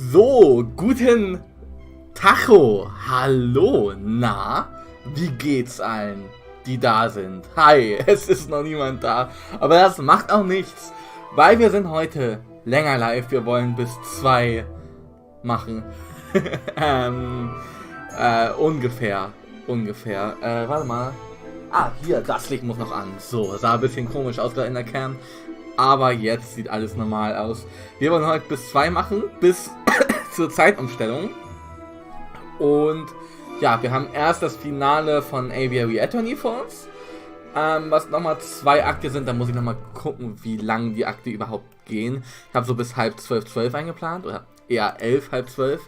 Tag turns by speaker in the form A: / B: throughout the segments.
A: So, guten Tacho, hallo, na, wie geht's allen, die da sind? Hi, es ist noch niemand da, aber das macht auch nichts, weil wir sind heute länger live, wir wollen bis 2 machen. Ungefähr, warte mal. Hier, das Licht muss noch an. So, sah ein bisschen komisch aus gerade in der Cam. Aber jetzt sieht alles normal aus. Wir wollen heute bis 2 machen, bis zur Zeitumstellung. Und ja, wir haben erst das Finale von Aviary vor uns. Was nochmal 2 Akte sind, da muss ich nochmal gucken, wie lang die Akte überhaupt gehen. Ich habe so bis 11:30 eingeplant, oder eher 11, halb 12.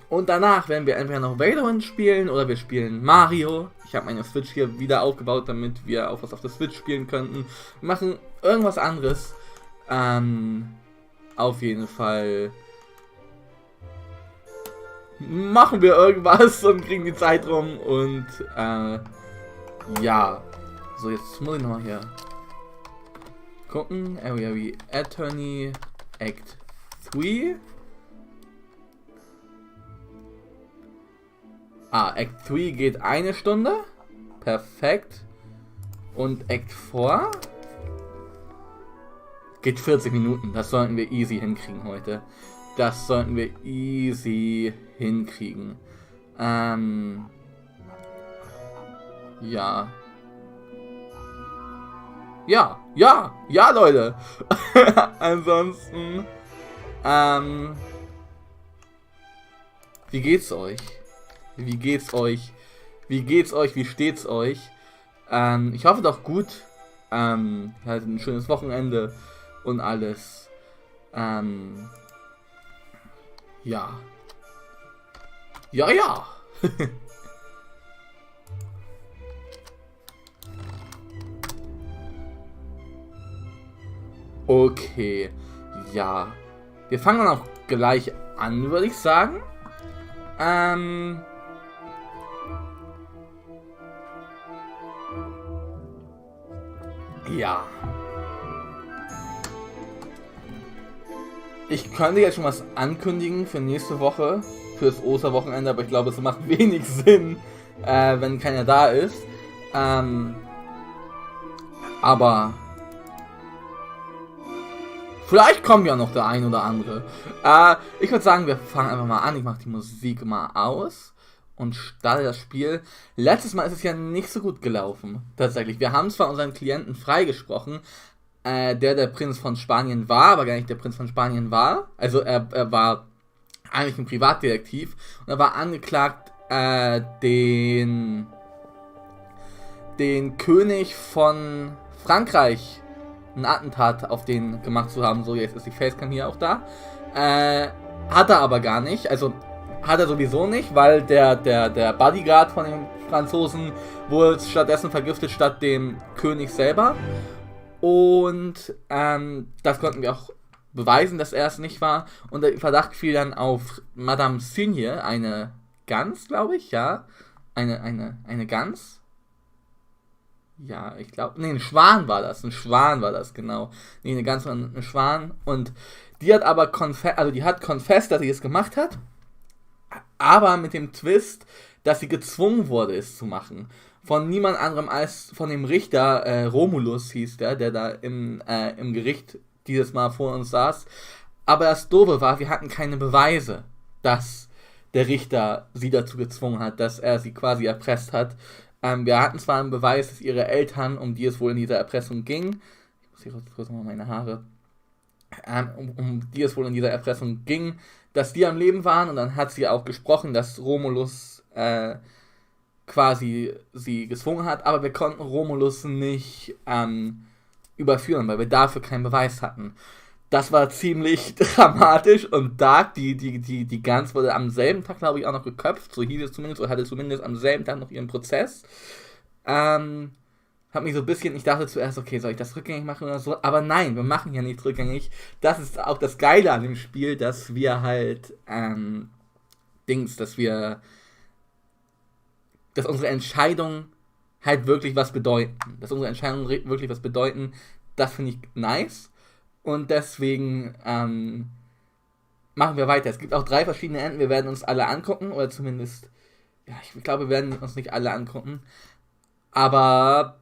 A: Und danach werden wir entweder noch Valorant spielen oder wir spielen Mario. Ich habe meine Switch hier wieder aufgebaut, damit wir auch was auf der Switch spielen könnten. Wir machen irgendwas anderes. Auf jeden Fall machen wir irgendwas und kriegen die Zeit rum und ja. So, jetzt muss ich nochmal hier gucken. Aviary Attorney Act 3. Act 3 geht 1 Stunde. Perfekt. Und Act 4 geht 40 Minuten. Das sollten wir easy hinkriegen heute. Das sollten wir easy hinkriegen. Ja. Ja, Leute. Ansonsten, wie geht's euch? Wie geht's euch? Wie steht's euch? Ich hoffe doch gut. Halt ein schönes Wochenende und alles. Ja. Ja. Okay. Ja. Wir fangen dann auch gleich an, würde ich sagen. Ja. Ich könnte jetzt schon was ankündigen für nächste Woche, fürs Osterwochenende, aber ich glaube, es macht wenig Sinn, wenn keiner da ist. Aber vielleicht kommt ja noch der ein oder andere. Ich würde sagen, wir fangen einfach mal an. Ich mache die Musik mal aus und starte das Spiel. Letztes Mal ist es ja nicht so gut gelaufen, tatsächlich. Wir haben zwar unseren Klienten freigesprochen, der Prinz von Spanien war, aber gar nicht der Prinz von Spanien war. Also er war eigentlich ein Privatdetektiv und er war angeklagt, den König von Frankreich ein Attentat auf den gemacht zu haben. So, jetzt ist die Facecam hier auch da. Hat er aber gar nicht. Also hat er sowieso nicht, weil der Bodyguard von den Franzosen wurde stattdessen vergiftet statt dem König selber. Und das konnten wir auch beweisen, dass er es nicht war. Und der Verdacht fiel dann auf Madame Signe, eine Gans, glaube ich, ja. Eine Gans. Ja, ich glaube, ein Schwan war das, genau. Eine Gans und ein Schwan. Und die hat aber confessed, dass sie es gemacht hat. Aber mit dem Twist, dass sie gezwungen wurde, es zu machen. Von niemand anderem als von dem Richter, Romulus hieß der da im Gericht dieses Mal vor uns saß. Aber das Doofe war, wir hatten keine Beweise, dass der Richter sie dazu gezwungen hat, dass er sie quasi erpresst hat. Wir hatten zwar einen Beweis, dass ihre Eltern, um die es wohl in dieser Erpressung ging, ich muss hier kurz mal meine Haare, um die es wohl in dieser Erpressung ging, dass die am Leben waren, und dann hat sie auch gesprochen, dass Romulus quasi sie gezwungen hat, aber wir konnten Romulus nicht überführen, weil wir dafür keinen Beweis hatten. Das war ziemlich dramatisch und dark. Die Gans wurde am selben Tag, glaube ich, auch noch geköpft, so hieß es zumindest, oder hatte zumindest am selben Tag noch ihren Prozess. Hat mich so ein bisschen, ich dachte zuerst, okay, soll ich das rückgängig machen oder so? Aber nein, wir machen ja nichts rückgängig. Das ist auch das Geile an dem Spiel, dass wir halt, dass unsere Entscheidungen halt wirklich was bedeuten. Das finde ich nice. Und deswegen machen wir weiter. Es gibt auch 3 verschiedene Enden. Wir werden uns alle angucken. Oder zumindest... Ja, ich glaube, wir werden uns nicht alle angucken. Aber...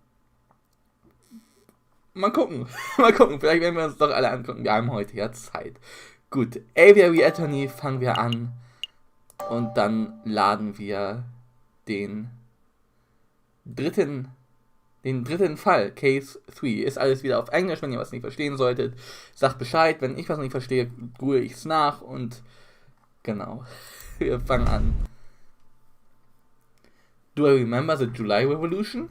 A: Mal gucken. Mal gucken. Vielleicht werden wir uns doch alle angucken. Wir haben heute ja Zeit. Gut. Aviary Attorney fangen wir an. Und dann laden wir den dritten Fall, Case 3. Ist alles wieder auf Englisch, wenn ihr was nicht verstehen solltet. Sagt Bescheid, wenn ich was nicht verstehe, google ich es nach und genau. Wir fangen an. Do I remember the July Revolution?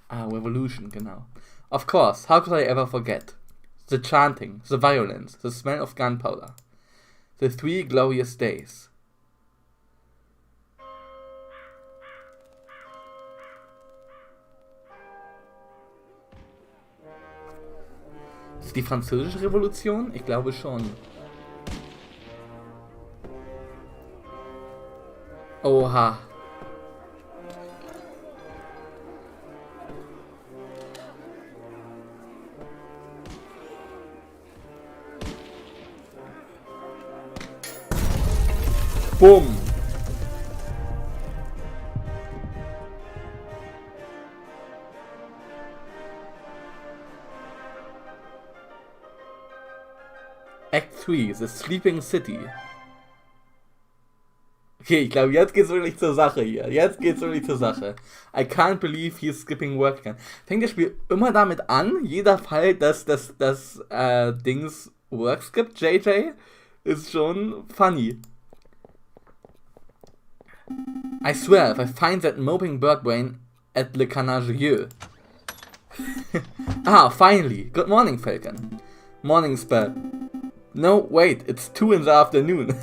A: Ah, Revolution, genau. Of course, how could I ever forget? The chanting, the violence, the smell of gunpowder. The 3 glorious days. Ist die französische Revolution? Ich glaube schon. Oha. Bumm. Act 3, The Sleeping City. Okay, ich glaube, jetzt geht's wirklich zur Sache hier. Jetzt geht's wirklich zur Sache. I can't believe he's skipping work again. Fängt das Spiel immer damit an, jeder Fall, dass das Dings Work skippt, JJ, ist schon funny. I swear, if I find that moping bird brain at Le Canageux. Ah, finally. Good morning, Falcon. Morning, Spell. No, wait, it's 2 in the afternoon.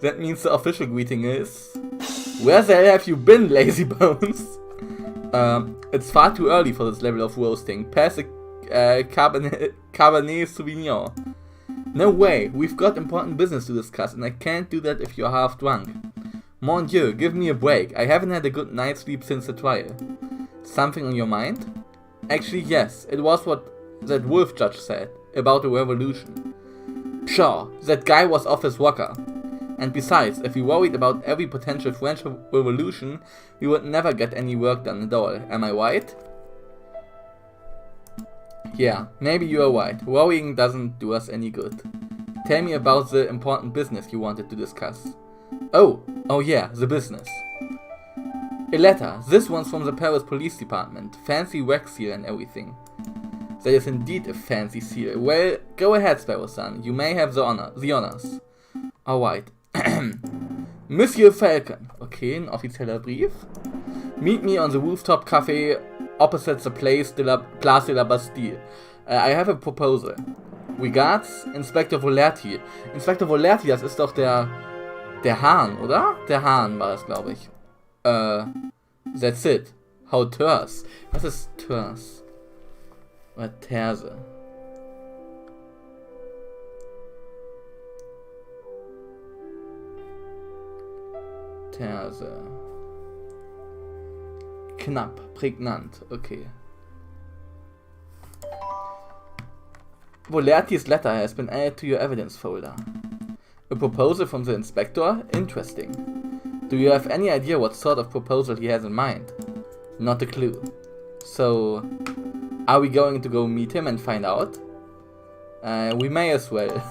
A: That means the official greeting is... Where the hell have you been, lazy bones? It's far too early for this level of roasting. Pass a Cabernet Sauvignon. No way, we've got important business to discuss and I can't do that if you're half drunk. Mon Dieu, give me a break. I haven't had a good night's sleep since the trial. Something on your mind? Actually, yes. It was what that wolf judge said about the revolution. Pshaw, that guy was off his rocker. And besides, if we worried about every potential French revolution, we would never get any work done at all. Am I right? Yeah, maybe you are right. Worrying doesn't do us any good. Tell me about the important business you wanted to discuss. Oh yeah, the business. A letter. This one's from the Paris Police Department. Fancy wax seal and everything. That is indeed a fancy seal. Well, go ahead, Sparrow-san. You may have the honors. Alright. Monsieur Falcon. Okay, ein offizieller Brief. Meet me on the rooftop cafe opposite the Place de la Bastille. I have a proposal. Regards, Inspector Volerti. Inspector Volerti, das ist doch der Hahn, oder? Der Hahn war es, glaube ich. That's it. How terse. Was ist terse? Oder Terse? Terse. Knapp, prägnant, okay. Volerti's letter has been added to your evidence folder. A proposal from the inspector? Interesting. Do you have any idea what sort of proposal he has in mind? Not a clue. So, are we going to go meet him and find out? We may as well.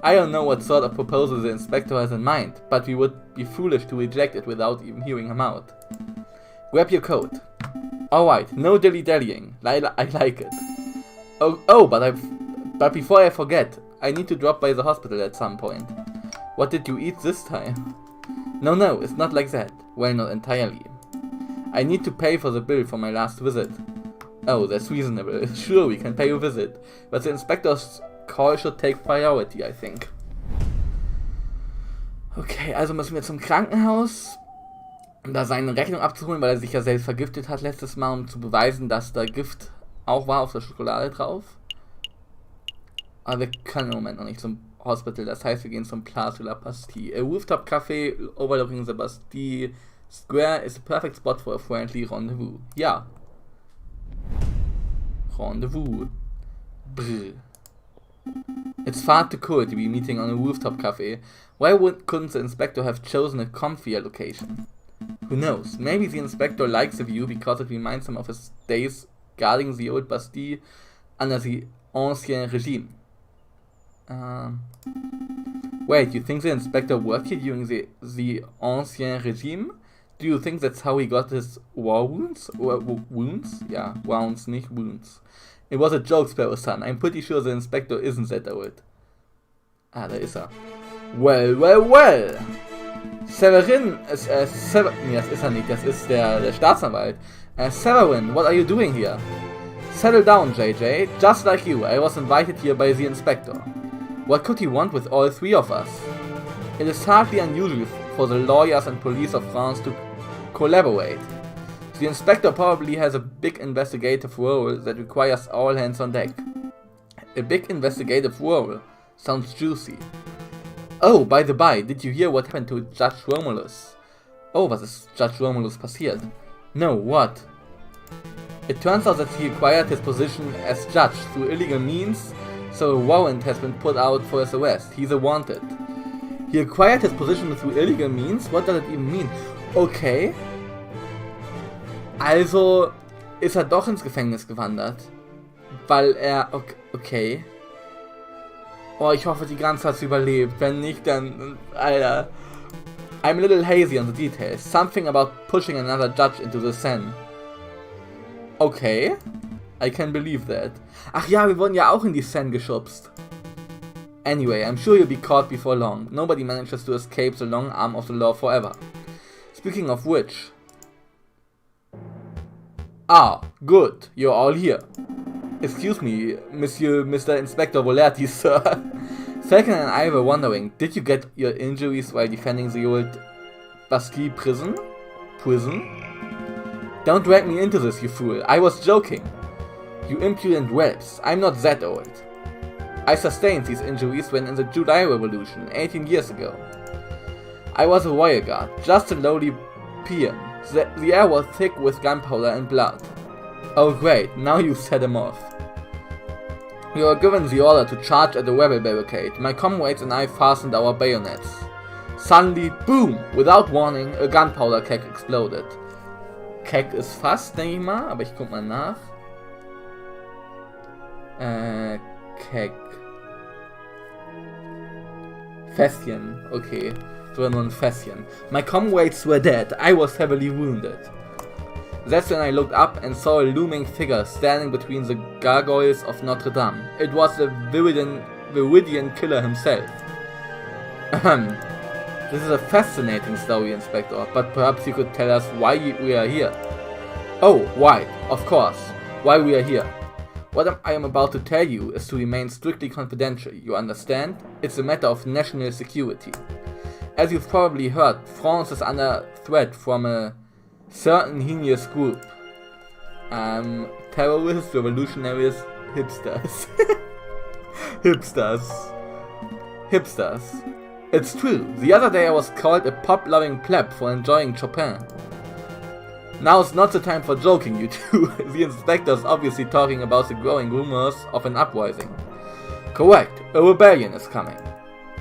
A: I don't know what sort of proposal the inspector has in mind, but we would be foolish to reject it without even hearing him out. Grab your coat. Alright, no dilly-dallying. I like it. But before I forget, I need to drop by the hospital at some point. What did you eat this time? No, it's not like that. Well, not entirely. I need to pay for the bill for my last visit. Oh, that's reasonable. Sure, we can pay your visit. But the inspector's call should take priority, I think. Okay, also müssen wir zum Krankenhaus, um da seine Rechnung abzuholen, weil er sich ja selbst vergiftet hat letztes Mal, um zu beweisen, dass da Gift auch war auf der Schokolade drauf. Aber wir können im Moment noch nicht zum Hospital, das heißt, wir gehen zum Place de la Bastille. A rooftop cafe overlooking the Bastille Square is a perfect spot for a friendly rendezvous. Ja. Rendezvous. Brr. It's far too cold to be meeting on a rooftop cafe. Why couldn't the inspector have chosen a comfier location? Who knows? Maybe the inspector likes the view because it reminds him of his days guarding the old Bastille under the Ancien Regime. Wait, you think the inspector worked here during the Ancien Regime? Do you think that's how he got his war wounds? Wounds? Yeah, wounds, nicht wounds. It was a joke, Sparrow son. I'm pretty sure the inspector isn't that old. Ah, da ist er. Well. Severin ist, nee, das ist er nicht, das ist der Staatsanwalt. Severin, what are you doing here? Settle down, JJ. Just like you, I was invited here by the inspector. What could he want with all three of us? It is hardly unusual for the lawyers and police of France to collaborate. The inspector probably has a big investigative role that requires all hands on deck. A big investigative role? Sounds juicy. Oh, by the by, did you hear what happened to Judge Romulus? Oh, was ist Judge Romulus passiert? No, what? It turns out that he acquired his position as judge through illegal means, so a warrant has been put out for his arrest. He's a wanted. He acquired his position through illegal means? What does it even mean? Okay. Also ist er doch ins Gefängnis gewandert. Weil er... Okay. Oh, ich hoffe, die Gans hat's überlebt. Wenn nicht, dann... Alter. I'm a little hazy on the details. Something about pushing another judge into the Seine. Okay. I can believe that. Ach ja, wir wurden ja auch in die Seine geschubst. Anyway, I'm sure you'll be caught before long. Nobody manages to escape the long arm of the law forever. Speaking of which... Ah, good. You're all here. Excuse me, Mr. Inspector Volerti, sir. Falcon and I were wondering, did you get your injuries while defending the old Bastille prison? Don't drag me into this, you fool. I was joking. You impudent whelps. I'm not that old. I sustained these injuries when in the July Revolution, 18 years ago. I was a warrior guard, just a lowly peon. The air was thick with gunpowder and blood. Oh great, now you set him off. We were given the order to charge at the rebel barricade. My comrades and I fastened our bayonets. Suddenly, boom! Without warning, a gunpowder keg exploded. Keg ist fast, denke ich mal, aber ich guck mal nach. Keg. Fässchen, okay. So nur ein Fässchen. My comrades were dead. I was heavily wounded. That's when I looked up and saw a looming figure standing between the gargoyles of Notre Dame. It was the Viridian killer himself. This is a fascinating story, Inspector, but perhaps you could tell us why we are here. Oh, why? Of course. Why we are here. What I am about to tell you is to remain strictly confidential, you understand? It's a matter of national security. As you've probably heard, France is under threat from a certain heinous group. Terrorists, revolutionaries, hipsters. Hipsters. It's true. The other day I was called a pop-loving pleb for enjoying Chopin. Now's not the time for joking, you two. The inspector's obviously talking about the growing rumors of an uprising. Correct. A rebellion is coming.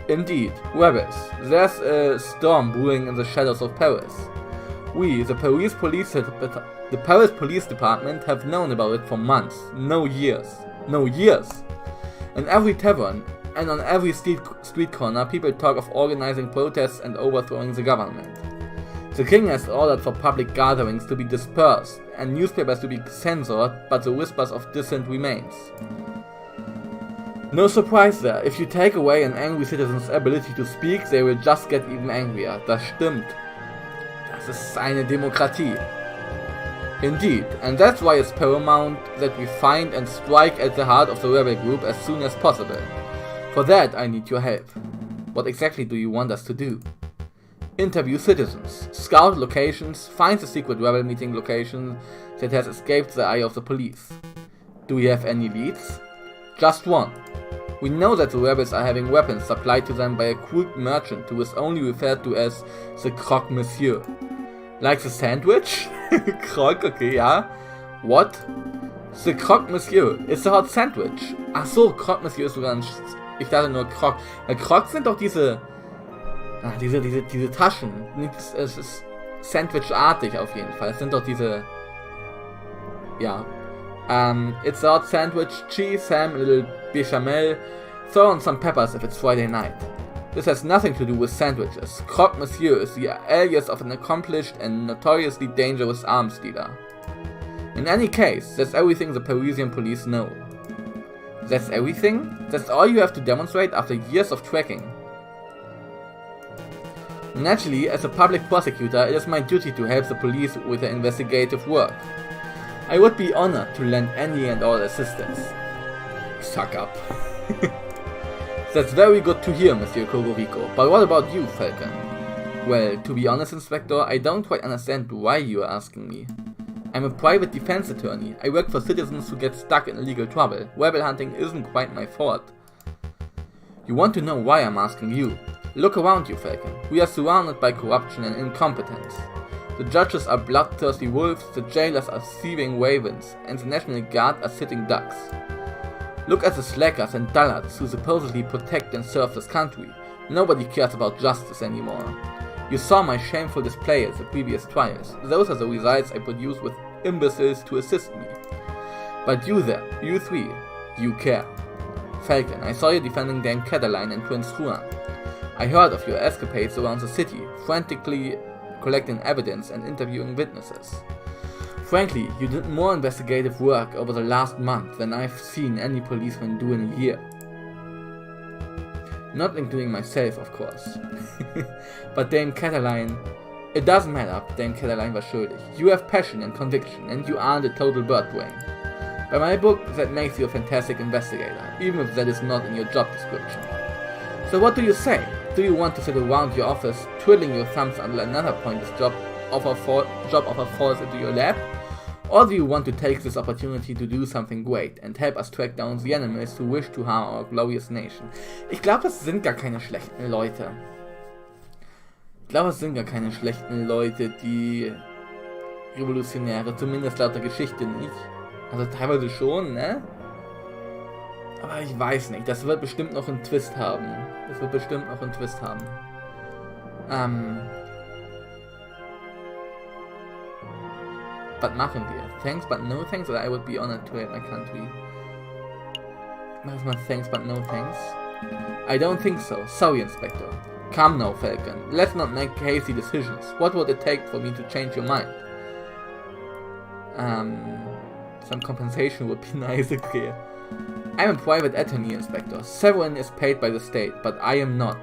A: Indeed, rebels. There's a storm brewing in the shadows of Paris. We, the Paris Police Department, have known about it for months, no years. In every tavern and on every street corner, people talk of organizing protests and overthrowing the government. The king has ordered for public gatherings to be dispersed and newspapers to be censored, but the whispers of dissent remains. No surprise there. If you take away an angry citizen's ability to speak, they will just get even angrier. Das stimmt. Das ist eine Demokratie. Indeed, and that's why it's paramount that we find and strike at the heart of the rebel group as soon as possible. For that, I need your help. What exactly do you want us to do? Interview citizens, scout locations, find the secret rebel meeting location that has escaped the eye of the police. Do we have any leads? Just one. We know that the rebels are having weapons supplied to them by a crook merchant who is only referred to as the Croque Monsieur. Like the sandwich? Croque, okay, yeah. What? The Croque Monsieur. It's a hot sandwich. Ach so, Croque Monsieur ist sogar Ich dachte nur Croc. Weil Crocs sind doch diese Taschen. Es ist Sandwich-artig auf jeden Fall. Es sind doch diese... Ja. It's a hot sandwich, cheese, ham, a little bechamel. Throw on some peppers if it's Friday night. This has nothing to do with sandwiches. Croque Monsieur is the alias of an accomplished and notoriously dangerous arms dealer. In any case, that's everything the Parisian police know. That's everything? That's all you have to demonstrate after years of tracking. Naturally, as a public prosecutor, it is my duty to help the police with their investigative work. I would be honored to lend any and all assistance. Suck up. That's very good to hear, Monsieur Cocorico. But what about you, Falcon? Well, to be honest, Inspector, I don't quite understand why you are asking me. I'm a private defense attorney. I work for citizens who get stuck in illegal trouble. Rebel hunting isn't quite my fault. You want to know why I'm asking you? Look around you, Falcon. We are surrounded by corruption and incompetence. The judges are bloodthirsty wolves, the jailers are thieving ravens, and the National Guard are sitting ducks. Look at the slackers and dullards who supposedly protect and serve this country. Nobody cares about justice anymore. You saw my shameful display at the previous trials. Those are the results I produce with imbeciles to assist me. But you there, you three, you care. Falcon, I saw you defending Dame Cataline and Prince Juan. I heard of your escapades around the city, frantically collecting evidence and interviewing witnesses. Frankly, you did more investigative work over the last month than I've seen any policeman do in a year. Not including myself, of course. But Dame Cataline... It doesn't matter, Dame Cataline was schuldig. You have passion and conviction, and you aren't a total bird brain. By my book, that makes you a fantastic investigator, even if that is not in your job description. So what do you say? Do you want to sit around your office, twiddling your thumbs until another pointless job offer falls into your lap? Or do you want to take this opportunity to do something great and help us track down the enemies who wish to harm our glorious nation? Ich glaube, es sind gar keine schlechten Leute. Ich glaube, es sind gar keine schlechten Leute, die Revolutionäre, zumindest laut der Geschichte nicht. Also teilweise schon, ne? Aber ich weiß nicht, das wird bestimmt noch einen Twist haben. Was machen wir? Thanks but no thanks, or I would be honored to help my country. Erstmal thanks but no thanks. I don't think so. Sorry, Inspector. Come now, Falcon. Let's not make hasty decisions. What would it take for me to change your mind? Some compensation would be nice, okay. I'm a private attorney, Inspector. Severin is paid by the state, but I am not.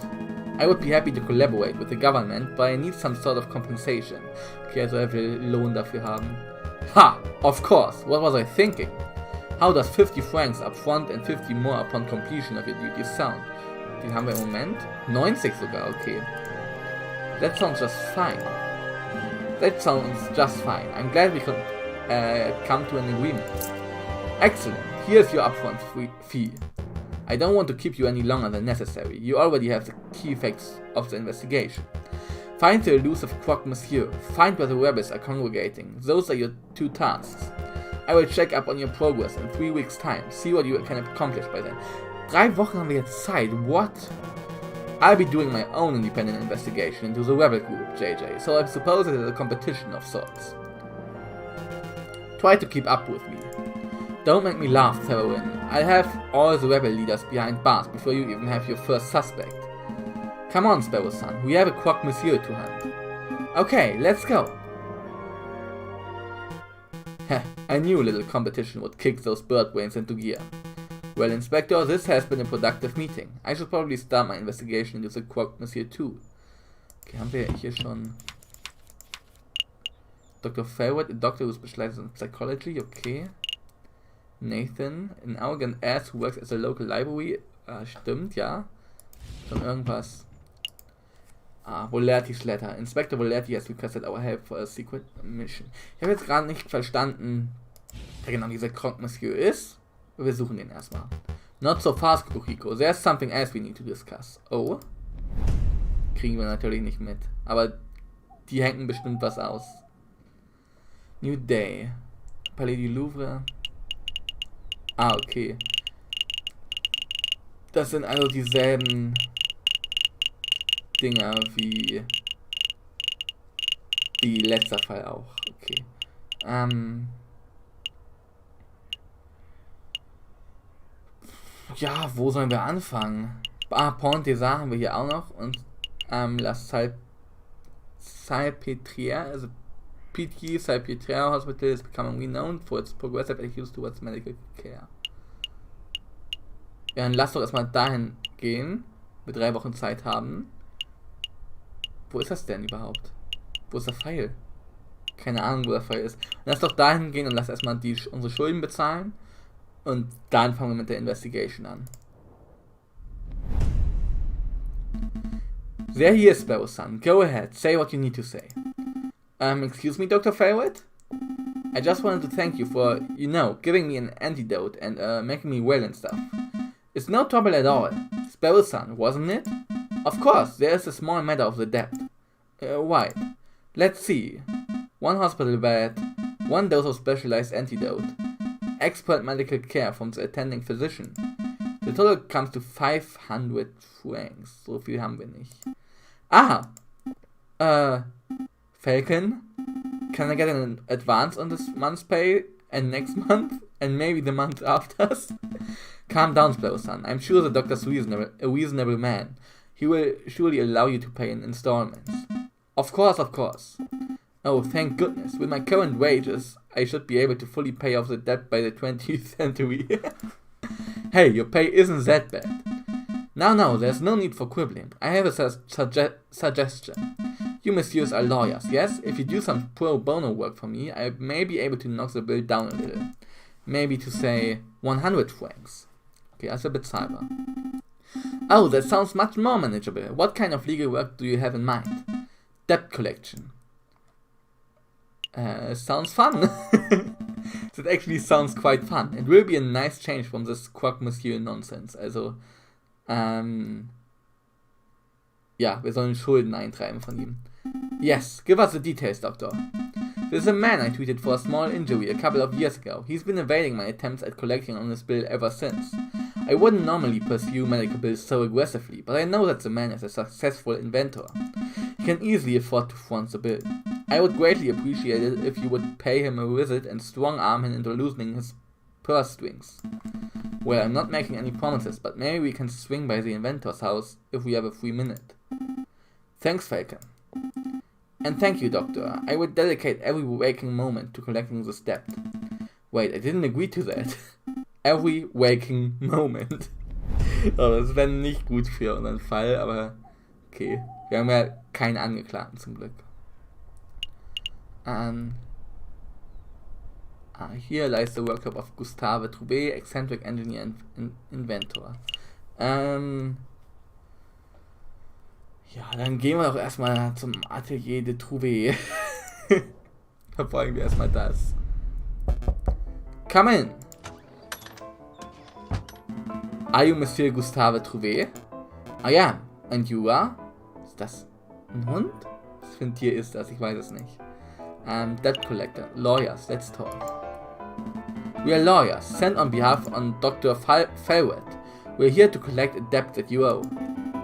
A: I would be happy to collaborate with the government, but I need some sort of compensation. Okay, also er will Lohn dafür haben. Ha! Of course! What was I thinking? How does 50 francs up front and 50 more upon completion of your duties sound? Den haben wir im Moment? 90 sogar, okay. That sounds just fine. I'm glad we could come to an agreement. Excellent. Here's your upfront fee. I don't want to keep you any longer than necessary. You already have the key facts of the investigation. Find the elusive Croque Monsieur. Find where the rebels are congregating. Those are your two tasks. I will check up on your progress in 3 weeks' time. See what you can accomplish by then. 3 Wochen haben wir jetzt Zeit. What? I'll be doing my own independent investigation into the rebel group, JJ, so I suppose it is a competition of sorts. Try to keep up with me. Don't make me laugh, Theron. I'll have all the rebel leaders behind bars before you even have your first suspect. Come on, Sparrow-san, we have a Croque Monsieur to hunt. Okay, let's go. Heh, I knew a little competition would kick those bird brains into gear. Well, Inspector, this has been a productive meeting. I should probably start my investigation into the Croque Monsieur too. Okay, haben wir hier schon... Dr. Freut, a doctor who specializes in psychology, okay. Nathan, an arrogant ass who works at the local library. Stimmt, ja. Schon irgendwas. Volerti's letter. Inspector Volerti has requested our help for a secret mission. Ich habe jetzt gerade nicht verstanden, wer genau dieser Croque Monsieur ist. Wir suchen den erstmal. Not so fast, Cocorico. There's something else we need to discuss. Oh. Kriegen wir natürlich nicht mit. Aber die hängen bestimmt was aus. New Day. Palais du Louvre. Okay. Das sind also dieselben Dinger wie letzter Fall auch. Okay. Ja, wo sollen wir anfangen? Point des haben wir hier auch noch und Las Salpêtrière, also PG Salpêtrière Hospital is becoming renowned for its progressive attitude towards medical care. Ja, dann lass doch erstmal dahin gehen, wir 3 Wochen Zeit haben. Wo ist das denn überhaupt? Wo ist der Pfeil? Keine Ahnung, wo der Pfeil ist. Lass doch dahin gehen und lass erstmal unsere Schulden bezahlen. Und dann fangen wir mit der Investigation an. There he is, son. Go ahead, say what you need to say. Excuse me, Dr. Freut? I just wanted to thank you for, giving me an antidote and making me well and stuff. It's no trouble at all. Son, wasn't it? Of course, there is a small matter of the debt. Why? Let's see. 1 hospital bed, 1 dose of specialized antidote, expert medical care from the attending physician. The total comes to 500 francs. So viel haben wir nicht. Aha! Falcon? Can I get an advance on this month's pay and next month and maybe the month after? Calm down, son. I'm sure the doctor's a reasonable man. He will surely allow you to pay in installments. Of course, of course. Oh, thank goodness. With my current wages, I should be able to fully pay off the debt by the 20th century. Hey, your pay isn't that bad. Now, there's no need for quibbling. I have a suggestion. You messieurs are lawyers, yes? If you do some pro bono work for me, I may be able to knock the bill down a little. Maybe to say 100 francs. Okay, also bezahlbar. Oh, that sounds much more manageable. What kind of legal work do you have in mind? Debt collection. Sounds fun. That actually sounds quite fun. It will be a nice change from this croque monsieur nonsense. Also, ja, wir sollen Schulden eintreiben von ihm. Yes, give us the details, doctor. There's a man I treated for a small injury a couple of years ago. He's been evading my attempts at collecting on his bill ever since. I wouldn't normally pursue medical bills so aggressively, but I know that the man is a successful inventor. He can easily afford to front the bill. I would greatly appreciate it if you would pay him a visit and strong-arm him into loosening his purse strings. Well, I'm not making any promises, but maybe we can swing by the inventor's house if we have a free minute. Thanks, Falcon. And thank you, Doctor. I would dedicate every waking moment to collecting this debt. Wait, I didn't agree to that. Every waking moment. Aber das wäre nicht gut für unseren Fall, aber okay. Wir haben ja keinen Angeklagten zum Glück. Here lies the workshop of Gustave Trouvé, eccentric engineer and inventor. Ja, dann gehen wir doch erstmal zum Atelier de Trouvé. Verfolgen wir erstmal das. Come in! Are you Monsieur Gustave Trouvé? I am. And you are? Ist das ein Hund? Was für ein Tier ist das? Ich weiß es nicht. Debt collector. Lawyers. Let's talk. We are lawyers, sent on behalf of Dr. Freut. We are here to collect a debt that you owe.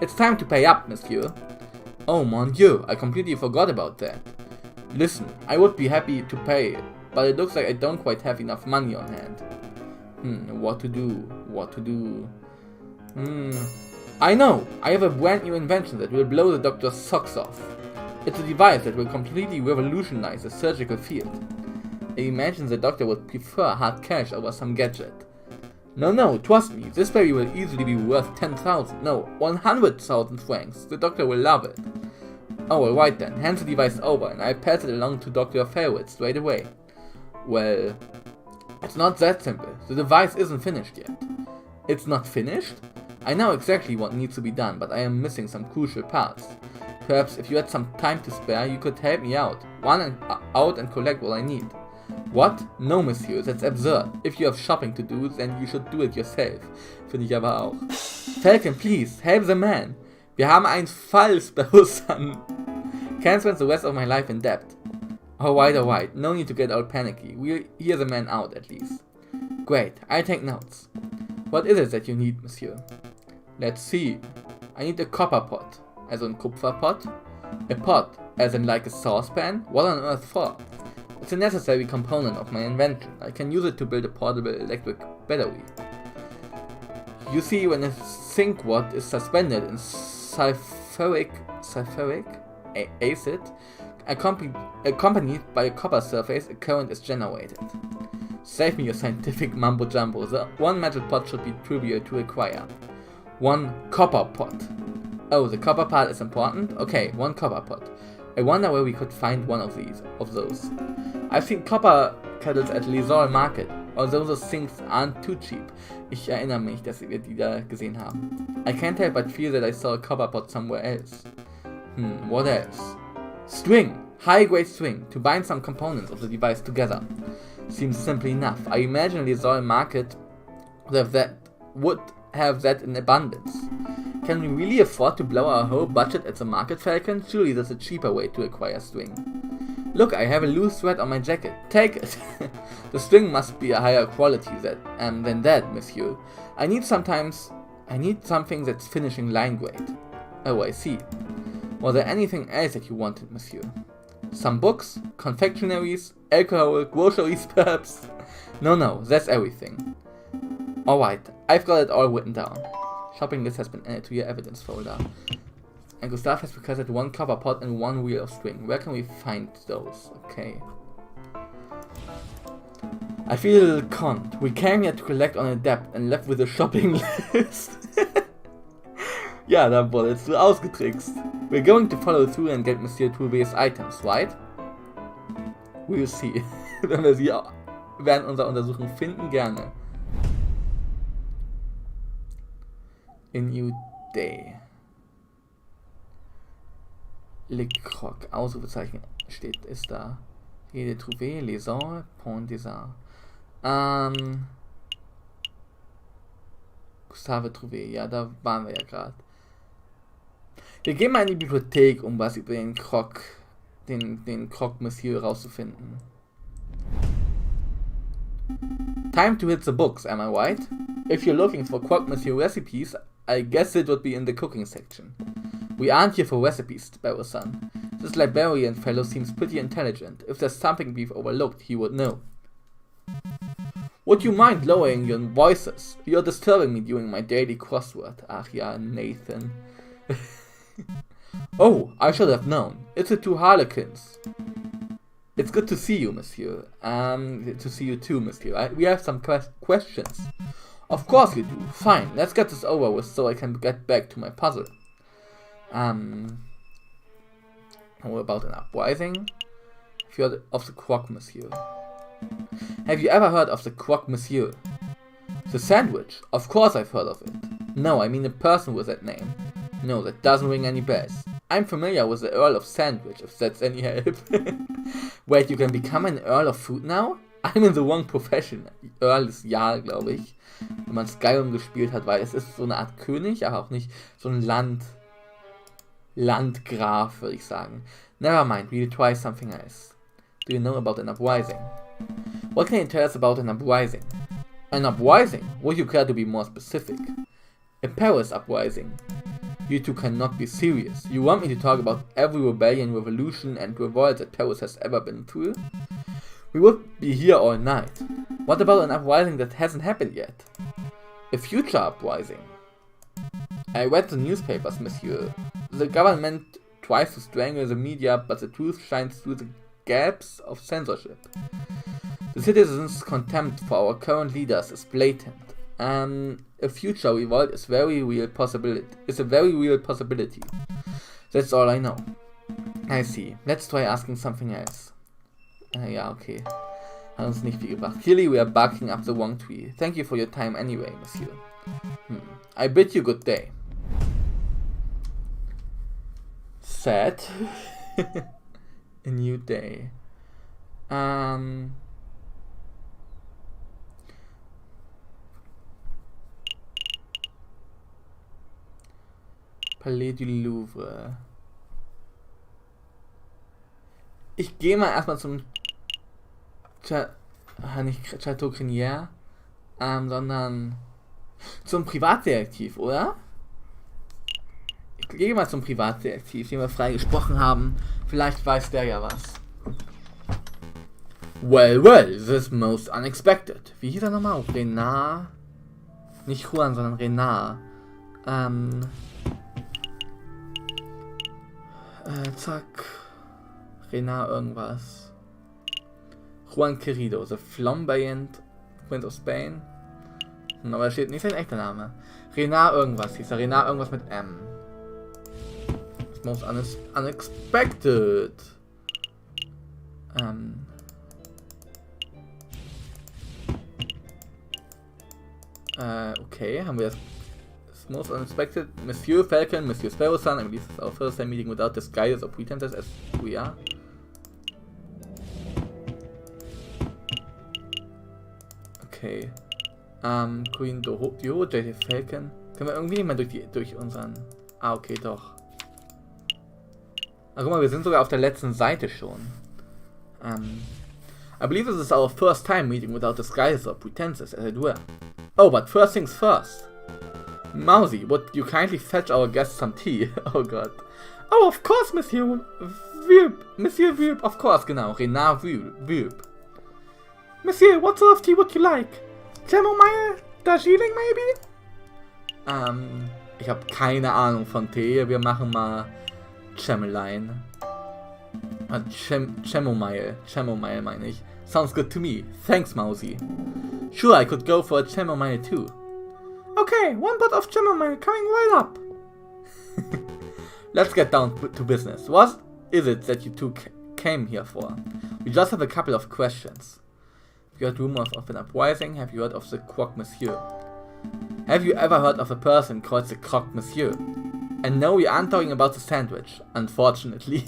A: It's time to pay up, monsieur. Oh, mon Dieu, I completely forgot about that. Listen, I would be happy to pay, but it looks like I don't quite have enough money on hand. What to do? I know! I have a brand new invention that will blow the doctor's socks off. It's a device that will completely revolutionize the surgical field. I imagine the doctor would prefer hard cash over some gadget. No, trust me, this baby will easily be worth 10,000, no, 100,000 francs. The doctor will love it. Oh, alright then, hand the device over and I pass it along to Dr. Freut straight away. Well, it's not that simple. The device isn't finished yet. It's not finished? I know exactly what needs to be done, but I am missing some crucial parts. Perhaps if you had some time to spare, you could help me out. Run out and collect what I need. What? No, monsieur, that's absurd. If you have shopping to do, then you should do it yourself. Finde ich aber auch. Falcon, please, help the man. Wir haben einen Fall, Sparrowson. Can't spend the rest of my life in debt. Alright, no need to get all panicky. We'll hear the man out at least. Great, I take notes. What is it that you need, monsieur? Let's see. I need a copper pot. Also ein Kupferpot. A pot, as in like a saucepan? What on earth for? It's a necessary component of my invention. I can use it to build a portable electric battery. You see, when a sink wort is suspended in sulfuric acid, accompanied by a copper surface, a current is generated. Save me your scientific mumbo jumbo. The one metal pot should be trivial to acquire. One copper pot. Oh, the copper part is important? Okay, one copper pot. I wonder where we could find one of those. I've seen copper kettles at Lisol Market, although those things aren't too cheap. Ich erinnere mich, dass wir die da gesehen haben. I can't help but feel that I saw a copper pot somewhere else. What else? String! High-grade string, to bind some components of the device together. Seems simple enough. I imagine Lisol Market would have that in abundance. Can we really afford to blow our whole budget at the Market Falcon? Surely there's a cheaper way to acquire string. Look, I have a loose thread on my jacket. Take it! The string must be a higher quality than that, monsieur. I need something that's finishing line grade. Oh, I see. Was there anything else that you wanted, monsieur? Some books? Confectionaries? Alcohol? Groceries, perhaps? No, that's everything. Alright, I've got it all written down. Shopping list has been added to your evidence folder. And Gustav has requested one copper pot and one reel of string. Where can we find those? Okay. I feel a little conned. We came here to collect on a debt and left with a shopping list. Ja, da wurdest du ausgetrickst. We're going to follow through and get Monsieur Trouvé's items, right? We'll see. Wenn wir sie während unserer Untersuchung finden, gerne. A new day. Le Croc, Ausrufezeichen steht, ist da. Jede Trouvé, Liaison, Point Dessin. Gustave Trouvé, ja, da waren wir ja gerade. Wir gehen mal in die Bibliothek, um was über den Croc, den Croc Monsieur rauszufinden. Time to hit the books, am I right? If you're looking for Croc Monsieur recipes, I guess it would be in the cooking section. We aren't here for recipes, Sparrow-san. This librarian fellow seems pretty intelligent. If there's something we've overlooked, he would know. Would you mind lowering your voices? You're disturbing me during my daily crossword. Ach ja, Nathan. Oh, I should have known. It's the two harlequins. It's good to see you, monsieur. To see you too, monsieur. We have some questions. Of course you do. Fine, let's get this over with so I can get back to my puzzle. How about an uprising? Have you heard of the Croque Monsieur? Have you ever heard of the Croque Monsieur? The sandwich? Of course I've heard of it. No, I mean a person with that name. No, that doesn't ring any bells. I'm familiar with the Earl of Sandwich, if that's any help. Wait, you can become an Earl of Food now? I'm in the wrong profession. Earl ist Jarl, glaube ich. Wenn man Skyrim gespielt hat, weil es ist so eine Art König, aber auch nicht so ein Landgraf, würde ich sagen. Never mind, we'll try something else. Do you know about an uprising? What can you tell us about an uprising? An uprising? Would you care to be more specific? A Paris uprising. You two cannot be serious. You want me to talk about every rebellion, revolution and revolt that Paris has ever been through? We would be here all night. What about an uprising that hasn't happened yet? A future uprising. I read the newspapers, monsieur. The government tries to strangle the media, but the truth shines through the gaps of censorship. The citizens' contempt for our current leaders is blatant. A future revolt is a very real possibility. That's all I know. I see. Let's try asking something else. Ja, okay. Hat uns nicht viel gebracht. Clearly we are barking up the wrong tree. Thank you for your time anyway, monsieur. I bid you good day. Sad. A new day. Palais du Louvre. Ich gehe mal erstmal zum nicht Chateau Crinière, sondern zum Privatdetektiv, oder? Gehen wir mal zum Privatdetektiv, den wir frei gesprochen haben. Vielleicht weiß der ja was. Well, this is most unexpected. Wie hieß er nochmal? Renard. Nicht Juan, sondern Renard. Zack. Renard irgendwas. Juan Querido, the flamboyant Prince of Spain. Aber da steht nicht sein echter Name. Renard irgendwas hieß er. Renard irgendwas mit M. Most unexpected. Okay, haben wir das most unexpected. Monsieur Falcon, Monsieur Sparrow-san, I believe this is our first time meeting without disguises or pretenses as we are. Okay. Queen Doho, JT Falcon. Können wir irgendwie mal durch unseren... Ah, okay, doch. Ah, guck mal, wir sind sogar auf der letzten Seite schon. I believe this is our first time meeting without disguises or pretenses, as it were. Oh, but first things first. Mousy, would you kindly fetch our guest some tea? Oh god. Oh, of course, Monsieur Wülp. Monsieur Wülp, of course, genau. Renard Wülp. Monsieur, what sort of tea would you like? Chamomile? Darjeeling, maybe? Ich habe keine Ahnung von Tee. Wir machen mal Chamomile. Chamomile meine ich. Sounds good to me. Thanks, Mousy. Sure, I could go for a chamomile too. Okay, one pot of chamomile coming right up. Let's get down to business. What is it that you two came here for? We just have a couple of questions. Have you heard rumors of an uprising? Have you heard of the Croque Monsieur? Have you ever heard of a person called the Croque Monsieur? And no, we aren't talking about the sandwich, unfortunately.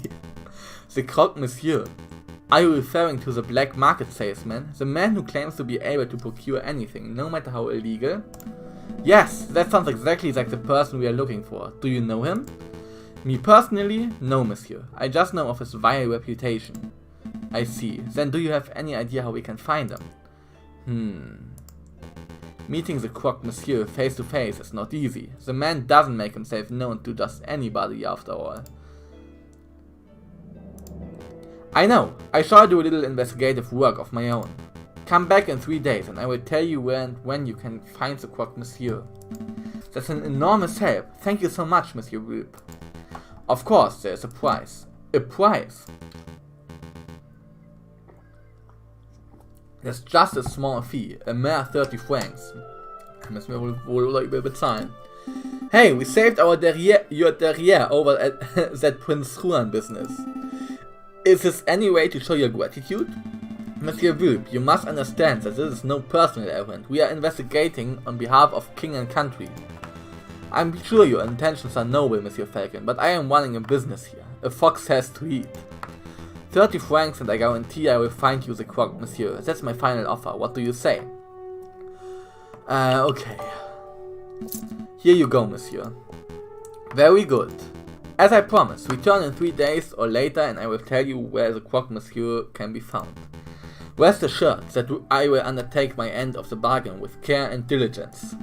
A: The Croque Monsieur. Are you referring to the black market salesman? The man who claims to be able to procure anything, no matter how illegal? Yes, that sounds exactly like the person we are looking for. Do you know him? Me personally? No, monsieur. I just know of his vile reputation. I see. Then do you have any idea how we can find him? Meeting the Croque Monsieur face to face is not easy. The man doesn't make himself known to just anybody after all. I know. I shall do a little investigative work of my own. Come back in 3 days and I will tell you where and when you can find the Croque Monsieur. That's an enormous help. Thank you so much, Monsieur Wülp. Of course, there is a price. A price? That's just a small fee. A mere 30 francs. Müssen wir wohl oder übel bezahlen. Hey, we saved your derrière over at that Prince Juan business. Is this any way to show your gratitude? Monsieur Wülp, you must understand that this is no personal errand. We are investigating on behalf of king and country. I'm sure your intentions are noble, Monsieur Falcon, but I am running a business here. A fox has to eat. 30 francs and I guarantee I will find you the Croque Monsieur. That's my final offer. What do you say? Okay. Here you go, Monsieur. Very good. As I promised, return in 3 days or later and I will tell you where the Croque Monsieur can be found. Rest assured that I will undertake my end of the bargain with care and diligence.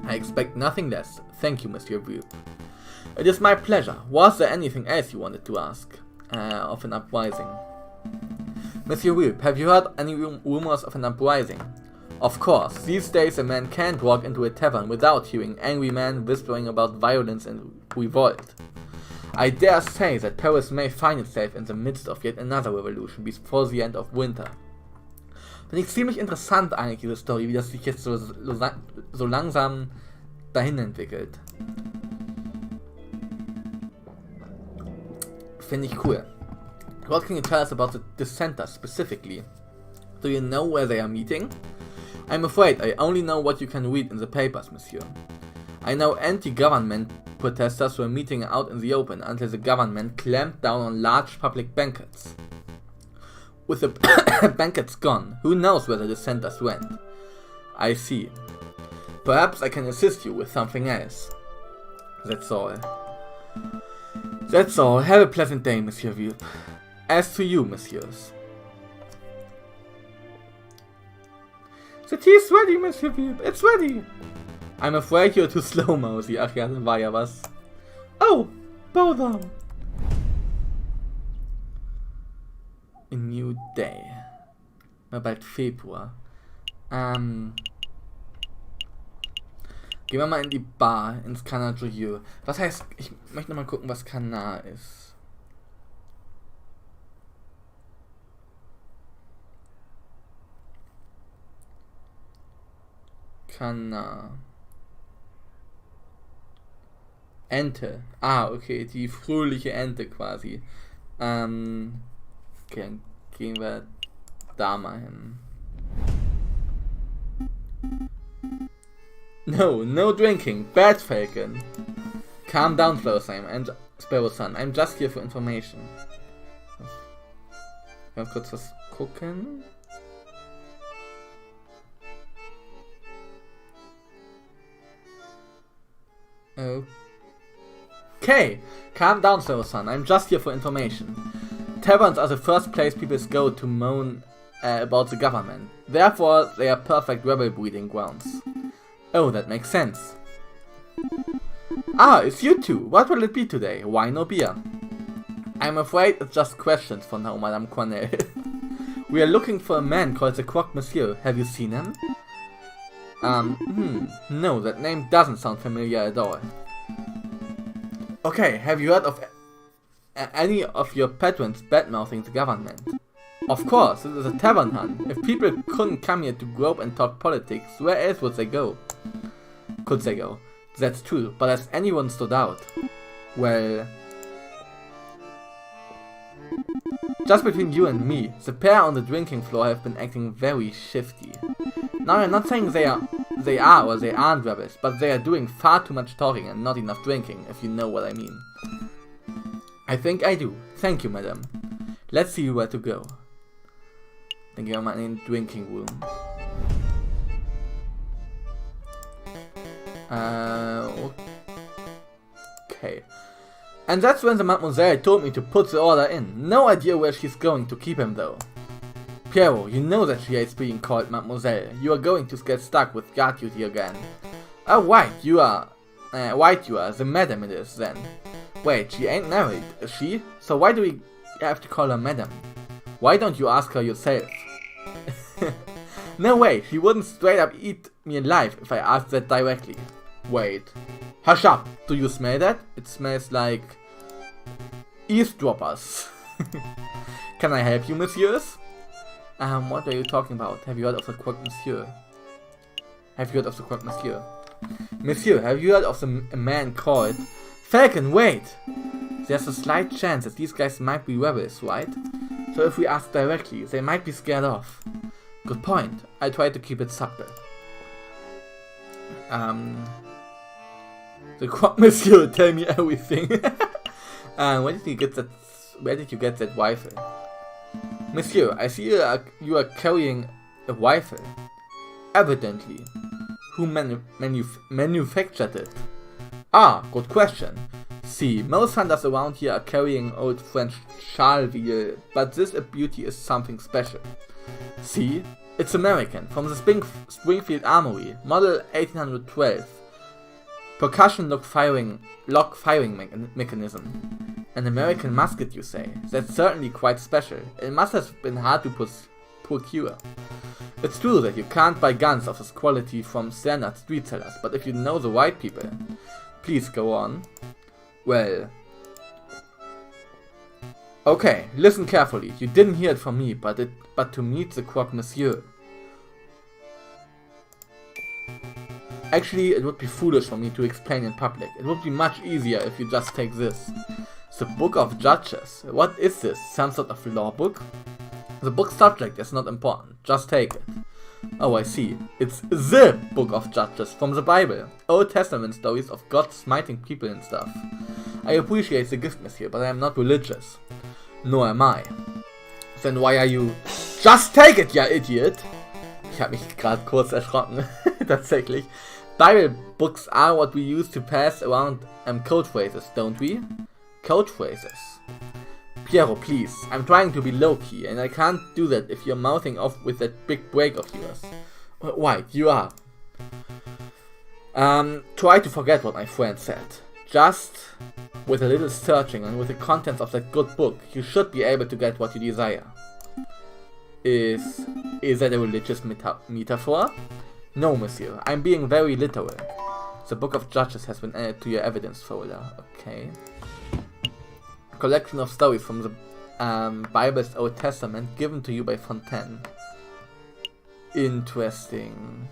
A: I expect nothing less. Thank you, Monsieur Wülp. It is my pleasure. Was there anything else you wanted to ask? Of an uprising. Monsieur Wülp, have you heard any rumors of an uprising? Of course, these days a man can't walk into a tavern without hearing angry men whispering about violence and revolt. I dare say that Paris may find itself in the midst of yet another revolution before the end of winter. Finde ich ziemlich interessant eigentlich, diese Story, wie das sich jetzt so langsam dahin entwickelt. Finde ich cool. What can you tell us about the dissenters specifically? Do you know where they are meeting? I'm afraid I only know what you can read in the papers, monsieur. I know anti-government protesters were meeting out in the open until the government clamped down on large public banquets. With the banquets gone, who knows where the dissenters went? I see. Perhaps I can assist you with something else. That's all. That's all. Have a pleasant day, Monsieur Wülp. As to you, messieurs. The tea is ready, Monsieur Wülp. It's ready. I'm afraid you're too slow, Mousy. Ach ja, dann war ja was. Oh, both of them. A new day. War bald Februar. Gehen wir mal in die Bar, ins Canard Joyeux. Was heißt, ich möchte noch mal gucken, was Canard ist. Canard. Ente. Ah, okay, die fröhliche Ente quasi. Okay, dann gehen wir da mal hin. No drinking. Bad Falcon. Calm down, Sparrow Son. I'm just here for information. Mal kurz was gucken. Okay. Calm down, Sparrow Son. I'm just here for information. Taverns are the first place people go to moan about the government. Therefore, they are perfect rebel breeding grounds. Oh, that makes sense. Ah, it's you two. What will it be today? Wine or beer? I'm afraid it's just questions for now, Madame Cornell. We are looking for a man called the Croque Monsieur. Have you seen him? No, that name doesn't sound familiar at all. Okay, have you heard of any of your patrons bad-mouthing the government? Of course, this is a tavern hunt. If people couldn't come here to grope and talk politics, where else would they go? Could they go? That's true, but has anyone stood out? Well... Just between you and me, the pair on the drinking floor have been acting very shifty. Now I'm not saying they are or they aren't rebels, but they are doing far too much talking and not enough drinking, if you know what I mean. I think I do. Thank you, madam. Let's see where to go. Dann gehen wir mal in den Drinking Room. Okay. And that's when the mademoiselle told me to put the order in. No idea where she's going to keep him though. Pierrot, you know that she hates being called mademoiselle. You are going to get stuck with guard duty again. Oh, right, you are. The madam it is then. Wait, she ain't married, is she? So why do we have to call her madam? Why don't you ask her yourself? No way, she wouldn't straight up eat me alive if I asked that directly. Wait. Hush up, do you smell that? It smells like... eavesdroppers. Can I help you, messieurs? What are you talking about? Have you heard of the Croque Monsieur? Monsieur, have you heard of a man called... Falcon, wait! There's a slight chance that these guys might be rebels, right? So if we ask directly, they might be scared off. Good point. I try to keep it subtle. The Croque Monsieur, tell me everything. Where did you get that rifle? Monsieur, I see you are carrying a rifle. Evidently. Who manufactured it? Ah, good question. See, most hunters around here are carrying old French Charleville, but this beauty is something special. See, it's American, from the Springfield Armory, model 1812. Percussion lock firing mechanism. An American musket, you say? That's certainly quite special. It must have been hard to procure. It's true that you can't buy guns of this quality from standard street sellers, but if you know the right people... Please go on. Well... Okay, listen carefully. You didn't hear it from me, but to meet the Croque Monsieur. Actually, it would be foolish for me to explain in public. It would be much easier if you just take this. The Book of Judges. What is this? Some sort of law book? The book subject is not important. Just take it. Oh, I see. It's the Book of Judges from the Bible. Old Testament stories of God smiting people and stuff. I appreciate the gift, monsieur, but I am not religious. Nor am I. Then why are you... Just take it, ya idiot! Ich habe mich gerade kurz erschrocken. Tatsächlich. Bible books are what we use to pass around code phrases, don't we? Code phrases. Pierrot, please. I'm trying to be low-key, and I can't do that if you're mouthing off with that big break of yours. Right, you are. Try to forget what my friend said. Just With a little searching and with the contents of that good book, you should be able to get what you desire. Is that a religious metaphor? No, monsieur. I'm being very literal. The Book of Judges has been added to your evidence folder. Okay. A collection of stories from the Bible's Old Testament given to you by Fontaine. Interesting.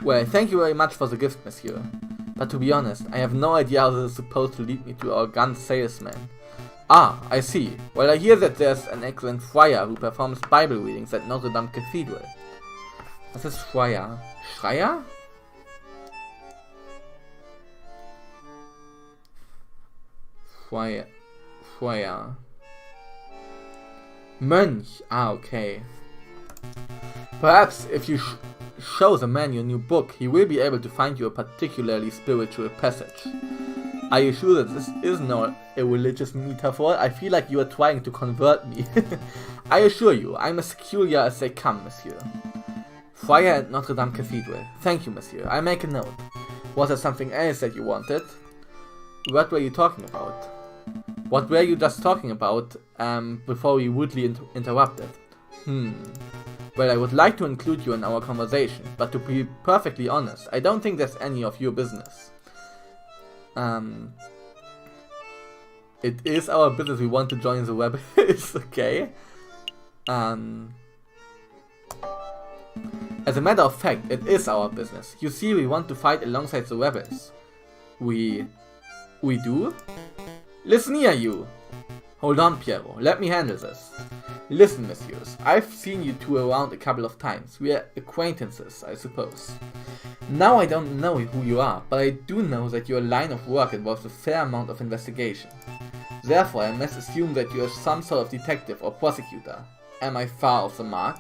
A: Well, thank you very much for the gift, monsieur. But to be honest, I have no idea how this is supposed to lead me to our gun salesman. Ah, I see. Well, I hear that there's an excellent friar who performs Bible readings at Notre Dame Cathedral. Was ist Friar? Schreier? Friar. Mönch. Ah, okay. Perhaps if you show the man your new book, he will be able to find you a particularly spiritual passage. Are you sure that this is not a religious metaphor? I feel like you are trying to convert me. I assure you, I'm as secular as they come, monsieur. Friar at Notre Dame Cathedral. Thank you, monsieur. I make a note. Was there something else that you wanted? What were you talking about? What were you just talking about before we rudely interrupted? Well, I would like to include you in our conversation, but to be perfectly honest, I don't think that's any of your business. It is our business. We want to join the web. It's okay. As a matter of fact, it is our business. You see, we want to fight alongside the rebels. We do? Listen here, you! Hold on, Piero. Let me handle this. Listen, messieurs. I've seen you two around a couple of times. We are acquaintances, I suppose. Now I don't know who you are, but I do know that your line of work involves a fair amount of investigation. Therefore, I must assume that you are some sort of detective or prosecutor. Am I far off the mark?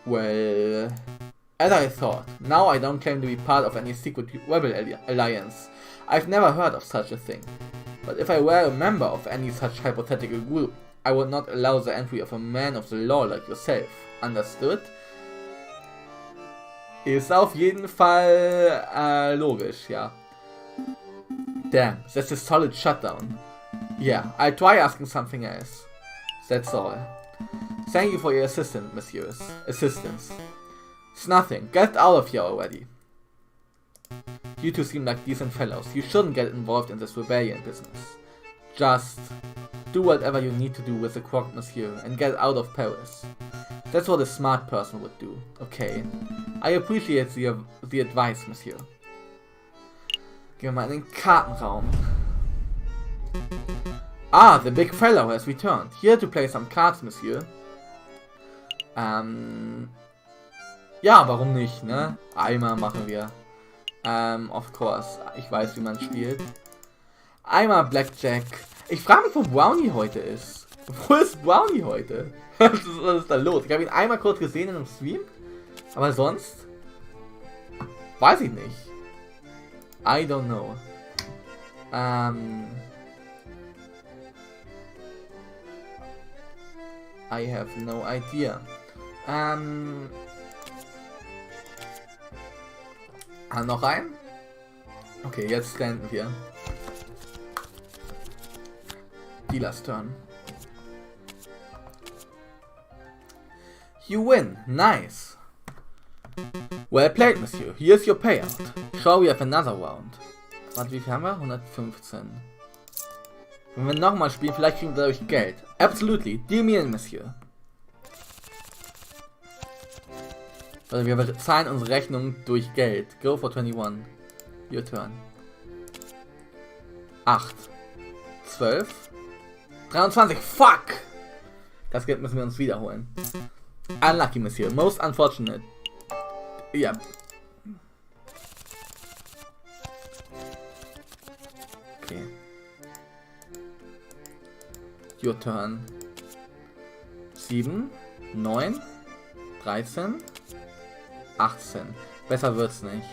A: Well, as I thought, now I don't claim to be part of any secret rebel alliance. I've never heard of such a thing. But if I were a member of any such hypothetical group, I would not allow the entry of a man of the law like yourself. Understood? Ist auf jeden Fall logisch, ja. Damn, that's a solid shutdown. Yeah, I'll try asking something else. That's all. Thank you for your assistance, messieurs. Assistance. It's nothing. Get out of here already. You two seem like decent fellows. You shouldn't get involved in this rebellion business. Just do whatever you need to do with the croque, monsieur, and get out of Paris. That's what a smart person would do. Okay. I appreciate the advice, monsieur. Gehen wir mal in den Kartenraum. Ah, the big fellow has returned. Here to play some cards, monsieur. Ja, warum nicht, ne? Einmal machen wir. Of course. Ich weiß, wie man spielt. Einmal Blackjack. Ich frage mich, wo Brownie heute ist. Wo ist Brownie heute? Was ist da los? Ich habe ihn einmal kurz gesehen in einem Stream. Aber sonst? Weiß ich nicht. I don't know. I have no idea. Noch ein? Okay, jetzt standen wir. Dealer's turn. You win. Nice. Well played, monsieur. Here's your payout. Sure, we have another round. Warte, wie viel haben wir? 115. Wenn wir nochmal spielen, vielleicht kriegen wir dadurch Geld. Absolutely. Deal me in, monsieur. Also wir bezahlen unsere Rechnung durch Geld. Go for 21. Your turn. 8. 12. 23. Fuck! Das Geld müssen wir uns wiederholen. Unlucky, monsieur. Most unfortunate. Ja. Okay. Your turn. 7. 9. 13. 18. Besser wird's nicht.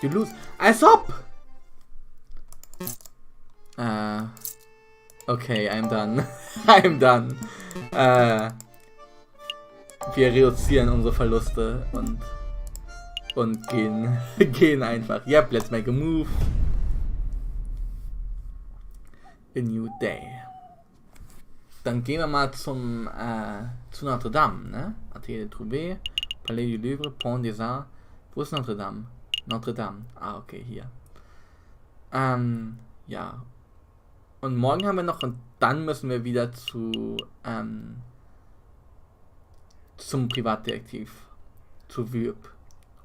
A: You lose. Als ob! Okay, I'm done. I'm done. wir reduzieren unsere Verluste und gehen einfach. Yep, let's make a move. A new day. Dann gehen wir mal zu Notre Dame, ne? Atelier de Trouvé, Palais du Louvre, Pont des Arts. Wo ist Notre Dame? Notre Dame. Ah, okay, hier. Ja. Und morgen haben wir noch, und dann müssen wir wieder zum Privatdetektiv. Zu Würb.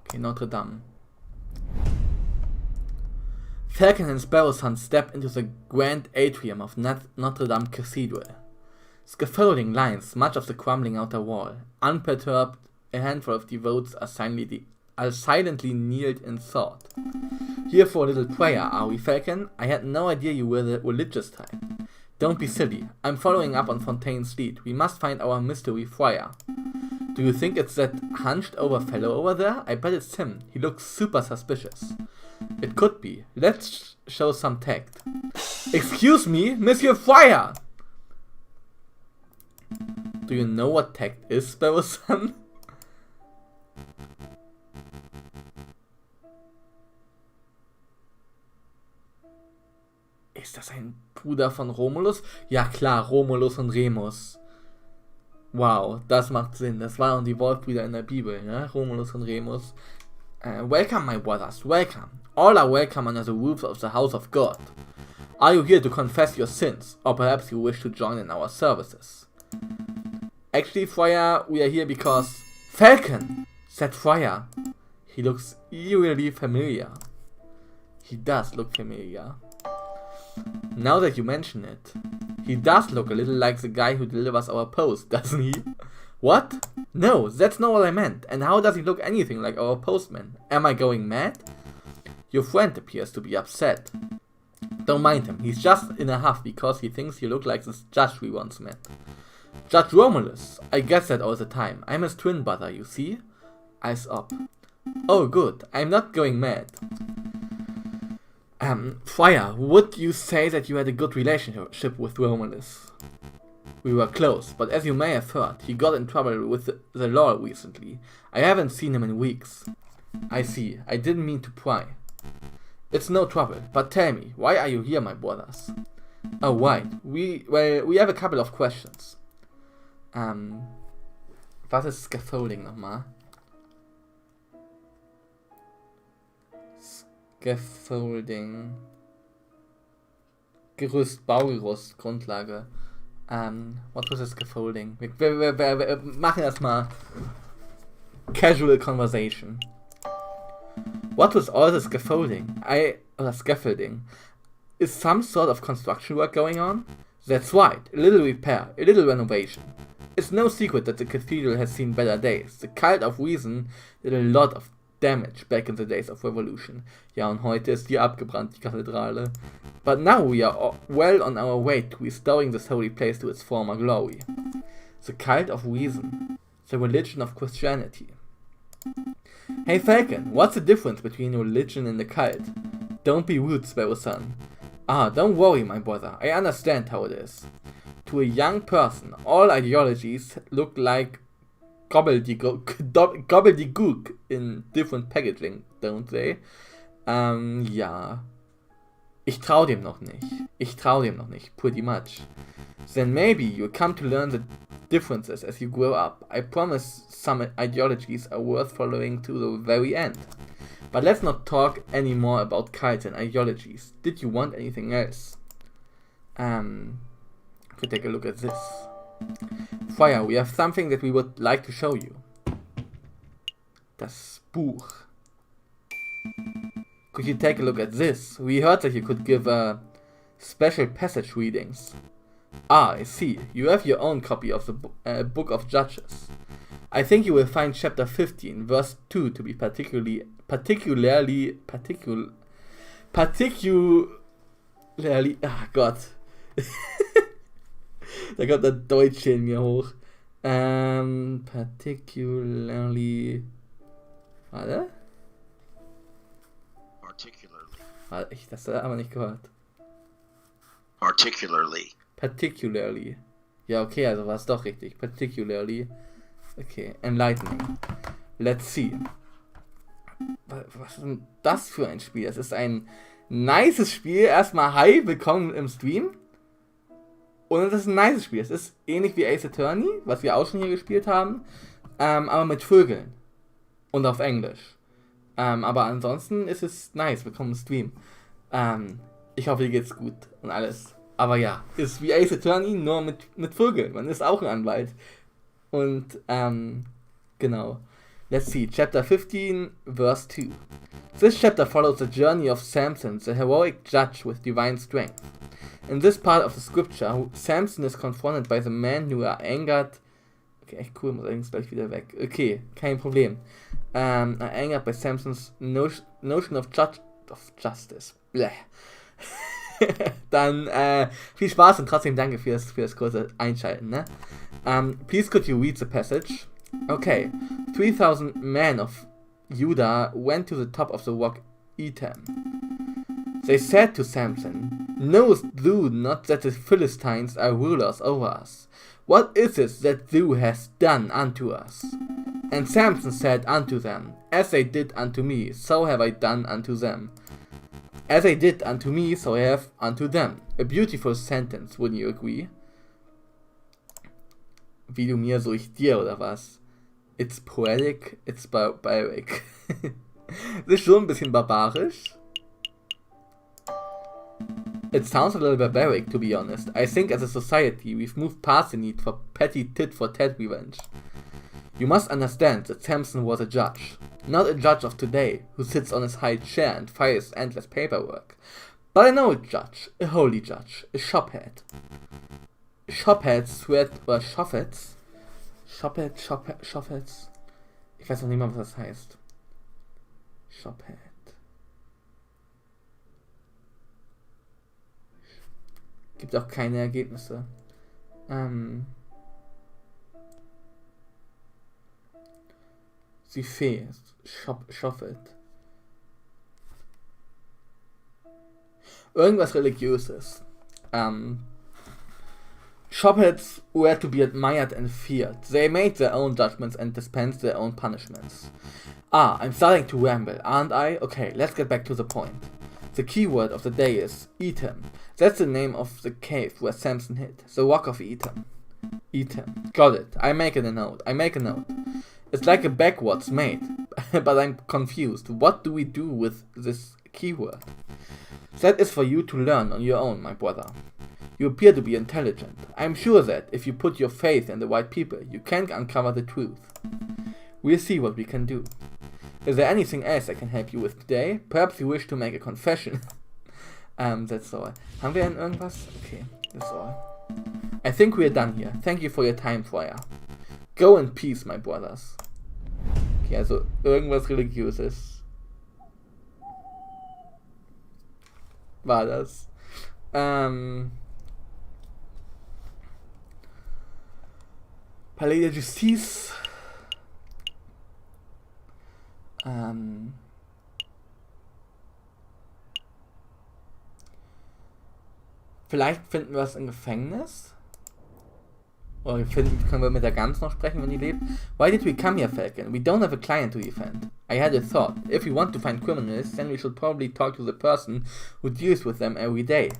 A: Okay, Notre Dame. Falcon and Sparrow's son step into the grand atrium of Notre Dame Cathedral. Scaffolding lines much of the crumbling outer wall. Unperturbed, a handful of devotees are silently kneeled in thought. Here for a little prayer, are we, Falcon? I had no idea you were the religious type. Don't be silly. I'm following up on Fontaine's lead. We must find our mystery friar. Do you think it's that hunched over fellow over there? I bet it's him. He looks super suspicious. It could be. Let's show some tact. Excuse me, Monsieur Friar! Do you know what tact is, Sparrow's son? Ist das ein Bruder von Romulus? Ja klar, Romulus und Remus. Wow, das macht Sinn. Das waren die Wolfbrüder in der Bibel, ne? Romulus und Remus. Welcome, my brothers, welcome. All are welcome under the roof of the house of God. Are you here to confess your sins? Or perhaps you wish to join in our services? Actually, Friar, we are here because... Falcon! Said Friar. He looks eerily familiar. He does look familiar. Now that you mention it, he does look a little like the guy who delivers our post, doesn't he? What? No, that's not what I meant. And how does he look anything like our postman? Am I going mad? Your friend appears to be upset. Don't mind him, he's just in a huff because he thinks you look like this judge we once met. Judge Romulus, I get that all the time. I'm his twin brother, you see? Eyes up. Oh good, I'm not going mad. Friar, would you say that you had a good relationship with Romulus? We were close, but as you may have heard, he got in trouble with the law recently. I haven't seen him in weeks. I see, I didn't mean to pry. It's no trouble, but tell me, why are you here, my brothers? Oh, right, we have a couple of questions. Was ist Scaffolding nochmal? Scaffolding. Gerüst, Baugerüst, Grundlage. What was the scaffolding? Wir machen erstmal casual conversation. What was all the scaffolding? Scaffolding. Is some sort of construction work going on? That's right, a little repair, a little renovation. It's no secret that the cathedral has seen better days. The cult of reason did a lot of damage back in the days of revolution. Ja, und heute ist die abgebrannt, die Kathedrale. But now we are well on our way to restoring this holy place to its former glory. The cult of reason. The religion of Christianity. Hey Falcon, what's the difference between religion and a cult? Don't be rude, Sparrow-san. Ah, don't worry, my brother. I understand how it is. To a young person, all ideologies look like gobbledygook in different packaging, don't they? Ja. Ich trau dem noch nicht. Pretty much. Then maybe you'll come to learn the differences as you grow up. I promise some ideologies are worth following to the very end. But let's not talk any more about cults and ideologies. Did you want anything else? Could take a look at this. Friar, we have something that we would like to show you. Das Buch. Could you take a look at this? We heard that you could give special passage readings. Ah, I see. You have your own copy of the Book of Judges. I think you will find chapter 15, verse 2 to be particularly, ah Gott. Da kommt der Deutsche in mir hoch. Particularly. Warte. Warte, das hat er aber nicht gehört.
B: Particularly.
A: Ja, okay, also war es doch richtig. Particularly. Okay, enlightening. Let's see. Was ist denn das für ein Spiel? Es ist ein nices Spiel. Erstmal, hi, willkommen im Stream. Und es ist ein nices Spiel. Es ist ähnlich wie Ace Attorney, was wir auch schon hier gespielt haben. Aber mit Vögeln. Und auf Englisch. Aber ansonsten ist es nice. Willkommen im Stream. Ich hoffe, dir geht's gut und alles. Aber ja, ist wie Ace Attorney, nur mit Vögeln. Man ist auch ein Anwalt. Und, genau. Let's see, chapter 15, verse 2. This chapter follows the journey of Samson, the heroic judge with divine strength. In this part of the scripture, Samson is confronted by the men who are angered. Okay, echt cool, muss allerdings gleich wieder weg. Okay, kein Problem. Are angered by Samson's notion of justice. Bleh. Dann, viel Spaß und trotzdem danke fürs kurze Einschalten, ne? Please could you read the passage? Okay. 3,000 men of Judah went to the top of the rock Etam. They said to Samson, knowest thou not that the Philistines are rulers over us? What is it that thou hast done unto us? And Samson said unto them, as they did unto me, so have I done unto them. As they did unto me, so I have unto them. A beautiful sentence, wouldn't you agree? Wie du mir, so ich dir, oder was? It's poetic, it's barbaric. Das ist schon ein bisschen barbarisch. It sounds a little barbaric, to be honest. I think as a society, we've moved past the need for petty tit-for-tat revenge. You must understand that Samson was a judge. Not a judge of today, who sits on his high chair and files endless paperwork. But an old judge, a holy judge, a shophead. Shopheads sweat, oder Shoffets. Shoffets. Ich weiß noch nicht mal, was das heißt. Shophead. Gibt auch keine Ergebnisse. Sie Fee. Shoffet. Irgendwas Religiöses. Shopheads were to be admired and feared. They made their own judgments and dispensed their own punishments. I'm starting to ramble, aren't I? Okay, let's get back to the point. The keyword of the day is Etam. That's the name of the cave where Samson hid. The rock of Etam. Etam. Got it. I make a note. It's like a backwards mate, but I'm confused. What do we do with this keyword? That is for you to learn on your own, my brother. You appear to be intelligent. I'm sure that, if you put your faith in the right people, you can uncover the truth. We'll see what we can do. Is there anything else I can help you with today? Perhaps you wish to make a confession. That's all. Haben wir denn irgendwas? Okay, that's all. I think we're done here. Thank you for your time, Freya. Go in peace, my brothers. Okay, also irgendwas Religiöses. War das? Palais de Justice. Vielleicht finden wir es im Gefängnis. Oder können wir mit der Gans noch sprechen, wenn die lebt. Why did we come here, Falcon? We don't have a client to defend. I had a thought. If we want to find criminals, then we should probably talk to the person who deals with them every day.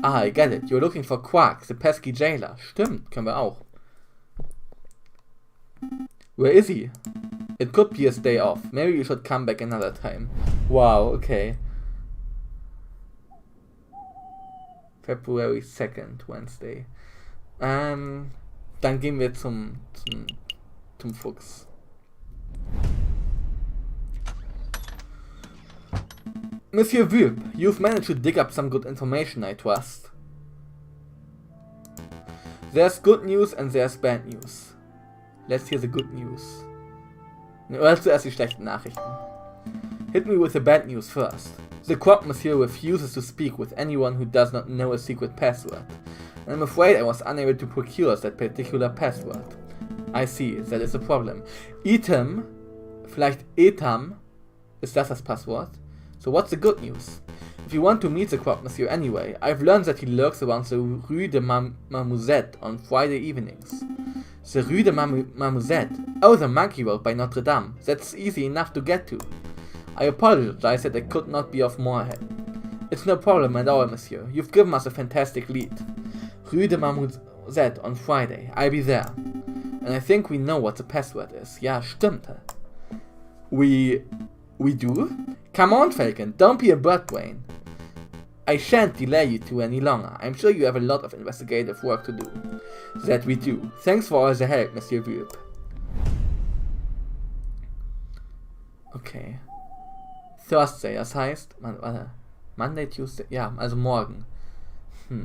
A: I get it. You're looking for Quark, the pesky jailer. Stimmt, können wir auch. Where is he? It could be his day off. Maybe you should come back another time. Wow, okay. February 2nd, Wednesday. Dann gehen wir zum Fuchs. Monsieur Wulp, you've managed to dig up some good information, I trust. There's good news and there's bad news. Let's hear the good news. Oder zuerst die schlechten Nachrichten. Hit me with the bad news first. The crop monsieur refuses to speak with anyone who does not know a secret password. And I'm afraid I was unable to procure that particular password. I see, that is the problem. Etam, vielleicht Etam, ist das Passwort? So what's the good news? If you want to meet the crop monsieur anyway, I've learned that he lurks around the Rue de Marmouzette on Friday evenings. The Rue de Marmoset. Oh, the Monkey Road by Notre Dame. That's easy enough to get to. I apologize that I could not be of more help. It's no problem at all, monsieur. You've given us a fantastic lead. Rue de Marmoset on Friday. I'll be there. And I think we know what the password is. Ja, stimmt. We do? Come on, Falcon. Don't be a bird brain. I shan't delay you two any longer. I'm sure you have a lot of investigative work to do. That we do. Thanks for all the help, Monsieur Wülp. Okay. Thursday, das heißt... Warte. Monday, Tuesday... Ja, also morgen. Wo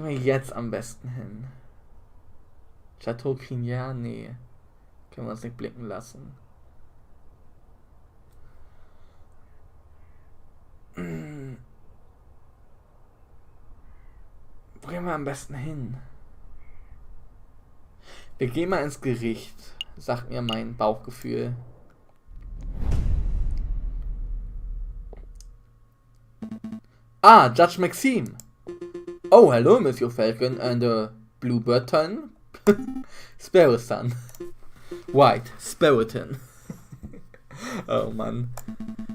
A: gehen wir jetzt am besten hin? Chateau Crinière? Nee. Können wir uns nicht blicken lassen. Wo gehen wir am besten hin? Wir gehen mal ins Gericht, sagt mir mein Bauchgefühl. Ah, Judge Maxime. Oh, hello, Monsieur Falcon and Blueberton. Sparrowson. White, Sparrowton. Oh Mann.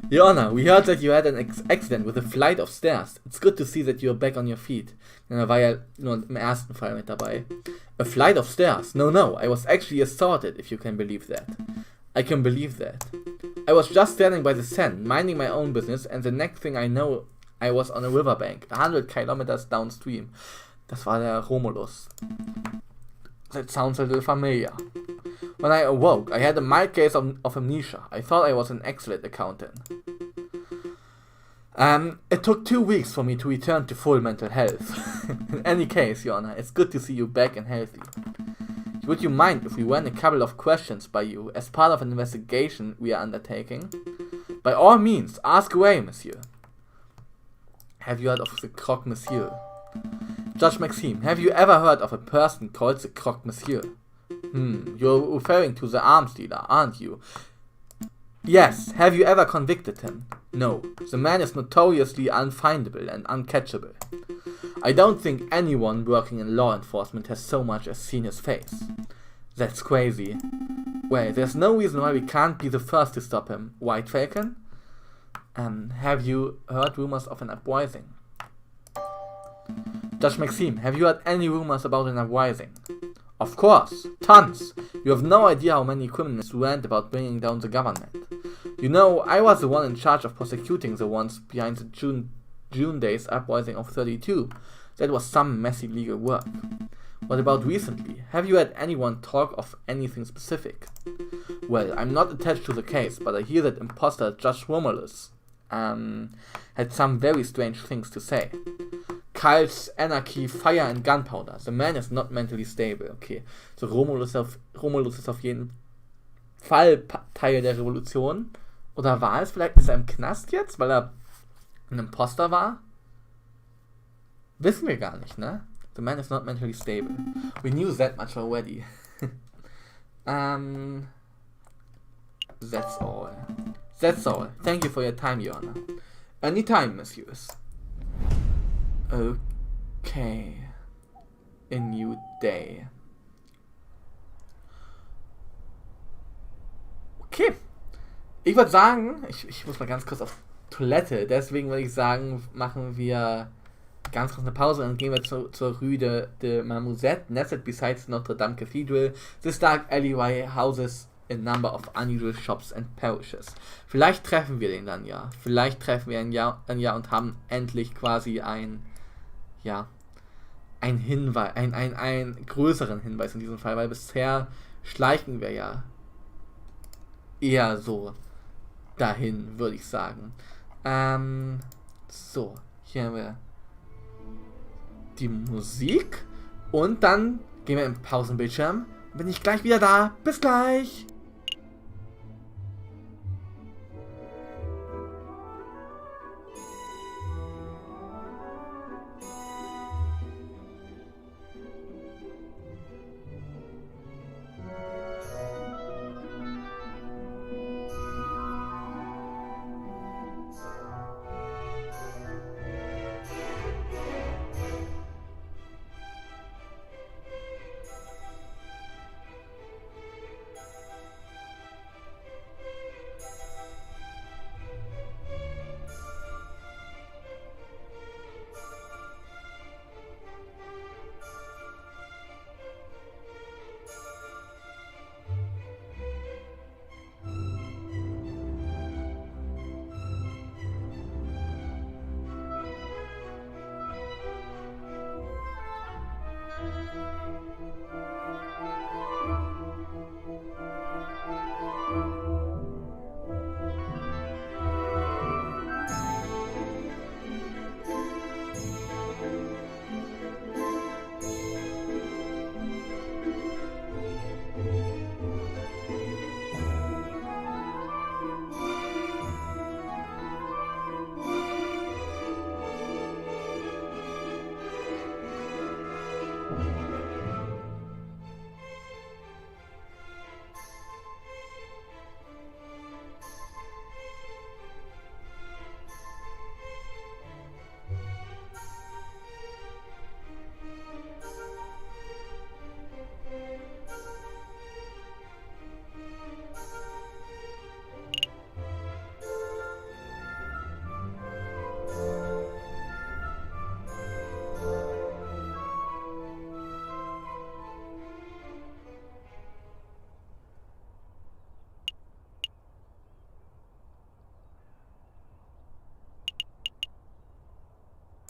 A: Your Honor, we heard that you had an accident with a flight of stairs. It's good to see that you're back on your feet. Er war ja nur im ersten Fall mit dabei. A flight of stairs? No, I was actually assaulted, if you can believe that. I can believe that. I was just standing by the Seine, minding my own business, and the next thing I know, I was on a riverbank, 100 kilometers downstream. Das war der Romulus. That sounds a little familiar. When I awoke, I had a mild case of amnesia. I thought I was an excellent accountant. It took 2 weeks for me to return to full mental health. In any case, Your Honor, it's good to see you back and healthy. Would you mind if we ran a couple of questions by you as part of an investigation we are undertaking? By all means, ask away, monsieur. Have you heard of the Croque Monsieur? Judge Maxime, have you ever heard of a person called the Croque Monsieur? You're referring to the arms dealer, aren't you? Yes, have you ever convicted him? No, the man is notoriously unfindable and uncatchable. I don't think anyone working in law enforcement has so much as seen his face. That's crazy. Well, there's no reason why we can't be the first to stop him, White Falcon? Have you heard rumors of an uprising? Judge Maxime, have you heard any rumors about an uprising? Of course, tons. You have no idea how many criminals rant about bringing down the government. You know, I was the one in charge of prosecuting the ones behind the June Days uprising of 32. That was some messy legal work. What about recently? Have you had anyone talk of anything specific? Well, I'm not attached to the case, but I hear that imposter Judge Romulus had some very strange things to say. Cults, anarchy, fire and gunpowder. The man is not mentally stable. Okay, so Romulus ist auf jeden Fall Teil der Revolution. Oder war es vielleicht, ist er im Knast jetzt, weil er ein Imposter war? Wissen wir gar nicht, ne? The man is not mentally stable. We knew that much already. That's all. That's all. Thank you for your time, Your Honor. Anytime, messieurs. Okay. A new day. Okay. Ich würde sagen, ich muss mal ganz kurz auf Toilette, deswegen würde ich sagen, machen wir ganz kurz eine Pause und gehen wir zur Rue de Marmoset, nestled besides Notre Dame Cathedral. This dark alleyway houses a number of unusual shops and parishes. Vielleicht treffen wir den dann ja. Vielleicht treffen wir ihn ja und haben endlich quasi ein Hinweis, einen größeren Hinweis in diesem Fall, weil bisher schleichen wir ja eher so dahin, würde ich sagen. So, hier haben wir die Musik und dann gehen wir im Pausenbildschirm. Bin ich gleich wieder da. Bis gleich!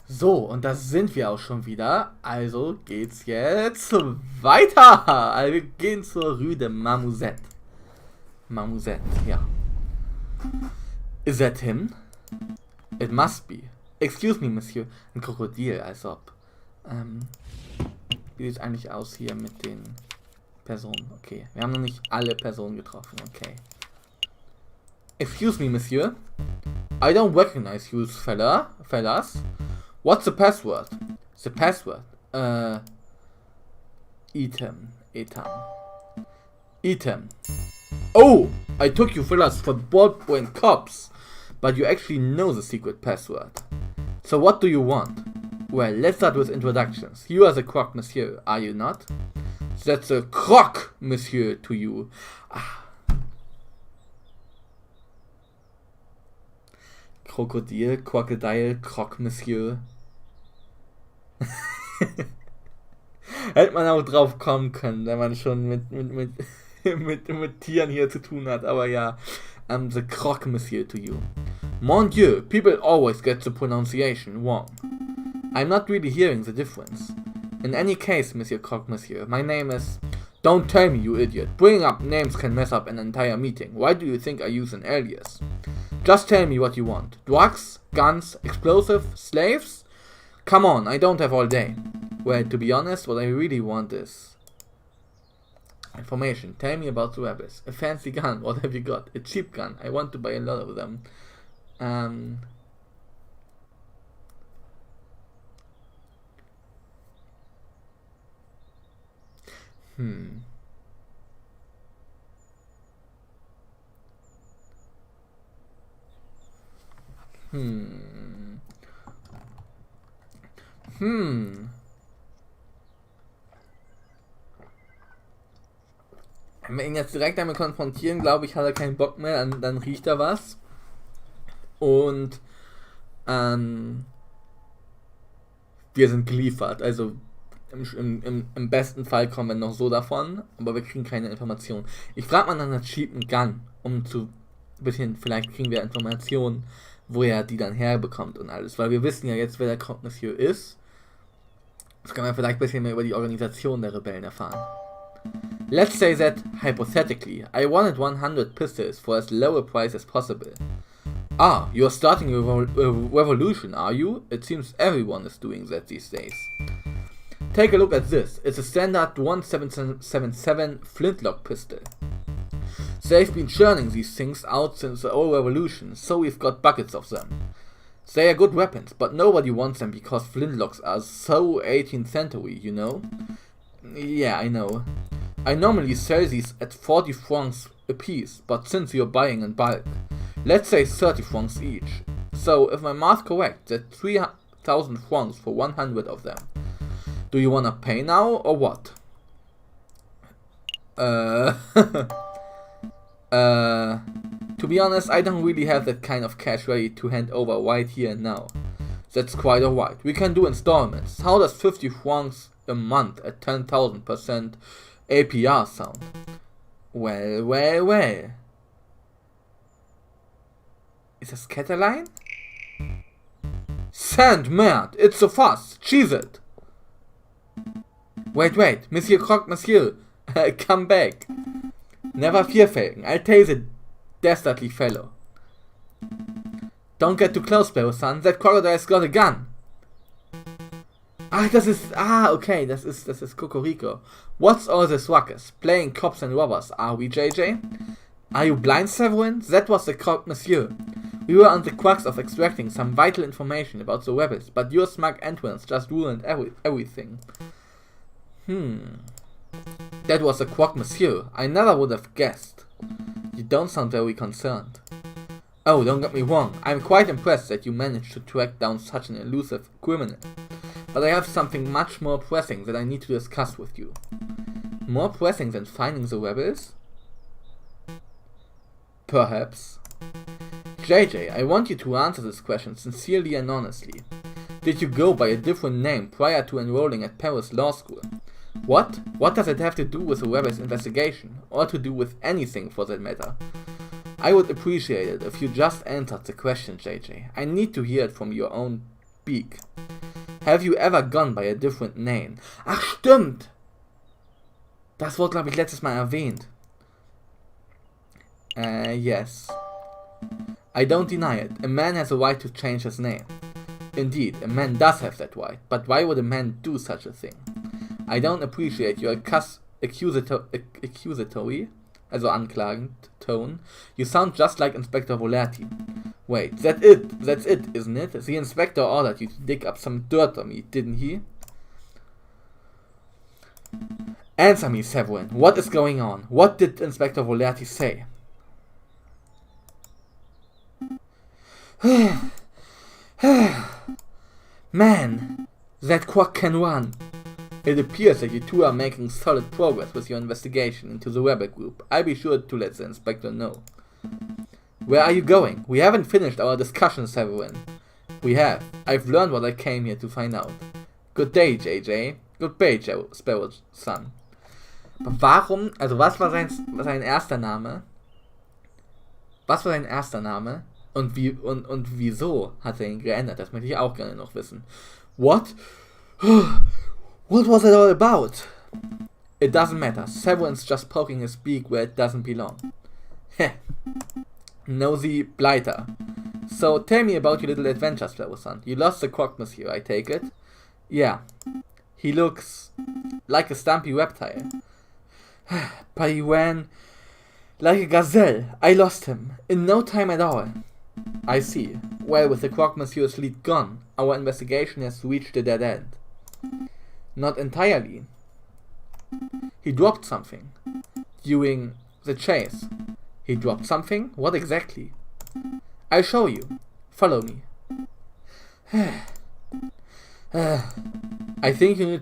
A: So, und da sind wir auch schon wieder. Also geht's jetzt weiter. Also wir gehen zur Rue de Marmousette. Marmousette, ja. Is that him? It must be. Excuse me, Monsieur. Ein Krokodil, als ob. Wie sieht es eigentlich aus hier mit den Personen? Okay, wir haben noch nicht alle Personen getroffen. Okay. Excuse me, Monsieur. I don't recognize you, fellas. What's the password? The password? Item. Oh! I took you fellas for ballpoint cops, but you actually know the secret password. So what do you want? Well, let's start with introductions. You are the croc monsieur, are you not? That's a croc monsieur to you. Ah. Krokodil, Crocodile, Croc Monsieur. Hätte man auch drauf kommen können, wenn man schon mit Tieren hier zu tun hat, aber ja. The Croc Monsieur to you. Mon Dieu, people always get the pronunciation wrong. I'm not really hearing the difference. In any case, Monsieur Croc Monsieur, my name is... Don't tell me, you idiot. Bringing up names can mess up an entire meeting. Why do you think I use an alias? Just tell me what you want. Drugs? Guns? Explosives? Slaves? Come on, I don't have all day. Well, to be honest, what I really want is... information. Tell me about the rebels. A fancy gun. What have you got? A cheap gun. I want to buy a lot of them. Wenn wir ihn jetzt direkt damit konfrontieren, glaube ich, hat er keinen Bock mehr, dann riecht er was. Und wir sind geliefert. Also im besten Fall kommen wir noch so davon, aber wir kriegen keine Informationen. Ich frage mal nach einer cheapen Gun, um zu bisschen, vielleicht kriegen wir Informationen, wo er die dann herbekommt und alles. Weil wir wissen ja jetzt, wer der Croc Monsieur ist. Das kann man vielleicht ein bisschen mehr über die Organisation der Rebellen erfahren. Let's say that, hypothetically, I wanted 100 pistols for as low a price as possible. Ah, you're starting a revolution, are you? It seems everyone is doing that these days. Take a look at this. It's a standard 1777 flintlock pistol. They've been churning these things out since the old revolution, so we've got buckets of them. They are good weapons, but nobody wants them because flintlocks are so 18th century, you know? Yeah, I know. I normally sell these at 40 francs a piece, but since you're buying in bulk, let's say 30 francs each. So, if my math correct, that's 3,000 francs for 100 of them. Do you wanna pay now, or what? To be honest, I don't really have that kind of cash ready to hand over right here and now. That's quite alright. We can do installments. How does 50 francs a month at 10,000% APR sound? Well. Is das Ketterlein? Sand, mad, it's a fuss, cheese it! Wait, Monsieur Croque Monsieur, come back. Never fear, Falcon, I'll tase it, dastardly fellow. Don't get too close, Sparrow son, that crocodile's got a gun. Okay, das ist Cocorico. What's all this ruckus? Playing cops and robbers, are we, JJ? Are you blind, Severin? That was the Croque Monsieur. We were on the crux of extracting some vital information about the rebels, but your smug entrance just ruined everything. That was the Croque Monsieur. I never would have guessed. You don't sound very concerned. Oh, don't get me wrong. I'm quite impressed that you managed to track down such an elusive criminal. But I have something much more pressing that I need to discuss with you. More pressing than finding the rebels? Perhaps. JJ, I want you to answer this question sincerely and honestly. Did you go by a different name prior to enrolling at Paris Law School? What? What does it have to do with the rebels' investigation? Or to do with anything for that matter? I would appreciate it if you just answered the question, JJ. I need to hear it from your own beak. Have you ever gone by a different name? Ach, stimmt! Das wurde, glaube ich, letztes Mal erwähnt. Yes. I don't deny it. A man has a right to change his name. Indeed, a man does have that right. But why would a man do such a thing? I don't appreciate your accusatory, also anklagend, tone. You sound just like Inspector Volerti. Wait, that's it, isn't it? The inspector ordered you to dig up some dirt on me, didn't he? Answer me, Severin. What is going on? What did Inspector Volerti say? Man, that Quack can run. It appears that you two are making solid progress with your investigation into the rebel group. I'll be sure to let the inspector know. Where are you going? We haven't finished our discussion, Severin. We have. I've learned what I came here to find out. Good day, JJ. Good day, Sparrow's son. Aber warum, also was war sein erster Name? Was war sein erster Name? Und wieso hat er ihn geändert? Das möchte ich auch gerne noch wissen. What? What was it all about? It doesn't matter. Severin's just poking his beak where it doesn't belong. Heh. Nosy blighter. So tell me about your little adventures, Sparrow-san. You lost the Croque Monsieur, I take it? Yeah. He looks like a stumpy reptile. But he ran like a gazelle. I lost him. In no time at all. I see. Well, with the Croque Monsieur's lead gone, our investigation has reached a dead end. Not entirely. He dropped something. During the chase. He dropped something? What exactly? I'll show you. Follow me. I think you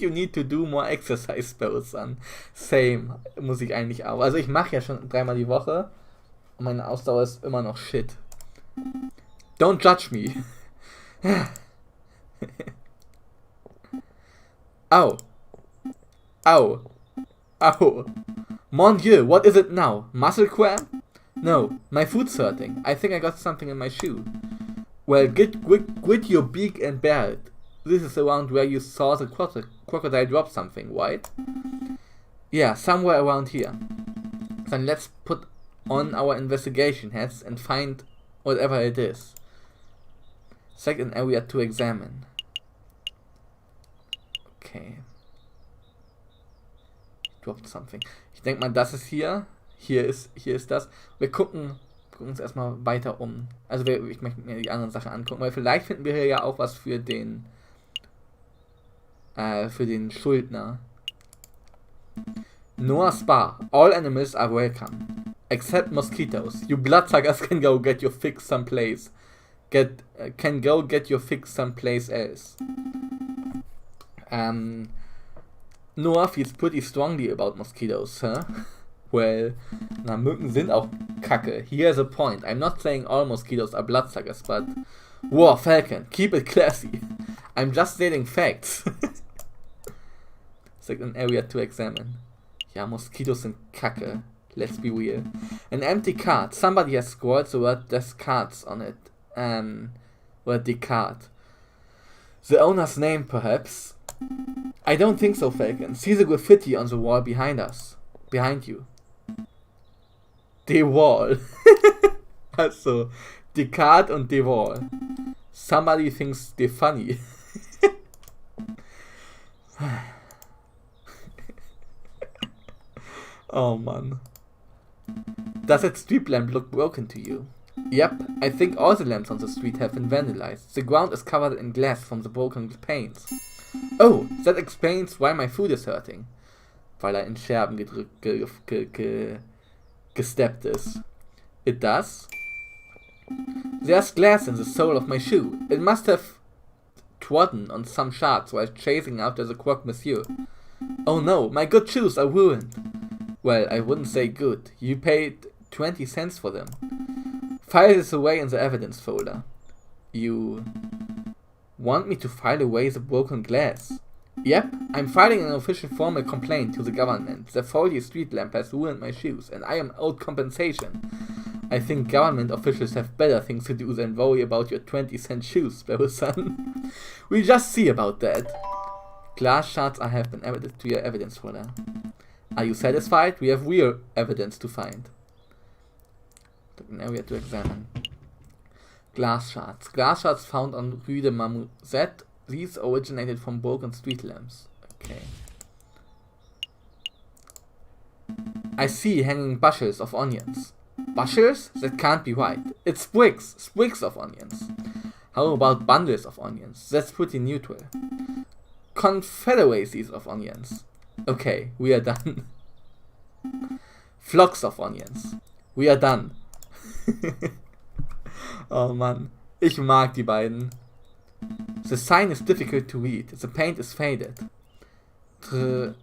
A: need to do more exercise, Sparrow-san. Same. Muss ich eigentlich auch. Also ich mache ja schon 3-mal die Woche. Und meine Ausdauer ist immer noch shit. Don't judge me. Ow. Ow. Ow. Mon Dieu, what is it now? Muscle cramp? No, my foot's hurting. I think I got something in my shoe. Well, grit your beak and bear it. This is around where you saw the crocodile drop something, right? Yeah, somewhere around here. Then let's put on our investigation hats and find whatever it is. Select an area to examine. Okay. Dropped something. Ich denke mal, das ist hier. Hier ist das. Wir gucken uns erstmal weiter um. Also ich möchte mir die anderen Sachen angucken, weil vielleicht finden wir hier ja auch was für den Schuldner. Noah's Bar. All animals are welcome. Except mosquitoes. You bloodsuckers can go get your fix someplace. Can go get your fix someplace else. Noah feels pretty strongly about mosquitoes, huh? Well, na, Mücken sind auch kacke. Here's a point. I'm not saying all mosquitoes are bloodsuckers, but... Whoa, Falcon, keep it classy. I'm just stating facts. Select an area to examine. Ja, Mosquitoes sind kacke. Let's be real. An empty card. Somebody has scrawled the word Descartes on it. Word Descartes. The owner's name, perhaps. I don't think so, Falcon. See the graffiti on the wall behind us. Behind you. The wall. Also, die Card und the wall. Somebody thinks they're funny. Oh Mann. Does that street lamp look broken to you? Yep, I think all the lamps on the street have been vandalized. The ground is covered in glass from the broken panes. Oh, that explains why my food is hurting. Weil in Scherben gesteppt ist. It does? There's glass in the sole of my shoe. It must have trodden on some shards while chasing after the croque monsieur. Oh no, my good shoes are ruined. Well, I wouldn't say good. You paid 20 cents for them. File this away in the evidence folder. You want me to file away the broken glass? Yep, I'm filing an official formal complaint to the government. The faulty street lamp has ruined my shoes, and I am owed compensation. I think government officials have better things to do than worry about your 20-cent shoes, sparrow son. We'll just see about that. Glass shards have been added to your evidence folder. Are you satisfied? We have real evidence to find. Now we have to examine. Glass shards. Glass shards found on Rue de Marmouzet. These originated from broken street lamps. Okay. I see hanging bushels of onions. Bushels? That can't be right. It's sprigs. Sprigs of onions. How about bundles of onions? That's pretty neutral. Confederacies of onions. Okay, we are done. Flocks of onions. We are done. Oh Mann. Ich mag die beiden. The sign is difficult to read. The paint is faded. Trodel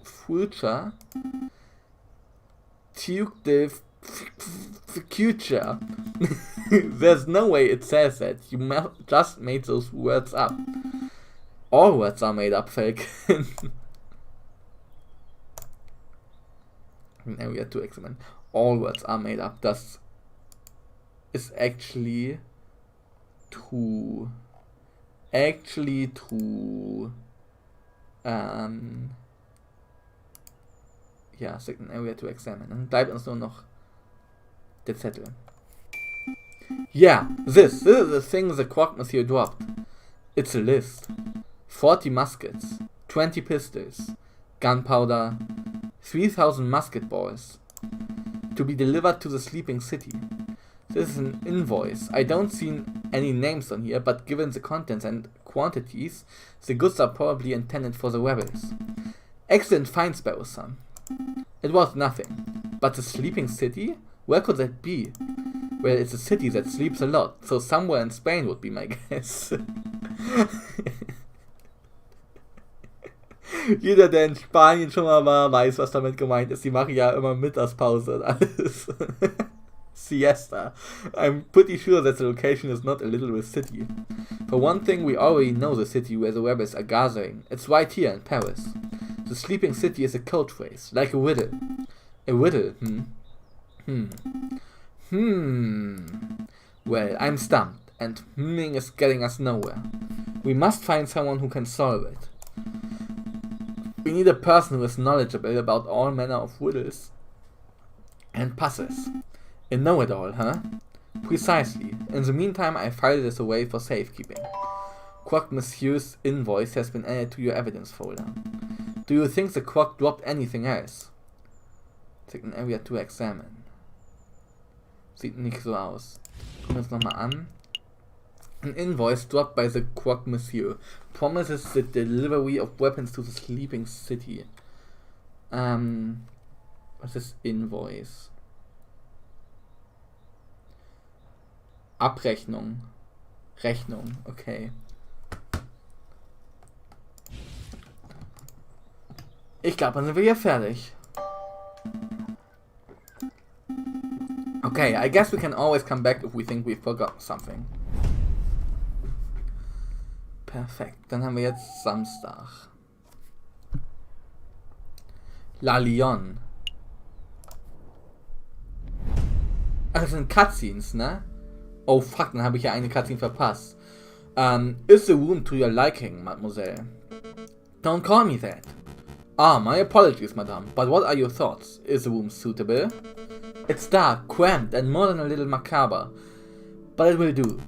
A: future. Tuke the future. There's no way it says that. You just made those words up. All words are made up, Falcon. Now we have to examine. All words are made up. Das is actually true. Actually true. Ja, second area to examine. Dann bleibt uns nur noch der Zettel. Yeah, this is the thing the croque monsieur dropped. It's a list. 40 muskets, 20 pistols, gunpowder, 3,000 musket balls, to be delivered to the sleeping city. This is an invoice. I don't see any names on here, but given the contents and quantities, the goods are probably intended for the rebels. Excellent find, sparrow son. It was nothing. But the sleeping city? Where could that be? Well, it's a city that sleeps a lot, so somewhere in Spain would be my guess. Jeder, der in Spanien schon mal war, weiß, was damit gemeint ist. Die machen ja immer Mittagspause und alles. Siesta. I'm pretty sure that the location is not a little city. For one thing, we already know the city where the rebels are gathering. It's right here in Paris. The sleeping city is a code phrase, like a riddle. A riddle, Well, I'm stumped, and is getting us nowhere. We must find someone who can solve it. We need a person who is knowledgeable about all manner of riddles and puzzles. A know-it-all, huh? Precisely. In the meantime, I filed this away for safekeeping. Croque Monsieur's invoice has been added to your evidence folder. Do you think the croque dropped anything else? Take an area to examine. Sieht nicht so aus. Gucken wir uns nochmal an. An invoice dropped by the croque monsieur promises the delivery of weapons to the sleeping city. Was ist Invoice? Abrechnung. Rechnung, okay. Ich glaube, dann sind wir hier fertig. Okay, I guess we can always come back if we think we forgot something. Perfekt, dann haben wir jetzt Samstag. La Lyon. Ach, das sind Cutscenes, ne? Oh fuck, dann habe ich ja eine Cutscene verpasst. Is the room to your liking, mademoiselle? Don't call me that. Ah, my apologies, madame, but what are your thoughts? Is the room suitable? It's dark, cramped, and more than a little macabre, but it will do.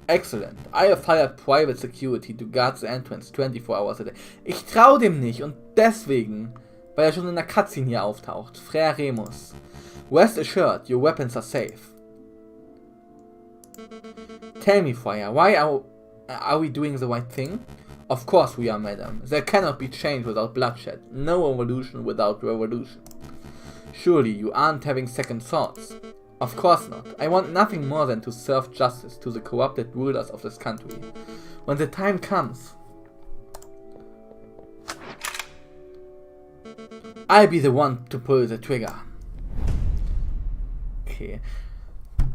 A: Excellent. I have hired private security to guard the entrance 24 hours a day. Ich trau dem nicht und deswegen, weil er schon in der Cutscene hier auftaucht. Frère Remus. Rest assured, your weapons are safe. Tell me, Friar, why are we doing the right thing? Of course we are, madam. There cannot be change without bloodshed. No revolution without revolution. Surely you aren't having second thoughts. Of course not. I want nothing more than to serve justice to the corrupted rulers of this country. When the time comes, I'll be the one to pull the trigger. Okay.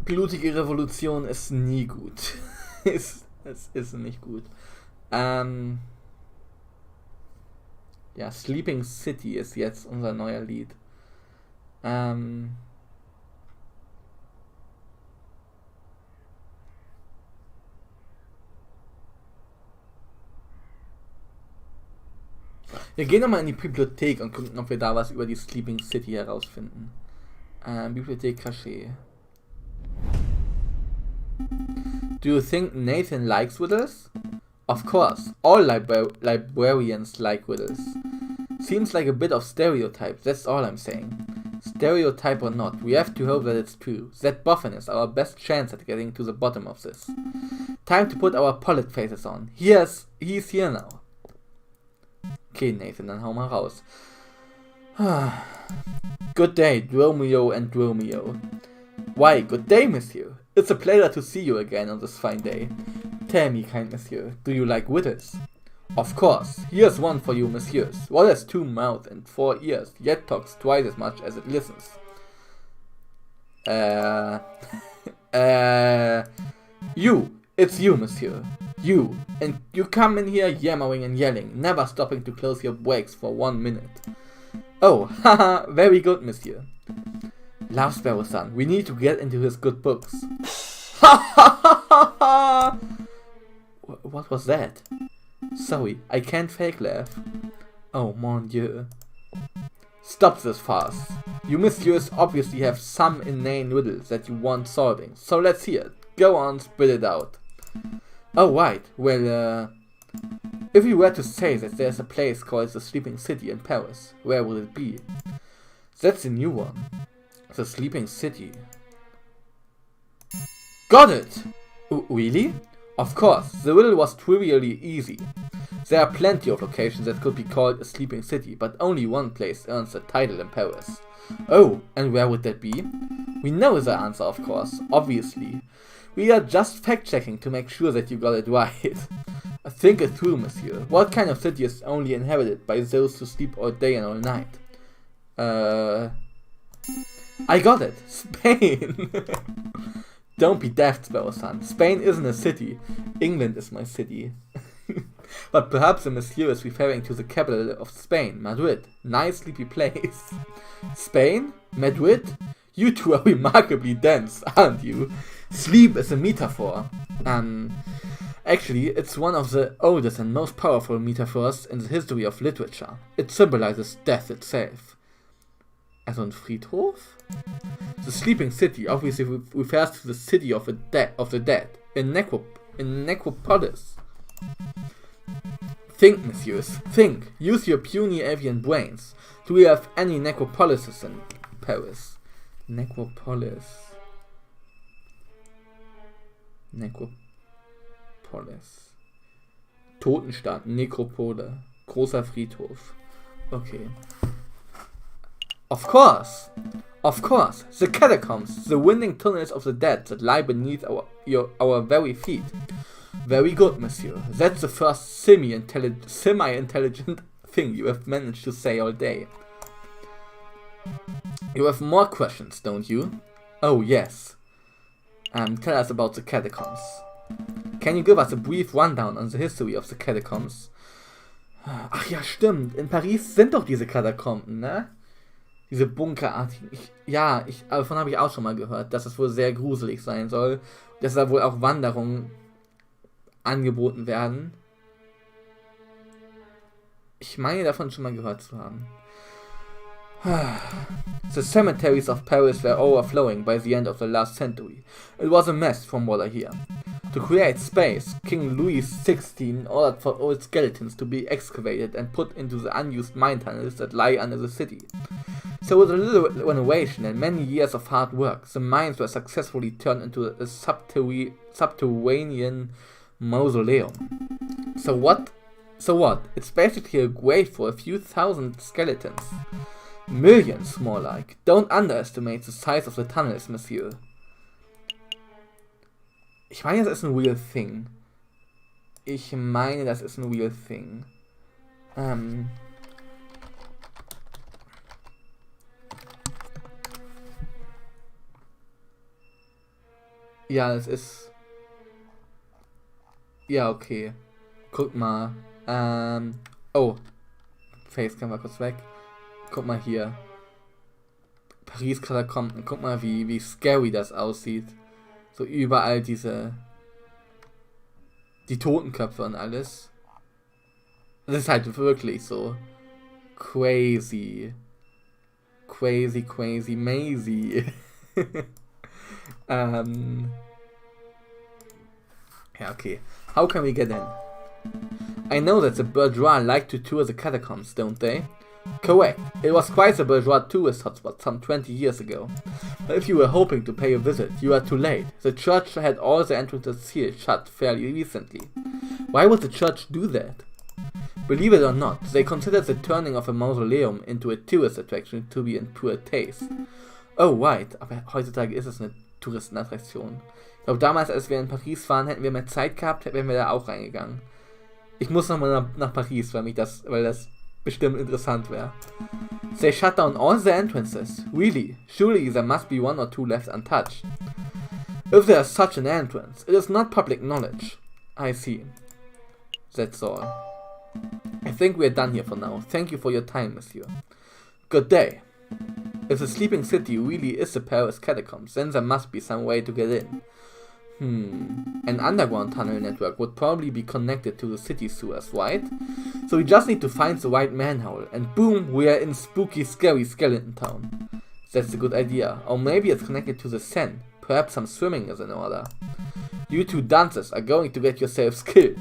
A: Blutige Revolution ist nie gut. Es ist nicht gut. Ja, Sleeping City ist jetzt unser neuer Lied. Wir gehen nochmal in die Bibliothek und gucken, ob wir da was über die Sleeping City herausfinden. Bibliothek Caché. Do you think Nathan likes riddles? Of course, all librarians like riddles. Seems like a bit of stereotype, that's all I'm saying. Stereotype or not, we have to hope that it's true. That boffin is our best chance at getting to the bottom of this. Time to put our polite faces on. He's here now. Okay, Nathan, dann hau mal raus. Good day, Dromio and Dromio. Why, good day, monsieur. It's a pleasure to see you again on this fine day. Tell me, kind monsieur, do you like riddles? Of course. Here's one for you, messieurs. What has 2 mouths and 4 ears, yet talks twice as much as it listens? You. It's you, monsieur. You. And you come in here yammering and yelling, never stopping to close your brakes for 1 minute. Oh, haha, very good, monsieur. Love Sparrow-san, we need to get into his good books. Ha ha ha ha ha! What was that? Sorry, I can't fake laugh. Oh, mon dieu. Stop this farce. You messieurs obviously have some inane riddles that you want solving, so let's hear it. Go on, spit it out. Oh, right. Well, if you were to say that there's a place called the Sleeping City in Paris, where would it be? That's a new one. The Sleeping City. Got it! Really? Of course, the riddle was trivially easy. There are plenty of locations that could be called a sleeping city, but only one place earns the title in Paris. Oh, and where would that be? We know the answer, of course, obviously. We are just fact-checking to make sure that you got it right. Think it through, monsieur. What kind of city is only inhabited by those who sleep all day and all night? I got it! Spain! Don't be daft, Sparrow-san. Spain isn't a city. England is my city. But perhaps the monsieur is referring to the capital of Spain, Madrid. Nice sleepy place. Spain? Madrid? You two are remarkably dense, aren't you? Sleep is a metaphor. Actually, it's one of the oldest and most powerful metaphors in the history of literature. It symbolizes death itself. Also ein Friedhof? The Sleeping City obviously refers to the city of the dead, in necropolis. Think, messieurs, think. Use your puny avian brains. Do we have any necropolises in Paris? Necropolis. Totenstadt, Nekropole. Großer Friedhof. Okay. Of course! Of course! The catacombs, the winding tunnels of the dead that lie beneath our very feet. Very good, monsieur. That's the first semi-intelligent thing you have managed to say all day. You have more questions, don't you? Oh, yes. Tell us about the catacombs. Can you give us a brief rundown on the history of the catacombs? Ach ja, stimmt. In Paris sind doch diese Katakomben, ne? Diese bunkerartigen. Davon habe ich auch schon mal gehört, dass es wohl sehr gruselig sein soll. Dass da wohl auch Wanderungen angeboten werden. Ich meine davon schon mal gehört zu haben. The cemeteries of Paris were overflowing by the end of the last century. It was a mess from what I hear. To create space, King Louis XVI ordered for old skeletons to be excavated and put into the unused mine tunnels that lie under the city. So with a little renovation and many years of hard work, the mines were successfully turned into a subterranean mausoleum. So what? It's basically a grave for a few thousand skeletons. Millions, more like. Don't underestimate the size of the tunnels, Monsieur. Ich meine, das ist ein real thing. Ja, es ist... Ja, okay. Guck mal. Oh. Facecam war kurz weg. Guck mal hier. Paris-Katakomben. Guck mal, wie scary das aussieht. So überall die Totenköpfe und alles. Das ist halt wirklich so crazy. Crazy, mazy. Ja, okay. How can we get in? I know that the bourgeois like to tour the catacombs, don't they? Correct. It was quite a bourgeois tourist hotspot some 20 years ago. But if you were hoping to pay a visit, you are too late. The church had all the entrances sealed shut fairly recently. Why would the church do that? Believe it or not, they considered the turning of a mausoleum into a tourist attraction to be in poor taste. Oh, right. Aber heutzutage ist es eine Touristenattraktion. Ich glaube, damals, als wir in Paris waren, hätten wir mehr Zeit gehabt, wären wir da auch reingegangen. Ich muss nochmal nach Paris, weil das bestimmt interessant wäre. They shut down all the entrances. Really? Surely there must be one or two left untouched. If there's such an entrance, it is not public knowledge. I see. That's all. I think we're done here for now. Thank you for your time, monsieur. Good day. If the sleeping city really is the Paris catacombs, then there must be some way to get in. An underground tunnel network would probably be connected to the city sewers, right? So we just need to find the right manhole, and boom, we are in spooky, scary skeleton town. That's a good idea. Or maybe it's connected to the Seine. Perhaps some swimming is in order. You two dunces are going to get yourselves killed.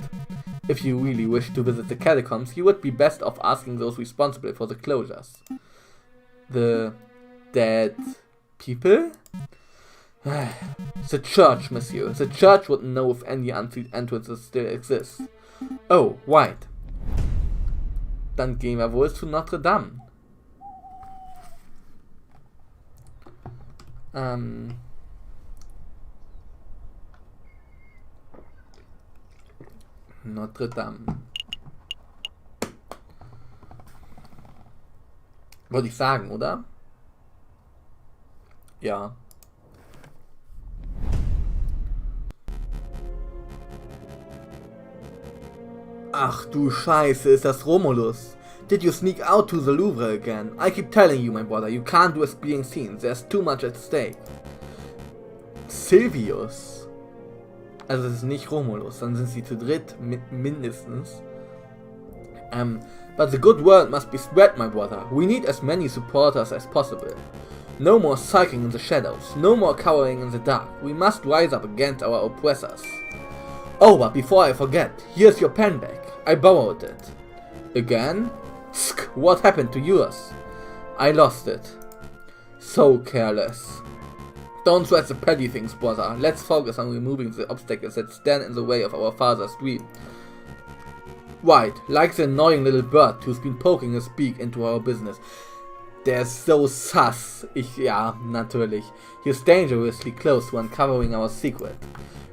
A: If you really wish to visit the catacombs, you would be best off asking those responsible for the closures. The dead people? The church, monsieur. The church wouldn't know if any entrances still exist. Oh, right. Dann gehen wir wohl zu Notre Dame. Notre Dame. Wollte ich sagen, oder? Ja. Ach du Scheiße, ist das Romulus. Did you sneak out to the Louvre again? I keep telling you, my brother, you can't do as being seen. There's too much at stake. Silvius. Also es ist nicht Romulus, dann sind sie zu dritt mindestens. But the good word must be spread, my brother. We need as many supporters as possible. No more sulking in the shadows. No more cowering in the dark. We must rise up against our oppressors. Oh, but before I forget, here's your pen back. I borrowed it. Again? Sk, what happened to yours? I lost it. So careless. Don't sweat the petty things, brother. Let's focus on removing the obstacles that stand in the way of our father's dream. Right, like the annoying little bird who's been poking his beak into our business. They're so sus. Ja, natürlich. He's dangerously close to uncovering our secret.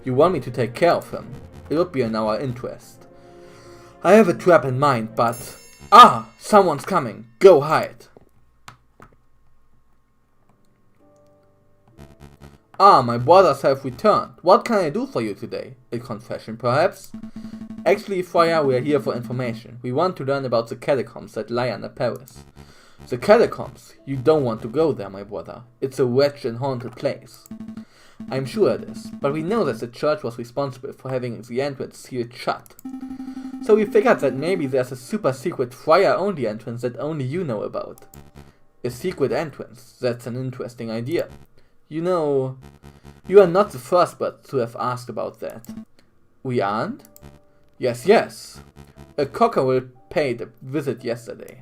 A: You want me to take care of him? It would be in our interest. I have a trap in mind, but... Ah! Someone's coming. Go hide. Ah, my brothers have returned. What can I do for you today? A confession, perhaps? Actually, Friar, we are here for information. We want to learn about the catacombs that lie under Paris. The catacombs? You don't want to go there, my brother. It's a wretched and haunted place. I'm sure it is, but we know that the church was responsible for having the entrance sealed shut. So we figured that maybe there's a super secret friar-only entrance that only you know about. A secret entrance, that's an interesting idea. You know, you are not the first but to have asked about that. We aren't? Yes. A cockerel paid a visit yesterday.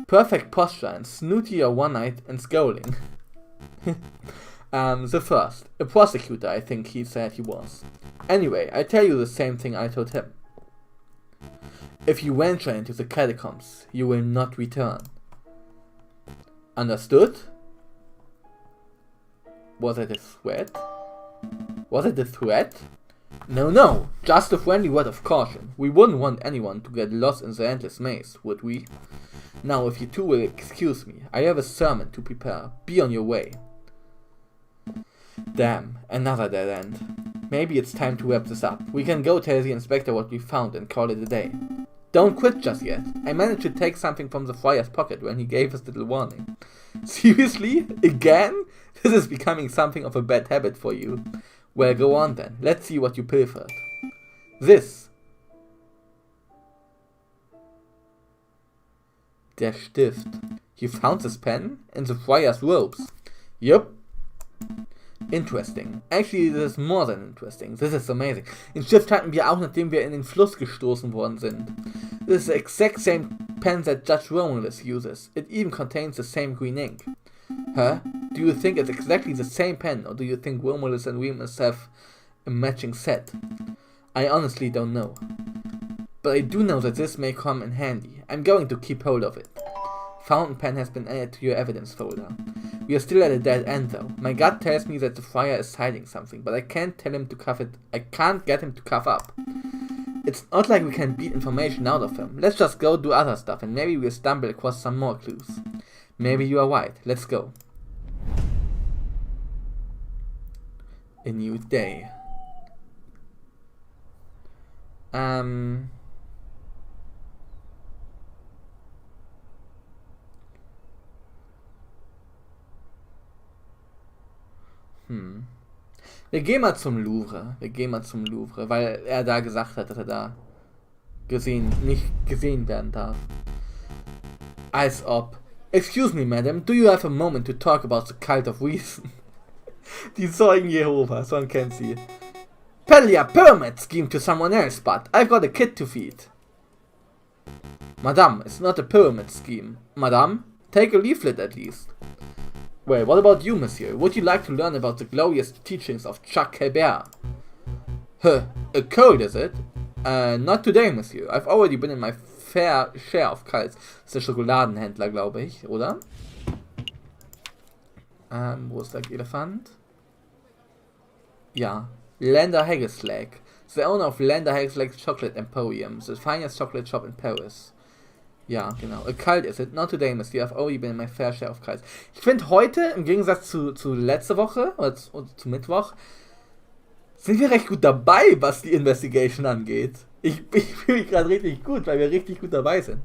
A: Perfect posture and snooty or one-eyed and scowling. The first. A prosecutor, I think he said he was. Anyway, I tell you the same thing I told him. If you venture into the catacombs, you will not return. Understood? Was it a threat? No, just a friendly word of caution. We wouldn't want anyone to get lost in the endless maze, would we? Now, if you two will excuse me, I have a sermon to prepare. Be on your way. Damn, another dead end. Maybe it's time to wrap this up. We can go tell the inspector what we found and call it a day. Don't quit just yet. I managed to take something from the friar's pocket when he gave us little warning. Seriously? Again? This is becoming something of a bad habit for you. Well, go on then. Let's see what you pilfered. This. Der Stift. You found this pen? In the friar's robes? Yup. Interesting. Actually, this is more than interesting. This is amazing. Den Stift hatten wir auch, nachdem wir in den Fluss gestoßen worden sind. This is the exact same pen that Judge Romulus uses. It even contains the same green ink. Huh? Do you think it's exactly the same pen, or do you think Romulus and Remus have a matching set? I honestly don't know. But I do know that this may come in handy. I'm going to keep hold of it. Fountain pen has been added to your evidence folder. We are still at a dead end though. My gut tells me that the friar is hiding something, but I can't tell him to cough it. I can't get him to cough up. It's not like we can beat information out of him. Let's just go do other stuff and maybe we'll stumble across some more clues. Maybe you are right. Let's go. A new day. Wir gehen mal zum Louvre. Weil er da gesagt hat, dass er da nicht gesehen werden darf. Als ob. Excuse me, madam, do you have a moment to talk about the cult of reason? Die Zeugen Jehovas, man kennt sie. Peddle your pyramid scheme to someone else, but I've got a kid to feed. Madame, it's not a pyramid scheme. Madame, take a leaflet at least. Well, what about you, monsieur? Would you like to learn about the glorious teachings of Chuck Hebert? Huh, a cold, is it? Not today, monsieur. I've already been in my fair share of cults. Das ist der Schokoladenhändler, glaube ich, oder? Wo ist der Elefant? Ja. Lander Hageslag. The owner of Lander Hageslag Chocolate Emporium. The finest chocolate shop in Paris. Ja, genau. A cult is it? Not today, Mr. I've already been in my fair share of cults. Ich finde heute, im Gegensatz zu letzter Woche, oder zu Mittwoch, sind wir recht gut dabei, was die Investigation angeht. Ich fühle mich gerade richtig gut, weil wir richtig gut dabei sind.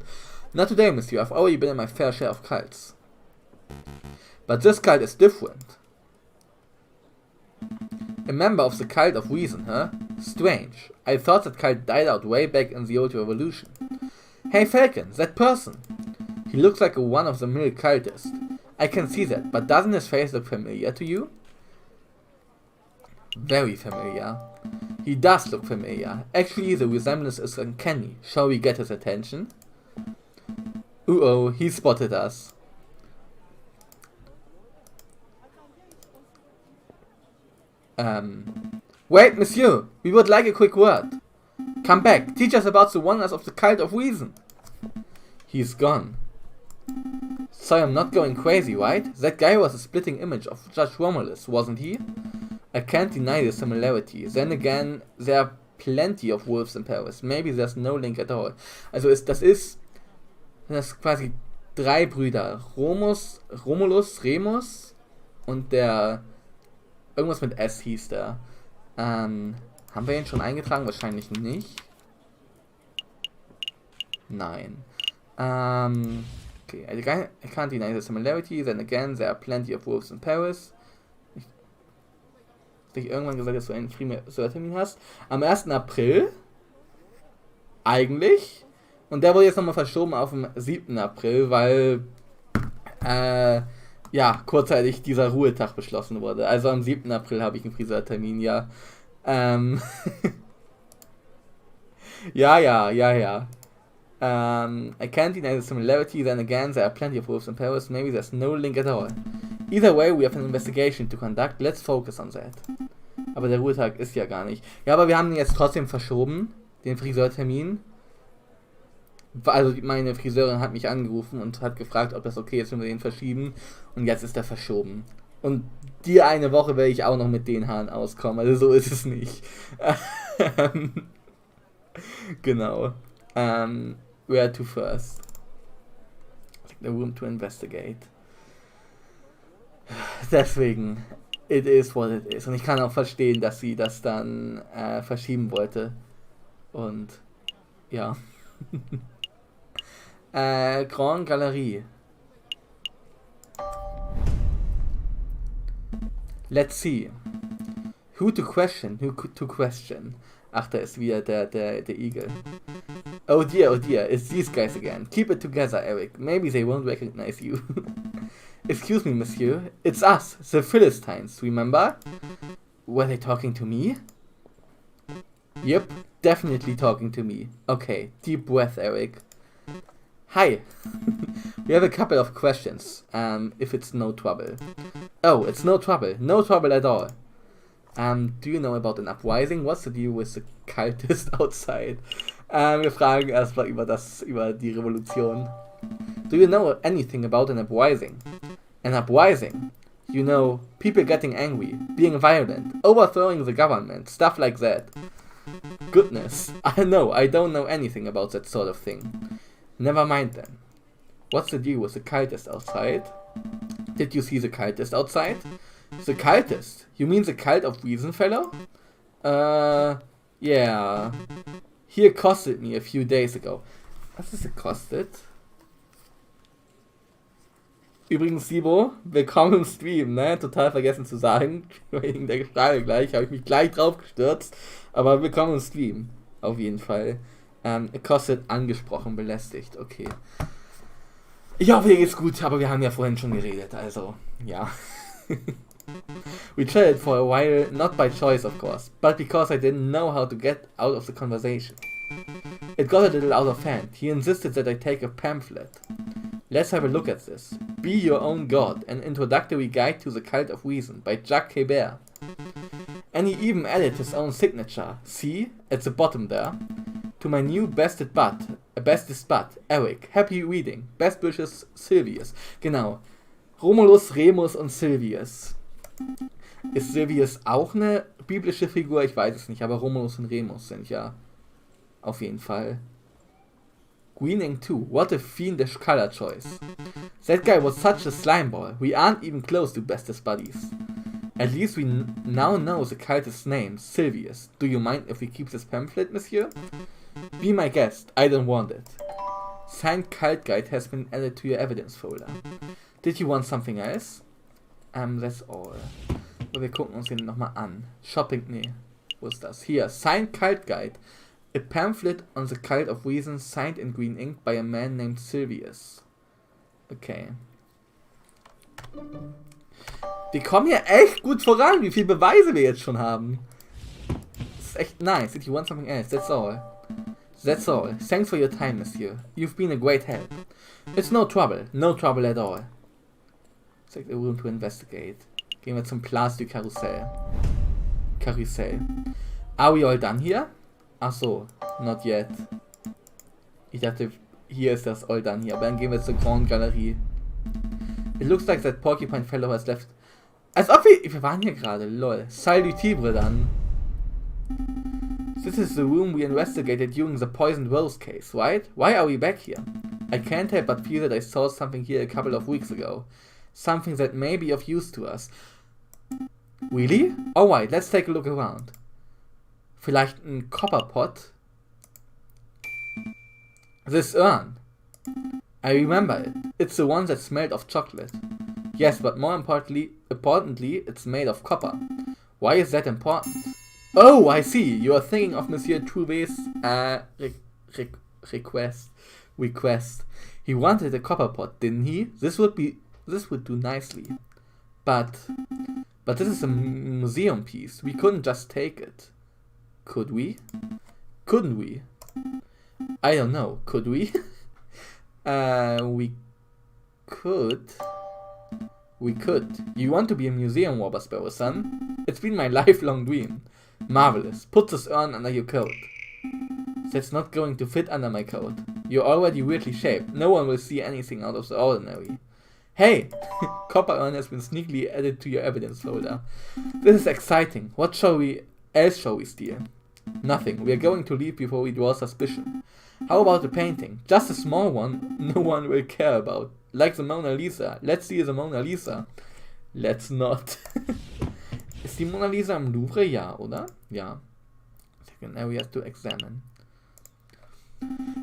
A: Not today, Mr. I've already been in my fair share of cults. But this cult is different. A member of the cult of reason, huh? Strange. I thought that cult died out way back in the old revolution. Hey Falcon, that person! He looks like a one-of-the-mill cultist. I can see that, but doesn't his face look familiar to you? Very familiar. He does look familiar. Actually, the resemblance is uncanny. Shall we get his attention? Uh-oh, he spotted us. Wait, monsieur, we would like a quick word. Come back, teach us about the wonders of the cult of reason. He's gone. So I'm not going crazy, right? That guy was a splitting image of Judge Romulus, wasn't he? I can't deny the similarity. Then again, there are plenty of wolves in Paris. Maybe there's no link at all. Also das ist quasi drei Brüder. Romulus, Remus und der... Irgendwas mit S hieß der. Haben wir ihn schon eingetragen? Wahrscheinlich nicht. Nein. Okay, I can't deny the similarity. Then again, there are plenty of wolves in Paris. dich irgendwann gesagt, dass du einen Friseurtermin hast. Am 1. April. Eigentlich. Und der wurde jetzt nochmal verschoben auf den 7. April, weil kurzzeitig dieser Ruhetag beschlossen wurde. Also am 7. April habe ich einen Friseurtermin, ja. Ja. I can't deny the similarity, then again there are plenty of wolves in Paris, maybe there's no link at all. Either way, we have an investigation to conduct, let's focus on that. Aber der Ruhetag ist ja gar nicht. Ja, aber wir haben ihn jetzt trotzdem verschoben, den Friseurtermin. Also meine Friseurin hat mich angerufen und hat gefragt, ob das okay ist, wenn wir den verschieben. Und jetzt ist er verschoben. Und die eine Woche werde ich auch noch mit den Haaren auskommen. Also so ist es nicht. Genau. Where to first? The room to investigate. Deswegen, it is what it is. Und ich kann auch verstehen, dass sie das dann verschieben wollte. Und ja. Grand Galerie. Let's see. Who to question? Ach, da ist wieder der Igel. Oh dear, it's these guys again. Keep it together, Eric. Maybe they won't recognize you. Excuse me, monsieur. It's us, the Philistines, remember? Were they talking to me? Yep, definitely talking to me. Okay, deep breath, Eric. Hi. We have a couple of questions, if it's no trouble. Oh, it's no trouble. No trouble at all. Do you know about an uprising? What's the deal with the cultist outside? Wir fragen erstmal über die Revolution. Do you know anything about an uprising? An uprising? You know, people getting angry, being violent, overthrowing the government, stuff like that. Goodness, I don't know anything about that sort of thing. Never mind then. What's the deal with the cultist outside? Did you see the cultist outside? The cultist? You mean the cult of Reason fellow? Yeah. He accosted me a few days ago. Was ist accosted? Übrigens, Sibo, willkommen im Stream, ne? Total vergessen zu sagen. Wegen der Frage gleich, habe ich mich gleich drauf gestürzt. Aber willkommen im Stream. Auf jeden Fall. Accosted, angesprochen, belästigt. Okay. Ich hoffe, hier geht's gut, aber wir haben ja vorhin schon geredet, also, ja. We chatted for a while, not by choice of course, but because I didn't know how to get out of the conversation. It got a little out of hand. He insisted that I take a pamphlet. Let's have a look at this. Be Your Own God, an introductory guide to the cult of reason by Jacques Hébert. And he even added his own signature, see, at the bottom there. To my new bestest bud, Eric. Happy reading. Best wishes, Silvius. Genau. Romulus, Remus und Silvius. Ist Silvius auch eine biblische Figur? Ich weiß es nicht, aber Romulus und Remus sind ja auf jeden Fall. Greening 2, what a fiendish color choice. That guy was such a slimeball. We aren't even close to bestest buddies. At least we now know the cultist's name, Silvius. Do you mind if we keep this pamphlet, monsieur? Be my guest, I don't want it. Signed cult guide has been added to your evidence folder. Did you want something else? That's all. So, wir gucken uns den nochmal an. Shopping, nee. Wo ist das? Hier, Signed Cult Guide. A pamphlet on the cult of reason signed in green ink by a man named Silvius. Okay. Wir kommen hier echt gut voran, wie viele Beweise wir jetzt schon haben. Das ist echt nice. Did you want something else? That's all. That's all. Thanks for your time, monsieur. You've been a great help. It's no trouble. No trouble at all. Select a room to investigate. Gehen wir zum Place du Karussell. Are we all done here? Ach so, not yet. Ich dachte, hier ist das all done here. Aber dann gehen wir zur Grand Galerie. It looks like that porcupine fellow has left. Als ob wir waren hier gerade, lol. Salutibre dann. This is the room we investigated during the poisoned rose case, right? Why are we back here? I can't help but feel that I saw something here a couple of weeks ago. Something that may be of use to us. Really? Alright, let's take a look around. Vielleicht ein Copperpot? This urn. I remember it. It's the one that smelled of chocolate. Yes, but more importantly, it's made of copper. Why is that important? Oh, I see. You are thinking of Monsieur Trouvé's request. He wanted a copper pot, didn't he? This would do nicely. But this is a museum piece. We couldn't just take it. Could we? Couldn't we? I don't know. Could we? We could. We could. You want to be a museum robber, Sparrow son? It's been my lifelong dream. Marvelous. Put this urn under your coat. That's not going to fit under my coat. You're already weirdly shaped. No one will see anything out of the ordinary. Hey! Copper urn has been sneakily added to your evidence folder. This is exciting. What else shall we steal? Nothing. We are going to leave before we draw suspicion. How about the painting? Just a small one no one will care about. Like the Mona Lisa. Let's see the Mona Lisa. Let's not. Ist die Mona Lisa im Louvre? Ja, oder? Ja. Second area to examine.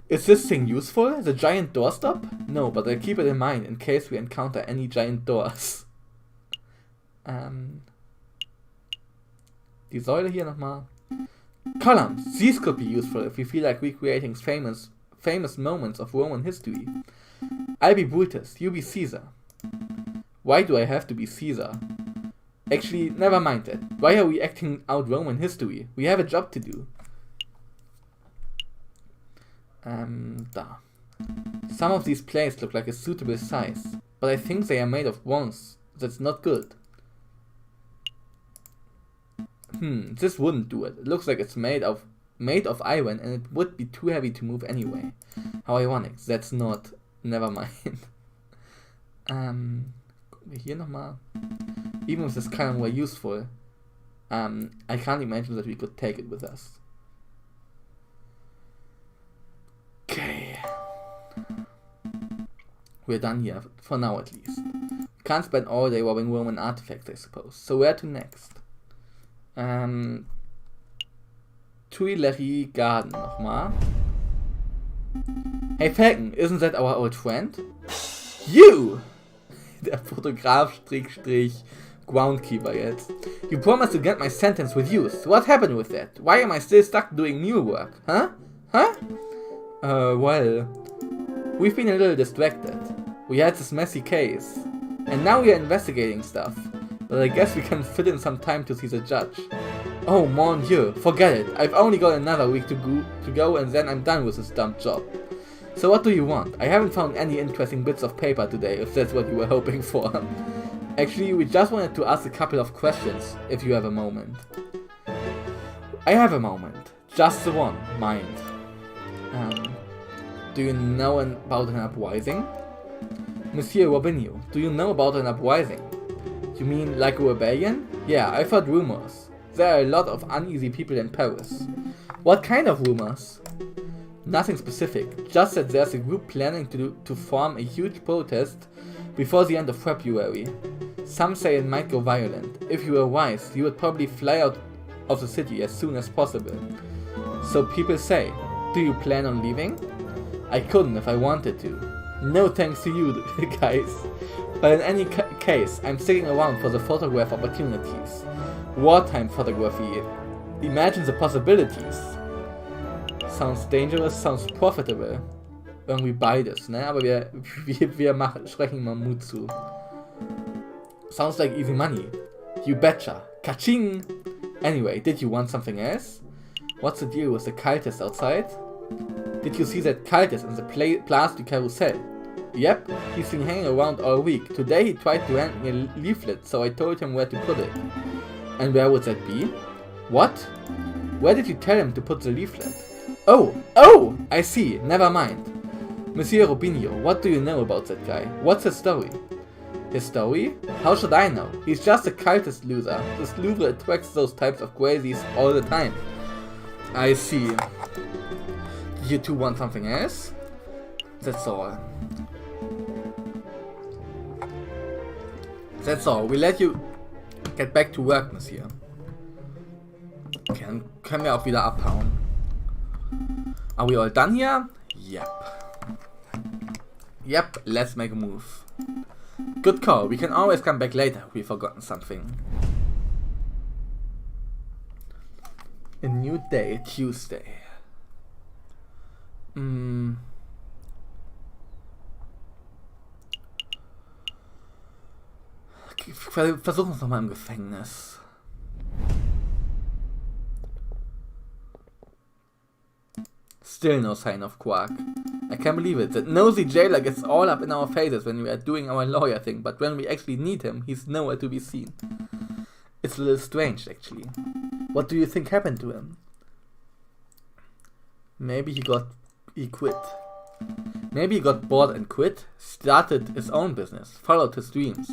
A: Is this thing useful? The giant doorstop? No, but I'll keep it in mind in case we encounter any giant doors. Die Säule hier nochmal. Columns. These could be useful if we feel like recreating famous moments of Roman history. I'll be Brutus, you be Caesar. Why do I have to be Caesar? Actually, never mind that. Why are we acting out Roman history? We have a job to do. Da. Some of these plates look like a suitable size, but I think they are made of bronze. That's not good. This wouldn't do it. It looks like it's made of iron, and it would be too heavy to move anyway. How ironic. That's not. Never mind. Hier nochmal. Even if this column were useful, I can't imagine that we could take it with us. Okay. We're done here, for now at least. We can't spend all day robbing Roman artifacts, I suppose. So where to next? Tuileries Garden nochmal. Hey Falcon, isn't that our old friend? You! Der Fotograf Groundkeeper jetzt. You promised to get my sentence reduced. What happened with that? Why am I still stuck doing mule work? Huh? Well, we've been a little distracted. We had this messy case. And now we are investigating stuff. But I guess we can fit in some time to see the judge. Oh mon dieu, forget it. I've only got another week to go and then I'm done with this dumb job. So what do you want? I haven't found any interesting bits of paper today, if that's what you were hoping for. Actually, we just wanted to ask a couple of questions, if you have a moment. I have a moment. Just the one, mind. Do you know about an uprising? Monsieur Robinho, do you know about an uprising? You mean like a rebellion? Yeah, I've heard rumors. There are a lot of uneasy people in Paris. What kind of rumors? Nothing specific, just that there's a group planning to form a huge protest before the end of February. Some say it might go violent. If you were wise, you would probably fly out of the city as soon as possible. So people say, do you plan on leaving? I couldn't if I wanted to. No thanks to you guys. But in any case, I'm sticking around for the photograph opportunities. Wartime photography. Imagine the possibilities. Sounds dangerous, sounds profitable. Irgendwie beides, ne? Aber wir sprechen mal Mut zu. Sounds like easy money. You betcha. Kaching! Anyway, did you want something else? What's the deal with the cultist outside? Did you see that cultist in the Place du Carousel? Yep, he's been hanging around all week. Today he tried to hand me a leaflet, so I told him where to put it. And where would that be? What? Where did you tell him to put the leaflet? Oh, I see, never mind. Monsieur Robinho, what do you know about that guy? What's his story? His story? How should I know? He's just a cultist loser. This Louvre attracts those types of crazies all the time. I see. You two want something else? That's all. That's all. We let you get back to work, Monsieur. Okay, dann können wir auch wieder abhauen. Are we all done here? Yep, let's make a move. Good call. We can always come back later if we've forgotten something. A new day, Tuesday. Versuchen es nochmal im Gefängnis. Still no sign of Quark. I can't believe it. That nosy jailer gets all up in our faces when we are doing our lawyer thing, but when we actually need him, he's nowhere to be seen. It's a little strange, actually. What do you think happened to him? Maybe he quit. Maybe he got bored and quit, started his own business, followed his dreams.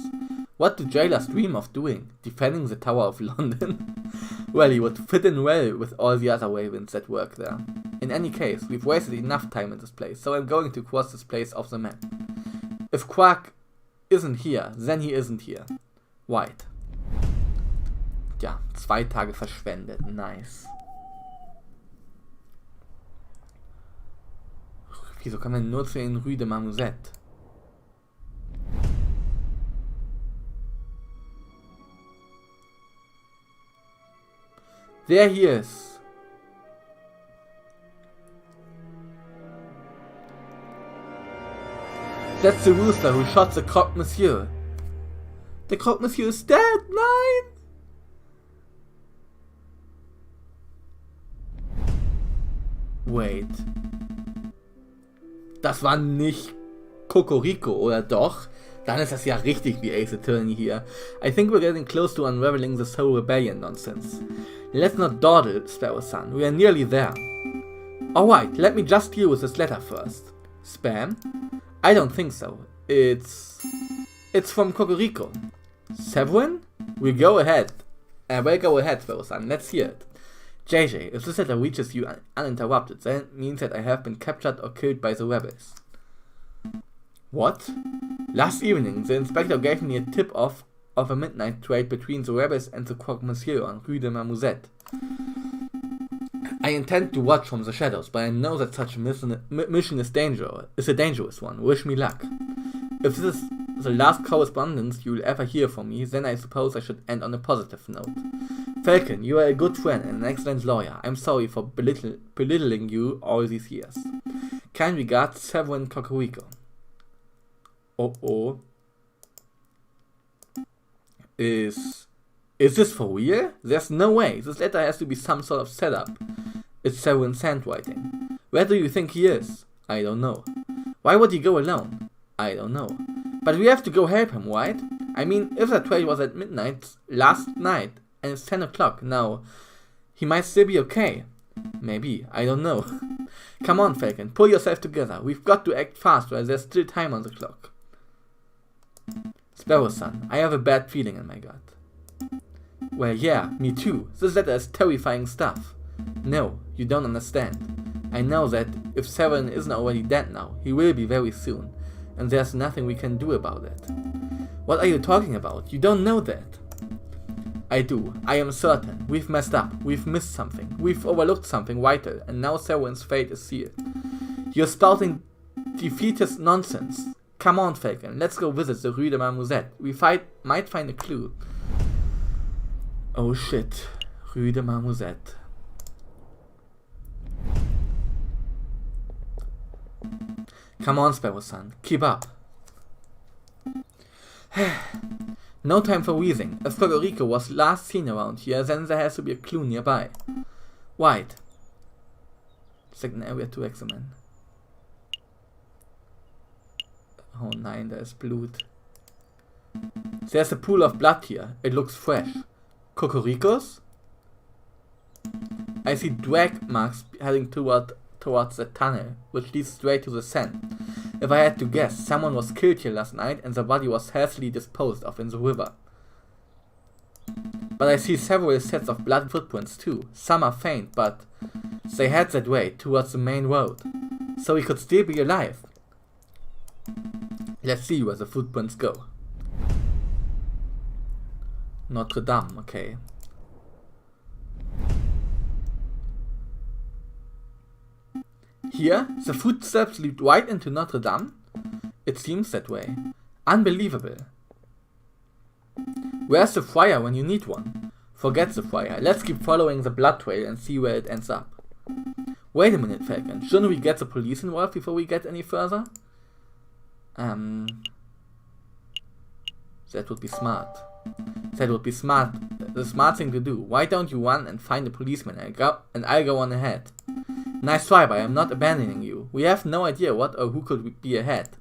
A: What do jailers dream of doing? Defending the Tower of London? Well, he would fit in well with all the other ravens that work there. In any case, we've wasted enough time in this place, so I'm going to cross this place off the map. If Quark isn't here, then he isn't here. White. Ja, 2 Tage verschwendet. Nice. Wieso kann man nur zu den Rue de Marmoset? There he is. That's the rooster who shot the croque monsieur. The croque monsieur is dead. Nein! Wait. Das war nicht Cocorico, oder doch? Dann ist das ja richtig wie Ace Attorney hier. I think we're getting close to unraveling this whole rebellion nonsense. Let's not dawdle, Sparrow-san. We are nearly there. Alright, let me just deal with this letter first. Spam? I don't think so. It's from Cocorico. Severin? We'll go ahead, Sparrow-san. Let's hear it. JJ, if this letter reaches you uninterrupted, then it means that I have been captured or killed by the rebels. What? Last evening, the inspector gave me a tip-off of a midnight trade between the rebels and the croque monsieur on Rue de Marmoset. I intend to watch from the shadows, but I know that such a mission is a dangerous one. Wish me luck. If this is the last correspondence you will ever hear from me, then I suppose I should end on a positive note. Falcon, you are a good friend and an excellent lawyer. I'm sorry for belittling you all these years. Kind regards, Severin Cocorico. Oh. Is this for real? There's no way. This letter has to be some sort of setup. It's Severin's handwriting. Where do you think he is? I don't know. Why would he go alone? I don't know. But we have to go help him, right? I mean, if that trade was at midnight last night and it's 10 o'clock now, he might still be okay. Maybe. I don't know. Come on, Falcon. Pull yourself together. We've got to act fast while there's still time on the clock. Sparrow-san, I have a bad feeling in my gut. Well, yeah, me too. This letter is terrifying stuff. No, you don't understand. I know that if Severin isn't already dead now, he will be very soon, and there's nothing we can do about it. What are you talking about? You don't know that. I do. I am certain. We've messed up. We've missed something. We've overlooked something vital, and now Severin's fate is sealed. You're spouting defeatist nonsense. Come on, Falcon, let's go visit the Rue de Marmoset. We might find a clue. Oh shit. Rue de Marmoset. Come on, Sparrow-san, keep up. No time for wheezing. If Cocorico was last seen around here, then there has to be a clue nearby. White. Second area to examine. Oh nein, da ist Blut. There's a pool of blood here. It looks fresh. Cocorico's? I see drag marks heading towards the tunnel, which leads straight to the sand. If I had to guess, someone was killed here last night and the body was healthily disposed of in the river. But I see several sets of blood footprints too. Some are faint, but they head that way, towards the main road. So he could still be alive. Let's see where the footprints go. Notre Dame, okay. Here, the footsteps lead right into Notre Dame? It seems that way. Unbelievable. Where's the friar when you need one? Forget the fire. Let's keep following the blood trail and see where it ends up. Wait a minute, Falcon. Shouldn't we get the police involved before we get any further? That would be smart. That would be smart. The smart thing to do. Why don't you run and find the policeman and I'll go on ahead. Nice try, but I'm not abandoning you. We have no idea what or who could be ahead.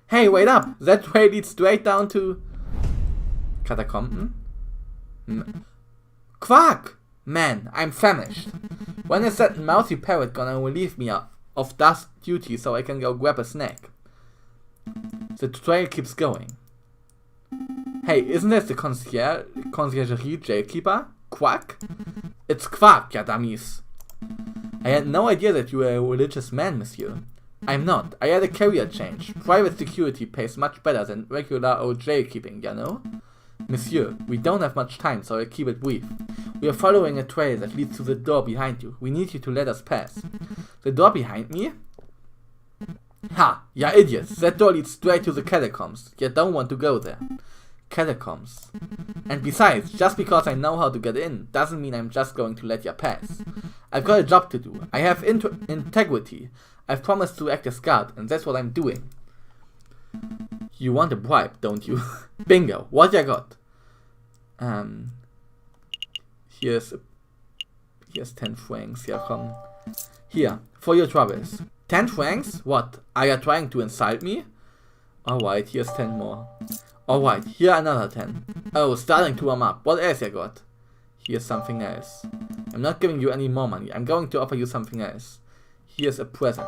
A: Hey, wait up! That way leads straight down to... Catacomben? Quark! Man, I'm famished. When is that mouthy parrot gonna relieve me of dust duty so I can go grab a snack? The trail keeps going. Hey, isn't that the conciergerie jailkeeper? Quack? It's Quark, ya dummies. I had no idea that you were a religious man, monsieur. I'm not. I had a career change. Private security pays much better than regular old jailkeeping, you know? Monsieur, we don't have much time, so I'll keep it brief. We are following a trail that leads to the door behind you. We need you to let us pass. The door behind me? Ha! Ya idiots! That door leads straight to the catacombs. You don't want to go there. Catacombs. And besides, just because I know how to get in, doesn't mean I'm just going to let you pass. I've got a job to do. I have integrity. I've promised to act as guard, and that's what I'm doing. You want a bribe, don't you? Bingo. What you got? Here's 10 francs. Here, come. Here, for your troubles. 10 francs? What? Are you trying to insult me? Alright, here's 10 more. Alright, here another 10. Oh, starting to warm up. What else you got? Here's something else. I'm not giving you any more money. I'm going to offer you something else. Here's a present.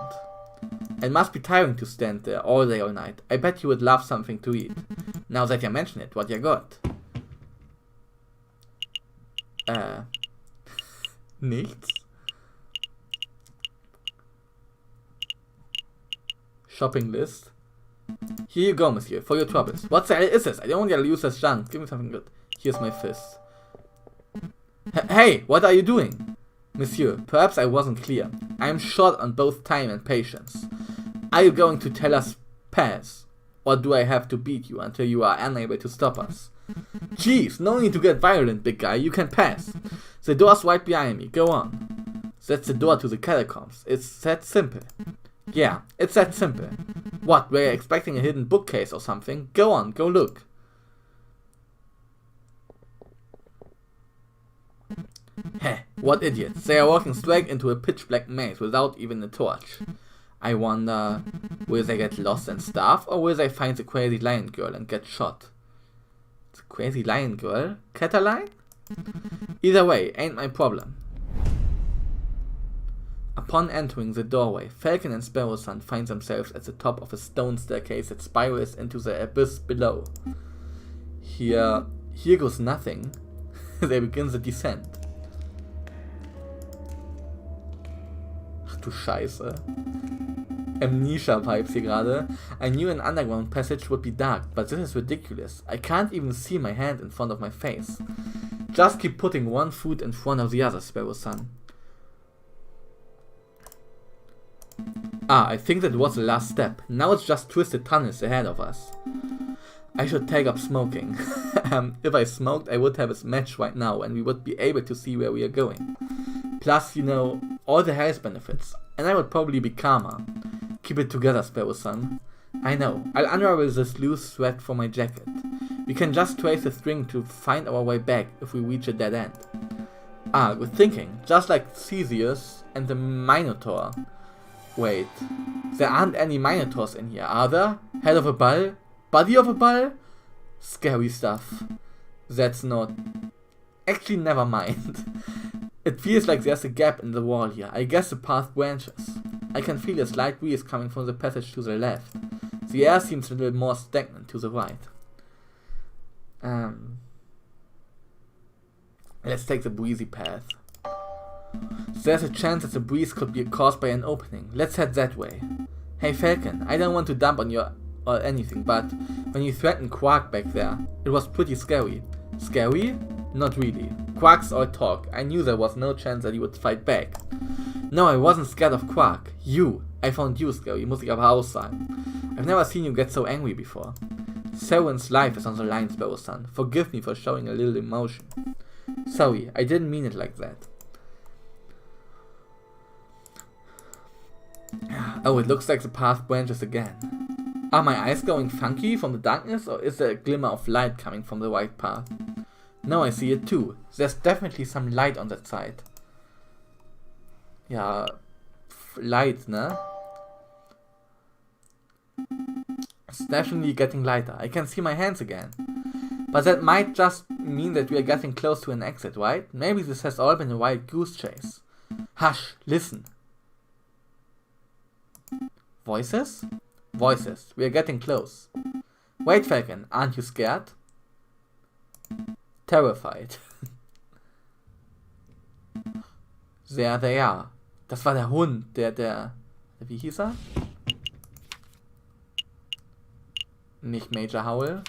A: It must be tiring to stand there all day all night. I bet you would love something to eat. Now that you mention it, what you got? Nichts. Shopping list. Here you go, monsieur, for your troubles. What the hell is this? I don't want you to use this junk. Give me something good. Here's my fist. Hey, what are you doing? Monsieur, perhaps I wasn't clear. I am short on both time and patience. Are you going to tell us pass? Or do I have to beat you until you are unable to stop us? Jeez, no need to get violent, big guy. You can pass. The door's right behind me. Go on. That's the door to the catacombs. It's that simple. Yeah, it's that simple. What, were you expecting a hidden bookcase or something? Go on, go look. Heh, what idiots. They are walking straight into a pitch-black maze without even a torch. I wonder, will they get lost and starve, or will they find the crazy lion girl and get shot? The crazy lion girl? Cataline? Either way, ain't my problem. Upon entering the doorway, Falcon and Sparrowson find themselves at the top of a stone staircase that spirals into the abyss below. Here goes nothing. They begin the descent. Ach du Scheiße. Amnesia-Vibes hier gerade. I knew an underground passage would be dark, but this is ridiculous. I can't even see my hand in front of my face. Just keep putting one foot in front of the other, Sparrowson. Ah, I think that was the last step. Now it's just twisted tunnels ahead of us. I should take up smoking. If I smoked, I would have a match right now and we would be able to see where we are going. Plus, you know, all the health benefits. And I would probably be calmer. Keep it together, Sparrowson. I know. I'll unravel this loose thread from my jacket. We can just trace the string to find our way back if we reach a dead end. Ah, good thinking. Just like Theseus and the Minotaur. Wait, there aren't any Minotaurs in here, are there? Head of a ball? Body of a ball? Scary stuff. That's not... Actually, never mind. It feels like there's a gap in the wall here. I guess the path branches. I can feel a slight breeze coming from the passage to the left. The air seems a little more stagnant to the right. Let's take the breezy path. There's a chance that the breeze could be caused by an opening. Let's head that way. Hey Falcon, I don't want to dump on you or anything, but when you threatened Quark back there, it was pretty scary. Scary? Not really. Quark's all talk. I knew there was no chance that he would fight back. No, I wasn't scared of Quark. You. I found you scary, muss ich aber auch sagen. I've never seen you get so angry before. Seren's life is on the line, Sparrow son. Forgive me for showing a little emotion. Sorry, I didn't mean it like that. Oh, it looks like the path branches again. Are my eyes going funky from the darkness, or is there a glimmer of light coming from the white path? No, I see it too. There's definitely some light on that side. Ja, light, ne? It's definitely getting lighter. I can see my hands again. But that might just mean that we are getting close to an exit, right? Maybe this has all been a wild goose chase. Hush, listen. Voices? Voices. We are getting close. Wait, Falcon, aren't you scared? Terrified. There they are. Das war der Hund, wie hieß er? Nicht Major Howl,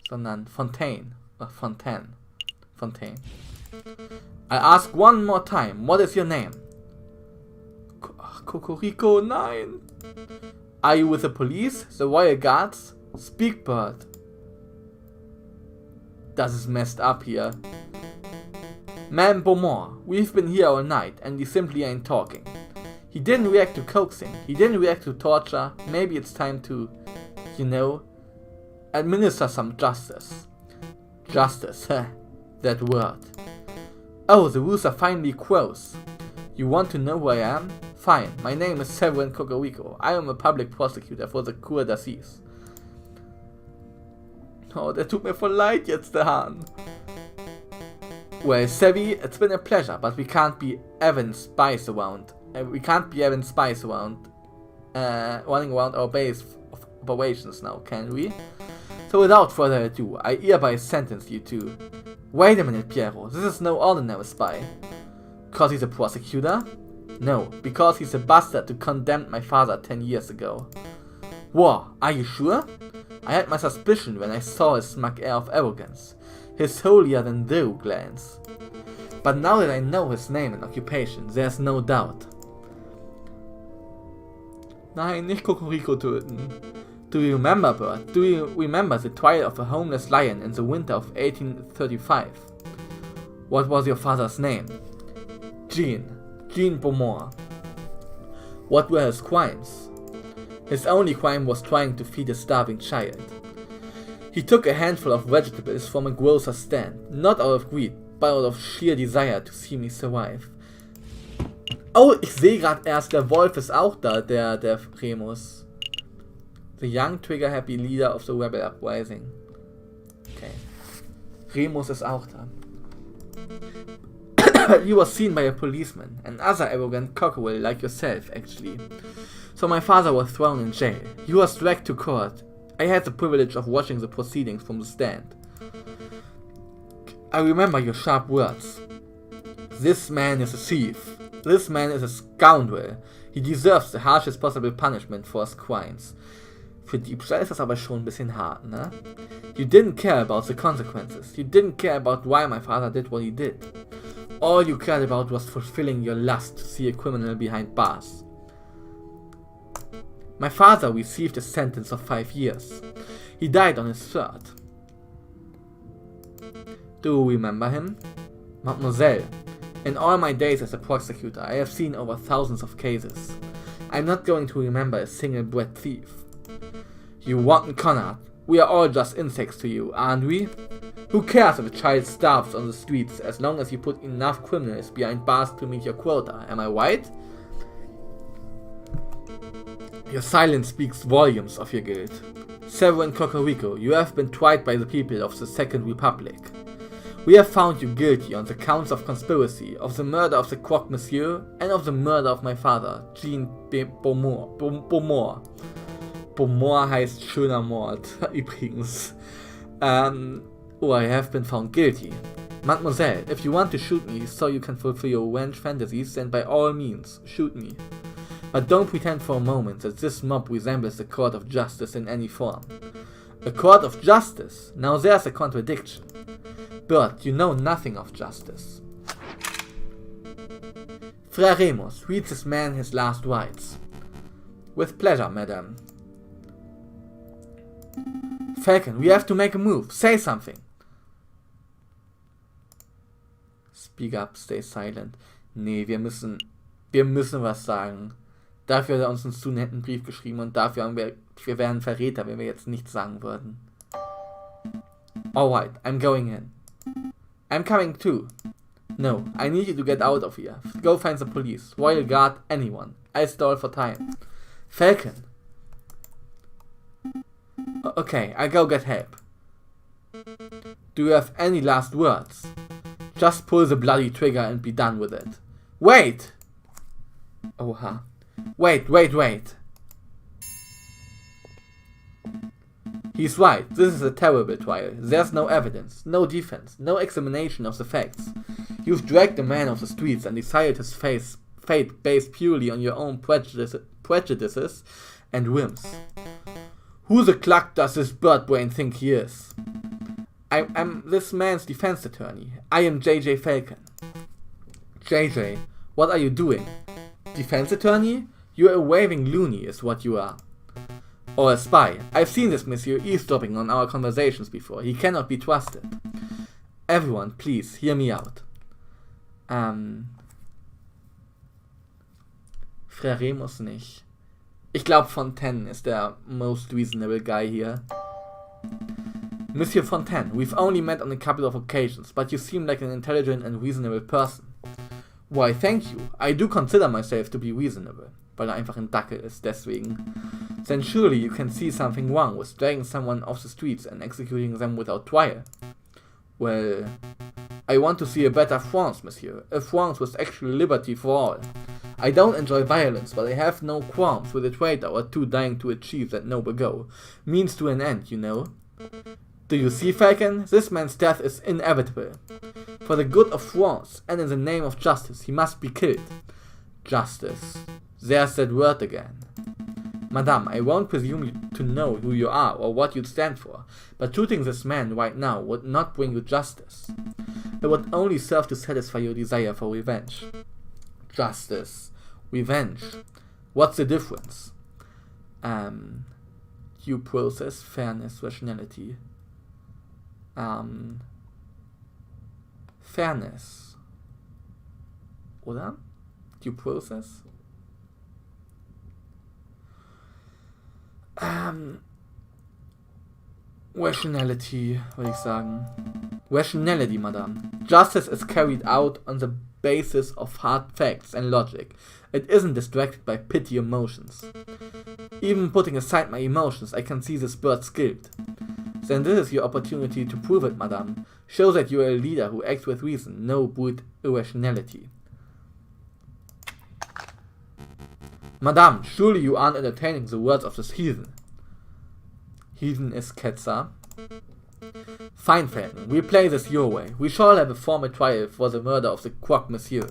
A: sondern Fontaine. Fontaine. I ask one more time, what is your name? Cocorico, nein. Are you with the police? The royal guards? Speak, bird. Das ist messed up here. Man Beaumont, we've been here all night and we simply ain't talking. He didn't react to coaxing. He didn't react to torture. Maybe it's time to, administer some justice. Justice, that word. Oh, the rules are finally close. You want to know who I am? Fine, my name is Severin Cocorico. I am a public prosecutor for the Cour d'Assises. Oh, der tut mir voll leid jetzt, der Hahn. Well, Sevi, it's been a pleasure, but we can't be Evan Spice around. Running around our base of operations now, can we? So without further ado, I hereby sentence you to... Wait a minute, Piero, this is no ordinary spy. Because he's a prosecutor? No, because he's a bastard who condemned my father 10 years ago. What? Are you sure? I had my suspicion when I saw his smug air of arrogance, his holier-than-thou glance. But now that I know his name and occupation, there's no doubt. Nein, nicht Cocorico töten. Do you remember, Bert? Do you remember the trial of a homeless lion in the winter of 1835? What was your father's name? Jean Beaumont. What were his crimes? His only crime was trying to feed a starving child. He took a handful of vegetables from a grocer's stand, not out of greed, but out of sheer desire to see me survive. Oh, ich sehe gerade erst, der Wolf ist auch da, der Remus. The young trigger-happy leader of the rebel uprising. Okay. Remus ist auch da. He was seen by a policeman, another arrogant cockerel like yourself, actually. So my father was thrown in jail. He was dragged to court. I had the privilege of watching the proceedings from the stand. I remember your sharp words. This man is a thief. This man is a scoundrel. He deserves the harshest possible punishment for his crimes. Für Diebstahl ist das aber schon ein bisschen hart, ne? You didn't care about the consequences. You didn't care about why my father did what he did. All you cared about was fulfilling your lust to see a criminal behind bars. My father received a sentence of 5 years. He died on his third. Do you remember him? Mademoiselle, in all my days as a prosecutor, I have seen over thousands of cases. I'm not going to remember a single-bred thief. You rotten Connard, we are all just insects to you, aren't we? Who cares if a child starves on the streets as long as you put enough criminals behind bars to meet your quota, am I right? Your silence speaks volumes of your guilt. Severin Cocorico, you have been tried by the people of the Second Republic. We have found you guilty on the counts of conspiracy, of the murder of the Croque Monsieur, and of the murder of my father, Jean Beaumont. Beaumont heißt schöner Mord, übrigens. I have been found guilty. Mademoiselle, if you want to shoot me so you can fulfill your revenge fantasies, then by all means, shoot me. But don't pretend for a moment that this mob resembles a court of justice in any form. A court of justice? Now there's a contradiction. Bert, you know nothing of justice. Fra Remus, read this man his last rites. With pleasure, madame. Falcon, we have to make a move. Say something. Speak up, stay silent. Nee, wir müssen was sagen. Dafür hat er uns einen zu netten Brief geschrieben und dafür haben wir wären Verräter, wenn wir jetzt nichts sagen würden. Alright, I'm going in. I'm coming too. No, I need you to get out of here. Go find the police, royal guard, anyone. I stall for time. Falcon. Okay, I'll go get help. Do you have any last words? Just pull the bloody trigger and be done with it. Wait! Oha. Wait. He's right, this is a terrible trial. There's no evidence, no defense, no examination of the facts. You've dragged a man off the streets and decided his fate based purely on your own prejudices and whims. Who the cluck does this bird brain think he is? I'm this man's defense attorney. I am JJ Falcon. JJ, what are you doing? Defense attorney? You're a raving loony is what you are. Or a spy. I've seen this monsieur eavesdropping on our conversations before. He cannot be trusted. Everyone, please, hear me out. Frère muss nicht. Ich glaube Fontaine ist der most reasonable guy here. Monsieur Fontaine, we've only met on a couple of occasions, but you seem like an intelligent and reasonable person. Why, thank you. I do consider myself to be reasonable. Weil er einfach ein Dackel ist, deswegen. Then surely you can see something wrong with dragging someone off the streets and executing them without trial. Well, I want to see a better France, monsieur. A France with actual liberty for all. I don't enjoy violence, but I have no qualms with a traitor or two dying to achieve that noble goal. Means to an end, you know. Do you see, Falcon? This man's death is inevitable. For the good of France, and in the name of justice, he must be killed. Justice. There's that word again. Madame, I won't presume to know who you are or what you stand for, but shooting this man right now would not bring you justice. It would only serve to satisfy your desire for revenge. Justice. Revenge. What's the difference? Due process, fairness, rationality. Fairness. Oder? Due process? Rationality, würde ich sagen. Rationality, madame. Justice is carried out on the basis of hard facts and logic. It isn't distracted by petty emotions. Even putting aside my emotions, I can see this bird skilled. Then this is your opportunity to prove it, madame. Show that you are a leader who acts with reason, no brute irrationality. Madame, surely you aren't entertaining the words of this heathen. Heathen is Ketzer. Fine, Falcon, we'll play this your way. We shall have a formal trial for the murder of the croque monsieur.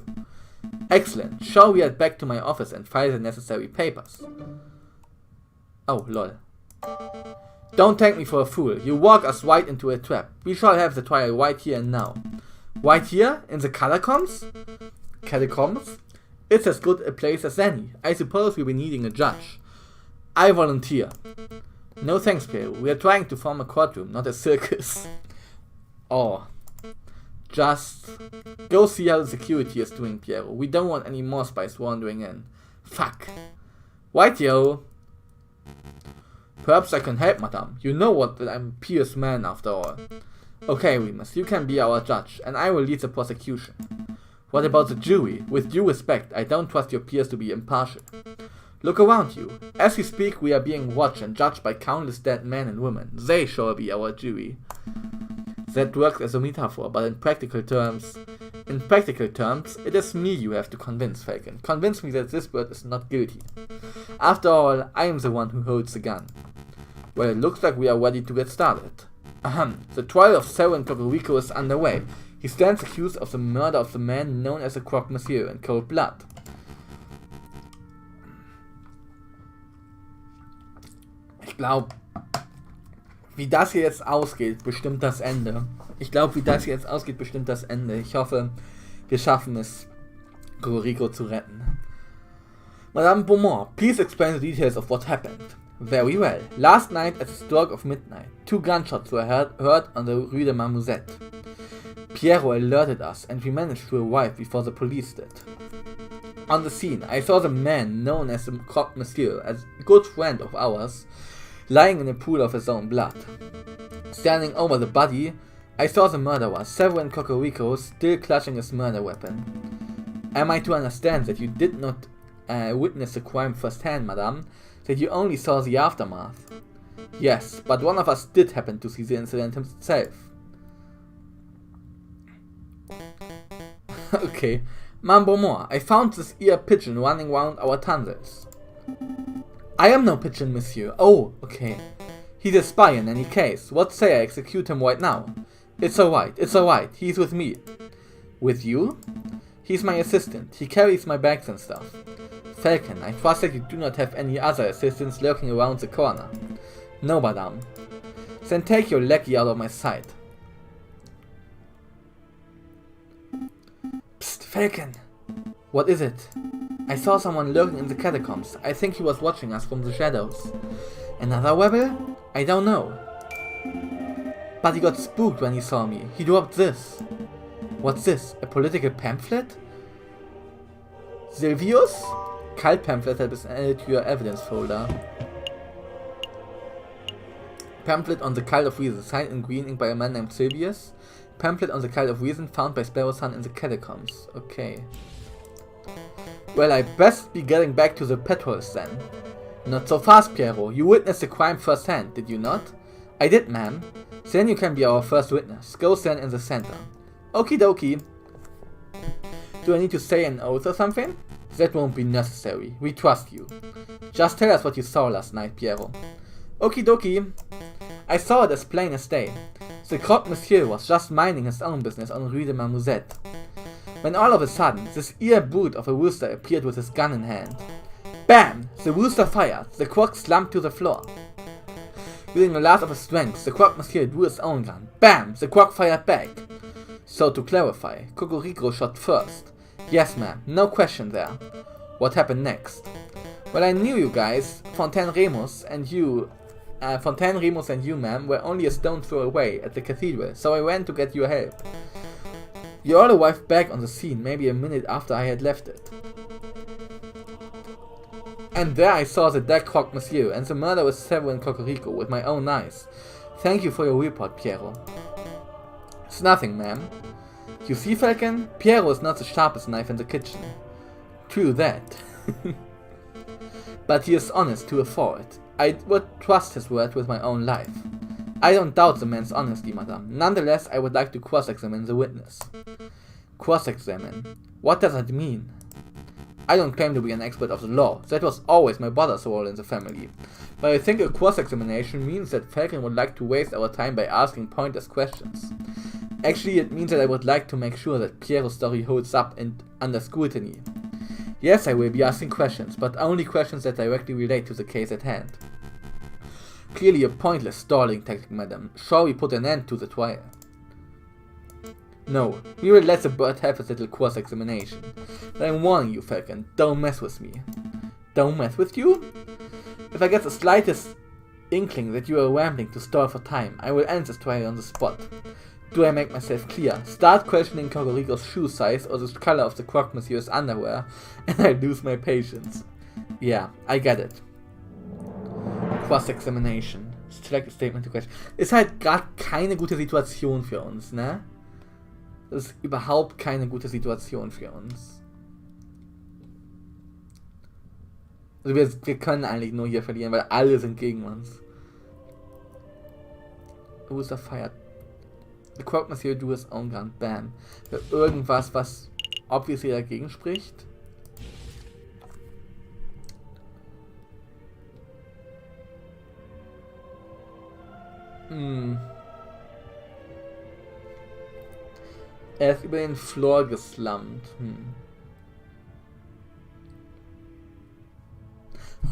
A: Excellent. Shall we head back to my office and file the necessary papers? Oh, lol. Don't take me for a fool. You walk us right into a trap. We shall have the trial right here and now. Right here? In the catacombs? Catacombs? It's as good a place as any. I suppose we'll be needing a judge. I volunteer. No thanks, Pierre. We are trying to form a courtroom, not a circus. Oh. Just go see how the security is doing, Piero. We don't want any more spies wandering in. Fuck. Right, yo. Perhaps I can help, madame. You know what, that I'm Pierre's man after all. Okay, Remus, you can be our judge, and I will lead the prosecution. What about the jury? With due respect, I don't trust your peers to be impartial. Look around you. As we speak, we are being watched and judged by countless dead men and women. They shall be our jury. That works as a metaphor, but in practical terms, it is me you have to convince, Falcon. Convince me that this bird is not guilty. After all, I am the one who holds the gun. Well, it looks like we are ready to get started. Ahem. The trial of Severin Cocorico is underway. He stands accused of the murder of the man known as the croque monsieur in cold blood. Ich glaube, wie das hier jetzt ausgeht, bestimmt das Ende. Ich hoffe, wir schaffen es, Cocorico zu retten. Madame Beaumont, please explain the details of what happened. Very well. Last night at the stroke of midnight, 2 gunshots were heard on the Rue de Marmousette. Piero alerted us and we managed to arrive before the police did. On the scene, I saw the man known as the Croque Monsieur, a good friend of ours, lying in a pool of his own blood. Standing over the body, I saw the murderer, Severin Cocorico, still clutching his murder weapon. Am I to understand that you did not witness the crime firsthand, madame? That you only saw the aftermath? Yes, but one of us did happen to see the incident himself. Okay. Mambo more, I found this ear pigeon running round our tunnels. I am no pigeon, monsieur. Oh, okay. He's a spy in any case. What say I execute him right now? It's alright. He's with me. With you? He's my assistant. He carries my bags and stuff. Falcon, I trust that you do not have any other assistants lurking around the corner. No, madame. Then take your lackey out of my sight. Psst, Falcon! What is it? I saw someone lurking in the catacombs. I think he was watching us from the shadows. Another rebel? I don't know. But he got spooked when he saw me. He dropped this. What's this? A political pamphlet? Silvius? Cult pamphlet has been added to your evidence folder. Pamphlet on the Cult of Reason, signed in green ink by a man named Silvius. Pamphlet on the Cult of Reason, found by Sparrow's son in the catacombs. Okay. Well, I best be getting back to the patrols then. Not so fast, Piero. You witnessed the crime firsthand, did you not? I did, ma'am. Then you can be our first witness. Go stand in the center. Okie dokie. Do I need to say an oath or something? That won't be necessary. We trust you. Just tell us what you saw last night, Piero. Okie dokie. I saw it as plain as day. The Croque Monsieur was just minding his own business on Rue de Marmousette, when all of a sudden, this ear brute of a rooster appeared with his gun in hand. Bam! The rooster fired. The croque slumped to the floor. Using the last of his strength, the Croque Monsieur drew his own gun. Bam! The croque fired back. So to clarify, Cocorico shot first. Yes, ma'am. No question there. What happened next? Well, I knew you guys, Fontaine Remus and you, ma'am, were only a stone throw away at the cathedral, so I went to get your help. You all arrived back on the scene maybe a minute after I had left it. And there I saw the dead Croque Monsieur and the murderous Severin Cocorico with my own eyes. Thank you for your report, Piero. It's nothing, ma'am. You see, Falcon? Piero is not the sharpest knife in the kitchen. True that. But he is honest to a fault. I would trust his word with my own life. I don't doubt the man's honesty, madame. Nonetheless, I would like to cross-examine the witness. Cross-examine? What does that mean? I don't claim to be an expert of the law. That was always my brother's role in the family. But I think a cross-examination means that Falcon would like to waste our time by asking pointless questions. Actually, it means that I would like to make sure that Piero's story holds up and under scrutiny. Yes, I will be asking questions, but only questions that directly relate to the case at hand. Clearly a pointless stalling tactic, madam. Shall we put an end to the trial? No, we will let the bird have his little cross-examination. But I'm warning you, Falcon, don't mess with me. Don't mess with you? If I get the slightest inkling that you are rambling to stall for time, I will end this trial on the spot. Do I make myself clear? Start questioning Cocorico's shoe size or the color of the Croque Monsieur's underwear, and I lose my patience. Yeah, I get it. Cross-Examination. Select a statement to question. Ist halt gerade keine gute Situation für uns, ne? Das ist überhaupt keine gute Situation für uns. Also wir können eigentlich nur hier verlieren, weil alle sind gegen uns. Wo ist der Feiert? The Croque Monsieur do his own gun. Bam. Irgendwas, was obviously dagegen spricht. Er ist über den Floor geslammt.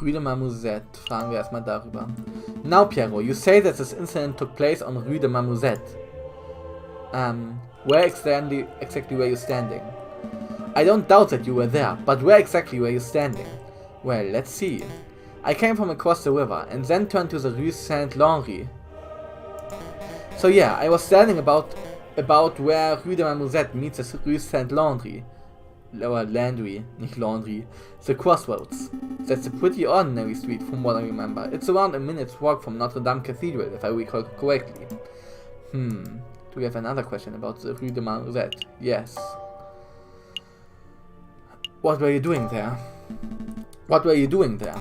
A: Rue de Marmousette. Fragen wir erstmal darüber. Now, Piero, you say that this incident took place on Rue de Marmousette. Where exactly were you standing? I don't doubt that you were there, but where exactly were you standing? Well, let's see. I came from across the river and then turned to the Rue Saint-Laurent. So yeah, I was standing about where Rue de Marmoset meets the Rue Saint-Laurent. Lower Landry, nicht Laundry. The crossroads. That's a pretty ordinary street from what I remember. It's around a minute's walk from Notre Dame Cathedral, if I recall correctly. Do we have another question about the Rue de Marmoset? Yes. What were you doing there? What were you doing there?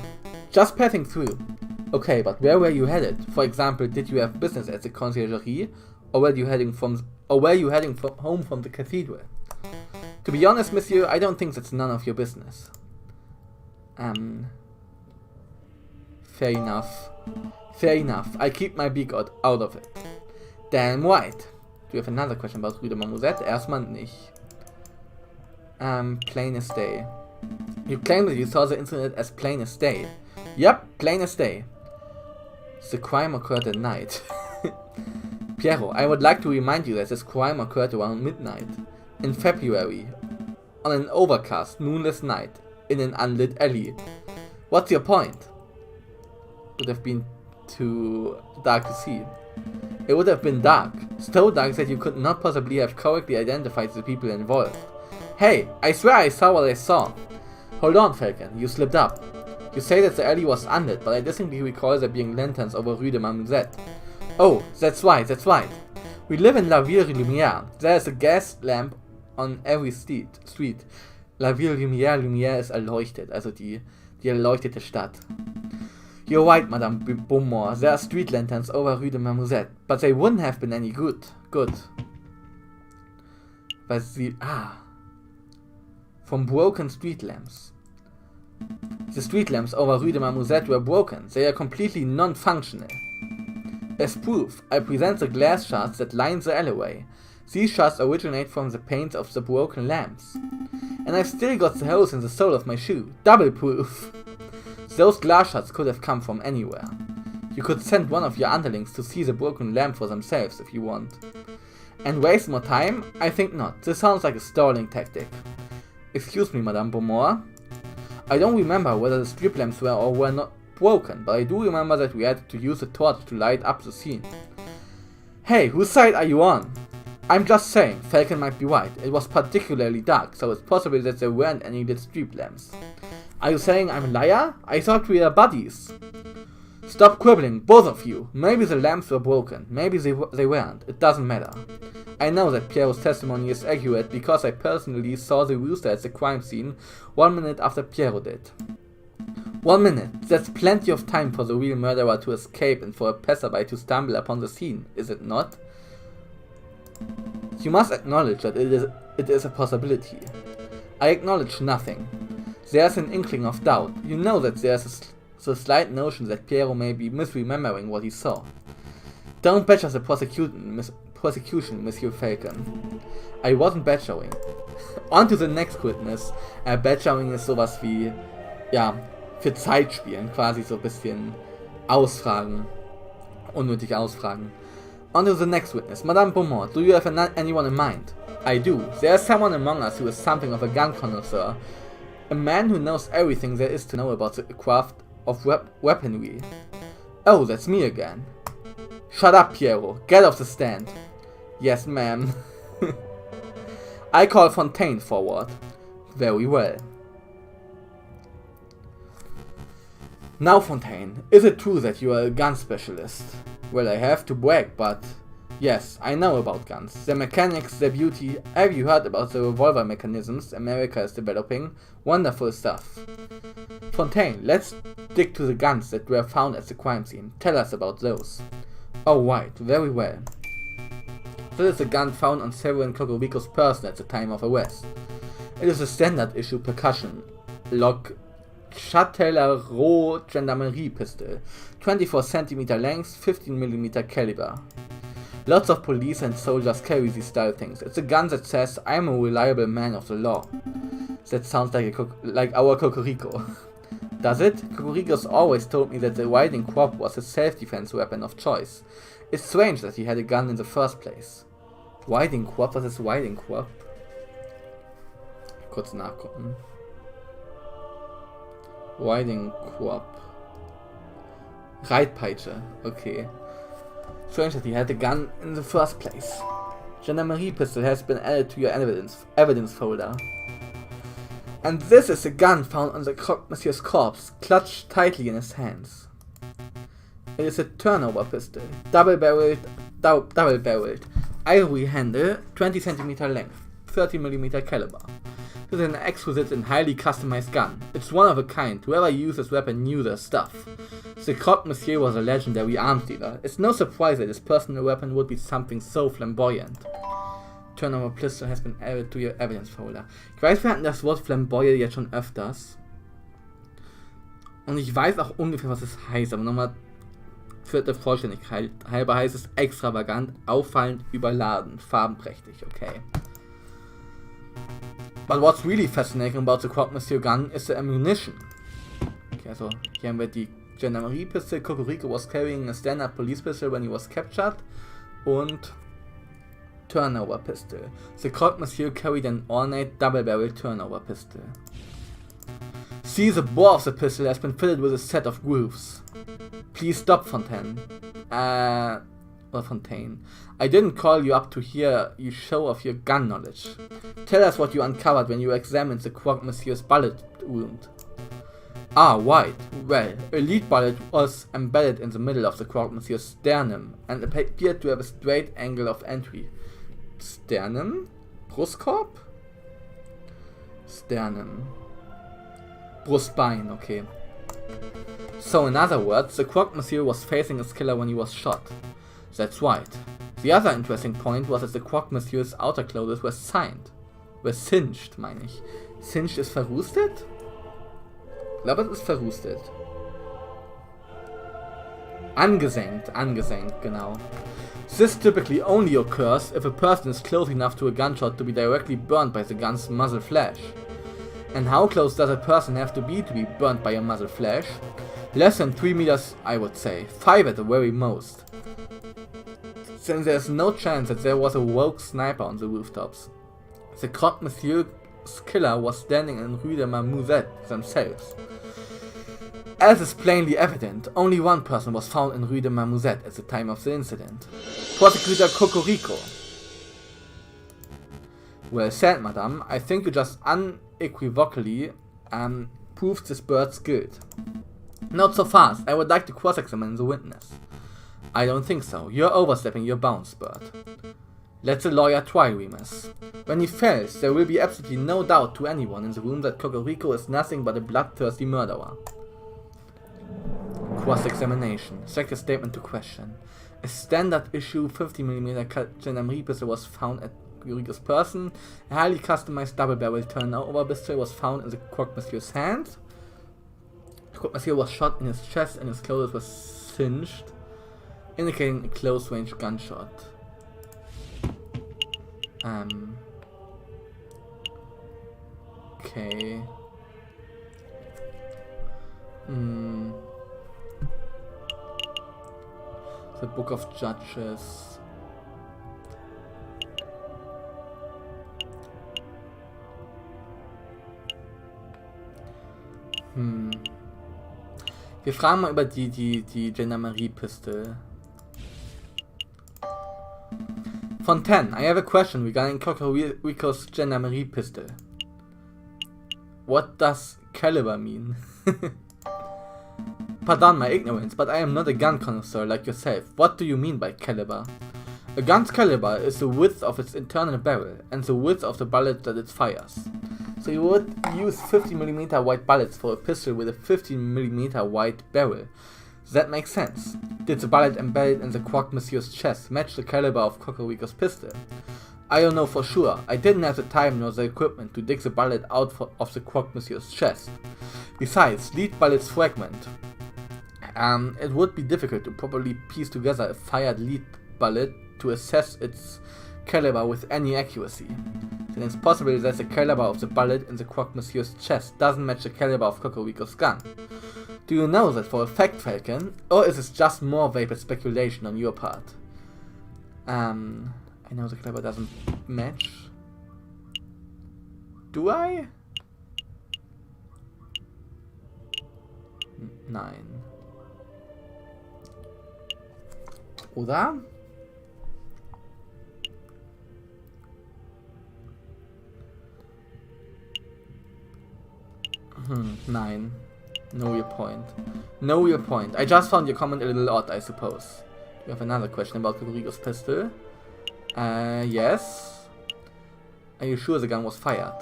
A: Just passing through. Okay, but where were you headed? For example, did you have business at the conciergerie, or were you heading home from the cathedral? To be honest, monsieur, I don't think that's none of your business. Fair enough. Fair enough. I keep my beak out of it. Damn right. Do you have another question about Rue de Marmoset? Erstmal nicht. Plain as day. You claim that you saw the incident as plain as day. Yep, plain as day. The crime occurred at night. Piero, I would like to remind you that this crime occurred around midnight. In February. On an overcast, moonless night. In an unlit alley. What's your point? Would have been too dark to see. It would have been dark. So dark that you could not possibly have correctly identified the people involved. Hey, I swear I saw what I saw. Hold on, Falcon, you slipped up. You say that the alley was unlit, but I distinctly recall there being lanterns over Rue de Marmoset. Oh, that's right, that's right. We live in La Ville Lumière. There is a gas lamp on every street. La Ville Lumière, Lumière ist erleuchtet, also die erleuchtete Stadt. You're right, Madame Beaumont. There are street lanterns over Rue de Marmoset, but they wouldn't have been any good. Weil sie... From broken street lamps. The street lamps over Rue de Marmoset were broken. They are completely non-functional. As proof, I present the glass shards that line the alleyway. These shards originate from the panes of the broken lamps. And I've still got the holes in the sole of my shoe. Double proof! Those glass shards could have come from anywhere. You could send one of your underlings to see the broken lamp for themselves if you want. And waste more time? I think not. This sounds like a stalling tactic. Excuse me, Madame Beaumont. I don't remember whether the strip lamps were or were not broken, but I do remember that we had to use a torch to light up the scene. Hey, whose side are you on? I'm just saying, Falcon might be right. It was particularly dark, so it's possible that there weren't any lit street lamps. Are you saying I'm a liar? I thought we were buddies. Stop quibbling, both of you. Maybe the lamps were broken. Maybe they weren't. It doesn't matter. I know that Piero's testimony is accurate because I personally saw the rooster at the crime scene 1 minute after Piero did. 1 minute. That's plenty of time for the real murderer to escape and for a passerby to stumble upon the scene, is it not? You must acknowledge that it is a possibility. I acknowledge nothing. There's an inkling of doubt. You know that there's a slight notion that Piero may be misremembering what he saw. Don't badger the prosecution, Monsieur Falcon. I wasn't badgering. On to the next witness. Badgering ist sowas wie, ja, für Zeit spielen, quasi so ein bisschen ausfragen. Unnötig ausfragen. On to the next witness. Madame Beaumont, do you have anyone in mind? I do. There is someone among us who is something of a gun connoisseur. A man who knows everything there is to know about the craft of weaponry. Oh, that's me again. Shut up, Piero. Get off the stand. Yes, ma'am. I call Fontaine forward. Very well. Now, Fontaine, is it true that you are a gun specialist? Well, I have to brag, but yes, I know about guns. Their mechanics, their beauty. Have you heard about the revolver mechanisms America is developing? Wonderful stuff. Fontaine, let's stick to the guns that were found at the crime scene. Tell us about those. Oh, right, very well. This is a gun found on Severin Cocorico's person at the time of arrest. It is a standard issue percussion lock Châtellerault Gendarmerie pistol, 24 cm length, 15mm caliber. Lots of police and soldiers carry these style things. It's a gun that says, I'm a reliable man of the law. That sounds like our Cocorico. Does it? Cocorico's always told me that the riding crop was his self-defense weapon of choice. It's strange that he had a gun in the first place. Riding crop? Was ist riding crop? Kurz nachgucken. Riding crop. Reitpeitsche, okay. Strange that he had the gun in the first place. Gendarmerie pistol has been added to your evidence folder. And this is the gun found on the Monsieur's corpse, clutched tightly in his hands. It is a turnover pistol, double-barreled, ivory handle, 20 cm length, 30 mm caliber. This is an exquisite and highly customized gun. It's one of a kind. Whoever used this weapon knew their stuff. The Croque Monsieur was a legendary arms dealer. It's no surprise that his personal weapon would be something so flamboyant. Turnover pistol has been added to your evidence folder. Ich weiß, wir hatten das Wort flamboyant jetzt schon öfters. Und ich weiß auch ungefähr, was es heißt, aber nochmal für der Vollständigkeit halber heißt es extravagant, auffallend, überladen, farbenprächtig, okay. But what's really fascinating about the Croque Monsieur gun is the ammunition. Okay, also hier haben wir die Gendarmerie pistol. Cocorico was carrying a standard police pistol when he was captured. Und turnover pistol. The Croque Monsieur carried an ornate double-barrel turnover pistol. See, the bore of the pistol has been fitted with a set of grooves. Please stop, Fontaine. Fontaine. I didn't call you up to hear you show off your gun knowledge. Tell us what you uncovered when you examined the Croque Monsieur's bullet wound. Ah, right. Well, a lead bullet was embedded in the middle of the Croque Monsieur's sternum and appeared to have a straight angle of entry. Sternum? Brustkorb? Sternum. Brustbein, okay. So, in other words, the Croque Monsieur was facing his killer when he was shot. That's right. The other interesting point was that the Croque Monsieur's outer clothes were singed, meine ich. Singed ist verrustet? Ich glaube, es ist verrustet. Angesenkt, genau. This typically only occurs if a person is close enough to a gunshot to be directly burned by the gun's muzzle flash. And how close does a person have to be burned by a muzzle flash? Less than 3 meters, I would say. 5 at the very most. Since there's no chance that there was a rogue sniper on the rooftops. The Croque Monsieur's killer was standing in Rue de Marmouzet themselves. As is plainly evident, only one person was found in Rue de Marmouzet at the time of the incident. Prosecutor Cocorico. Well said, madame. I think you just unequivocally proved this bird's guilt. Not so fast. I would like to cross-examine the witness. I don't think so. You're overstepping your bounds, Bird. Let the lawyer try, Remus. When he fails, there will be absolutely no doubt to anyone in the room that Cocorico is nothing but a bloodthirsty murderer. Cross-examination. Select a statement to question. A standard issue 50mm gendarmerie pistol was found at Cocorico's person. A highly customized double-barrel turnover pistol was found in the Croque Monsieur's hand. The Croque Monsieur was shot in his chest and his clothes were singed, indicating a close-range gunshot. Okay. The Book of Judges. Wir fragen mal über die Gendarmerie-Pistole. Fontaine, I have a question regarding Cocorico's gendarmerie pistol. What does caliber mean? Pardon my ignorance, but I am not a gun connoisseur like yourself. What do you mean by caliber? A gun's caliber is the width of its internal barrel and the width of the bullet that it fires. So you would use 50mm wide bullets for a pistol with a 15mm wide barrel. That makes sense. Did the bullet embedded in the Croque Monsieur's chest match the caliber of Cocorico's pistol? I don't know for sure. I didn't have the time nor the equipment to dig the bullet out of the Croque Monsieur's chest. Besides, lead bullets fragment. It would be difficult to properly piece together a fired lead bullet to assess its caliber with any accuracy. Then it's possible that the caliber of the bullet in the Croque Monsieur's chest doesn't match the caliber of Cocorico's gun. Do you know that for a fact, Falcon, or is it just more vapid speculation on your part? I know the caliber doesn't match. Do I? 9. Oder? Nein. Know your point. Know your point. I just found your comment a little odd, I suppose. You have another question about Rodrigo's pistol. Yes. Are you sure the gun was fired?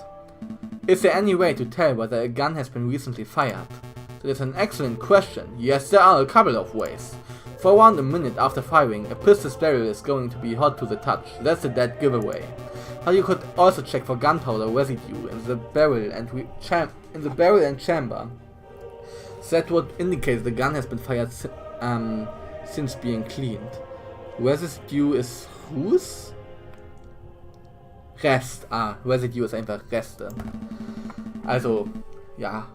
A: Is there any way to tell whether a gun has been recently fired? That is an excellent question. Yes, there are a couple of ways. For around a minute after firing, a pistol's barrel is going to be hot to the touch. That's a dead giveaway. But you could also check for gunpowder residue in the barrel and chamber. That would indicate the gun has been fired since being cleaned. Residue is Ruß? Rest. Residue ist einfach Reste. Also, ja.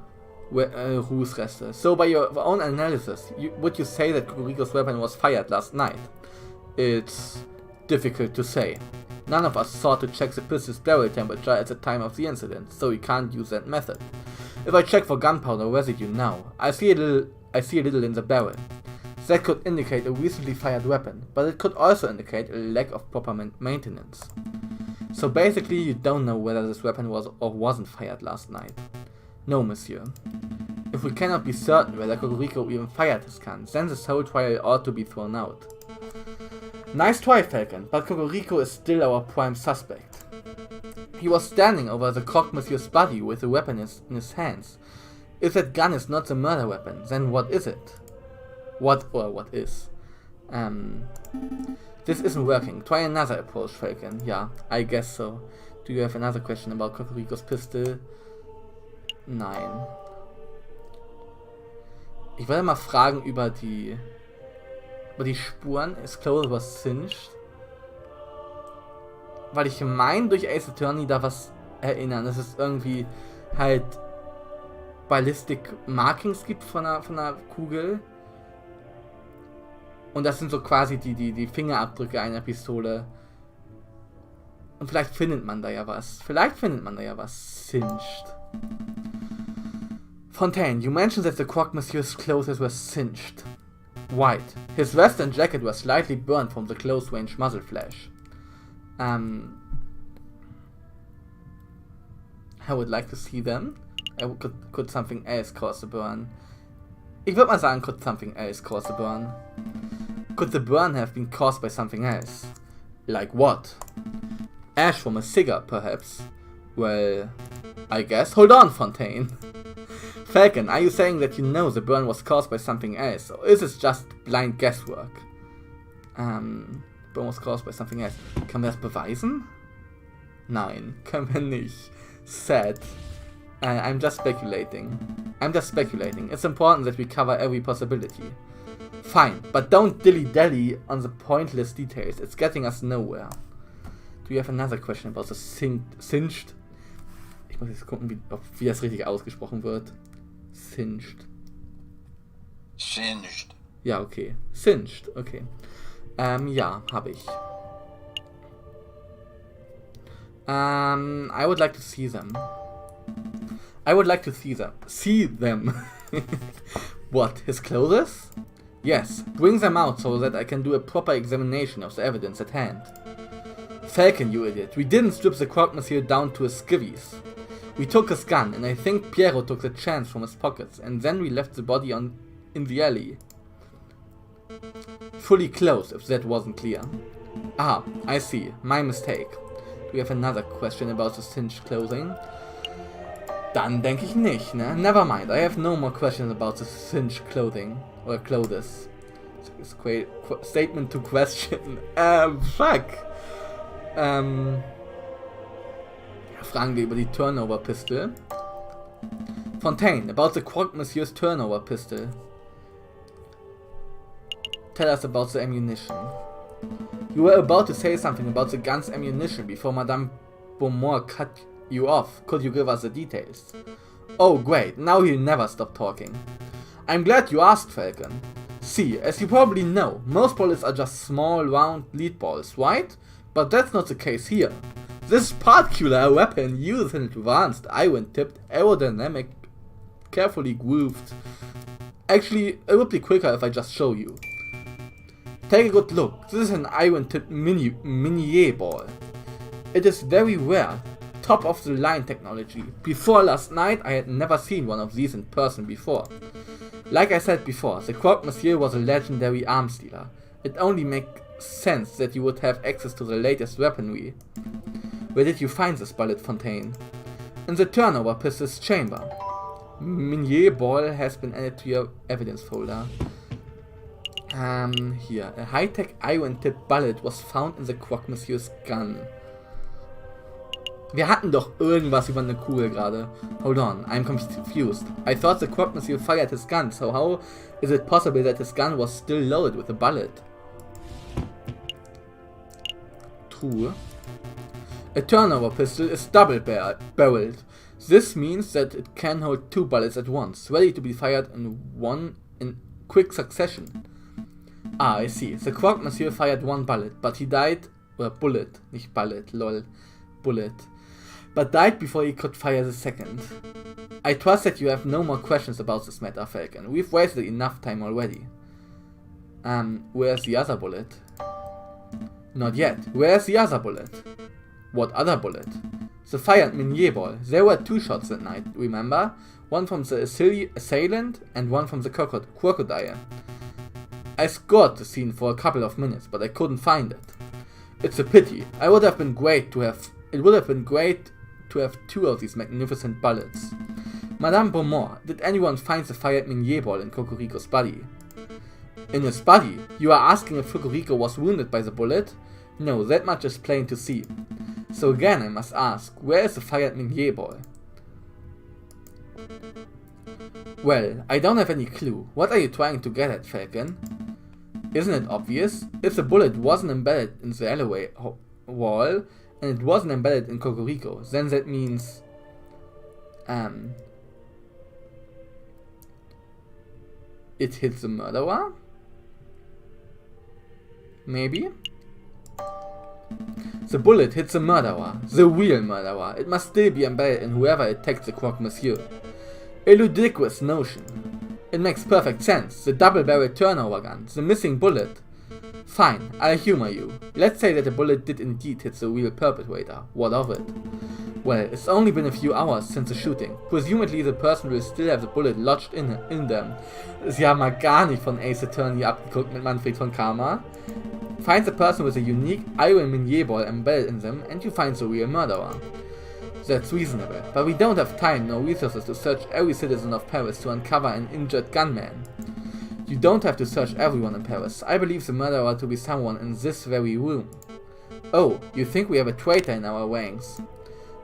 A: Rußreste. So by your own analysis, would you say that Rodrigo's weapon was fired last night? It's difficult to say. None of us thought to check the pistol's barrel temperature at the time of the incident, so we can't use that method. If I check for gunpowder residue now, I see a little in the barrel. That could indicate a recently fired weapon, but it could also indicate a lack of proper maintenance. So basically you don't know whether this weapon was or wasn't fired last night. No, monsieur. If we cannot be certain whether Rodrigo even fired his gun, then this whole trial ought to be thrown out. Nice try, Falcon, but Rodrigo is still our prime suspect. He was standing over the croque monsieur's body with the weapon in his hands. If that gun is not the murder weapon, then what is it? What is? This isn't working. Try another approach, Falcon. Yeah, I guess so. Do you have another question about Rodrigo's pistol? Nein. Ich wollte mal fragen über die Spuren. His clothes was singed. Weil ich meine, durch Ace Attorney da was erinnern. Dass es irgendwie halt Ballistic Markings gibt von einer Kugel. Und das sind so quasi die Fingerabdrücke einer Pistole. Und vielleicht findet man da ja was. Singed. Fontaine, you mentioned that the croque monsieur's clothes were singed. White. His vest and jacket were slightly burned from the close-range muzzle flash. I would like to see them. Could something else cause the burn? Ich würde mal sagen, could something else cause the burn? Could the burn have been caused by something else? Like what? Ash from a cigar, perhaps? Well, I guess. Hold on, Fontaine. Falcon, are you saying that you know the burn was caused by something else, or is it just blind guesswork? Burn was caused by something else. Können wir das beweisen? Nein, können wir nicht. Sad. I'm just speculating. It's important that we cover every possibility. Fine, but don't dilly-dally on the pointless details. It's getting us nowhere. Do you have another question about the singed? Ich muss jetzt gucken, wie das richtig ausgesprochen wird. Singed. Ja, okay. Singed, okay. Ja, habe ich. I would like to see them. See them. What, his clothes? Yes, bring them out so that I can do a proper examination of the evidence at hand. Falcon, you idiot. We didn't strip the croque monsieur down to his skivvies. We took his gun, and I think Piero took the chance from his pockets, and then we left the body in the alley. Fully clothed, if that wasn't clear. Ah, I see. My mistake. Do we have another question about the singed clothing? Dann denke ich nicht, ne? Never mind, I have no more questions about the singed clothing. Or clothes. It's a statement to question. Fuck. Fragen wir über die Turnover Pistol. Fontaine, about the croque monsieur's turnover pistol. Tell us about the ammunition. You were about to say something about the gun's ammunition before Madame Beaumont cut you off. Could you give us the details? Oh great, now he'll never stop talking. I'm glad you asked, Falcon. See, as you probably know, most bullets are just small, round lead balls, right? But that's not the case here. This particular weapon uses an advanced iron-tipped, aerodynamic, carefully grooved. Actually, it would be quicker if I just show you. Take a good look. This is an iron-tipped minier ball. It is very rare. Top of the line technology. Before last night, I had never seen one of these in person before. Like I said before, the Croque Monsieur was a legendary arms dealer. It only makes sense that you would have access to the latest weaponry. Where did you find this bullet fontaine? In the turnover pistol's chamber. Minier ball has been added to your evidence folder. Here. A high-tech iron-tipped bullet was found in the Croque Monsieur's gun. Wir hatten doch irgendwas über eine Kugel gerade. Hold on, I'm confused. I thought the Croque Monsieur fired his gun, so how is it possible that his gun was still loaded with a bullet? True. A turnover pistol is double-barreled. This means that it can hold 2 bullets at once, ready to be fired in quick succession. Ah, I see. The Croque Monsieur fired 1 bullet, but he died... bullet, nicht bullet, lol. Bullet. But died before he could fire the second. I trust that you have no more questions about this matter, Falcon. We've wasted enough time already. Where's the other bullet? Not yet. Where's the other bullet? What other bullet? The fired Minier ball. There were 2 shots that night, remember? One from the assailant and one from the crocodile. I scoured the scene for a couple of minutes, but I couldn't find it. It's a pity. It would have been great to have 2 of these magnificent bullets. Madame Beaumont, did anyone find the fired Minier ball in Cocorico's body? In his body? You are asking if Cocorico was wounded by the bullet? No, that much is plain to see. So again I must ask, where is the fired Minier ball? Well, I don't have any clue. What are you trying to get at, Falcon? Isn't it obvious? If the bullet wasn't embedded in the alleyway wall, and it wasn't embedded in Cocorico, then that means... it hit the murderer? Maybe? The bullet hits the murderer, the real murderer. It must still be embedded in whoever attacked the Croque Monsieur. A ludicrous notion. It makes perfect sense. The double-barreled turnover gun, the missing bullet. Fine, I'll humor you. Let's say that the bullet did indeed hit the real perpetrator. What of it? Well, it's only been a few hours since the shooting. Presumably the person will still have the bullet lodged in them. Sie haben mal gar nicht von Ace Attorney abgeguckt mit Manfred von Karma. Find the person with a unique iron Minier ball embedded in them and you find the real murderer. That's reasonable, but we don't have time nor resources to search every citizen of Paris to uncover an injured gunman. You don't have to search everyone in Paris. I believe the murderer to be someone in this very room. Oh, you think we have a traitor in our ranks?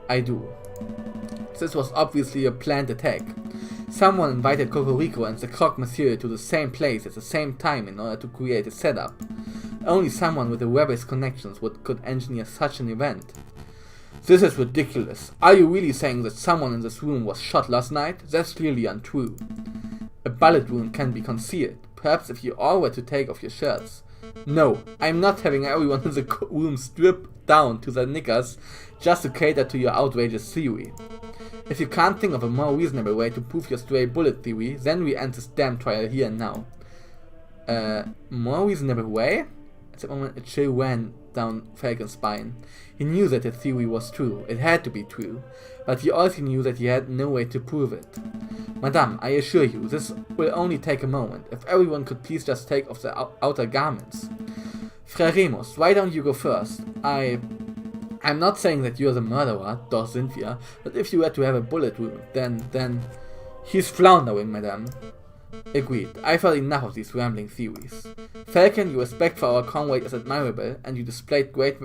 A: I do. This was obviously a planned attack. Someone invited Cocorico and the Croque Monsieur to the same place at the same time in order to create a setup. Only someone with the rebel's connections could engineer such an event. This is ridiculous. Are you really saying that someone in this room was shot last night? That's clearly untrue. A bullet wound can be concealed, perhaps if you all were to take off your shirts. No, I'm not having everyone in the room stripped down to their knickers just to cater to your outrageous theory. If you can't think of a more reasonable way to prove your stray bullet theory, then we end this damn trial here and now. More reasonable way? At that moment a chill ran down Falcon's spine. He knew that the theory was true, it had to be true, but he also knew that he had no way to prove it. Madame, I assure you, this will only take a moment. If everyone could please just take off their outer garments. Frère Remus, why don't you go first? I'm not saying that you're the murderer, doch sind wir, but if you were to have a bullet wound, then... He's floundering, madame. Agreed. I've heard enough of these rambling theories. Falcon, your respect for our comrade is admirable, and you displayed great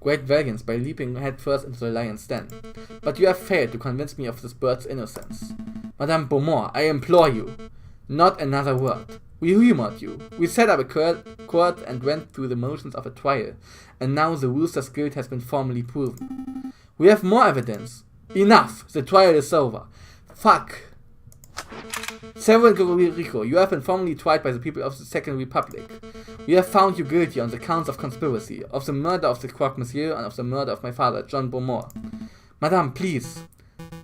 A: valiance by leaping headfirst into the lion's den. But you have failed to convince me of this bird's innocence. Madame Beaumont, I implore you. Not another word. We humored you. We set up a court and went through the motions of a trial, and now the rooster's guilt has been formally proven. We have more evidence. Enough! The trial is over. Fuck! Several Cocorico, you have been formally tried by the people of the Second Republic. We have found you guilty on the counts of conspiracy, of the murder of the Croque Monsieur, and of the murder of my father, John Beaumont. Madame, please.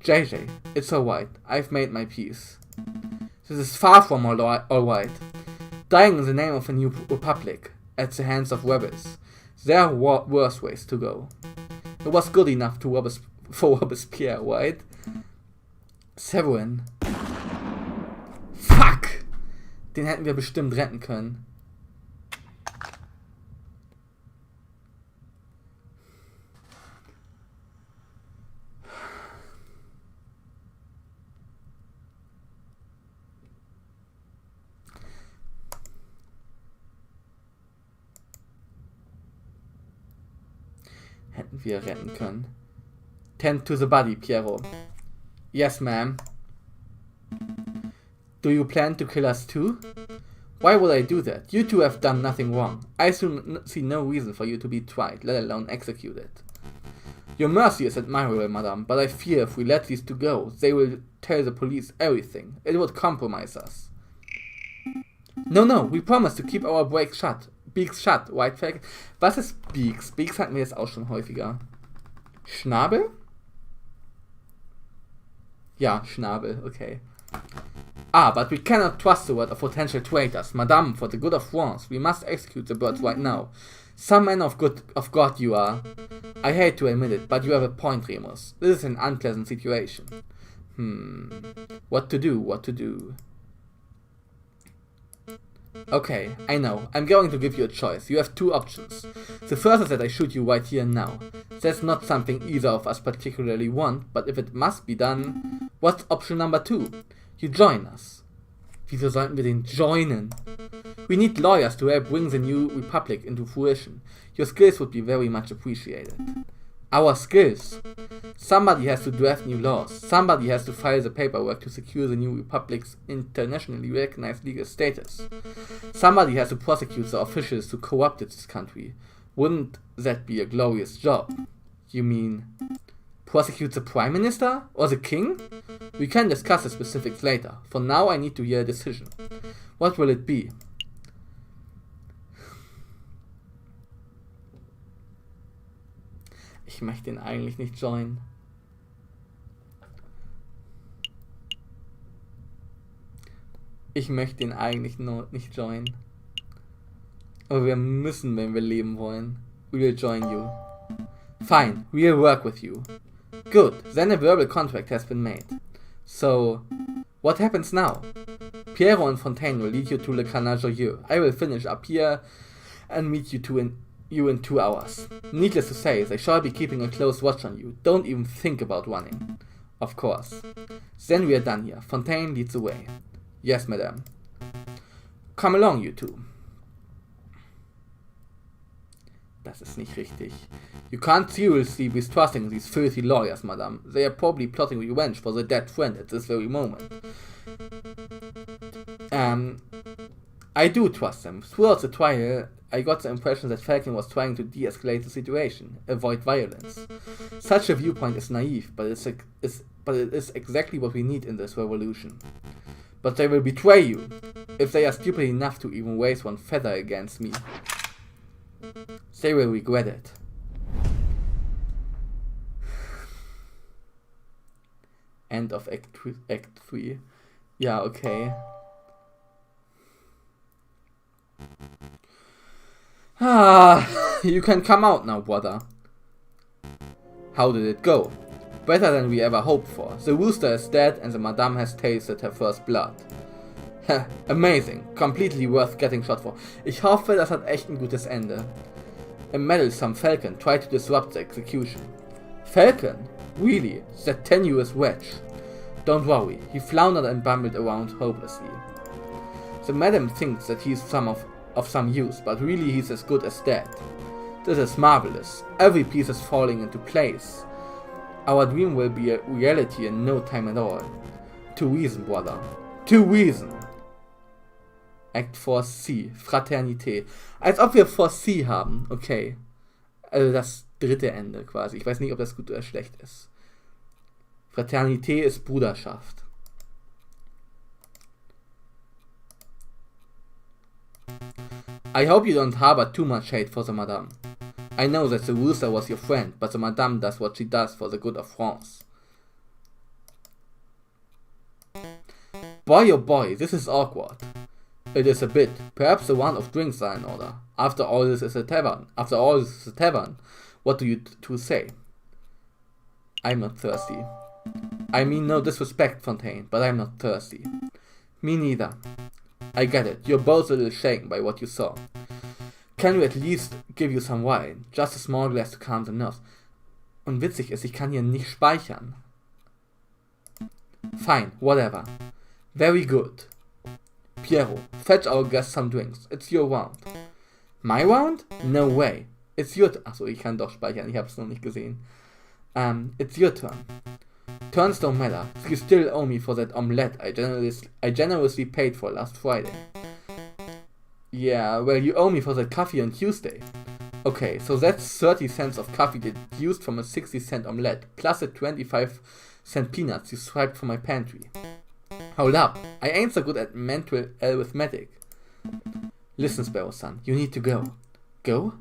A: JJ, it's alright. I've made my peace. This is far from alright. Dying in the name of a new republic at the hands of rebels. There are worse ways to go. It was good enough for Robespierre, right? Severin. Fuck! Den hätten wir bestimmt retten können. Hätten wir retten können. Tend to the body, Piero. Yes, ma'am. Do you plan to kill us too? Why would I do that? You two have done nothing wrong. I see no reason for you to be tried, let alone executed. Your mercy is admirable, madame, but I fear if we let these two go, they will tell the police everything. It would compromise us. No, we promise to keep our beaks shut, White Flag. Was ist Beaks? Beaks hatten wir jetzt auch schon häufiger. Schnabel? Ja, Schnabel, okay. But we cannot trust the word of potential traitors. Madame, for the good of France, we must execute the birds right now. Some man of God you are. I hate to admit it, but you have a point, Remus. This is an unpleasant situation. What to do? Okay, I know. I'm going to give you a choice. You have two options. The first is that I shoot you right here and now. That's not something either of us particularly want, but if it must be done, what's option number 2? You join us. Wieso sollten wir den joinen? We need lawyers to help bring the new republic into fruition. Your skills would be very much appreciated. Our skills? Somebody has to draft new laws. Somebody has to file the paperwork to secure the new republic's internationally recognized legal status. Somebody has to prosecute the officials who corrupted this country. Wouldn't that be a glorious job? You mean prosecute the Prime Minister? Or the King? We can discuss the specifics later. For now, I need to hear a decision. What will it be? Ich möchte ihn eigentlich nicht joinen. Ich möchte ihn eigentlich nicht joinen. Aber wir müssen, wenn wir leben wollen. We will join you. Fine, we'll work with you. Good, then a verbal contract has been made. So, what happens now? Piero and Fontaine will lead you to Le Canal Joyeux. I will finish up here and meet you in 2 hours. Needless to say, they shall be keeping a close watch on you. Don't even think about running. Of course. Then we are done here. Fontaine leads the way. Yes, madame. Come along, you two. Das ist nicht richtig. You can't seriously be trusting these filthy lawyers, madame. They are probably plotting revenge for their dead friend at this very moment. I do trust them. Throughout the trial, I got the impression that Falcon was trying to de-escalate the situation, avoid violence. Such a viewpoint is naive, but it is exactly what we need in this revolution. But they will betray you, if they are stupid enough to even raise one feather against me. They will regret it. End of Act 3. Ja, okay. You can come out now, brother. How did it go? Better than we ever hoped for. The rooster is dead and the madame has tasted her first blood. Amazing. Completely worth getting shot for. Ich hoffe, das hat echt ein gutes Ende. A meddlesome Falcon tried to disrupt the execution. Falcon? Really? That tenuous wretch? Don't worry. He floundered and bumbled around hopelessly. The madam thinks that he's of some use, but really he's as good as dead. This is marvelous. Every piece is falling into place. Our dream will be a reality in no time at all. To reason, brother. To reason. Act 4C. Fraternität. Als ob wir 4C haben. Okay. Also das dritte Ende quasi. Ich weiß nicht, ob das gut oder schlecht ist. Fraternität ist Bruderschaft. I hope you don't harbor too much hate for the madame. I know that the rooster was your friend, but the madame does what she does for the good of France. Boy oh boy, this is awkward. It is a bit. Perhaps a round of drinks are in order. After all, this is a tavern. What do you two say? I'm not thirsty. I mean no disrespect, Fontaine, but I'm not thirsty. Me neither. I get it. You're both a little shaken by what you saw. Can we at least give you some wine? Just a small glass to calm the nerves. Und witzig ist, ich kann hier nicht speichern. Fine, whatever. Very good. Piero, fetch our guest some drinks. It's your round. My round? No way. It's your turn. Achso, ich kann doch speichern. Ich hab's noch nicht gesehen. It's your turn. Turns don't matter. You still owe me for that omelette I generously paid for last Friday. Yeah, well, you owe me for that coffee on Tuesday. Okay, so that's 30 cents of coffee deduced from a 60-cent omelette, plus the 25-cent peanuts you swiped from my pantry. Hold up, I ain't so good at mental arithmetic. Listen, Sparrow-san, you need to go. Go?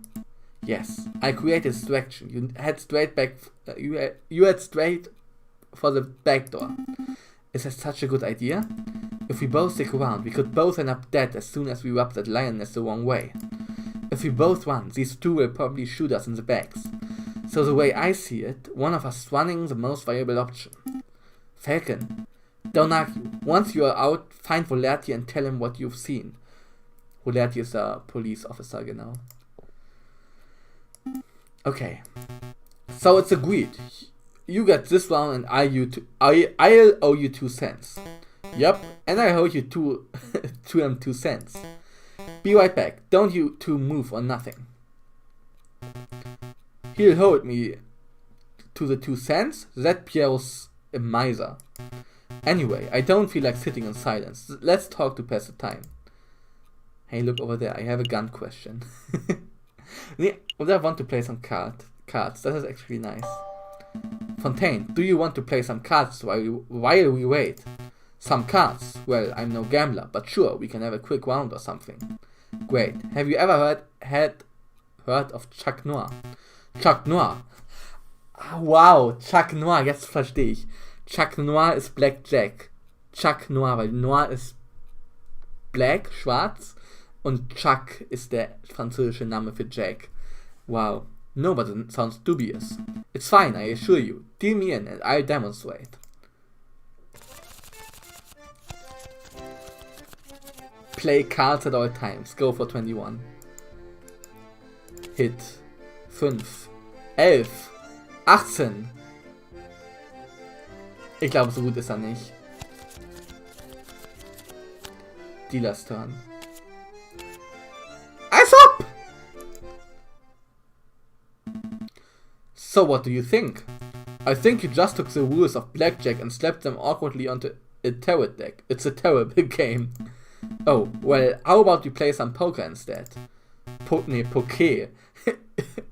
A: Yes, I created a distraction. You head straight for the back door. Is that such a good idea? If we both stick around, we could both end up dead as soon as we rub that lioness the wrong way. If we both run, these two will probably shoot us in the backs. So the way I see it, one of us running the most viable option. Falcon, don't argue. Once you are out, find Volerti and tell him what you've seen. Volerti is a police officer, genau. Okay. So it's agreed. You get this round and I'll owe you 2 cents. Yup, and I owe you 2 cents. Be right back. Don't you two move or nothing. He'll hold me to the 2 cents. That Piero's a miser. Anyway, I don't feel like sitting in silence. Let's talk to pass the time. Hey, look over there. I have a gun question. Would I want to play some cards? That is actually nice. Fontaine, do you want to play some cards while we wait? Some cards? Well, I'm no gambler, but sure, we can have a quick round or something. Great. Have you ever heard of Chuck Noir? Chuck Noir. Wow, Chuck Noir, jetzt verstehe ich. Chuck Noir ist Black Jack. Chuck Noir, weil Noir ist Black, schwarz, und Chuck ist der französische Name für Jack. Wow. No, but it sounds dubious. It's fine, I assure you. Deal me in and I'll demonstrate. Play cards at all times. Go for 21. Hit. 5. 11. 18. Ich glaube, so gut ist er nicht. Dealer's Turn. Eyes up! So what do you think? I think you just took the rules of blackjack and slapped them awkwardly onto a tarot deck. It's a terrible game. Oh, well, how about we play some poker instead? Poker.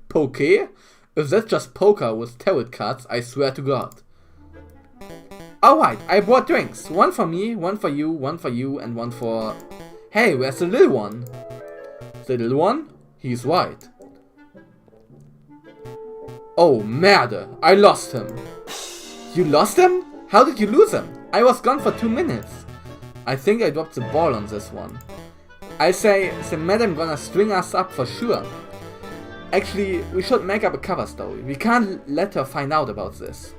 A: Poker? If that's just poker with tarot cards, I swear to God. Alright, I brought drinks. One for me, one for you, and one for... Hey, where's the little one? The little one? He's right. Oh, merde, I lost him. You lost him? How did you lose him? I was gone for 2 minutes. I think I dropped the ball on this one. I say, the madam gonna string us up for sure. Actually, we should make up a cover story. We can't let her find out about this.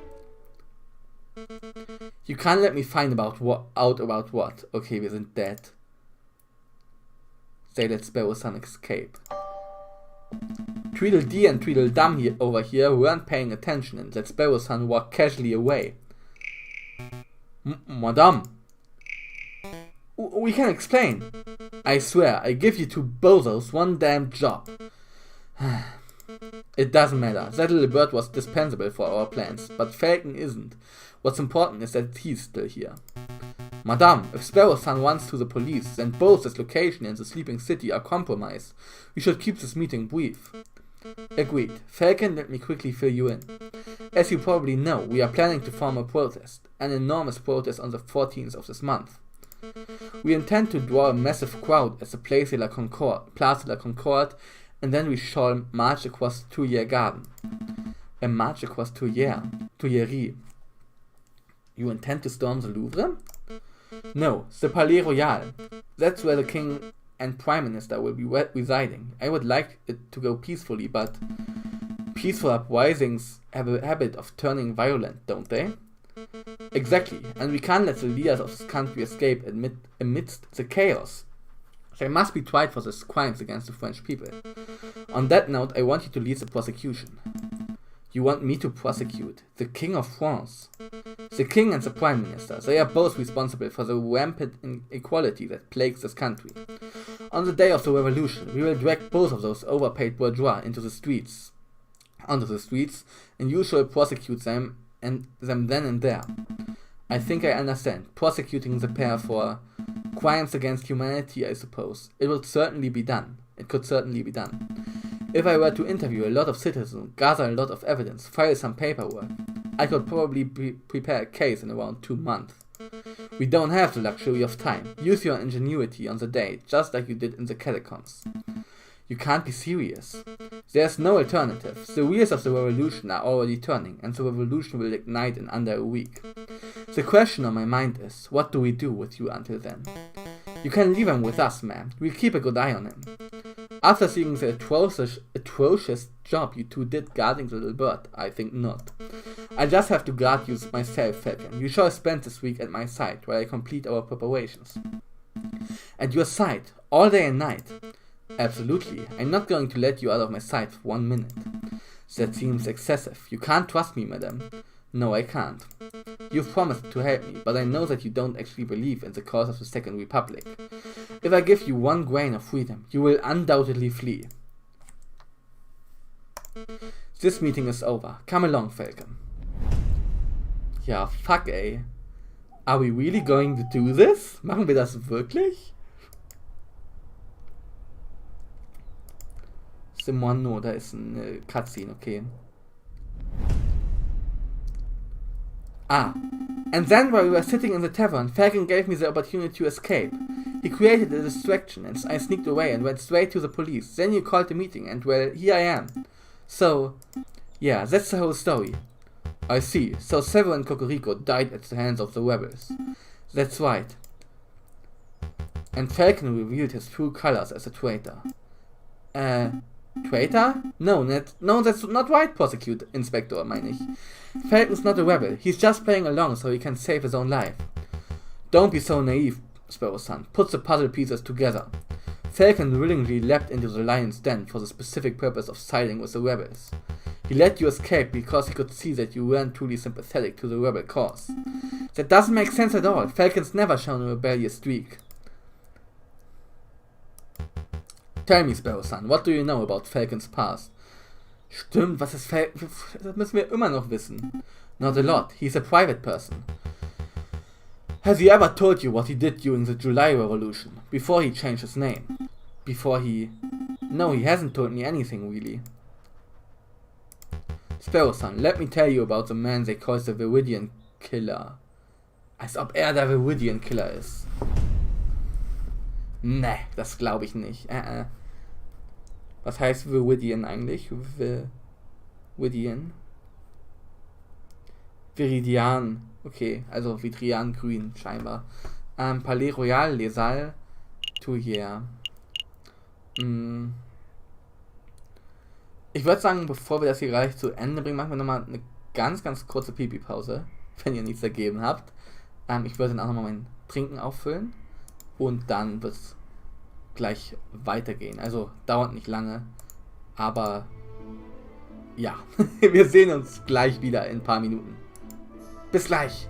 A: You can't let me find out about what? Okay, wir sind dead. Say let Sparrow-san escape. Tweedledee and Tweedledum over here weren't paying attention and let Sparrow-san walk casually away. Madame. We can explain. I swear, I give you two bozos one damn job. It doesn't matter. That little bird was dispensable for our plans, but Falcon isn't. What's important is that he's still here. Madame, if Sparrow-san runs to the police, then both his location and the sleeping city are compromised. We should keep this meeting brief. Agreed. Falcon, let me quickly fill you in. As you probably know, we are planning to form a protest. An enormous protest on the 14th of this month. We intend to draw a massive crowd at the Place de la Concorde, and then we shall march across the Tuileries Garden. A march across Tuileries. You intend to storm the Louvre? No, the Palais Royal. That's where the king and prime minister will be residing. I would like it to go peacefully, but peaceful uprisings have a habit of turning violent, don't they? Exactly, and we can't let the leaders of this country escape amidst the chaos. They must be tried for these crimes against the French people. On that note, I want you to lead the prosecution. You want me to prosecute the King of France? The King and the Prime Minister, they are both responsible for the rampant inequality that plagues this country. On the day of the revolution, we will drag both of those overpaid bourgeois onto the streets, and you shall prosecute them then and there. I think I understand. Prosecuting the pair for crimes against humanity, I suppose. It could certainly be done. If I were to interview a lot of citizens, gather a lot of evidence, file some paperwork, I could probably prepare a case in around 2 months. We don't have the luxury of time. Use your ingenuity on the day, just like you did in the catacombs. You can't be serious. There's no alternative. The wheels of the revolution are already turning, and the revolution will ignite in under a week. The question on my mind is, what do we do with you until then? You can leave him with us, ma'am. We'll keep a good eye on him. After seeing the atrocious job you two did guarding the little bird, I think not. I just have to guard you myself, Falcon. You shall spend this week at my side while I complete our preparations. At your side, all day and night. Absolutely. I'm not going to let you out of my sight for 1 minute. That seems excessive. You can't trust me, madam. No, I can't. You've promised to help me, but I know that you don't actually believe in the cause of the Second Republic. If I give you 1 grain of freedom, you will undoubtedly flee. This meeting is over. Come along, Falcon. Ja, fuck, ey. Are we really going to do this? Machen wir das wirklich? No, da ist eine Cutscene, okay. And then while we were sitting in the tavern, Falcon gave me the opportunity to escape. He created a distraction and I sneaked away and went straight to the police. Then you called the meeting and well, here I am. So, yeah, that's the whole story. I see, so Severin Cocorico died at the hands of the rebels. That's right. And Falcon revealed his true colors as a traitor. Traitor? No, that's not right, prosecute Inspector, meine ich. Falcon's not a rebel. He's just playing along so he can save his own life. Don't be so naive, Sparrow's son. Put the puzzle pieces together. Falcon willingly leapt into the lion's den for the specific purpose of siding with the rebels. He let you escape because he could see that you weren't truly sympathetic to the rebel cause. That doesn't make sense at all. Falcon's never shown a rebellious streak. Tell me, Sparrow son, what do you know about Falcon's past? Stimmt, was ist Falcon? Das müssen wir immer noch wissen. Not a lot. He's a private person. Has he ever told you what he did during the July Revolution? Before he changed his name? No, he hasn't told me anything, really. Sparrow son, let me tell you about the man they call the Viridian Killer. Als ob der Viridian Killer ist. Ne, das glaube ich nicht. Was heißt Viridian eigentlich? Viridian. Okay, also Vitrian grün scheinbar. Palais Royal, Les Halles, hier. Ich würde sagen, bevor wir das hier gleich zu Ende bringen, machen wir nochmal eine ganz, ganz kurze Pipi-Pause, wenn ihr nichts dagegen habt. Ich würde dann auch nochmal mein Trinken auffüllen und dann wird es gleich weitergehen. Also dauert nicht lange, aber ja, wir sehen uns gleich wieder in ein paar Minuten. Bis gleich!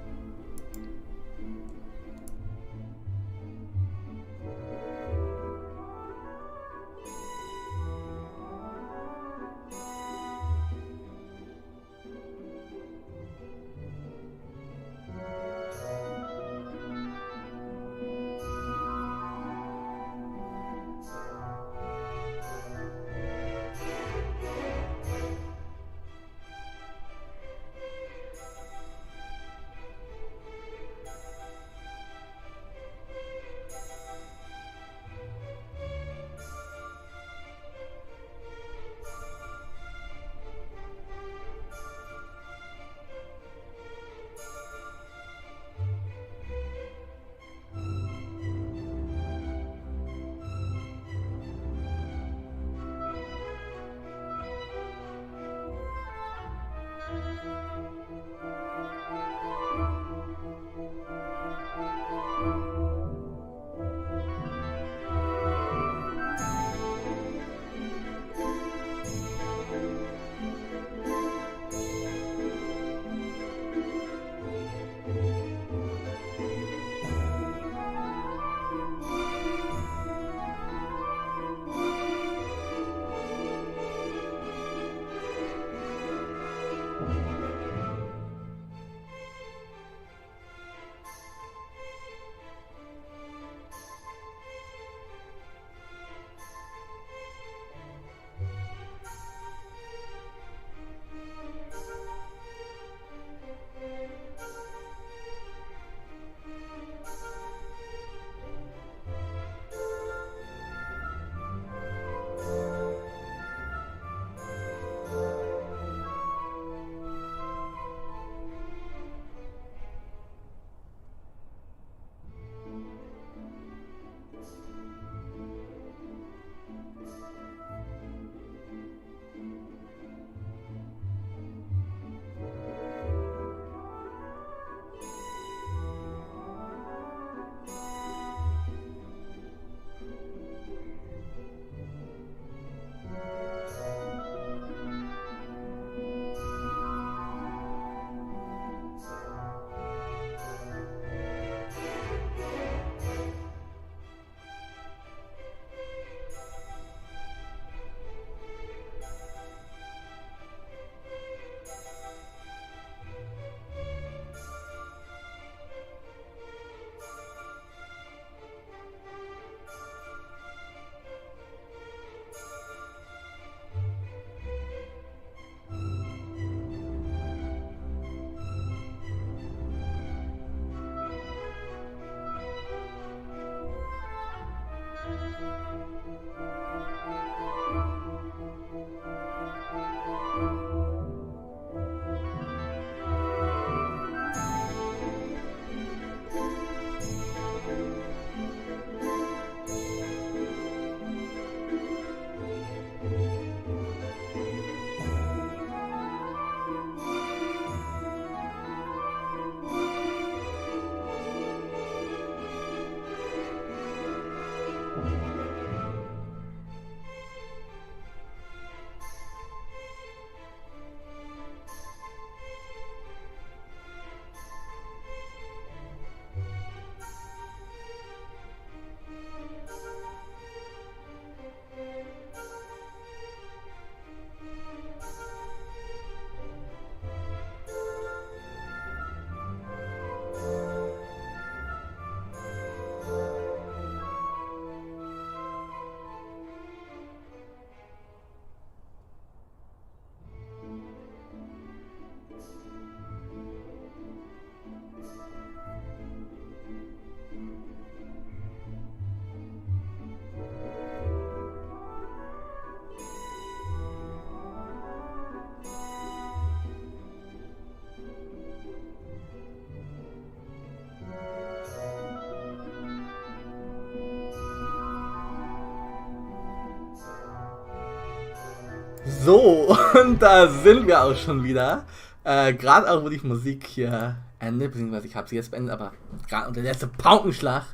A: So, und da sind wir auch schon wieder. Gerade auch, wo die Musik hier endet, beziehungsweise ich habe sie jetzt beendet, aber gerade unter der letzte Paukenschlag.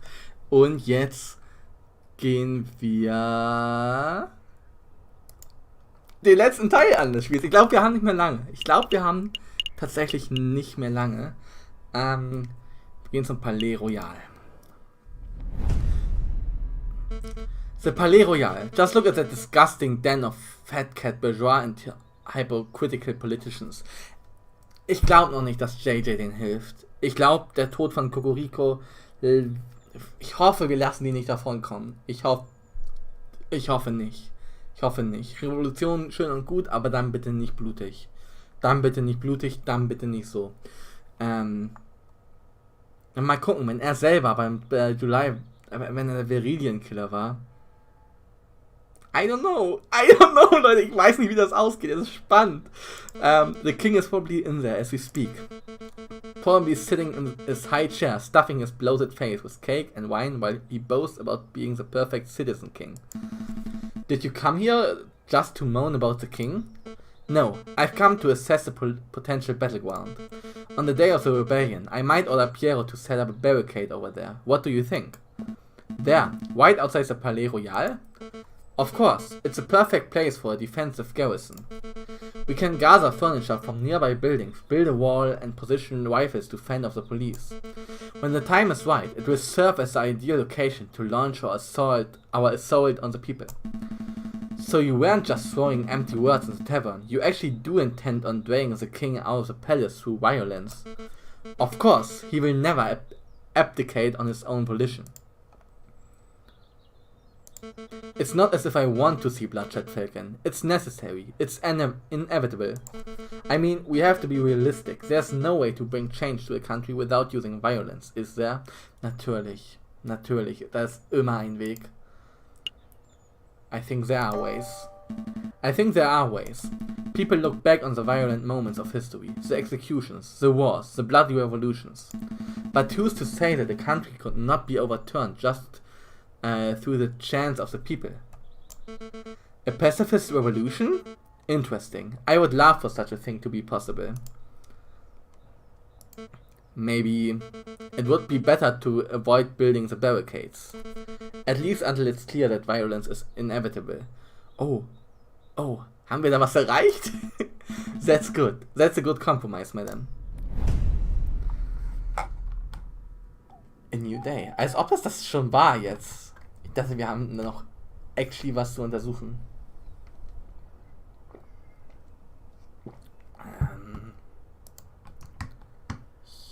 A: Und jetzt gehen wir den letzten Teil an des Spiels. Ich glaube, wir haben nicht mehr lange. Ich glaube, wir haben tatsächlich nicht mehr lange. Wir gehen zum Palais Royal. The Palais Royal. Just look at that disgusting den of fat cat bourgeois and hypocritical politicians. Ich glaube noch nicht, dass JJ den hilft. Ich glaube, der Tod von Kokoriko. Ich hoffe, wir lassen die nicht davon kommen. Ich hoffe nicht. Ich hoffe nicht. Revolution schön und gut, aber dann bitte nicht blutig. Dann bitte nicht blutig, dann bitte nicht so. Mal gucken, wenn er selber beim July, wenn er der Viridian-Killer war. I don't know, Leute, ich weiß nicht, wie das ausgeht, es ist spannend. The king is probably in there as we speak. Probably sitting in his high chair, stuffing his bloated face with cake and wine while he boasts about being the perfect citizen king. Did you come here just to moan about the king? No, I've come to assess the potential battleground. On the day of the rebellion, I might order Piero to set up a barricade over there. What do you think? There, right outside the Palais Royal? Of course, it's a perfect place for a defensive garrison. We can gather furniture from nearby buildings, build a wall, and position rifles to fend off the police. When the time is right, it will serve as the ideal location to launch our assault on the people. So you weren't just throwing empty words in the tavern, you actually do intend on draining the king out of the palace through violence. Of course, he will never abdicate on his own volition. It's not as if I want to see bloodshed, Falcon. It's necessary. It's inevitable. I mean, we have to be realistic. There's no way to bring change to a country without using violence, is there? Natürlich. Natürlich. Da ist immer ein Weg. I think there are ways. People look back on the violent moments of history, the executions, the wars, the bloody revolutions. But who's to say that a country could not be overturned just through the chants of the people? A pacifist revolution? Interesting. I would love for such a thing to be possible. Maybe it would be better to avoid building the barricades. At least until it's clear that violence is inevitable. Oh, haben wir da was erreicht? That's good. That's a good compromise, madam. A new day. Als ob es das schon war jetzt. Ich dachte, wir haben noch actually was zu untersuchen.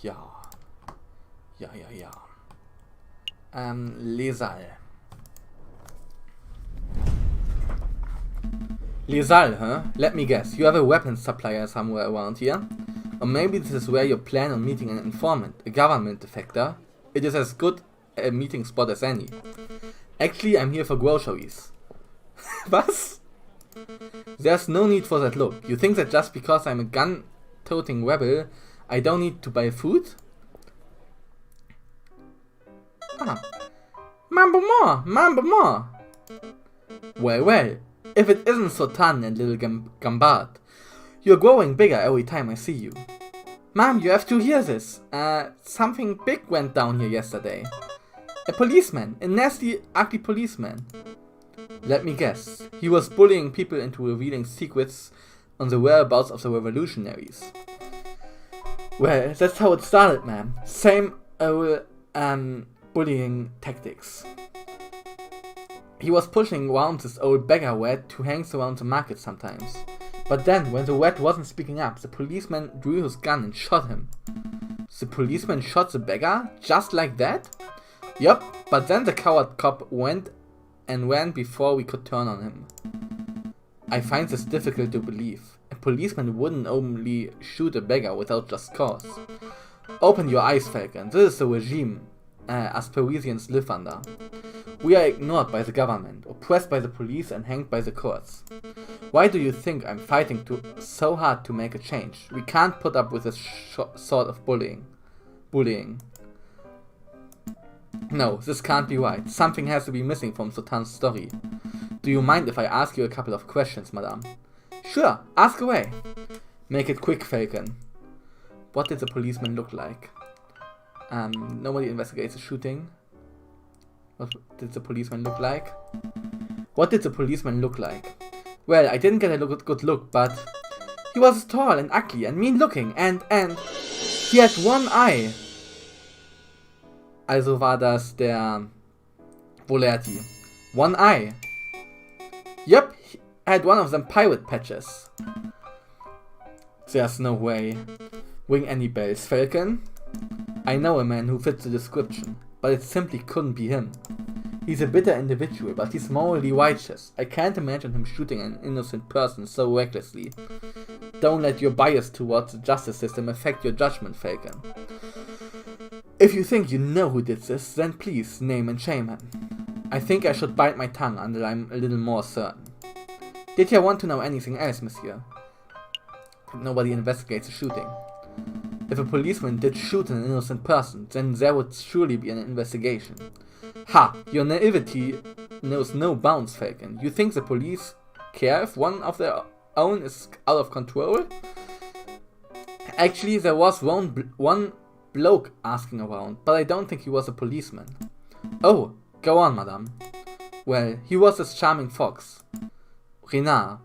A: Ja. Lesal. Lesal, huh? Let me guess. You have a weapons supplier somewhere around here? Or maybe this is where you plan on meeting an informant, a government defector. It is as good a meeting spot as any. Actually, I'm here for groceries. Was? There's no need for that look. You think that just because I'm a gun-toting rebel, I don't need to buy food? Ah. Mambo more! Well, if it isn't Sultan and little Gambard. You're growing bigger every time I see you. Mom, you have to hear this. Something big went down here yesterday. A policeman. A nasty, ugly policeman. Let me guess. He was bullying people into revealing secrets on the whereabouts of the revolutionaries. Well, that's how it started, ma'am. Same old, bullying tactics. He was pushing around this old beggar rat who hangs around the market sometimes. But then, when the rat wasn't speaking up, the policeman drew his gun and shot him. The policeman shot the beggar? Just like that? Yup, but then the coward cop went and ran before we could turn on him. I find this difficult to believe. A policeman wouldn't only shoot a beggar without just cause. Open your eyes, Falcon. This is the regime us Parisians live under. We are ignored by the government, oppressed by the police and hanged by the courts. Why do you think I'm fighting so hard to make a change? We can't put up with this sort of bullying. No, this can't be right. Something has to be missing from Sultan's story. Do you mind if I ask you a couple of questions, madame? Sure, ask away. Make it quick, Falcon. What did the policeman look like? Nobody investigates the shooting. What did the policeman look like? What did the policeman look like? Well, I didn't get a good look, but he was tall and ugly and mean looking and he had one eye. Also war das der Volerti. One eye. Yup, he had one of them pirate patches. There's no way. Ring any bells, Falcon? I know a man who fits the description, but it simply couldn't be him. He's a bitter individual, but he's morally righteous. I can't imagine him shooting an innocent person so recklessly. Don't let your bias towards the justice system affect your judgment, Falcon. If you think you know who did this, then please name and shame him. I think I should bite my tongue until I'm a little more certain. Did you want to know anything else, monsieur? Nobody investigates the shooting. If a policeman did shoot an innocent person, then there would surely be an investigation. Ha! Your naivety knows no bounds, Falcon. You think the police care if one of their own is out of control? Actually, there was one bloke asking around, but I don't think he was a policeman. Oh, go on, madame. Well, he was this charming fox. Renard.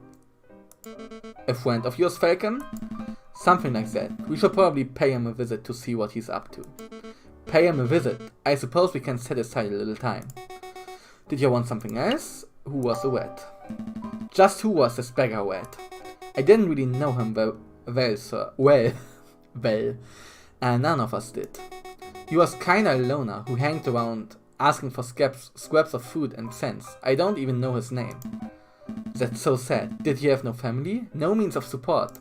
A: A friend of yours, Falcon? Something like that. We should probably pay him a visit to see what he's up to. Pay him a visit? I suppose we can set aside a little time. Did you want something else? Who was the rat? Just who was this beggar rat? I didn't really know him well, sir. Well, none of us did. He was kinda a loner who hanged around asking for scraps of food and cents. I don't even know his name. That's so sad. Did he have no family? No means of support?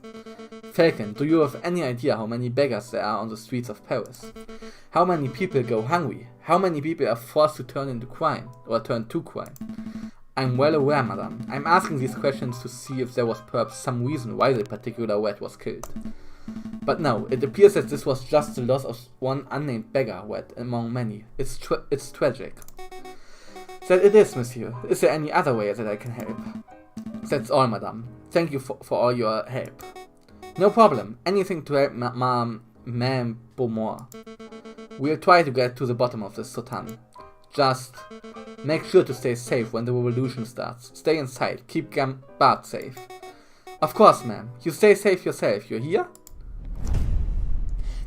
A: Falcon, do you have any idea how many beggars there are on the streets of Paris? How many people go hungry? How many people are forced to turn to crime? I'm well aware, madame. I'm asking these questions to see if there was perhaps some reason why the particular rat was killed. But no, it appears that this was just the loss of one unnamed beggar rat among many. It's tragic. That it is, monsieur. Is there any other way that I can help? That's all, madame. Thank you for all your help. No problem. Anything to help Ma'am Beaumont. We'll try to get to the bottom of this, Sultan. Just make sure to stay safe when the revolution starts. Stay inside. Keep Gambard safe. Of course, ma'am. You stay safe yourself. You're here?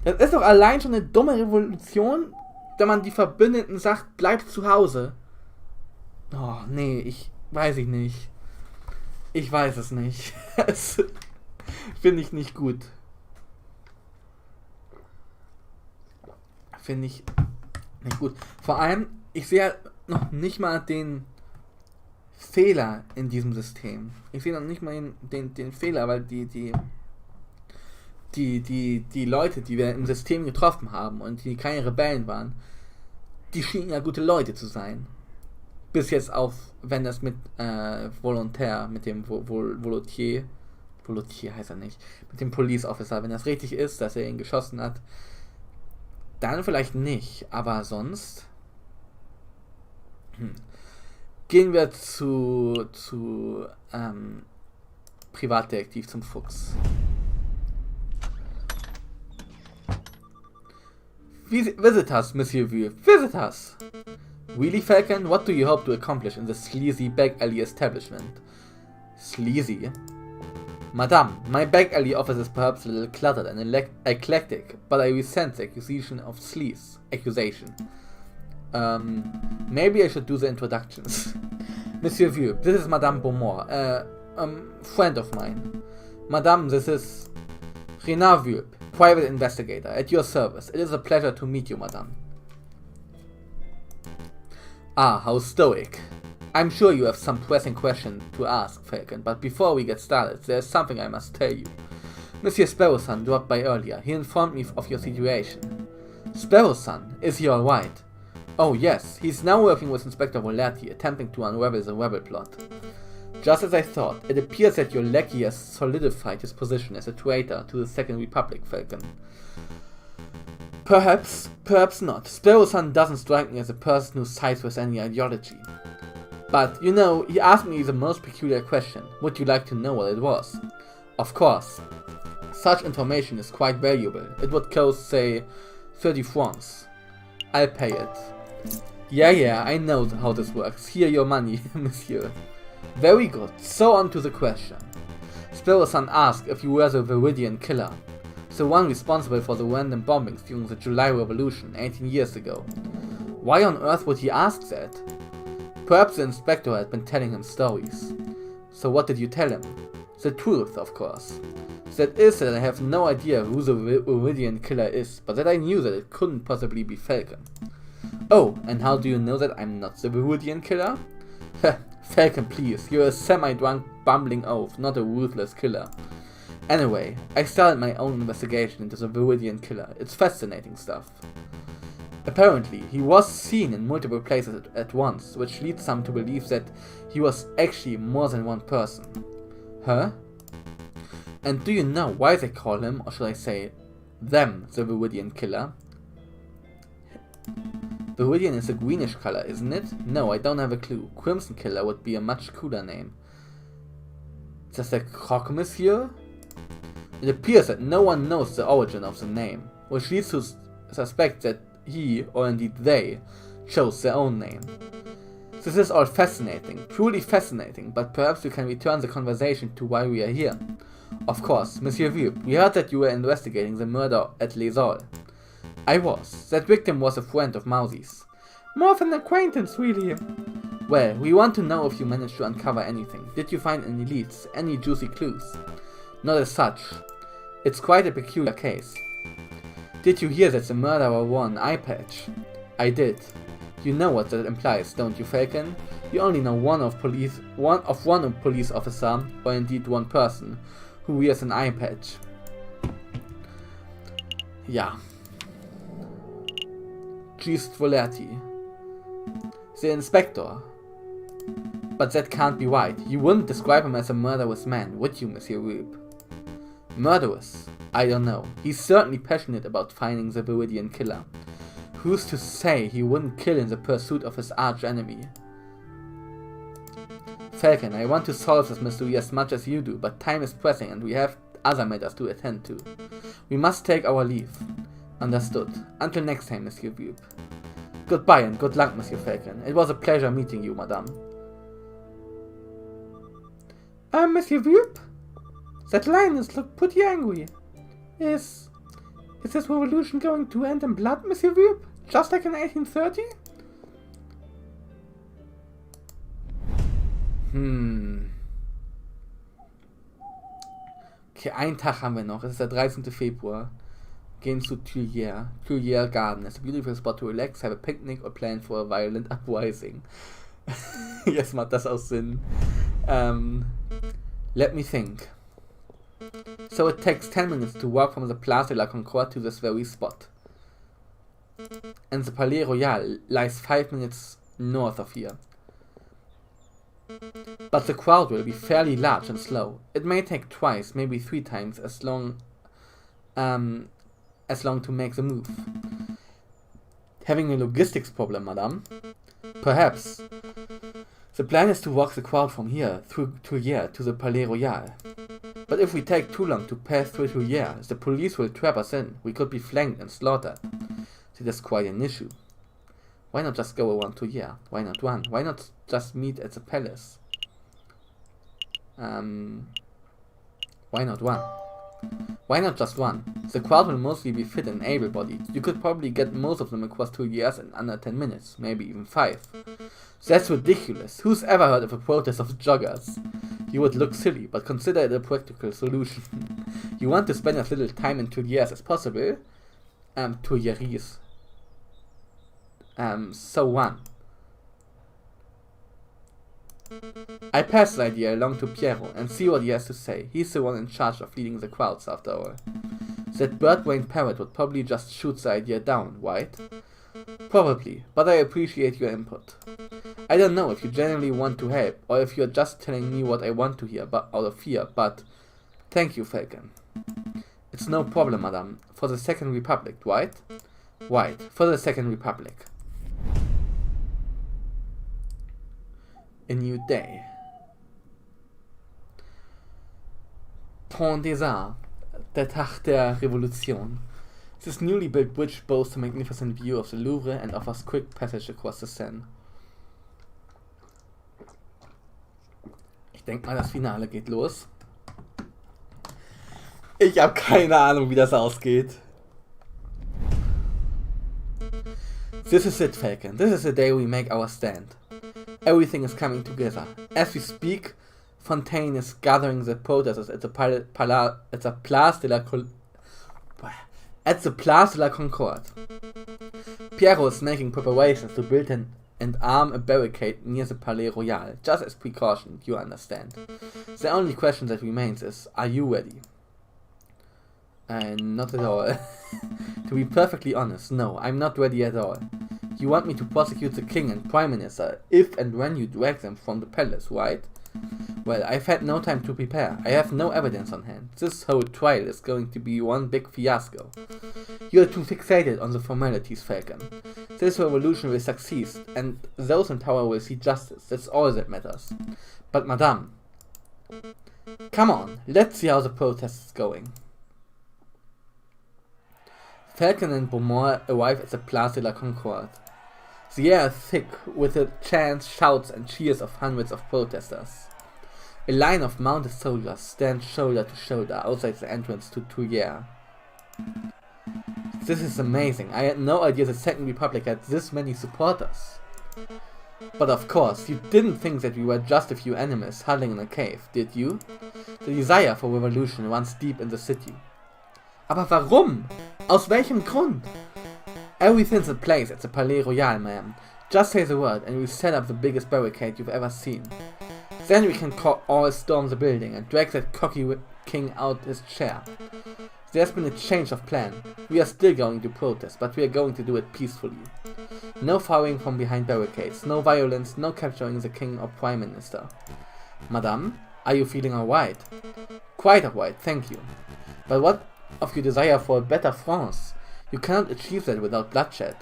A: Das ist doch allein schon eine dumme Revolution, wenn man die Verbündeten sagt, bleibt zu Hause. Oh, nee, weiß ich nicht. Ich weiß es nicht. Das finde ich nicht gut. Finde ich nicht gut. Vor allem, ich sehe noch nicht mal den Fehler in diesem System. Ich sehe noch nicht mal den Fehler, weil die Leute, die wir im System getroffen haben und die keine Rebellen waren, die schienen ja gute Leute zu sein. bis jetzt auf, wenn das mit Volontär, mit dem Volontier heißt er nicht, mit dem Police Officer, wenn das richtig ist, dass er ihn geschossen hat, dann vielleicht nicht, aber sonst gehen wir zu Privatdetektiv, zum Fuchs. Visit us, Monsieur Vieux. Visit us! Really, Falcon? What do you hope to accomplish in this sleazy back alley establishment? Sleazy? Madame, my back alley office is perhaps a little cluttered and eclectic, but I resent the accusation of sleaze. Maybe I should do the introductions. Monsieur Vieux, this is Madame Beaumont, friend of mine. Madame, this is Renard Vieux, private investigator, at your service. It is a pleasure to meet you, Madame. Ah, how stoic. I'm sure you have some pressing question to ask, Falcon, but before we get started, there is something I must tell you. Monsieur Sparrow's-son dropped by earlier. He informed me of your situation. Sparrow's-son? Is he alright? Oh yes, he's now working with Inspector Volerti, attempting to unravel the rebel plot. Just as I thought, it appears that your lackey has solidified his position as a traitor to the Second Republic, Falcon. Perhaps, perhaps not. Sparrow's-son doesn't strike me as a person who sides with any ideology. But, you know, he asked me the most peculiar question. Would you like to know what it was? Of course. Such information is quite valuable. It would cost, say, 30 francs. I'll pay it. Yeah, I know how this works. Here your money, monsieur. Very good. So on to the question. Sparrow's-son asked if you were the Viridian killer. The one responsible for the random bombings during the July Revolution 18 years ago. Why on earth would he ask that? Perhaps the inspector had been telling him stories. So what did you tell him? The truth, of course. That is that I have no idea who the Viridian killer is, but that I knew that it couldn't possibly be Falcon. Oh, and how do you know that I'm not the Viridian killer? Falcon, please, you're a semi-drunk bumbling oaf, not a ruthless killer. Anyway, I started my own investigation into the Viridian killer. It's fascinating stuff. Apparently, he was seen in multiple places at once, which leads some to believe that he was actually more than one person. Huh? And do you know why they call him, or should I say, them, the Viridian killer? Viridian is a greenish color, isn't it? No, I don't have a clue. Crimson killer would be a much cooler name. Just a croque, monsieur? It appears that no one knows the origin of the name, which leads to suspect that he, or indeed they, chose their own name. This is all fascinating, truly fascinating, but perhaps we can return the conversation to why we are here. Of course, Monsieur Vieux, we heard that you were investigating the murder at Les Halles. I was. That victim was a friend of Mousie's. More of an acquaintance, really. Well, we want to know if you managed to uncover anything. Did you find any leads, any juicy clues? Not as such. It's quite a peculiar case. Did you hear that the murderer wore an eye patch? I did. You know what that implies, don't you, Falcon? You only know one police officer, or indeed one person, who wears an eye patch. Ja. Just Volerti. The inspector. But that can't be right. You wouldn't describe him as a murderous man, would you, Monsieur Rube? Murderous? I don't know. He's certainly passionate about finding the Viridian killer. Who's to say he wouldn't kill in the pursuit of his arch-enemy? Falcon, I want to solve this mystery as much as you do, but time is pressing and we have other matters to attend to. We must take our leave. Understood. Until next time, Monsieur Rube. Goodbye and good luck, Monsieur Falcon. It was a pleasure meeting you, madame. Monsieur Rube? That lioness looked pretty angry. Is this revolution going to end in blood, Monsieur Rube? Just like in 1830? Okay, einen Tag haben wir noch. Es ist der 13. Februar. Gehen zu Tuileries Garden. It's a beautiful spot to relax, have a picnic or plan for a violent uprising. Jetzt macht das auch Sinn. Let me think. So it takes 10 minutes to walk from the Place de la Concorde to this very spot. And the Palais Royal lies 5 minutes north of here. But the crowd will be fairly large and slow. It may take twice, maybe 3 times as long to make the move. Having a logistics problem, madame? Perhaps. The plan is to walk the crowd from here through Hier to the Palais Royal. But if we take too long to pass through Hier, the police will trap us in. We could be flanked and slaughtered. It is quite an issue. Why not just go around to Hier? Why not run? Why not just meet at the palace? Why not run? Why not just run? The crowd will mostly be fit and able-bodied. You could probably get most of them across 2 years in under 10 minutes, maybe even 5. That's ridiculous. Who's ever heard of a protest of joggers? You would look silly, but consider it a practical solution. You want to spend as little time in 2 years as possible? 2 years. So run. I pass the idea along to Piero and see what he has to say. He's the one in charge of leading the crowds, after all. That bird-brained parrot would probably just shoot the idea down, right? Probably, but I appreciate your input. I don't know if you genuinely want to help, or if you're just telling me what I want to hear out of fear, but thank you, Falcon. It's no problem, madame. For the Second Republic, right? Right, for the Second Republic. A new day. Pont des Arts, der Tag der Revolution. This newly built bridge boasts a magnificent view of the Louvre and offers quick passage across the Seine. Ich denke mal, das Finale geht los. Ich habe keine Ahnung, wie das ausgeht. This is it, Falcon. This is the day we make our stand. Everything is coming together. As we speak, Fontaine is gathering the protesters at the Place de la Concorde. Piero is making preparations to build and arm a barricade near the Palais Royal, just as precaution, you understand. The only question that remains is, are you ready? Not at all. To be perfectly honest, no, I'm not ready at all. You want me to prosecute the king and prime minister if and when you drag them from the palace, right? Well, I've had no time to prepare. I have no evidence on hand. This whole trial is going to be one big fiasco. You're too fixated on the formalities, Falcon. This revolution will succeed, and those in power will see justice. That's all that matters. But madame, come on, let's see how the protest is going. Falcon and Beaumont arrive at the Place de la Concorde. The air is thick with the chants, shouts and cheers of hundreds of protesters. A line of mounted soldiers stands shoulder to shoulder outside the entrance to Hier. This is amazing. I had no idea the Second Republic had this many supporters. But of course, you didn't think that we were just a few animals huddling in a cave, did you? The desire for revolution runs deep in the city. Aber warum? Aus welchem Grund? Everything's in place at the Palais Royal, ma'am. Just say the word and we'll set up the biggest barricade you've ever seen. Then we can all storm the building and drag that cocky king out his chair. There's been a change of plan. We are still going to protest, but we are going to do it peacefully. No firing from behind barricades, no violence, no capturing the king or prime minister. Madame, are you feeling alright? Quite alright, thank you. But what of your desire for a better France? You cannot achieve that without bloodshed.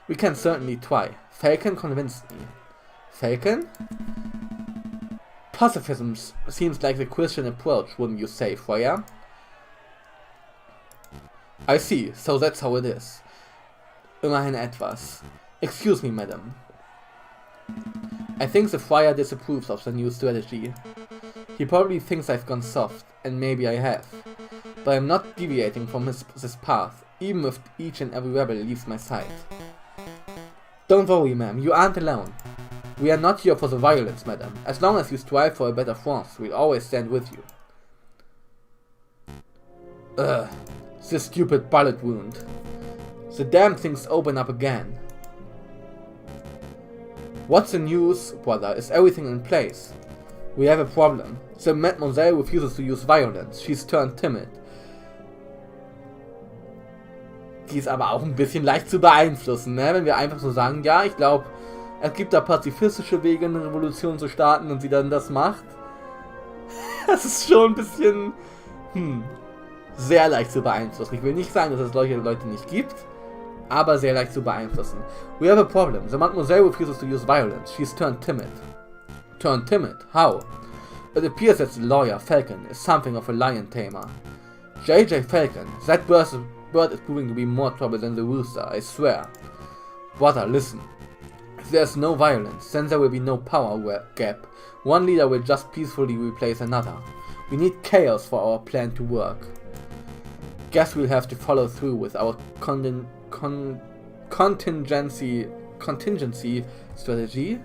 A: We can certainly try. Falcon convinced me. Falcon? Pacifism seems like the Christian approach, wouldn't you say, Freya? I see, so that's how it is. Immerhin etwas. Excuse me, madam. I think the friar disapproves of the new strategy. He probably thinks I've gone soft, and maybe I have. But I'm not deviating from this path, even if each and every rebel leaves my side. Don't worry, ma'am, you aren't alone. We are not here for the violence, madam. As long as you strive for a better France, we'll always stand with you. Ugh, this stupid bullet wound. The damn thing's open up again. What's the news, brother? Is everything in place? We have a problem. The Mademoiselle refuses to use violence. She's turned timid. Die ist aber auch ein bisschen leicht zu beeinflussen, ne? Wenn wir einfach so sagen, ja, ich glaube, Es gibt da pazifistische Wege, eine Revolution zu starten und sie dann das macht. Das ist schon ein bisschen sehr leicht zu beeinflussen. Ich will nicht sagen, dass es solche Leute nicht gibt, aber sehr leicht zu beeinflussen. We have a problem. The Mademoiselle refuses to use violence. She's turned timid. Turned timid? How? It appears that the lawyer, Falcon, is something of a lion tamer. J.J. Falcon, that bird is proving to be more trouble than the rooster, I swear. Brother, listen. If there's no violence, then there will be no power gap. One leader will just peacefully replace another. We need chaos for our plan to work. Guess we'll have to follow through with our contingency strategy.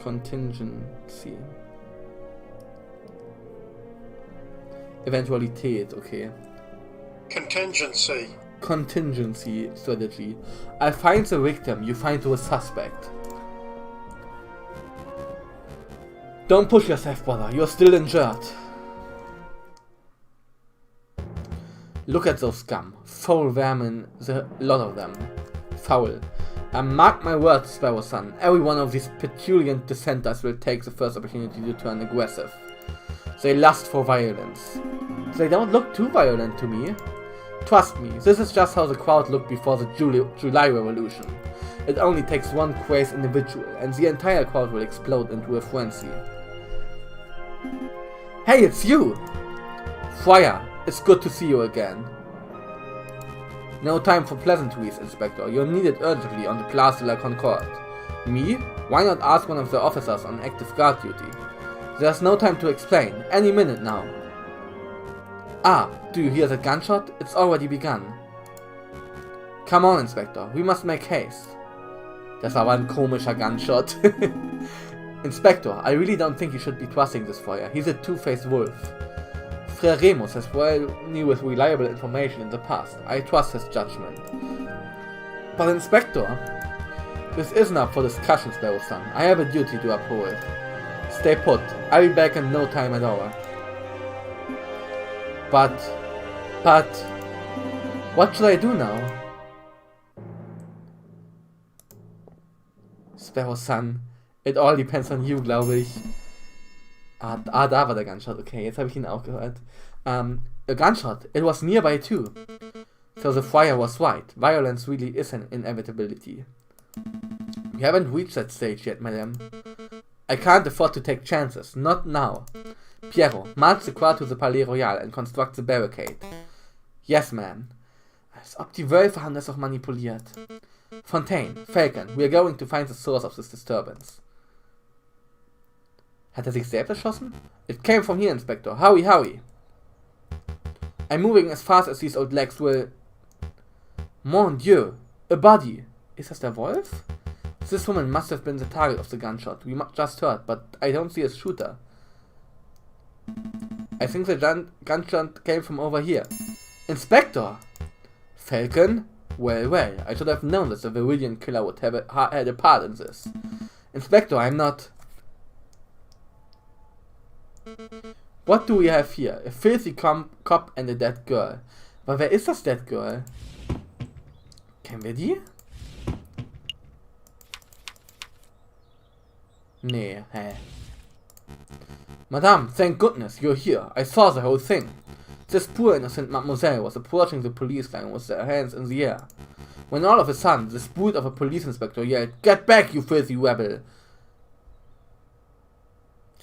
A: Contingency. Eventualität, okay. Contingency strategy. I find the victim, you find the suspect. Don't push yourself, brother, you're still injured. Look at those scum. Foul vermin, a lot of them. Foul. And mark my words, Sparrow son, every one of these petulant dissenters will take the first opportunity to turn aggressive. They lust for violence. They don't look too violent to me. Trust me, this is just how the crowd looked before the July Revolution. It only takes one crazed individual, and the entire crowd will explode into a frenzy. Hey, it's you! Friar, it's good to see you again. No time for pleasantries, Inspector. You're needed urgently on the Place de la Concorde. Me? Why not ask one of the officers on active guard duty? There's no time to explain. Any minute now. Ah, do you hear the gunshot? It's already begun. Come on, Inspector. We must make haste. Das war aber ein komischer Gunshot. Inspector, I really don't think you should be trusting this Friar. He's a two-faced wolf. Frere Remus has provided me with reliable information in the past. I trust his judgment. But Inspector, this isn't up for discussion, Sparrow son. I have a duty to uphold. Stay put. I'll be back in no time at all. But, what should I do now? Sparrow son, it all depends on you, glaube ich. Da war der Gunshot, okay, jetzt habe ich ihn auch gehört. A gunshot, it was nearby too. So the Friar was right, violence really is an inevitability. We haven't reached that stage yet, madame. I can't afford to take chances, not now. Piero, march the crowd to the Palais Royal and construct the barricade. Yes, ma'am. Als ob die Wölfe haben das auch manipuliert. Fontaine, Falcon, we are going to find the source of this disturbance. Hat sich selbst erschossen? It came from here, Inspector. Howie, howie. I'm moving as fast as these old legs will... Mon Dieu, a body. Ist das der Wolf? This woman must have been the target of the gunshot. We just heard, but I don't see a shooter. I think the gunshot came from over here. Inspector! Falcon? Well, well, I should have known that the Viridian killer would have had a part in this. Inspector, I'm not... What do we have here? A filthy cop and a dead girl. Aber wer ist das Dead Girl? Kennen wir die? Nee, hä? Madame, thank goodness you're here. I saw the whole thing. This poor innocent mademoiselle was approaching the police line with their hands in the air. When all of a sudden, the spoot of a police inspector yelled, "Get back, you filthy rebel!"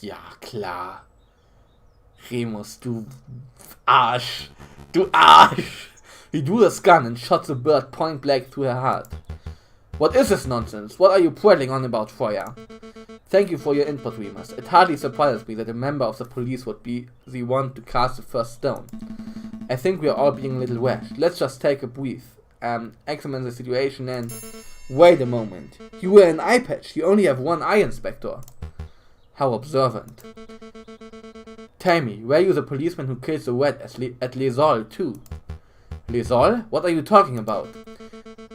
A: Ja, klar. Remus, du Arsch. Du Arsch. He drew his gun and shot the bird point blank through her heart. What is this nonsense? What are you prattling on about, Friar? Thank you for your input, Remus. It hardly surprises me that a member of the police would be the one to cast the first stone. I think we are all being a little rash. Let's just take a breath, examine the situation and... Wait a moment. You wear an eye patch. You only have one eye, Inspector. How observant. Tell me, were you the policeman who killed the rat at Les Halles too? Les Halles? What are you talking about?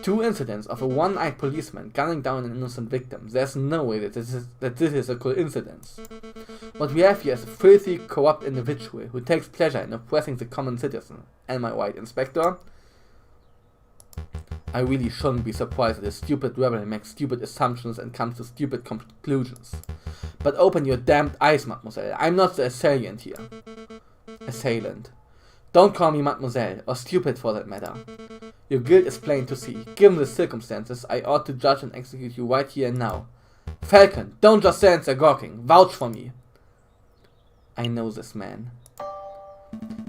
A: 2 incidents of a one-eyed policeman gunning down an innocent victim. There's no way that this is a coincidence. What we have here is a filthy, corrupt individual who takes pleasure in oppressing the common citizen. Am I right, Inspector? I really shouldn't be surprised that a stupid rebel makes stupid assumptions and comes to stupid conclusions. But open your damned eyes, mademoiselle. I'm not the assailant here. Assailant. Don't call me mademoiselle, or stupid for that matter. Your guilt is plain to see. Given the circumstances, I ought to judge and execute you right here and now. Falcon, don't just stand there gawking. Vouch for me. I know this man.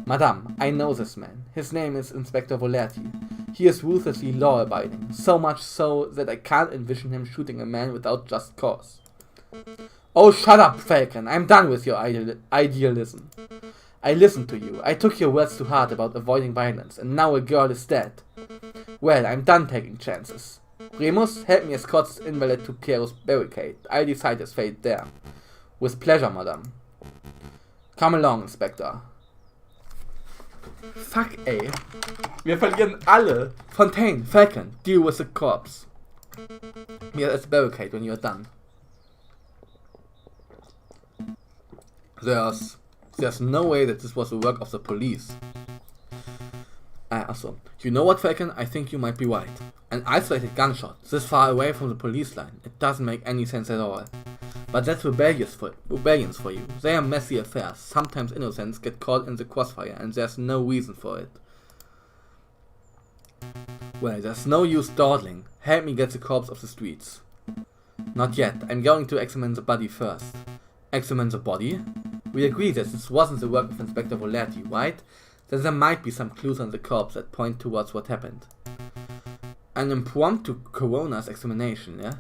A: Madame, I know this man. His name is Inspector Volerti. He is ruthlessly law-abiding, so much so that I can't envision him shooting a man without just cause. Oh, shut up, Falcon. I'm done with your idealism. I listened to you. I took your words to heart about avoiding violence, and now a girl is dead. Well, I'm done taking chances. Remus, help me escort this invalid to Piero's barricade. I'll decide his fate there. With pleasure, madame. Come along, Inspector. Fuck, ey. Wir verlieren alle. Fontaine, Falcon, deal with the corpse. Meet at the barricade when you're done. There's no way that this was the work of the police. Also, you know what, Falcon? I think you might be right. An isolated gunshot, this far away from the police line, it doesn't make any sense at all. But that's rebellions for you. They are messy affairs. Sometimes innocents get caught in the crossfire and there's no reason for it. Well, there's no use dawdling. Help me get the corpse off the streets. Not yet. I'm going to examine the body first. Examine the body? We agree that this wasn't the work of Inspector Volerti, right? Then there might be some clues on the corpse that point towards what happened. An impromptu coroner's examination, yeah?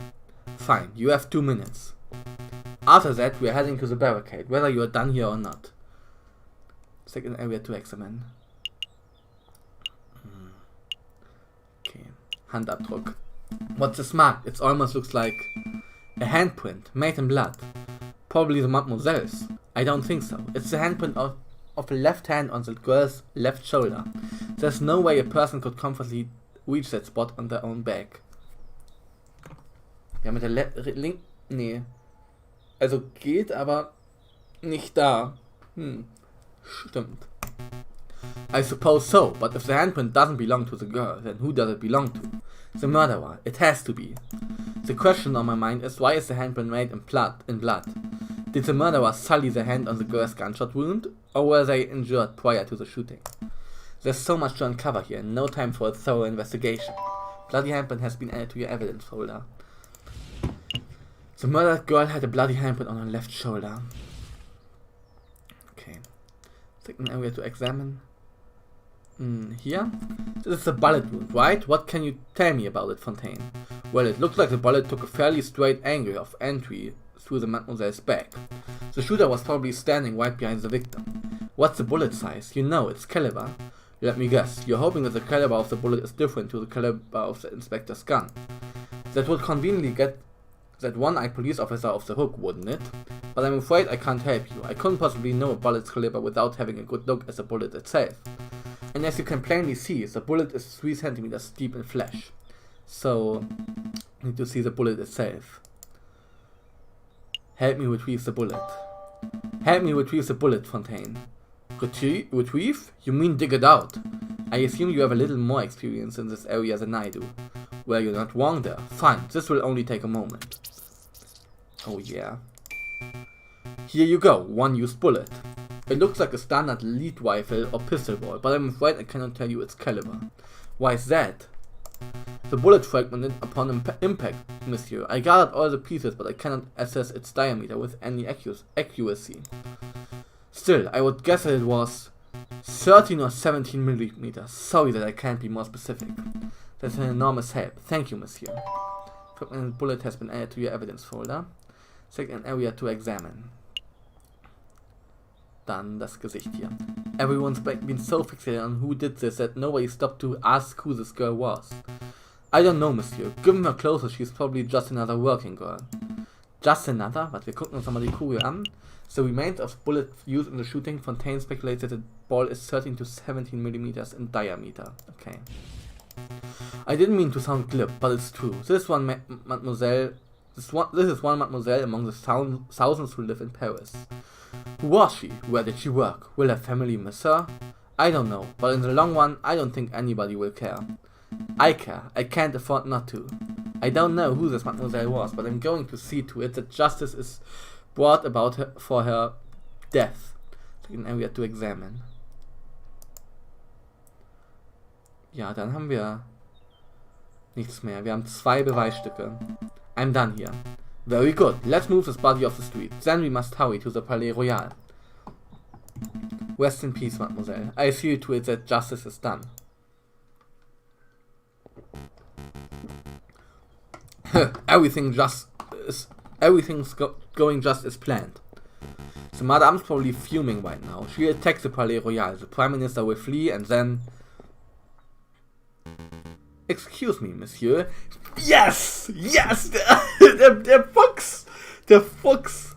A: Fine, you have 2 minutes. After that, we are heading to the barricade, whether you are done here or not. Second area to examine. Okay, Handabdruck. What's this mark? It almost looks like a handprint, made in blood. Probably the mademoiselle's. I don't think so. It's the handprint of the left hand on the girl's left shoulder. There's no way a person could comfortably reach that spot on their own back. Ja, mit der link... Nee. Also geht, aber nicht da. Stimmt. I suppose so, but if the handprint doesn't belong to the girl, then who does it belong to? The murderer. It has to be. The question on my mind is, why is the handprint made in blood? Did the murderer sully the hand on the girl's gunshot wound, or were they injured prior to the shooting? There's so much to uncover here, and no time for a thorough investigation. Bloody handprint has been added to your evidence folder. The murdered girl had a bloody handprint on her left shoulder. Okay. Second area to examine. Here? This is a bullet wound, right? What can you tell me about it, Fontaine? Well, it looks like the bullet took a fairly straight angle of entry through the mademoiselle's back. The shooter was probably standing right behind the victim. What's the bullet size? You know, its caliber. Let me guess, you're hoping that the caliber of the bullet is different to the caliber of the inspector's gun. That would conveniently get that one-eyed police officer off the hook, wouldn't it? But I'm afraid I can't help you. I couldn't possibly know a bullet's caliber without having a good look at the bullet itself. And as you can plainly see, the bullet is 3 centimeters deep in flesh. So, I need to see the bullet itself. Help me retrieve the bullet. Help me retrieve the bullet, Fontaine. Retrieve? You mean dig it out? I assume you have a little more experience in this area than I do. Well, you're not wrong there. Fine, this will only take a moment. Oh yeah. Here you go, one used bullet. It looks like a standard lead rifle or pistol ball, but I'm afraid I cannot tell you its caliber. Why is that? The bullet fragmented upon impact, monsieur. I gathered all the pieces, but I cannot assess its diameter with any accuracy. Still, I would guess that it was 13 or 17 millimeters. Sorry that I can't be more specific. That's an enormous help. Thank you, monsieur. Fragmented bullet has been added to your evidence folder. Second area to examine. Dann das Gesicht hier. Everyone's been so fixated on who did this that nobody stopped to ask who this girl was. I don't know, monsieur. Given her clothes, she's probably just another working girl. Just another? Warte, wir gucken uns nochmal die Kugel an. The remains of bullets used in the shooting. Fontaine speculates that the ball is 13 to 17 millimeters in diameter. Okay. I didn't mean to sound glib, but it's true. This is one mademoiselle among the thousands who live in Paris. Who was she? Where did she work? Will her family miss her? I don't know, but in the long run, I don't think anybody will care. I care. I can't afford not to. I don't know who this mademoiselle was, but I'm going to see to it that justice is brought about her for her death. An area to examine. Ja, dann haben wir nichts mehr. Wir haben 2 Beweisstücke. I'm done here. Very good. Let's move this body off the street. Then we must hurry to the Palais Royal. Rest in peace, mademoiselle. I see to it that justice is done. Everything's going just as planned. So Madame's probably fuming right now. She attacks the Palais Royal. The Prime Minister will flee and then... Excuse me, monsieur. Yes! Yes! Der Fuchs! Der Fuchs!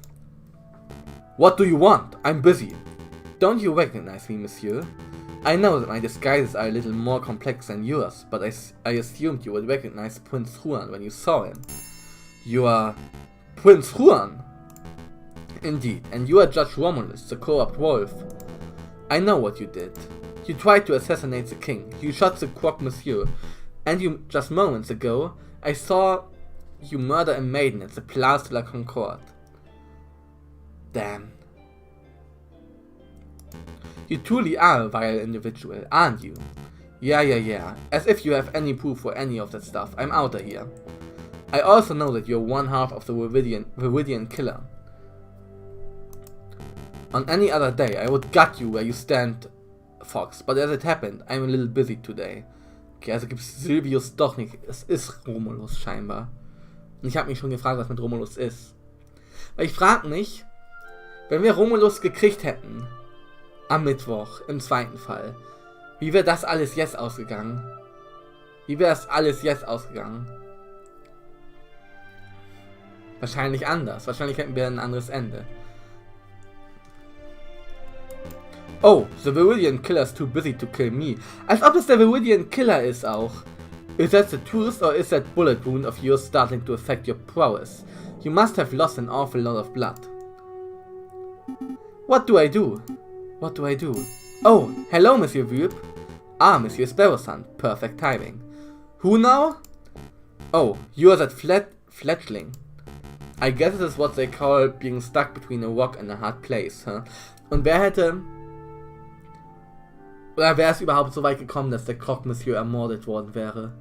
A: What do you want? I'm busy. Don't you recognize me, monsieur? I know that my disguises are a little more complex than yours, but I assumed you would recognize Prince Juan when you saw him. You are... Prince Juan? Indeed, and you are Judge Romulus, the corrupt wolf. I know what you did. You tried to assassinate the king. You shot the croque monsieur. And you, just moments ago, I saw you murder a maiden at the Place de la Concorde. Damn. You truly are a vile individual, aren't you? Yeah. As if you have any proof for any of that stuff. I'm out of here. I also know that you're one half of the Viridian killer. On any other day, I would gut you where you stand, Fox. But as it happened, I'm a little busy today. Okay, also gibt es Silvius doch nicht. Es ist Romulus scheinbar. Und ich habe mich schon gefragt, was mit Romulus ist. Weil ich frage mich, wenn wir Romulus gekriegt hätten, am Mittwoch, im zweiten Fall, wie wäre das alles jetzt ausgegangen? Wie wäre das alles jetzt ausgegangen? Wahrscheinlich anders. Wahrscheinlich hätten wir ein anderes Ende. Oh, the Viridian Killer's too busy to kill me. Als ob es der Viridian Killer ist auch. Is that the truth, or is that bullet wound of yours starting to affect your prowess? You must have lost an awful lot of blood. What do I do? What do I do? Oh, hello, Monsieur Wulp. Ah, Monsieur Sparrowson. Perfect timing. Who now? Oh, you are that fledgling. I guess this is what they call being stuck between a rock and a hard place, huh? Und wer hätte... Oder wäre es überhaupt so weit gekommen, dass der Croque Monsieur ermordet worden wäre?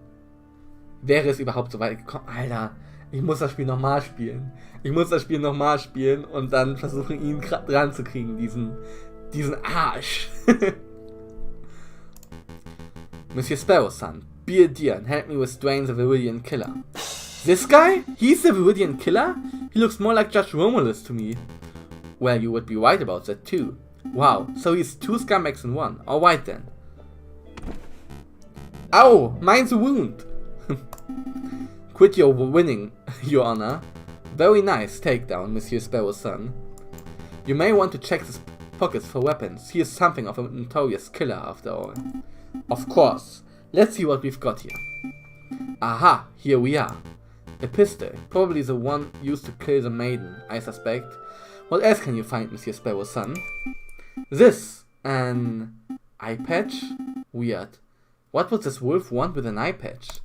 A: Wäre es überhaupt so weit gekommen? Alter, ich muss das Spiel nochmal spielen. Ich muss das Spiel nochmal spielen und dann versuchen, ihn dran zu kriegen, diesen Arsch. Monsieur Sparrowson, be a dear and help me restrain the Viridian Killer. This guy? He's the Viridian Killer? He looks more like Judge Romulus to me. Well, you would be right about that too. Wow, so he's 2 scumbags in 1. Alright then. Ow! Mine's a wound! Quit your winning, your honor. Very nice takedown, Monsieur Sparrowson. You may want to check his pockets for weapons. He is something of a notorious killer after all. Of course. Let's see what we've got here. Aha, here we are. A pistol, probably the one used to kill the maiden, I suspect. What else can you find, Monsieur Sparrowson? This, an eye patch? Weird. What would this wolf want with an eye patch?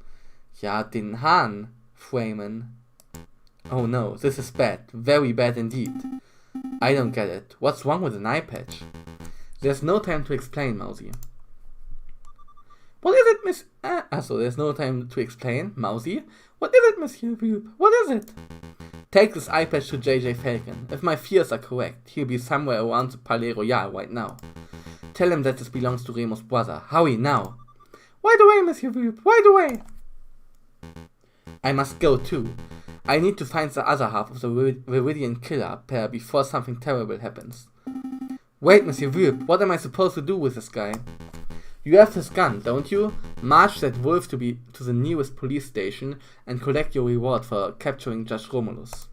A: Ja, den Hahn framen. Oh no, this is bad. Very bad indeed. I don't get it. What's wrong with an eye patch? There's no time to explain, Mousy. What is it, Miss... so there's no time to explain, Mousy. What is it, Monsieur Wulp? What is it? Take this eye patch to JJ Falcon. If my fears are correct, he'll be somewhere around the Palais Royal right now. Tell him that this belongs to Remo's brother. Hurry now. Right away, Monsieur Wulp. Right away. I must go too. I need to find the other half of the Viridian Killer pair before something terrible happens. Wait, Monsieur Wulp. What am I supposed to do with this guy? You have his gun, don't you? March that wolf to the nearest police station and collect your reward for capturing Judge Romulus.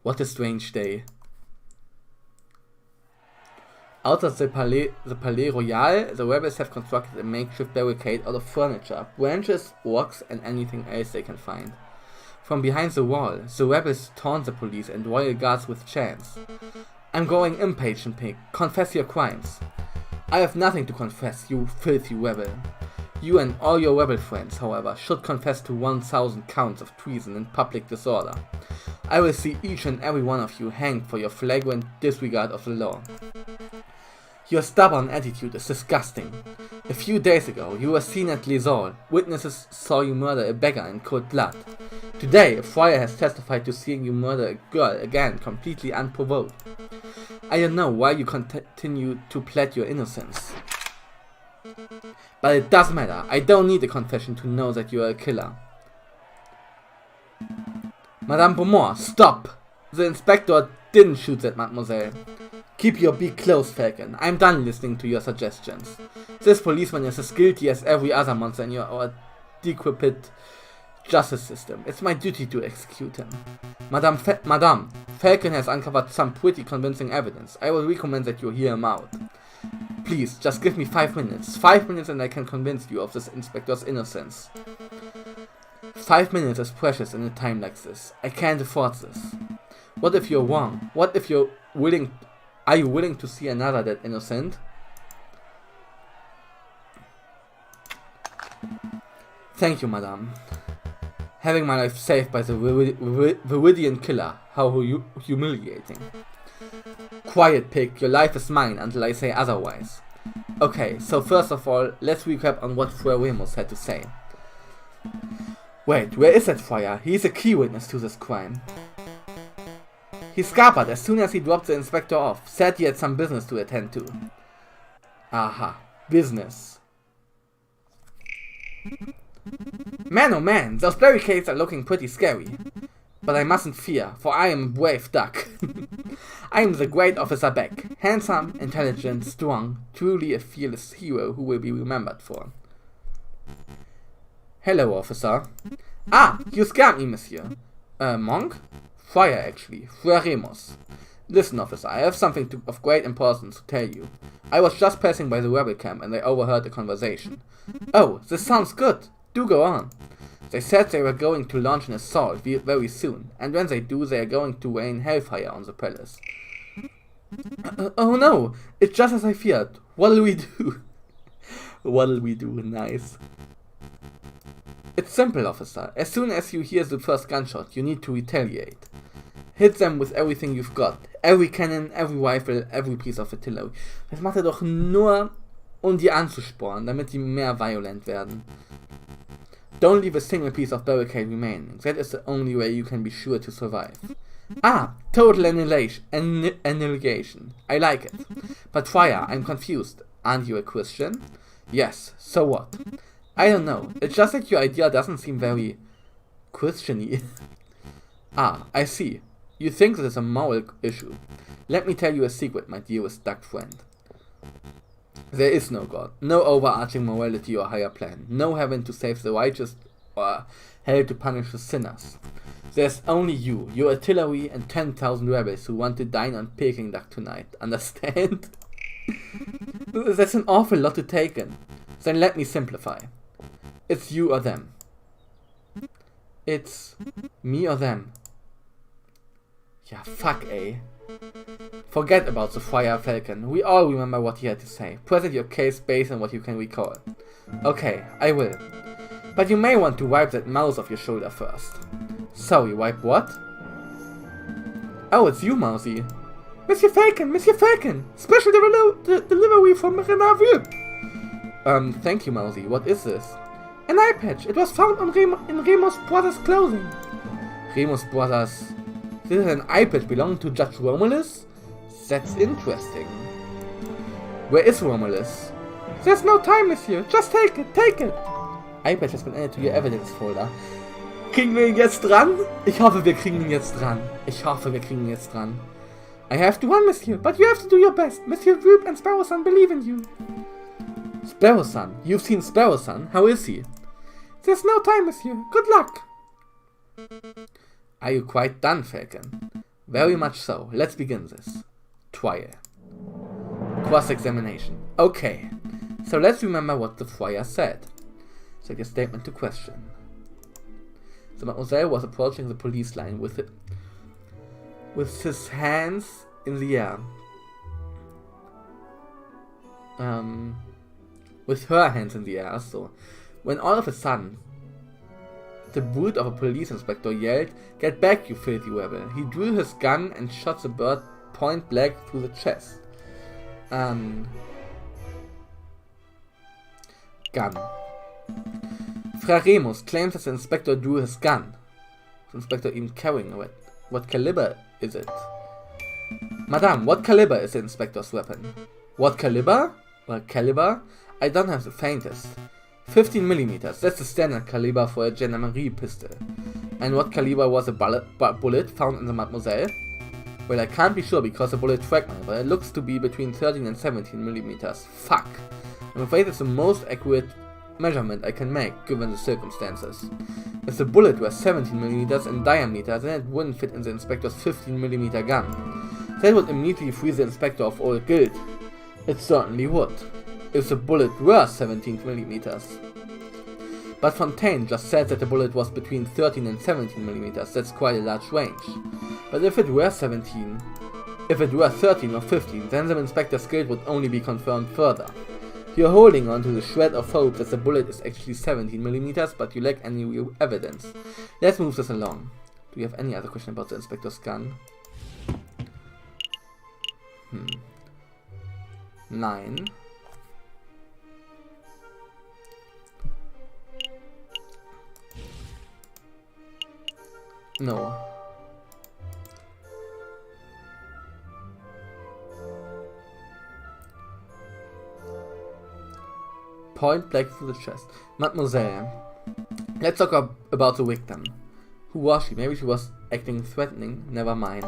A: What a strange day. Outside the Palais Royal, the rebels have constructed a makeshift barricade out of furniture, branches, orcs, and anything else they can find. From behind the wall, the rebels taunt the police and royal guards with chants. I'm growing impatient, pig. Confess your crimes. I have nothing to confess, you filthy rebel. You and all your rebel friends, however, should confess to 1,000 counts of treason and public disorder. I will see each and every one of you hanged for your flagrant disregard of the law. Your stubborn attitude is disgusting. A few days ago, you were seen at Lisol. Witnesses saw you murder a beggar in cold blood. Today, a friar has testified to seeing you murder a girl again, completely unprovoked. I don't know why you continue to plead your innocence. But it does matter. I don't need a confession to know that you are a killer. Madame Beaumont, stop! The inspector didn't shoot that mademoiselle. Keep your beak closed, Falcon. I'm done listening to your suggestions. This policeman is as guilty as every other monster in your decrepit justice system. It's my duty to execute him. Madame, Falcon has uncovered some pretty convincing evidence. I will recommend that you hear him out. Please, just give me 5 minutes. 5 minutes and I can convince you of this inspector's innocence. 5 minutes is precious in a time like this. I can't afford this. What if you're wrong? What if you're willing... Are you willing to see another that innocent? Thank you, madame. Having my life saved by the Viridian killer. How humiliating. Quiet, pig. Your life is mine until I say otherwise. Okay, so first of all, let's recap on what Freut Remus had to say. Wait, where is that friar? He's a key witness to this crime. He scarpered as soon as he dropped the inspector off. Said he had some business to attend to. Aha, business. Man oh man, those barricades are looking pretty scary. But I mustn't fear, for I am a brave duck. I am the great Officer Beck. Handsome, intelligent, strong, truly a fearless hero who will be remembered for. Hello, officer. Ah, you scared me, monsieur. Monk? Friar, actually. Freut Remus. Listen, officer, I have something of great importance to tell you. I was just passing by the rebel camp and I overheard the conversation. Oh, this sounds good. Do go on. They said they were going to launch an assault very soon, and when they do, they are going to rain hellfire on the palace. Oh no, it's just as I feared. What'll we do? What'll we do? Nice. It's simple, officer. As soon as you hear the first gunshot, you need to retaliate. Hit them with everything you've got. Every cannon, every rifle, every piece of artillery. Das macht er doch nur, um die anzusporen, damit die mehr violent werden. Don't leave a single piece of barricade remaining. That is the only way you can be sure to survive. Ah, total annihilation. I like it. But Friar, I'm confused. Aren't you a Christian? Yes, so what? I don't know. It's just that your idea doesn't seem very Christian-y. Ah, I see. You think this is a moral issue. Let me tell you a secret, my dearest duck friend. There is no God, no overarching morality or higher plan, no heaven to save the righteous or hell to punish the sinners. There's only you, your artillery, and 10,000 rebels who want to dine on Peking duck tonight, understand? That's an awful lot to take in. Then let me simplify. It's you or them. It's me or them. Yeah, fuck, eh? Forget about the Friar Falcon. We all remember what he had to say. Present your case based on what you can recall. Okay, I will. But you may want to wipe that mouse off your shoulder first. Sorry, wipe what? Oh, it's you, Mousy. Monsieur Falcon! Special delivery from Renaville! Thank you, Mousy. What is this? An eye patch. It was found on in Remus Brothers' clothing. Remus Brothers... This is an eye patch belonging to Judge Romulus? That's interesting. Where is Romulus? There's no time, monsieur. Just take it. Eye patch has been added to your evidence folder. Kriegen wir ihn jetzt dran? Ich hoffe, wir kriegen ihn jetzt dran. I have to run, monsieur, but you have to do your best. Monsieur Whoop and Sparrowson believe in you. Sparrowson? You've seen Sparrowson? How is he? There's no time, monsieur. Good luck. Are you quite done, Falcon? Very much so. Let's begin this. Trial. Cross-examination. Okay. So let's remember what the friar said. Set your statement to question. The mademoiselle was approaching the police line with his hands in the air. with her hands in the air, so. When all of a sudden, the brute of a police inspector yelled, "Get back, you filthy rebel!" He drew his gun and shot the bird point blank through the chest. Gun. Remus claims that the inspector drew his gun. The inspector even carrying it. What caliber is it? Madame, what caliber is the inspector's weapon? What caliber? Well, caliber? I don't have the faintest. 15 millimeters, that's the standard caliber for a gendarmerie pistol. And what caliber was a bullet found in the Mademoiselle? Well, I can't be sure because the bullet tracked me, but it looks to be between 13 and 17 millimeters. Fuck. I'm afraid it's the most accurate measurement I can make, given the circumstances. If the bullet were 17 millimeters in diameter, then it wouldn't fit in the inspector's 15 millimeter gun. That would immediately free the inspector of all guilt. It certainly would, if the bullet were 17 millimeters. But Fontaine just said that the bullet was between 13 and 17 millimeters. That's quite a large range. But if it were 13 or 15, then the inspector's guilt would only be confirmed further. You're holding on to the shred of hope that the bullet is actually 17 millimeters, but you lack any real evidence. Let's move this along. Do you have any other question about the inspector's gun? 9. No. Point blank through the chest. Mademoiselle. Let's talk about the victim. Who was she? Maybe she was acting threatening. Never mind.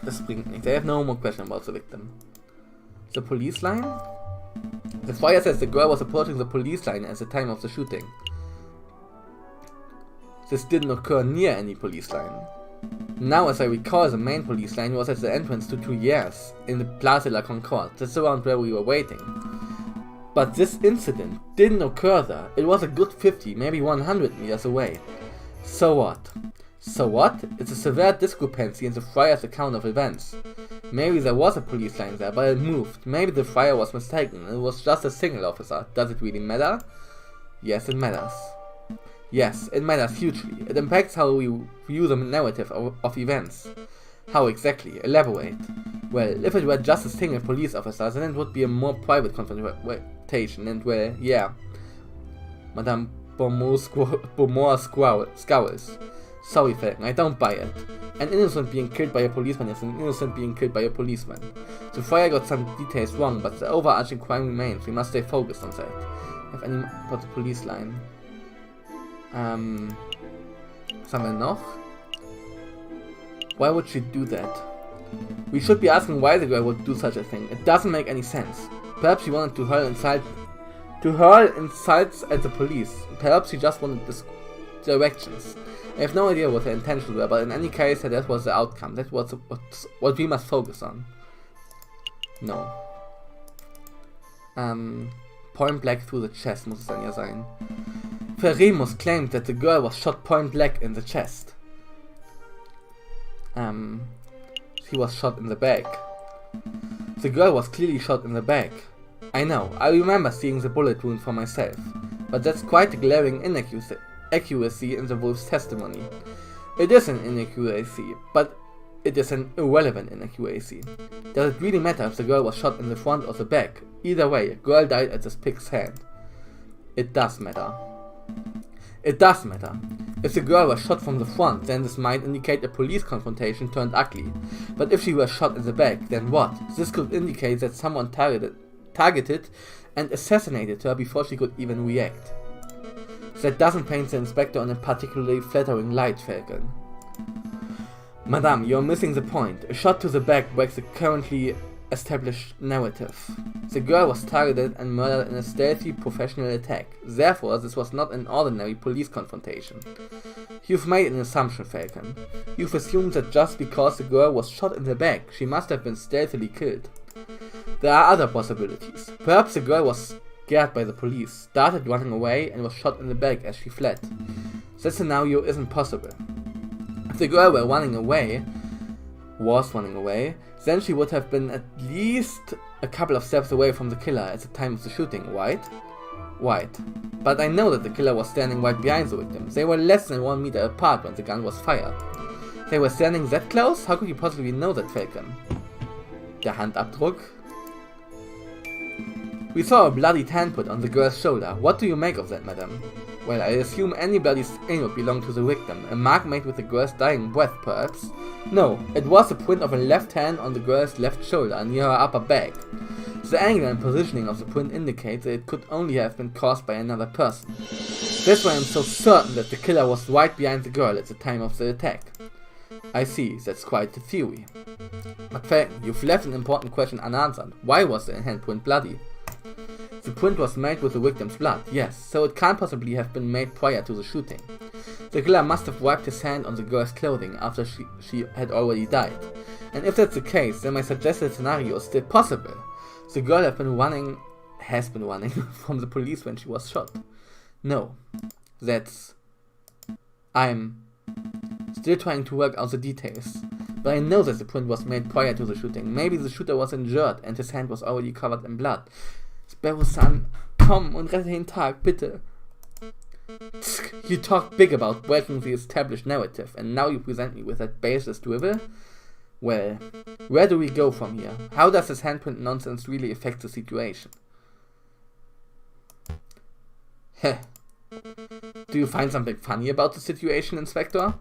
A: Das bringt nichts. I have no more question about the victim. The police line? The fire says the girl was approaching the police line at the time of the shooting. This didn't occur near any police line. Now, as I recall, the main police line was at the entrance to Tuileries in the Place de la Concorde. That's around where we were waiting. But this incident didn't occur there. It was a good 50, maybe 100 meters away. So what? So what? It's a severe discrepancy in the friar's account of events. Maybe there was a police line there, but it moved. Maybe the friar was mistaken and it was just a signal officer. Does it really matter? Yes, it matters. Yes, it matters hugely. It impacts how we view the narrative of events. How exactly? Elaborate. Well, if it were just a single police officer, then it would be a more private confrontation, and well, yeah. Madame Beaumont scowls. Sorry, Falcon, I don't buy it. An innocent being killed by a policeman is an innocent being killed by a policeman. The friar got some details wrong, but the overarching crime remains. We must stay focused on that. Have any about the police line? Somewhere noch? Why would she do that? We should be asking why the girl would do such a thing. It doesn't make any sense. Perhaps she wanted to hurl insults at the police. Perhaps she just wanted directions. I have no idea what her intentions were, but in any case, that was the outcome. That was what we must focus on. No. Point blank through the chest muss es dann ja sein. Remus claimed that the girl was shot point blank in the chest. She was shot in the back. The girl was clearly shot in the back. I know, I remember seeing the bullet wound for myself. But that's quite a glaring inaccuracy in the wolf's testimony. It is an inaccuracy, but it is an irrelevant inaccuracy. Does it really matter if the girl was shot in the front or the back? Either way, a girl died at this pig's hand. It does matter. It does matter. If the girl was shot from the front, then this might indicate a police confrontation turned ugly. But if she was shot in the back, then what? This could indicate that someone targeted and assassinated her before she could even react. That doesn't paint the inspector in a particularly flattering light, Falcon. Madame, you're missing the point. A shot to the back breaks the currently established narrative. The girl was targeted and murdered in a stealthy professional attack. Therefore, this was not an ordinary police confrontation. You've made an assumption, Falcon. You've assumed that just because the girl was shot in the back, she must have been stealthily killed. There are other possibilities. Perhaps the girl was scared by the police, started running away, and was shot in the back as she fled. That scenario isn't possible. If the girl was running away, then she would have been at least a couple of steps away from the killer at the time of the shooting, right? Right. But I know that the killer was standing right behind the victim. They were less than 1 meter apart when the gun was fired. They were standing that close? How could you possibly know that, Falcon? Der Handabdruck. We saw a bloodied handprint on the girl's shoulder. What do you make of that, madam? Well, I assume any bloody stain would belong to the victim. A mark made with the girl's dying breath, perhaps? No, it was the print of a left hand on the girl's left shoulder, near her upper back. The angle and positioning of the print indicates that it could only have been caused by another person. That's why I'm so certain that the killer was right behind the girl at the time of the attack. I see, that's quite the theory. But Falcon, you've left an important question unanswered. Why was the handprint bloody? The print was made with the victim's blood, yes, so it can't possibly have been made prior to the shooting. The killer must have wiped his hand on the girl's clothing after she had already died. And if that's the case, then my suggested scenario is still possible. The girl has been running from the police when she was shot. No, I'm still trying to work out the details. But I know that the print was made prior to the shooting. Maybe the shooter was injured and his hand was already covered in blood. Sparrow-san, komm und rette den Tag, bitte. You talk big about breaking the established narrative, and now you present me with that baseless drivel? Well, where do we go from here? How does this handprint nonsense really affect the situation? Heh. Do you find something funny about the situation, Inspector?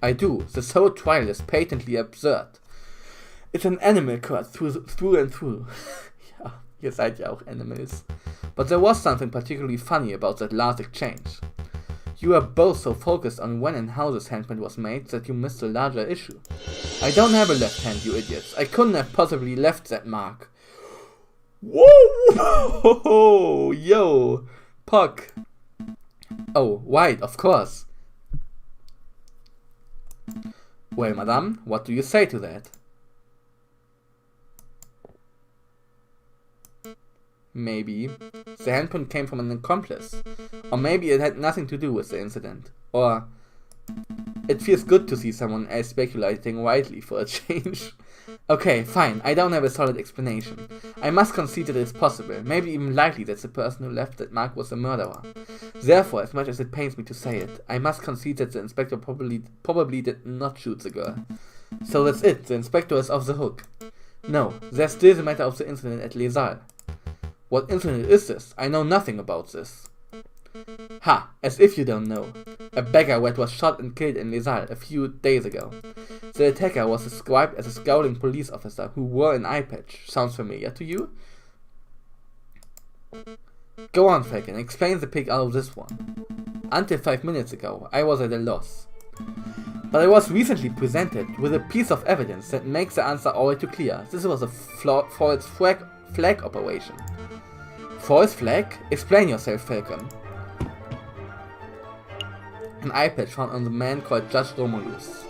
A: I do. This whole trial is patently absurd. It's an animal court through and through. Ja, ihr seid ja auch Animals. But there was something particularly funny about that last exchange. You were both so focused on when and how this handprint was made that you missed the larger issue. I don't have a left hand, you idiots. I couldn't have possibly left that mark. Whoa! Yo! POG. Oh, right, of course. Well, madame, what do you say to that? Maybe the handprint came from an accomplice. Or maybe it had nothing to do with the incident. Or it feels good to see someone else speculating widely for a change. Okay, fine, I don't have a solid explanation. I must concede that it's possible, maybe even likely that the person who left that mark was a murderer. Therefore, as much as it pains me to say it, I must concede that the inspector probably did not shoot the girl. So that's it, the inspector is off the hook. No, there's still the matter of the incident at Les Halles. What incident is this? I know nothing about this. Ha, as if you don't know. A beggar who was shot and killed in Les Halles a few days ago. The attacker was described as a scowling police officer who wore an eye patch. Sounds familiar to you? Go on, Falcon, explain the pick out of this one. Until 5 minutes ago, I was at a loss. But I was recently presented with a piece of evidence that makes the answer all too clear. This was a false flag operation. False flag? Explain yourself, Falcon. An eye patch found on the man called Judge Romulus.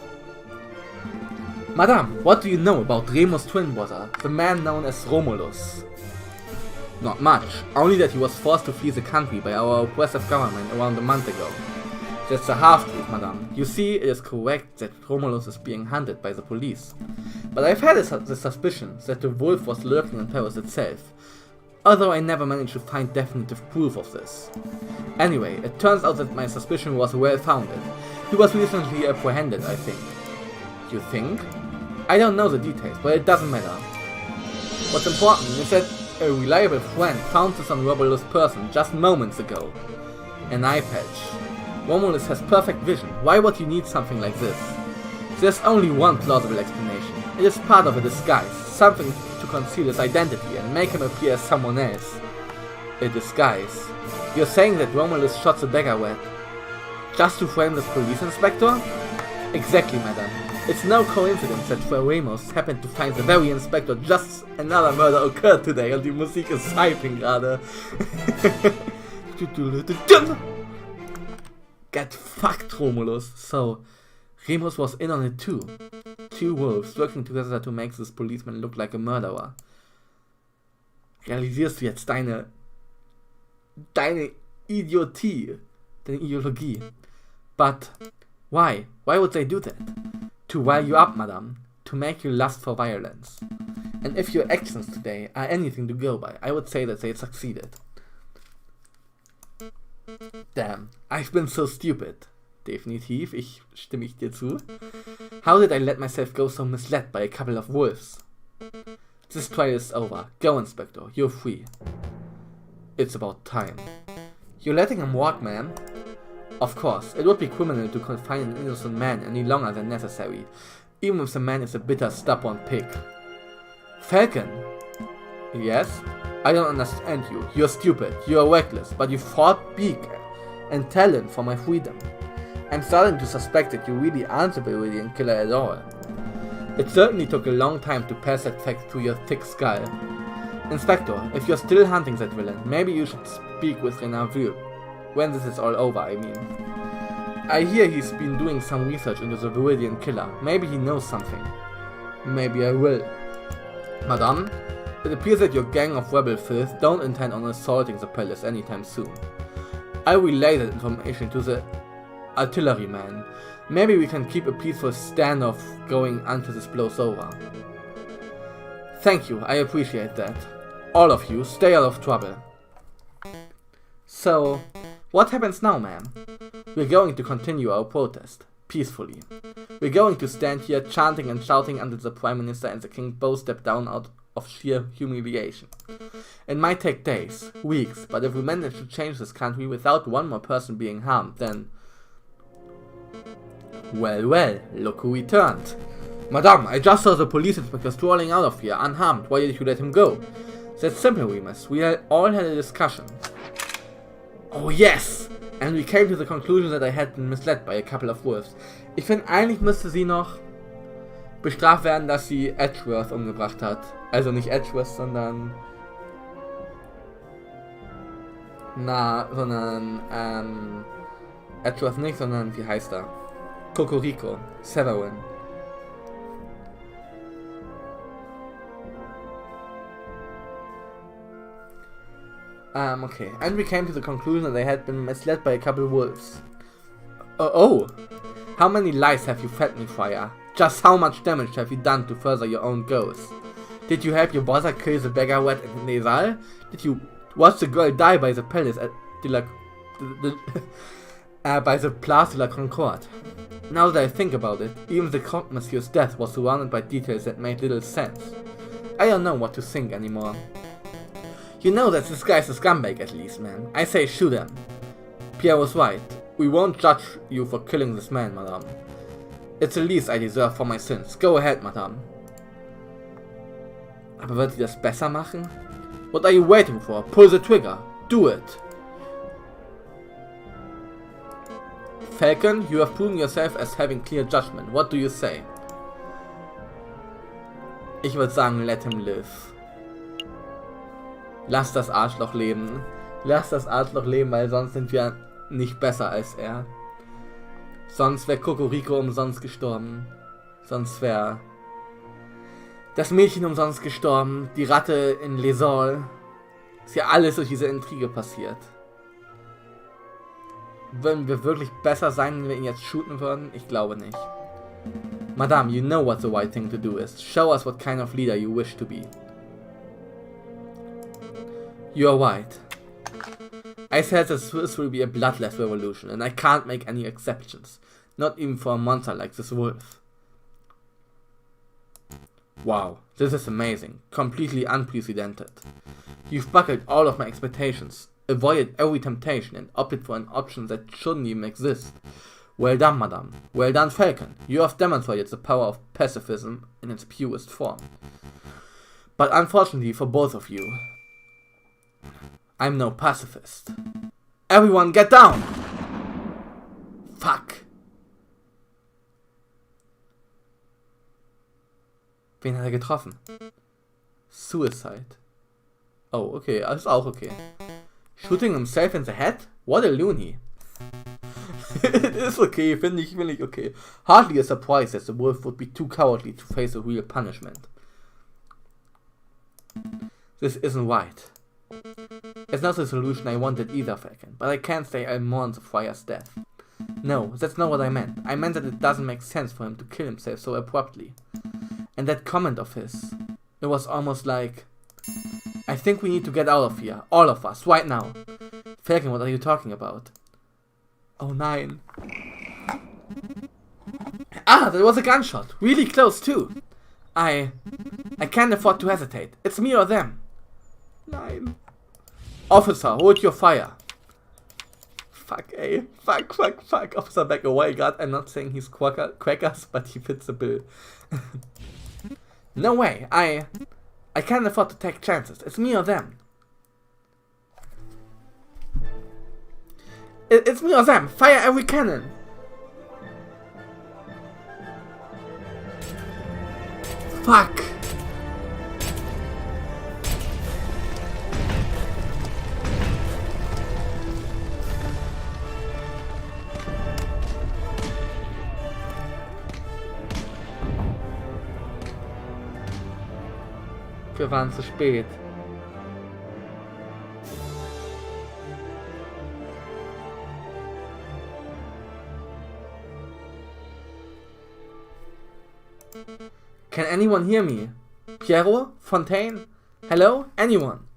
A: Madame, what do you know about Remus' twin brother, the man known as Romulus? Not much, only that he was forced to flee the country by our oppressive government around a month ago. That's the half-truth, madame. You see, it is correct that Romulus is being hunted by the police. But I've had the suspicion that the wolf was lurking in Paris itself, although I never managed to find definitive proof of this. Anyway, it turns out that my suspicion was well founded. He was recently apprehended, I think. You think? I don't know the details, but it doesn't matter. What's important is that a reliable friend found this on Romulus' person just moments ago. An eye patch. Romulus has perfect vision. Why would you need something like this? There's only one plausible explanation. It is part of a disguise, something to conceal his identity and make him appear as someone else. A disguise. You're saying that Romulus shot the beggar wet just to frame the police inspector? Exactly, madam. It's no coincidence that Remus happened to find the very inspector just another murder occurred today und die Musik ist hyping gerade. Get fucked, Romulus. So, Remus was in on it too. Two wolves working together to make this policeman look like a murderer. Realisierst du jetzt deine Idiotie, deine Ideologie? But why? Why would they do that? To rile you up, madame. To make you lust for violence. And if your actions today are anything to go by, I would say that they succeeded. Damn, I've been so stupid. Definitiv, stimme ich dir zu. How did I let myself go so misled by a couple of wolves? This trial is over. Go, Inspector, you're free. It's about time. You're letting him walk, man? Of course, it would be criminal to confine an innocent man any longer than necessary, even if the man is a bitter, stubborn pig. Falcon? Yes? I don't understand you. You're stupid, you're reckless, but you fought big and talent for my freedom. I'm starting to suspect that you really aren't a brilliant killer at all. It certainly took a long time to pass that fact through your thick skull. Inspector, if you're still hunting that villain, maybe you should speak with Aviary. When this is all over, I mean. I hear he's been doing some research into the Viridian killer. Maybe he knows something. Maybe I will. Madame, it appears that your gang of rebel filth don't intend on assaulting the palace anytime soon. I relay that information to the artilleryman. Maybe we can keep a peaceful standoff going until this blows over. Thank you, I appreciate that. All of you, stay out of trouble. So, what happens now, ma'am? We're going to continue our protest, peacefully. We're going to stand here chanting and shouting until the Prime Minister and the King both step down out of sheer humiliation. It might take days, weeks, but if we manage to change this country without one more person being harmed, then... Well, look who returned. Madame, I just saw the police inspector strolling out of here, unharmed. Why did you let him go? That's simple, Remus. We all had a discussion. Oh yes! And we came to the conclusion that I had been misled by a couple of wolves. Ich finde, eigentlich müsste sie noch bestraft werden, dass sie Edgeworth umgebracht hat. Also nicht Edgeworth, sondern... Edgeworth nicht, sondern wie heißt er? Cocorico. Severin. Okay. And we came to the conclusion that they had been misled by a couple of wolves. Oh! How many lies have you fed me, Friar? Just how much damage have you done to further your own goals? Did you help your brother kill the beggar wet and Nesal? Did you watch the girl die by the palace at by the Place de la Concorde? Now that I think about it, even the Croque Monsieur's death was surrounded by details that made little sense. I don't know what to think anymore. You know that this guy's a scumbag at least, man. I say shoot him. Pierre was right. We won't judge you for killing this man, madame. It's the least I deserve for my sins. Go ahead, madame. Aber wird sie das besser machen? What are you waiting for? Pull the trigger. Do it. Falcon, you have proven yourself as having clear judgment. What do you say? Ich würde sagen, let him live. Lass das Arschloch leben. Lass das Arschloch leben, weil sonst sind wir nicht besser als er. Sonst wäre Cocorico umsonst gestorben. Sonst wäre das Mädchen umsonst gestorben. Die Ratte in Lesol. Ist ja alles durch diese Intrige passiert. Würden wir wirklich besser sein, wenn wir ihn jetzt shooten würden? Ich glaube nicht. Madame, you know what the right thing to do is. Show us what kind of leader you wish to be. You are right. I said that this will be a bloodless revolution, and I can't make any exceptions. Not even for a monster like this wolf. Wow, this is amazing. Completely unprecedented. You've buckled all of my expectations, avoided every temptation, and opted for an option that shouldn't even exist. Well done, madame. Well done, Falcon. You have demonstrated the power of pacifism in its purest form. But unfortunately for both of you, I'm no pacifist. Everyone get down! Fuck. Wen hat er getroffen? Suicide. Oh, okay, ist auch okay. Shooting himself in the head? What a loony. It is okay, finde ich okay. Hardly a surprise that the wolf would be too cowardly to face a real punishment. This isn't right. It's not the solution I wanted either, Falcon, but I can't say I mourn the friar's death. No, that's not what I meant. I meant that it doesn't make sense for him to kill himself so abruptly. And that comment of his, It was almost like, I think we need to get out of here. All of us, right now. Falcon, what are you talking about? Oh nein. Ah, there was a gunshot. Really close too. I can't afford to hesitate. It's me or them. Nein. Officer, hold your fire. Fuck, ey. Fuck. Officer, back away. God, I'm not saying he's crackers, but he fits the bill. No way. I can't afford to take chances. It's me or them. It's me or them. Fire every cannon. Fuck. Wir waren zu spät. Can anyone hear me? Piero? Fontaine? Hello? Anyone?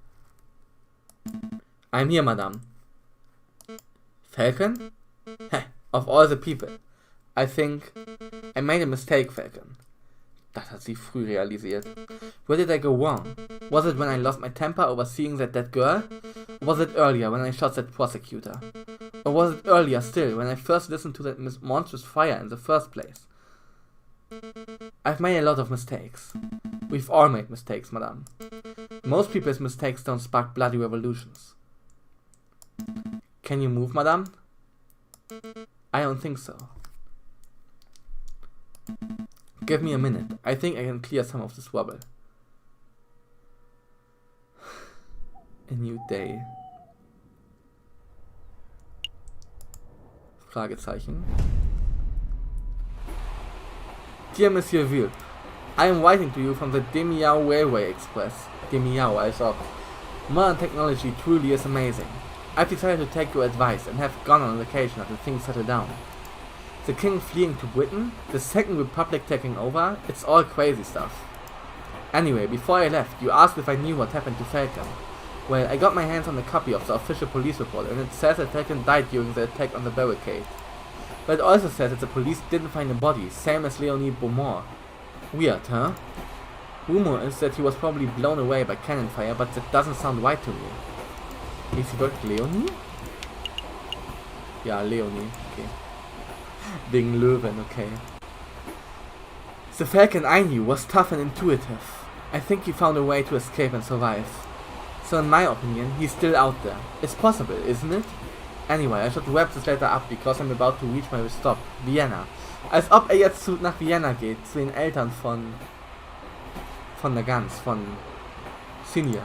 A: I'm here, madame. Falcon? Heh, of all the people. I think I made a mistake, Falcon. Das hat sie früh realisiert. Where did I go wrong? Was it when I lost my temper over seeing that dead girl? Or was it earlier when I shot that prosecutor? Or was it earlier still when I first listened to that monstrous fire in the first place? I've made a lot of mistakes. We've all made mistakes, madame. Most people's mistakes don't spark bloody revolutions. Can you move, madame? I don't think so. Give me a minute. I think I can clear some of this rubble. A new day. Fragezeichen. Dear Monsieur Ville, I am writing to you from the Demiao Railway Express. Demiao, I thought. Modern technology truly is amazing. I've decided to take your advice and have gone on vacation until things settle down. The king fleeing to Britain, the Second Republic taking over, it's all crazy stuff. Anyway, before I left, you asked if I knew what happened to Falcon. Well, I got my hands on a copy of the official police report and it says that Falcon died during the attack on the barricade. But it also says that the police didn't find a body, same as Leonie Beaumont. Weird, huh? Rumor is that he was probably blown away by cannon fire, but that doesn't sound right to me. Is he wirklich Leonie? Ja, Leonie, okay. Wegen Löwen, okay. The Falcon I knew was tough and intuitive. I think he found a way to escape and survive. So in my opinion, he's still out there. It's possible, isn't it? Anyway, I should wrap this letter up because I'm about to reach my stop, Vienna. Als ob jetzt nach Vienna geht, zu den Eltern von der Gans, von Senior.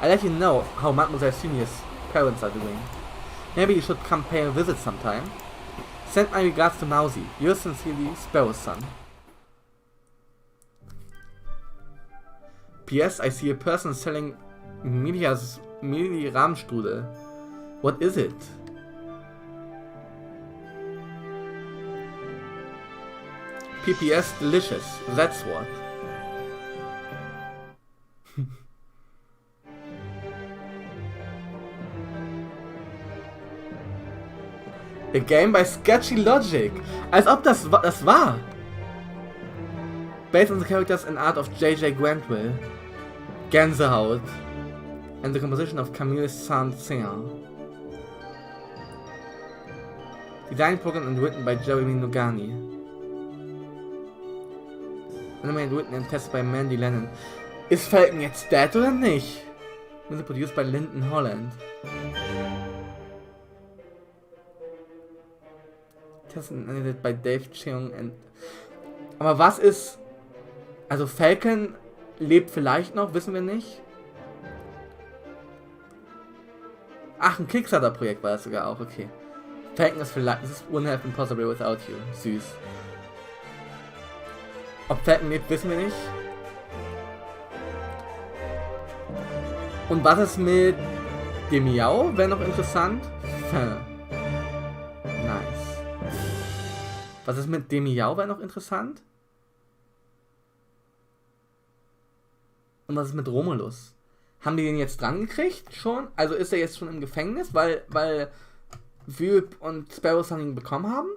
A: I'll let you know how Mademoiselle Senior's parents are doing. Maybe you should come pay a visit sometime. Send my regards to Mousy. Yours sincerely, Sparrow's son. P.S. I see a person selling mini Rahmstrudel. What is it? PPS delicious. That's what. A game by Sketchy Logic. Als ob das war. Based on the characters and art of J.J. Grantwell. Gänsehaut. And the composition of Camille Saint-Saëns. Designed, programmed and written by Jeremy Nogani. Animated, written and tested by Mandy Lennon. Ist Falcon jetzt dead oder nicht? Music produced by Lyndon Holland. Tested and edited by Dave Cheung and... Aber was ist... Also Falcon lebt vielleicht noch, wissen wir nicht. Ach, ein Kickstarter-Projekt war das sogar auch, okay. Falcon ist vielleicht... This wouldn't have been possible without you. Süß. Ob Falcon lebt, wissen wir nicht. Und was ist mit dem Miau? Wäre noch interessant. Nice. Was ist mit dem Miau? Wäre noch interessant. Und was ist mit Romulus? Haben die den jetzt dran gekriegt schon? Also ist er jetzt schon im Gefängnis, weil Wüb und Sparrow ihn bekommen haben?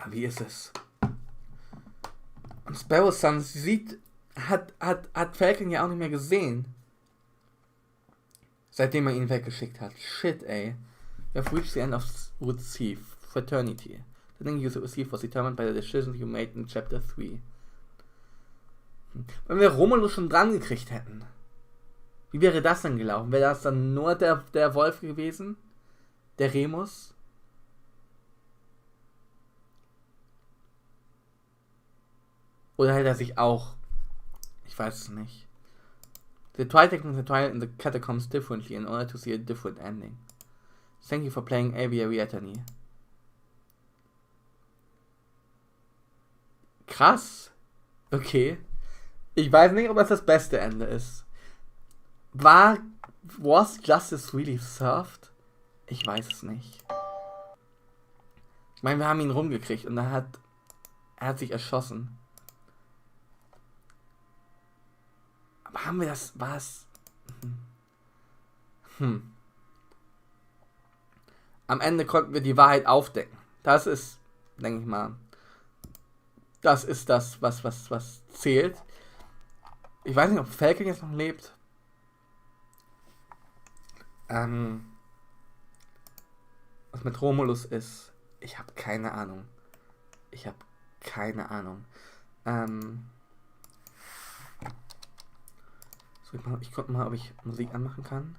A: Wie ist es? Und Sparrow hat Falcon ja auch nicht mehr gesehen. Seitdem er ihn weggeschickt hat. Shit, ey. You have reached the end of Route C, Fraternity. The thing you received was determined by the decision you made in Chapter 3. Wenn wir Romulus schon dran gekriegt hätten, wie wäre das dann gelaufen? Wäre das dann nur der Wolf gewesen? Der Remus? Oder hätte er sich auch... Ich weiß es nicht. The trial taking the trial in the catacombs differently in order to see a different ending. Thank you for playing Aviary Attorney. Krass. Okay. Ich weiß nicht, ob das beste Ende ist. Was justice really served? Ich weiß es nicht. Ich meine, wir haben ihn rumgekriegt und er hat sich erschossen. Aber haben wir das... Was? Am Ende konnten wir die Wahrheit aufdecken. Das ist, denke ich mal, das ist das, was zählt. Ich weiß nicht, ob Falcon jetzt noch lebt. Was mit Romulus ist, ich habe keine Ahnung. So, ich gucke mal, ob ich Musik anmachen kann.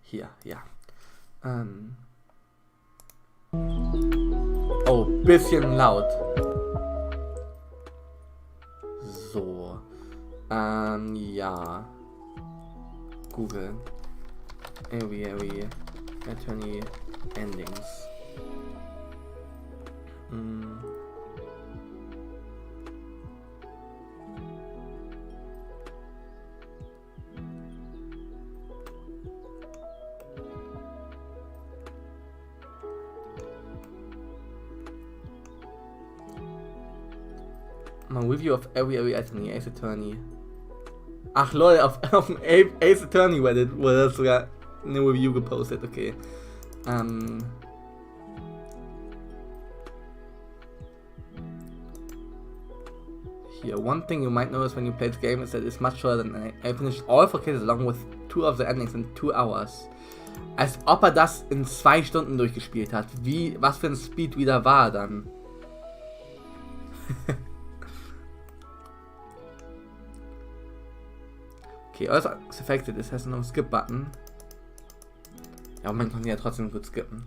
A: Hier, ja. Oh, bisschen laut. So. Ja. Google. Aviary Attorney Endings. Mal Review of Aviary Attorney, Ace Attorney. Ach lol, auf dem Ace Attorney Reddit wurde das sogar eine Review gepostet, okay. Here, one thing you might notice when you play this game is that it's much shorter than I finished all 4 cases along with 2 of the endings in 2 hours. Als ob er das in 2 Stunden durchgespielt hat. Was für ein Speed wieder war dann. Okay, also affected, es heißt noch einen Skip-Button. Ja, man kann ja trotzdem gut skippen.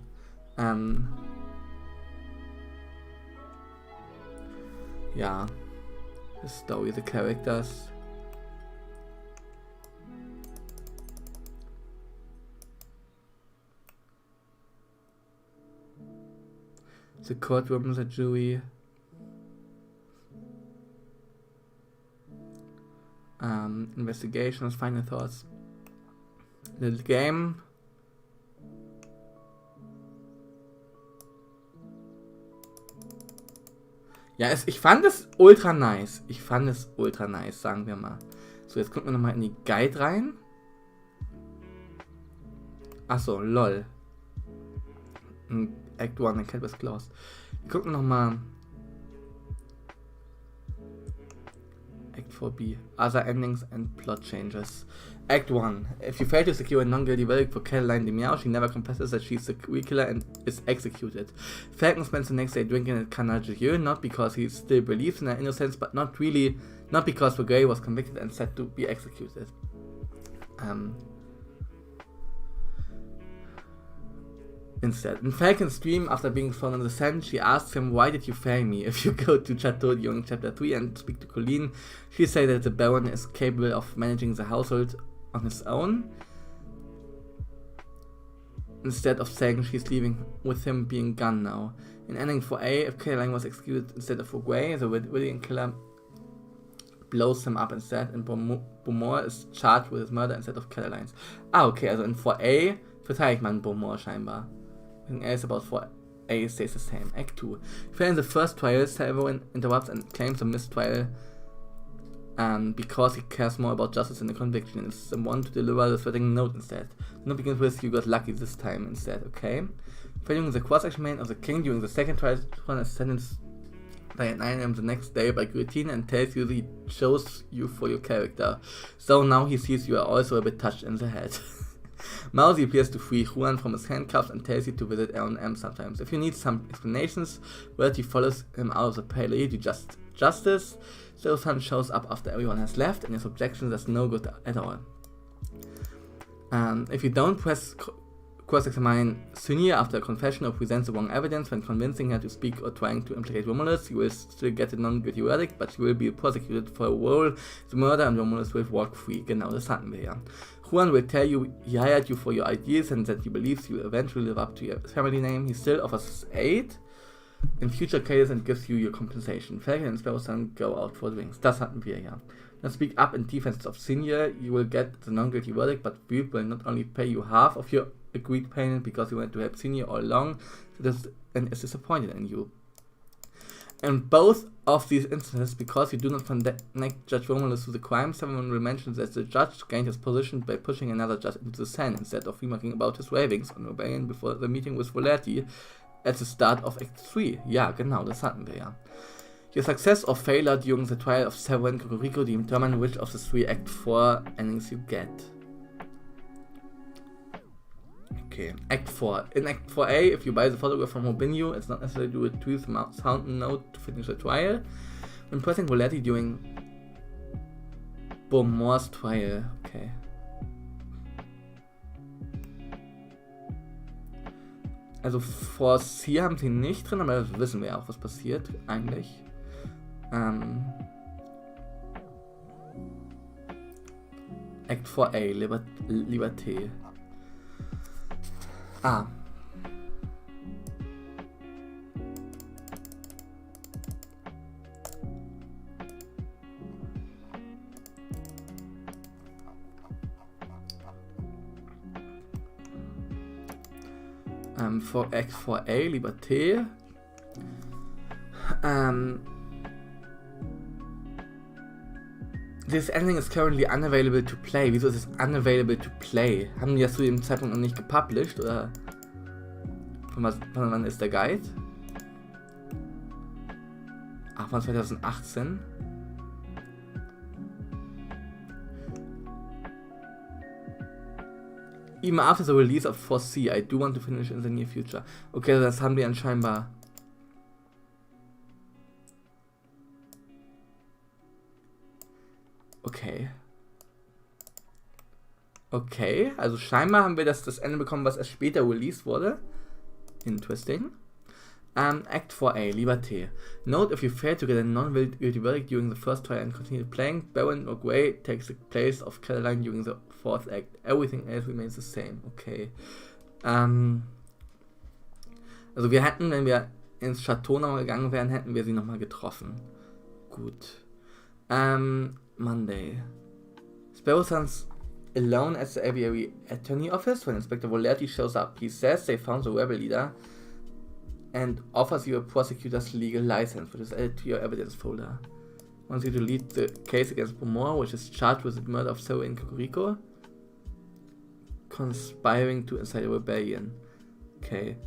A: Ja. The story, the characters. The courtroom, the jury. Investigations, final thoughts. The game. Ja, ich fand es ultra nice. Sagen wir mal. So, jetzt gucken wir nochmal in die Guide rein. Achso, lol. Act 1, the cat was closed. Wir gucken nochmal. Act 4b. Other endings and plot changes. Act 1. If you fail to secure a non-guilty verdict for Caroline DeMiao, she never confesses that she's the real killer and is executed. Falcon spends the next day drinking at Canal Jeu, not because he still believes in her innocence, but not because Gray was convicted and set to be executed. Instead, in Falcon's dream, after being thrown on the sand, she asks him, "Why did you fail me?" If you go to Chateau during Chapter 3 and speak to Colleen, she says that the Baron is capable of managing the household on his own, instead of saying she's leaving with him being gone now. In ending 4A, if Caroline was executed instead of Gray, the William killer blows him up instead, and Beaumont is charged with his murder instead of Caroline's. Ah, okay, also in 4A verteidigt man Beaumont scheinbar. Er ist about 4A A stays the same. Act 2. Failing the first trial, Severin interrupts and claims a mistrial because he cares more about justice than the conviction and is the one to deliver the threatening note instead. The note begins with, "You got lucky this time," instead, okay? Failing the cross-examination of the king during the second trial, is sentenced by at 9 AM the next day by guillotine and tells you he chose you for your character. So now he sees you are also a bit touched in the head. Mousy appears to free Juan from his handcuffs and tells you to visit L&M sometimes. If you need some explanations, Reality follows him out of the palais to justice. So Sun shows up after everyone has left, and his objection does no good at all. If you don't cross-examine Sunia after a confession or presents the wrong evidence when convincing her to speak or trying to implicate Romulus, you will still get a non-guilty verdict, but you will be prosecuted for a role, the murder, and Romulus will walk free. Genau, das hatten wir ja. Juan will tell you he hired you for your ideas and that he believes you eventually live up to your family name. He still offers aid in future cases and gives you your compensation. Falcon and Sparrowson go out for drinks. Das hatten wir ja. Now speak up in defense of Senior. You will get the non-guilty verdict, but Buick will not only pay you half of your agreed payment because he wanted to help Senior all along and is disappointed in you. In both of these instances, because you do not connect Judge Romulus to the crime, someone will mention that the judge gained his position by pushing another judge into the sand instead of remarking about his ravings on rebellion before the meeting with Volerti at the start of Act 3. Ja, genau, das hatten wir ja. Your success or failure during the trial of Severin Cocorico determine which of the 3 Act 4 endings you get. Okay, Act 4. In Act 4A, if you buy the photograph from Robinho, it's not necessary to retrieve the sound note to finish the trial. When pressing Volerti during Beaumont's trial, okay. Also vor C haben sie nicht drin, aber das wissen wir ja auch, was passiert eigentlich. Act 4A, Liberté. For Act 4A, Liberté. This ending is currently unavailable to play. Wieso ist es unavailable to play? Haben die das zu dem Zeitpunkt noch nicht gepublished? Oder von wann ist der Guide? Ach, von 2018. Even after the release of 4C, I do want to finish in the near future. Okay, das haben die anscheinend. Okay, also scheinbar haben wir das Ende bekommen, was erst später released wurde. Interesting. Act 4A, Liberté. Note, if you fail to get a non-guilty verdict during the first trial and continue playing, Baron or Grey takes the place of Caroline during the 4th act. Everything else remains the same. Okay. Also wir hätten, wenn wir ins Chateau nochmal gegangen wären, hätten wir sie nochmal getroffen. Gut. Monday. Sparrow stands alone at the Aviary attorney office when Inspector Volerti shows up. He says they found the rebel leader and offers you a prosecutor's legal license, which is added to your evidence folder. Wants you to lead the case against Beaumont, which is charged with the murder of Severin Cocorico, conspiring to incite a rebellion. Okay.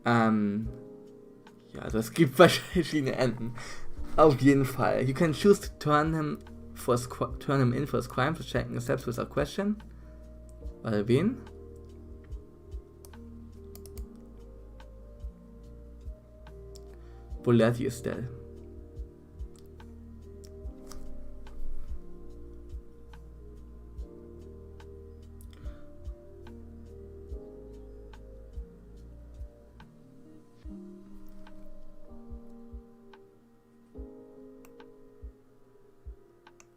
A: Ja, also es gibt verschiedene Enden. Auf jeden Fall. You can choose to turn him in for his crime, for checking his steps without question. Weil wen? Volerti Estelle.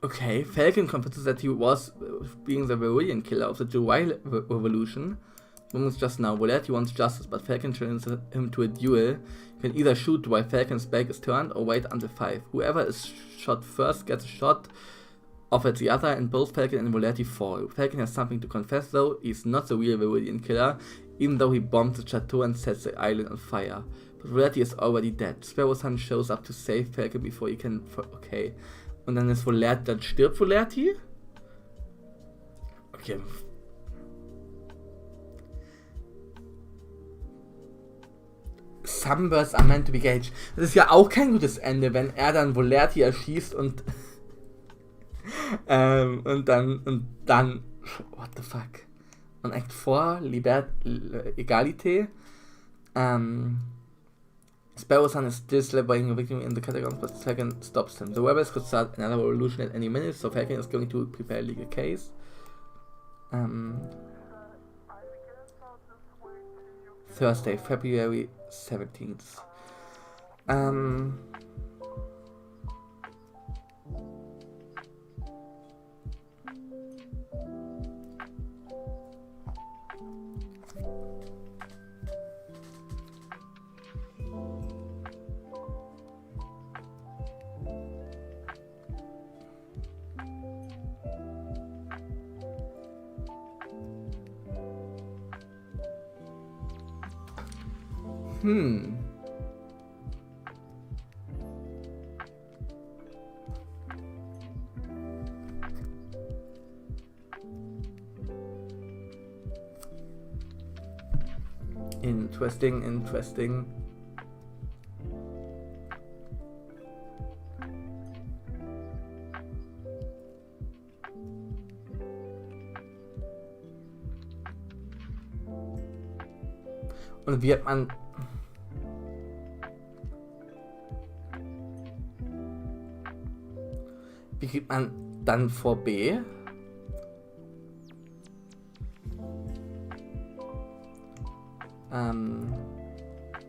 A: Okay, Falcon confesses that he was being the Varillian killer of the July Revolution. Moments just now, Volerti wants justice, but Falcon challenges him to a duel. You can either shoot while Falcon's back is turned or wait until 5. Whoever is shot first gets a shot off at the other, and both Falcon and Volerti fall. Falcon has something to confess though. He's not the real Varillian killer, even though he bombed the chateau and sets the island on fire. But Volerti is already dead. Sparrow's shows up to save Falcon before he can... Okay. Und dann ist Volerti... Dann stirbt Volerti? Okay. Some birds are meant to be caged. Das ist ja auch kein gutes Ende, wenn er dann Volerti erschießt und... und dann... What the fuck? Und Act 4, Egalité. Sparrow's son is still celebrating a victory in the catacombs, but Falcon stops him. The rebels could start another revolution at any minute, so Falcon is going to prepare a legal case. Thursday, February 17th. Interesting. Und wie kriegt man dann vor B?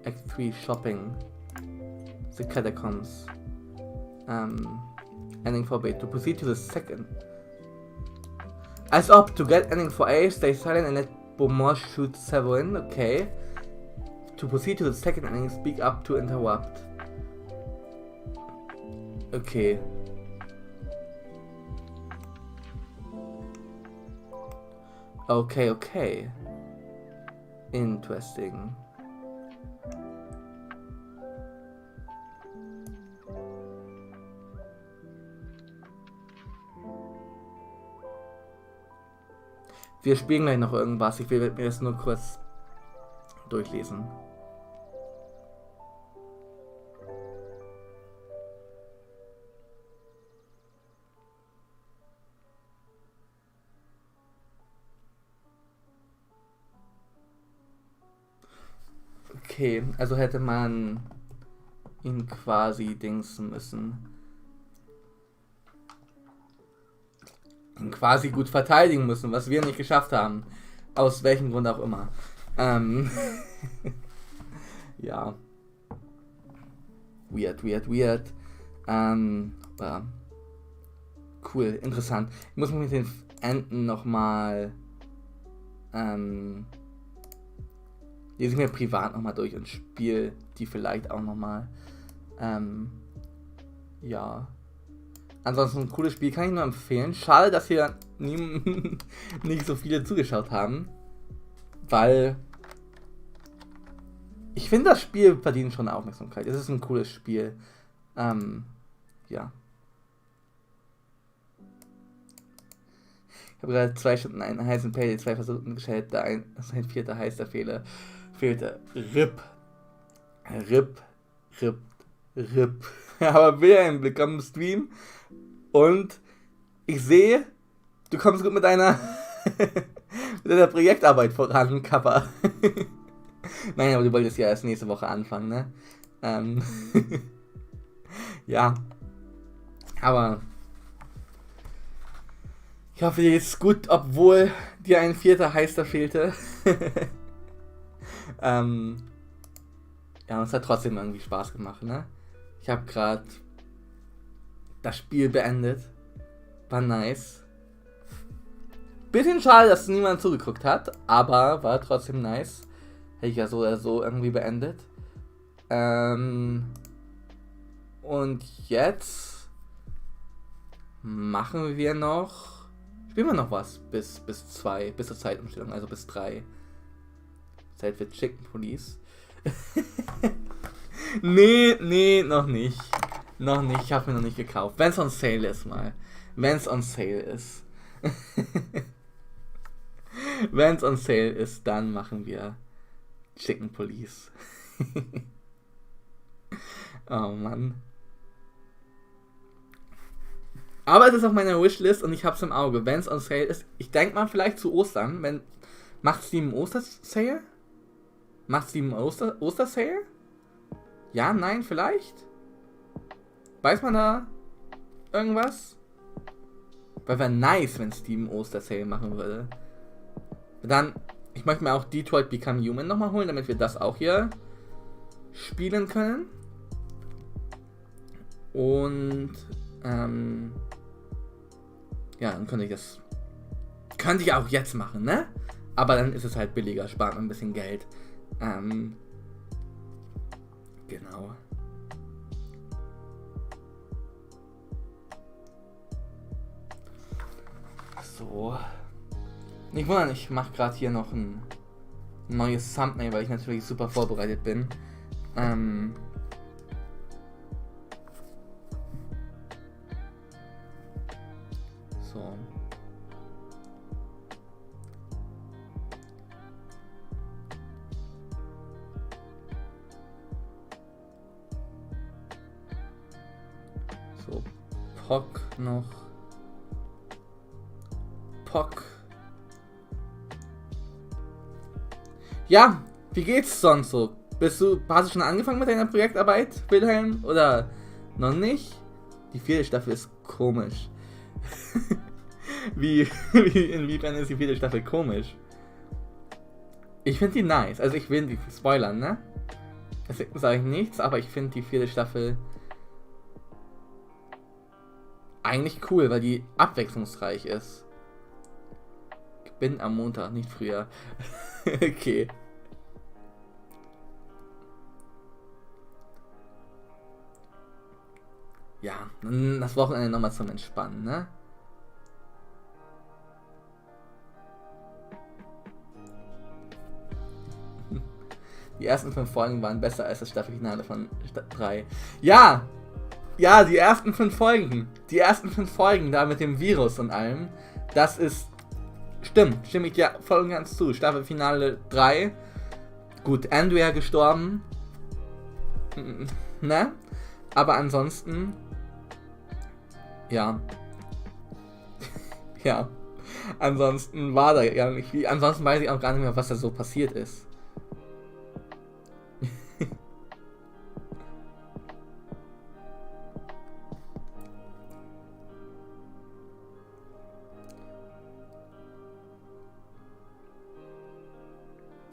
A: Act 3 Shopping. The Catacombs. Ending for B. To proceed to the second. As up, to get ending for A, stay silent and let Beaumont shoot Severin. Okay. To proceed to the second ending, speak up to interrupt. Okay. Okay. Interesting. Wir spielen gleich noch irgendwas. Ich will mir das nur kurz durchlesen. Okay, also hätte man ihn quasi dingsen müssen. Ihn quasi gut verteidigen müssen, was wir nicht geschafft haben. Aus welchem Grund auch immer. Ja. Weird. Ja. Cool, interessant. Ich muss mich mit den Enden nochmal lese ich mir privat nochmal durch und spiele die vielleicht auch nochmal. Ja. Ansonsten ein cooles Spiel, kann ich nur empfehlen. Schade, dass hier nicht so viele zugeschaut haben. Weil ich finde, das Spiel verdient schon Aufmerksamkeit. Es ist ein cooles Spiel. Ja. Ich habe gerade 2 Stunden einen heißen Pay, 2 Versuchen gestellt, ein vierter heißer Fehler. Fehlte. RIP. Aber wieder ein Willkommen im Stream. Und ich sehe, du kommst gut mit deiner Projektarbeit voran, Kappa. Nein, aber du wolltest ja erst nächste Woche anfangen, ne? Ja. Aber ich hoffe, dir ist gut, obwohl dir ein vierter heißer fehlte. Ja, und es hat trotzdem irgendwie Spaß gemacht, ne? Ich habe gerade das Spiel beendet. War nice. Bisschen schade, dass niemand zugeguckt hat, aber war trotzdem nice. Hätte ich ja so oder so irgendwie beendet. Und jetzt machen wir noch... Spielen wir noch was bis 2, bis zur Zeitumstellung, also bis 3. Zeit für Chicken Police. Nee, noch nicht. Noch nicht, ich habe mir noch nicht gekauft. Wenn's on sale ist mal. Wenn's on sale ist. Wenn's on sale ist, dann machen wir Chicken Police. Oh Mann. Aber es ist auf meiner Wishlist und ich hab's im Auge. Wenn's on sale ist, ich denke mal vielleicht zu Ostern. Macht Steam einen Ostersale? Macht Steam einen Ostersale? Ja, nein, vielleicht? Weiß man da irgendwas? Weil wäre nice, wenn Steam einen Ostersale machen würde. Dann, ich möchte mir auch Detroit Become Human nochmal holen, damit wir das auch hier spielen können. Und, ja, dann könnte ich auch jetzt machen, ne? Aber dann ist es halt billiger, spart man ein bisschen Geld. Genau. So. Nicht wundern, ich mache gerade hier noch ein neues Thumbnail, weil ich natürlich super vorbereitet bin. So. So, POG noch. POG. Ja, wie geht's sonst so? Hast du schon angefangen mit deiner Projektarbeit, Wilhelm? Oder noch nicht? Die 4. Staffel ist komisch. Inwiefern ist die 4. Staffel komisch? Ich finde die nice. Also ich will die spoilern, ne? Deswegen sage ich nichts, aber ich finde die 4. Staffel eigentlich cool, weil die abwechslungsreich ist. Ich bin am Montag, nicht früher. Okay. Ja, das Wochenende nochmal zum Entspannen, ne? Die ersten 5 Folgen waren besser als das Staffelfinale von 3. Ja! Ja, die ersten 5 Folgen. Die ersten 5 Folgen da mit dem Virus und allem. Das ist... Stimme ich dir voll und ganz zu. Staffelfinale 3. Gut, Andrea gestorben. Ne? Aber ansonsten... Ja. Ja. Ansonsten war da gar nicht viel. Ansonsten weiß ich auch gar nicht mehr, was da so passiert ist.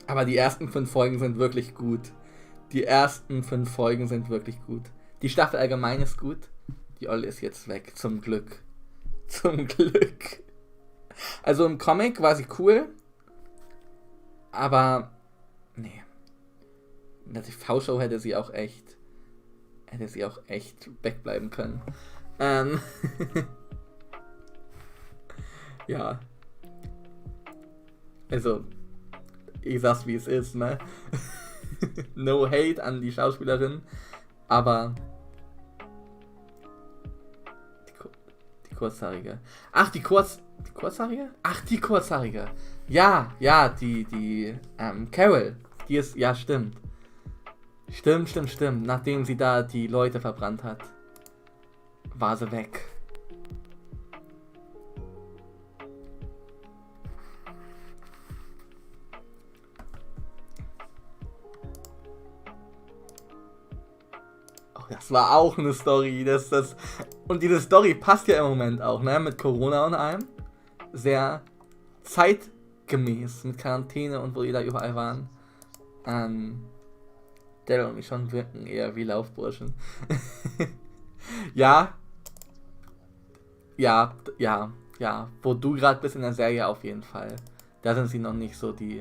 A: Aber die ersten 5 Folgen sind wirklich gut. Die ersten 5 Folgen sind wirklich gut. Die Staffel allgemein ist gut. Die Olle ist jetzt weg. Zum Glück. Zum Glück. Also im Comic war sie cool. Aber... Nee. In der TV-Show hätte sie auch echt wegbleiben können. Ja. Also... Ich sag's wie es ist, ne? No hate an die Schauspielerin, aber die Kurzhaarige. Ach, die Kurzhaarige? Ach, die Kurzhaarige. Ja, die Carol. Die ist, ja, stimmt. Stimmt. Nachdem sie da die Leute verbrannt hat, war sie weg. Das war auch eine Story. Und diese Story passt ja im Moment auch, ne? Mit Corona und allem. Sehr zeitgemäß. Mit Quarantäne und wo die da überall waren. Der und ich schon wirken eher wie Laufburschen. Ja. Wo du gerade bist in der Serie auf jeden Fall. Da sind sie noch nicht so die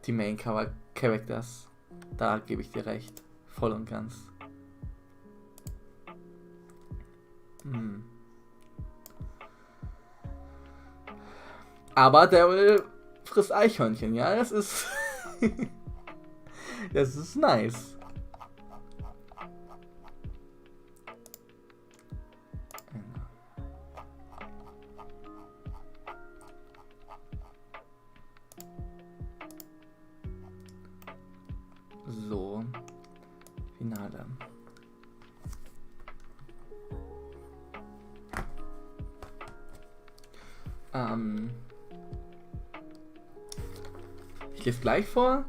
A: Main Characters. Da gebe ich dir recht. Voll und ganz. Aber Daryl Friss Eichhörnchen, ja, das ist... das ist nice. So. Finale. Ich lese gleich vor.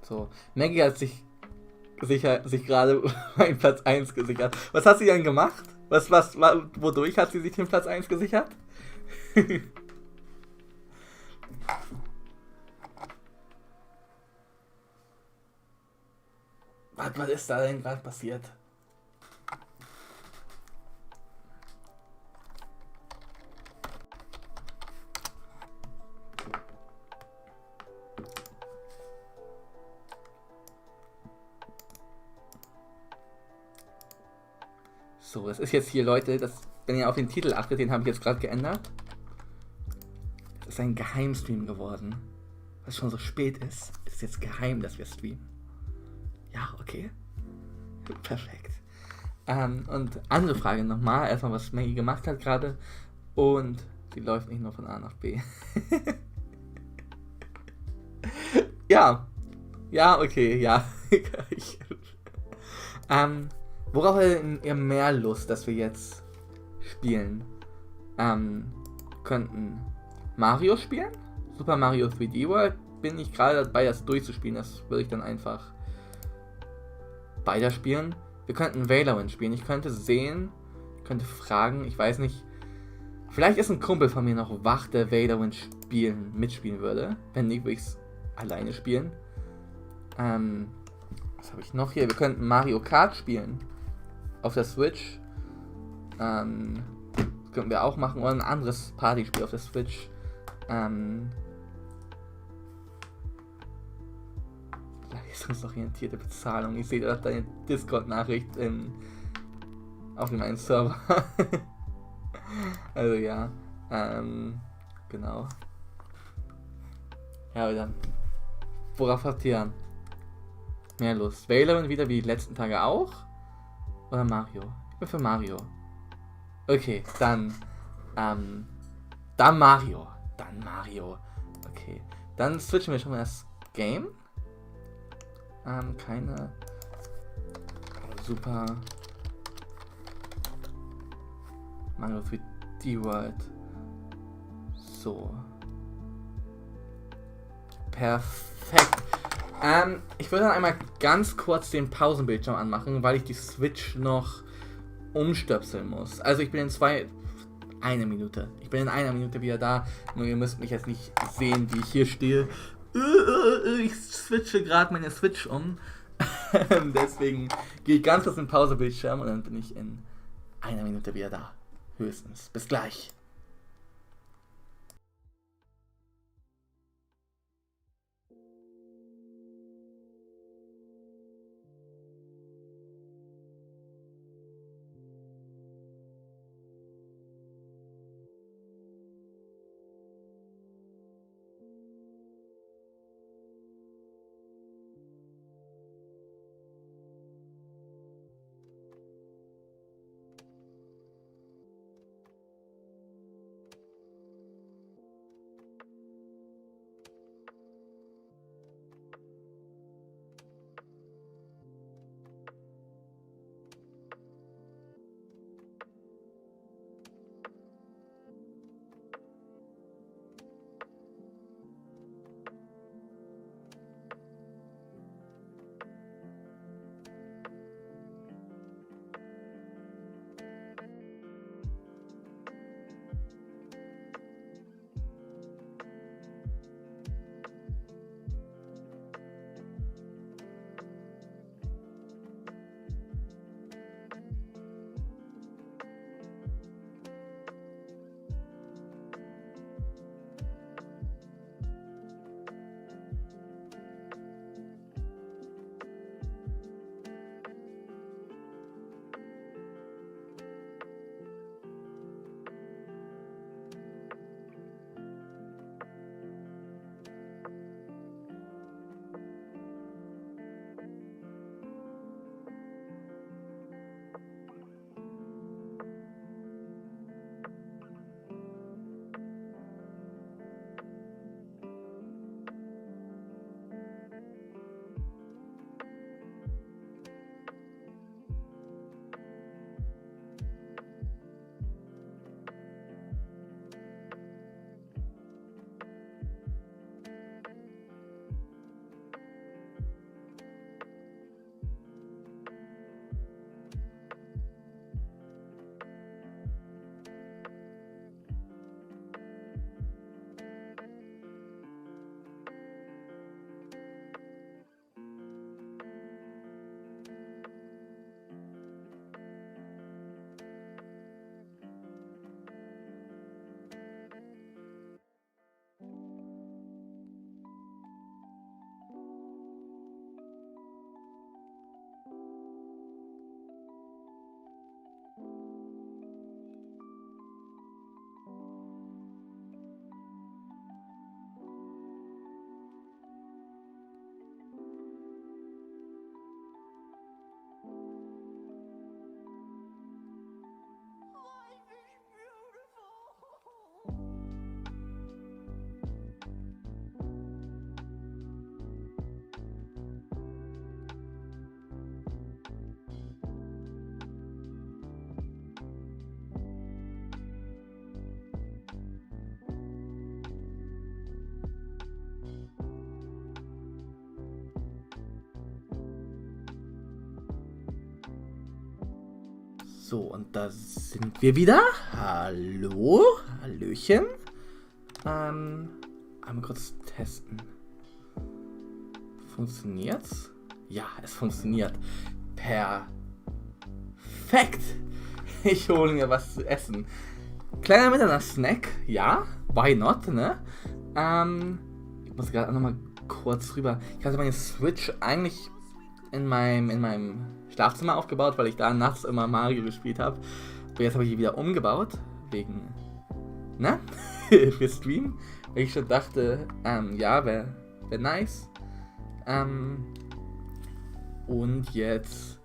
A: So, Maggie hat sich gerade meinen Platz 1 gesichert. Was hat sie denn gemacht? Wodurch hat sie sich den Platz 1 gesichert? Was ist da denn gerade passiert? So, das ist jetzt hier, Leute, wenn ihr auf den Titel achtet, den habe ich jetzt gerade geändert. Das ist ein Geheimstream geworden. Was schon so spät ist jetzt geheim, dass wir streamen. Ja, okay. Perfekt. Und andere Frage nochmal. Erstmal, was Maggie gemacht hat gerade. Und sie läuft nicht nur von A nach B. Ja. Ja, okay, ja. Worauf hättet ihr mehr Lust, dass wir jetzt spielen? Könnten Mario spielen? Super Mario 3D World bin ich gerade dabei, das durchzuspielen. Das würde ich dann einfach weiterspielen. Wir könnten Valorant spielen. Ich könnte sehen, könnte fragen, ich weiß nicht. Vielleicht ist ein Kumpel von mir noch wach, der Valorant mitspielen würde. Wenn nicht, würde ich es alleine spielen. Was habe ich noch hier? Wir könnten Mario Kart spielen. Auf der Switch. Das könnten wir auch machen. Oder ein anderes Partyspiel auf der Switch. Leistungsorientierte Bezahlung. Ich sehe da deine Discord-Nachricht auf meinem Server. Also ja. Genau. Ja, und dann. Worauf habt ihr mehr Lust? Valorant wieder wie die letzten Tage auch? Oder Mario? Ich bin für Mario. Okay, dann Mario. Dann Mario. Okay. Dann switchen wir schon mal das Game. Keine Super Mario 3D World. So. Perfekt. Ich würde dann einmal ganz kurz den Pausenbildschirm anmachen, weil ich die Switch noch umstöpseln muss. Also ich bin eine Minute. Ich bin in einer Minute wieder da. Nur ihr müsst mich jetzt nicht sehen, wie ich hier stehe. Ich switche gerade meine Switch um. Deswegen gehe ich ganz kurz in den Pausebildschirm und dann bin ich in einer Minute wieder da. Höchstens. Bis gleich. So, und da sind wir wieder. Hallo, Hallöchen. Einmal kurz testen. Funktioniert's? Ja, es funktioniert. Perfekt. Ich hole mir was zu essen. Kleiner Mitternachtssnack, ja, why not, ne? Ich muss gerade nochmal kurz rüber. Ich hatte meine Switch eigentlich in meinem Schlafzimmer aufgebaut, weil ich da nachts immer Mario gespielt habe. Aber jetzt habe ich die wieder umgebaut, wegen, ne? Für Stream. Weil ich schon dachte, ja, wäre nice. Und jetzt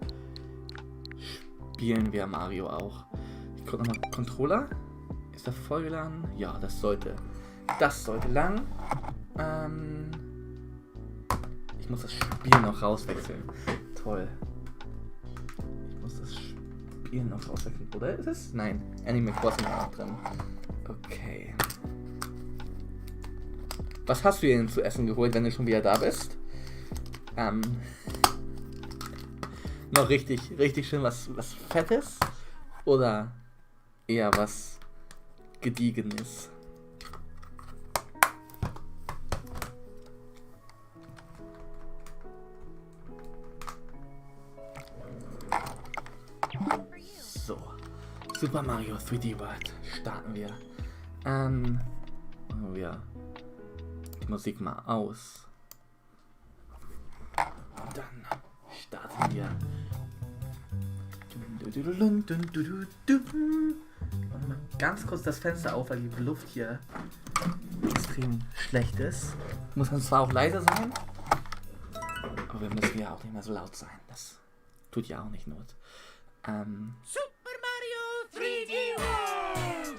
A: spielen wir Mario auch. Ich gucke nochmal, Controller. Ist das vollgeladen? Ja, das sollte lang. Ich muss das Spiel noch rauswechseln. Toll. Ich muss das Spiel noch rauswechseln. Oder ist es? Nein. Animal Crossing ist auch drin. Okay. Was hast du dir denn zu essen geholt, wenn du schon wieder da bist? Noch richtig schön was Fettes? Oder eher was Gediegenes? So. Super Mario 3D World. Starten wir. Machen wir die Musik mal aus. Und dann starten wir. Machen wir ganz kurz das Fenster auf, weil die Luft hier extrem schlecht ist. Muss dann zwar auch leise sein, aber wir müssen ja auch nicht mehr so laut sein. Das tut ja auch nicht Not.
B: Super Mario 3D World!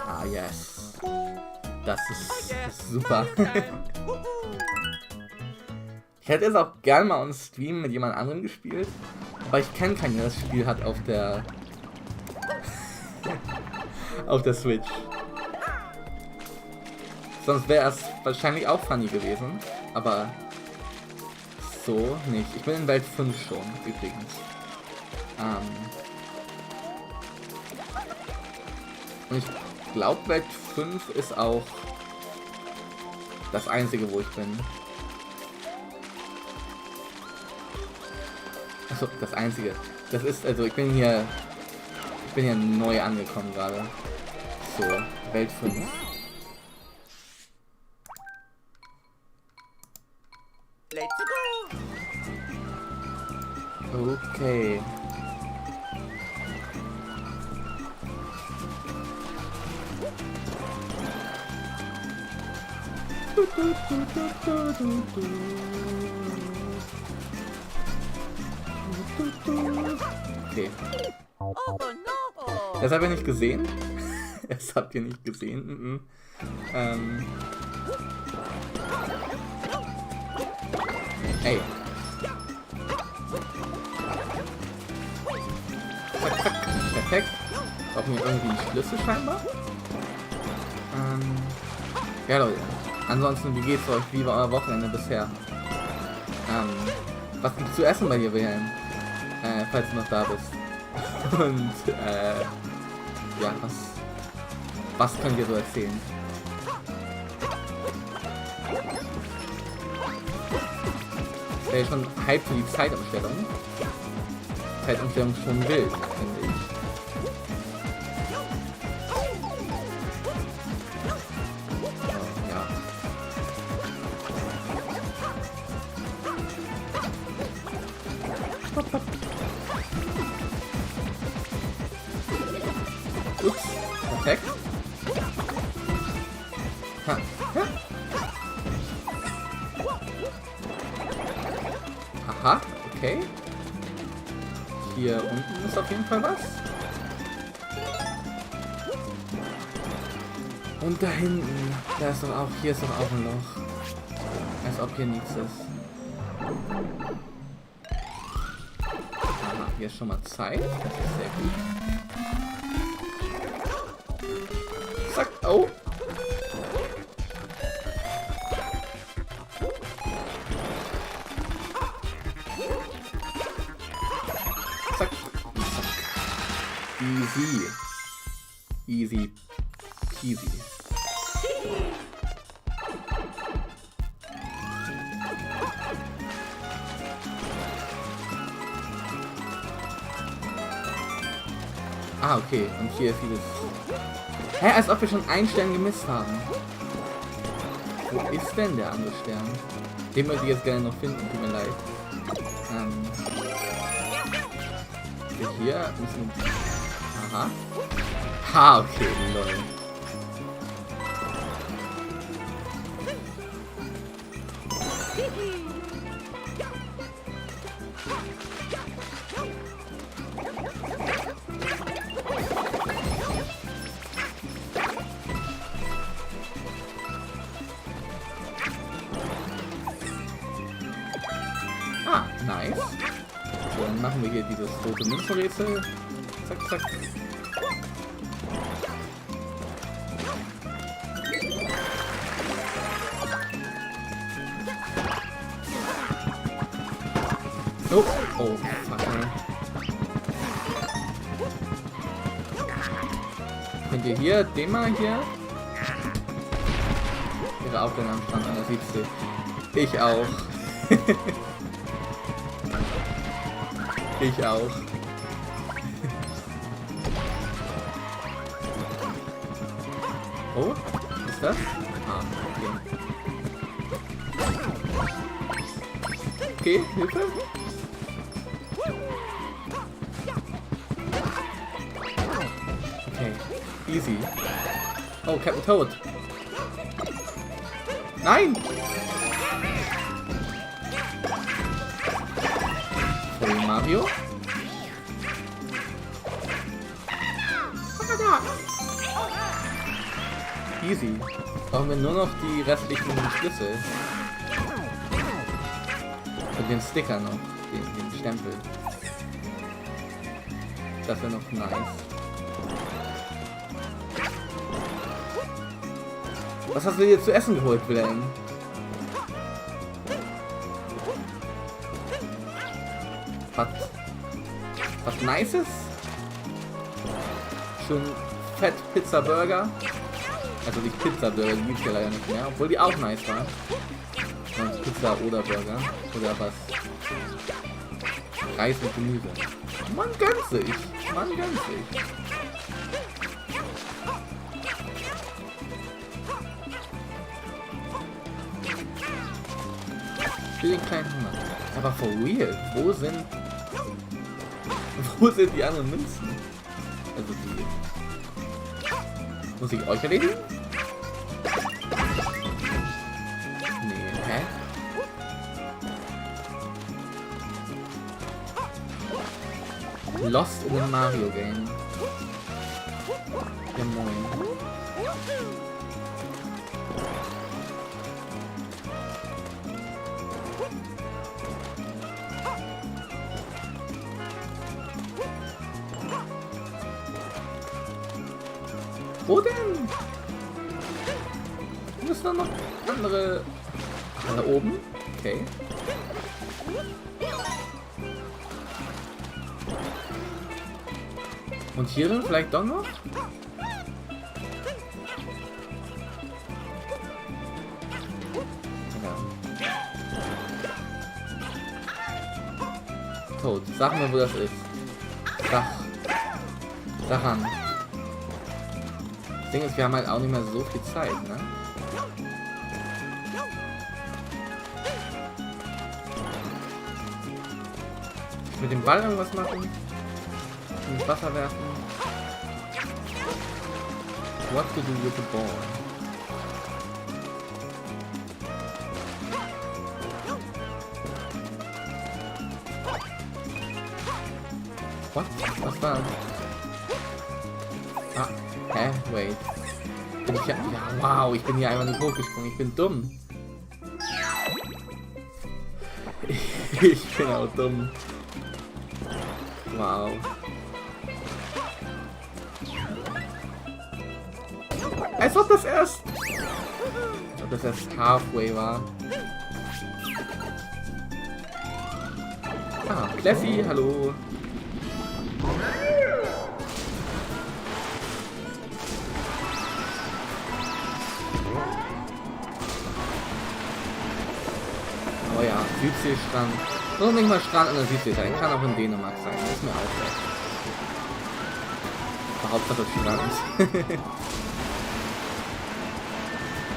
A: Ah, yes. Das ist super. Ich hätte es auch gerne mal on Stream mit jemand anderem gespielt, aber ich kenne keinen, der das Spiel hat auf der auf der Switch. Sonst wäre es wahrscheinlich auch funny gewesen, aber so nicht. Ich bin in Welt 5 schon, übrigens. Und ich glaube, Welt 5 ist auch das einzige, wo ich bin. Achso, das einzige. Das ist, also ich bin hier neu angekommen gerade. So, Welt 5.
B: Let's go!
A: Okay. Okay.
B: Oh no!
A: Das habt ihr nicht gesehen? Das habt ihr nicht gesehen? Ey. Zack, zack. Perfekt. Brauchen wir irgendwie einen Schlüssel scheinbar? Ja Leute. Ansonsten, wie geht's euch? Wie war euer Wochenende bisher? Was gibt's zu essen bei dir, Wilhelm? Falls du noch da bist. Und, ja, was könnt ihr so erzählen? Ich wäre schon hyped für die Zeitumstellung. Zeitumstellung ist schon wild, finde ich. Ja. Ups, perfekt. Ha. Ja. Aha, okay. Hier unten ist auf jeden Fall was. Und da hinten, da ist doch auch, hier ist doch auch ein Loch. Als ob hier nichts ist. Aha, hier ist schon mal Zeit. Das ist sehr gut. Zack, oh. Easy. Easy peasy. Ah, okay. Und hier ist vieles. Hä, als ob wir schon einen Stern gemisst haben. Wo ist denn der andere Stern? Den möchte ich jetzt gerne noch finden, tut mir leid. Hier müssen wir... Aha. Ha, okay, lol. Ah, nice. So, dann machen wir hier dieses rote Münzenrätsel. Zack, zack. Oh, oh, fuck. Könnt ihr hier, den mal hier? Ihre Aufgabe am Strand an der Südsee. Ich auch. Ich auch. Oh, was ist das? Ah, okay. Okay, Hilfe. Okay, easy. Oh, Captain Toad. Nein! Sorry, Mario. Easy. Brauchen wir nur noch die restlichen Schlüssel. Und den Sticker noch. Den Stempel. Das wäre noch nice. Was hast du dir zu essen geholt, Wilhelm? Was Nices? Schon Fett Pizza Burger. Also nicht Pizza Burger, die gibt's ja leider nicht mehr, obwohl die auch nice waren. Und Pizza oder Burger. Oder was? Reis und Gemüse. Man gönnt sich. Man gönnt sich. Für den kleinen Hunger. Aber for real, wo sind die anderen Münzen? Also die... Muss ich euch erledigen? Nee, hä? Lost in the Mario Game. Ja, moin. Wo denn? Müssen da noch andere... Da oben? Okay. Und hier drin vielleicht doch noch? Ja. Tot. Sag mir, wo das ist. Sachen. Das Ding ist, wir haben halt auch nicht mehr so viel Zeit, ne? Mit dem Ball irgendwas machen? Ins Wasser werfen? What to do with the ball? What? Was war? Ah, hä? Wait. Bin ich ja... Ja, wow, ich bin hier einfach nicht hochgesprungen. Ich bin dumm. Ich bin auch dumm. Wow. Als ob das erst halfway war. Ah, Kleffi, hallo. Oh ja, Südseestrand. Muss nicht mal Strand an der Südsee sein. Kann auch in Dänemark sein. Das ist mir auch recht. Hauptsache Strand.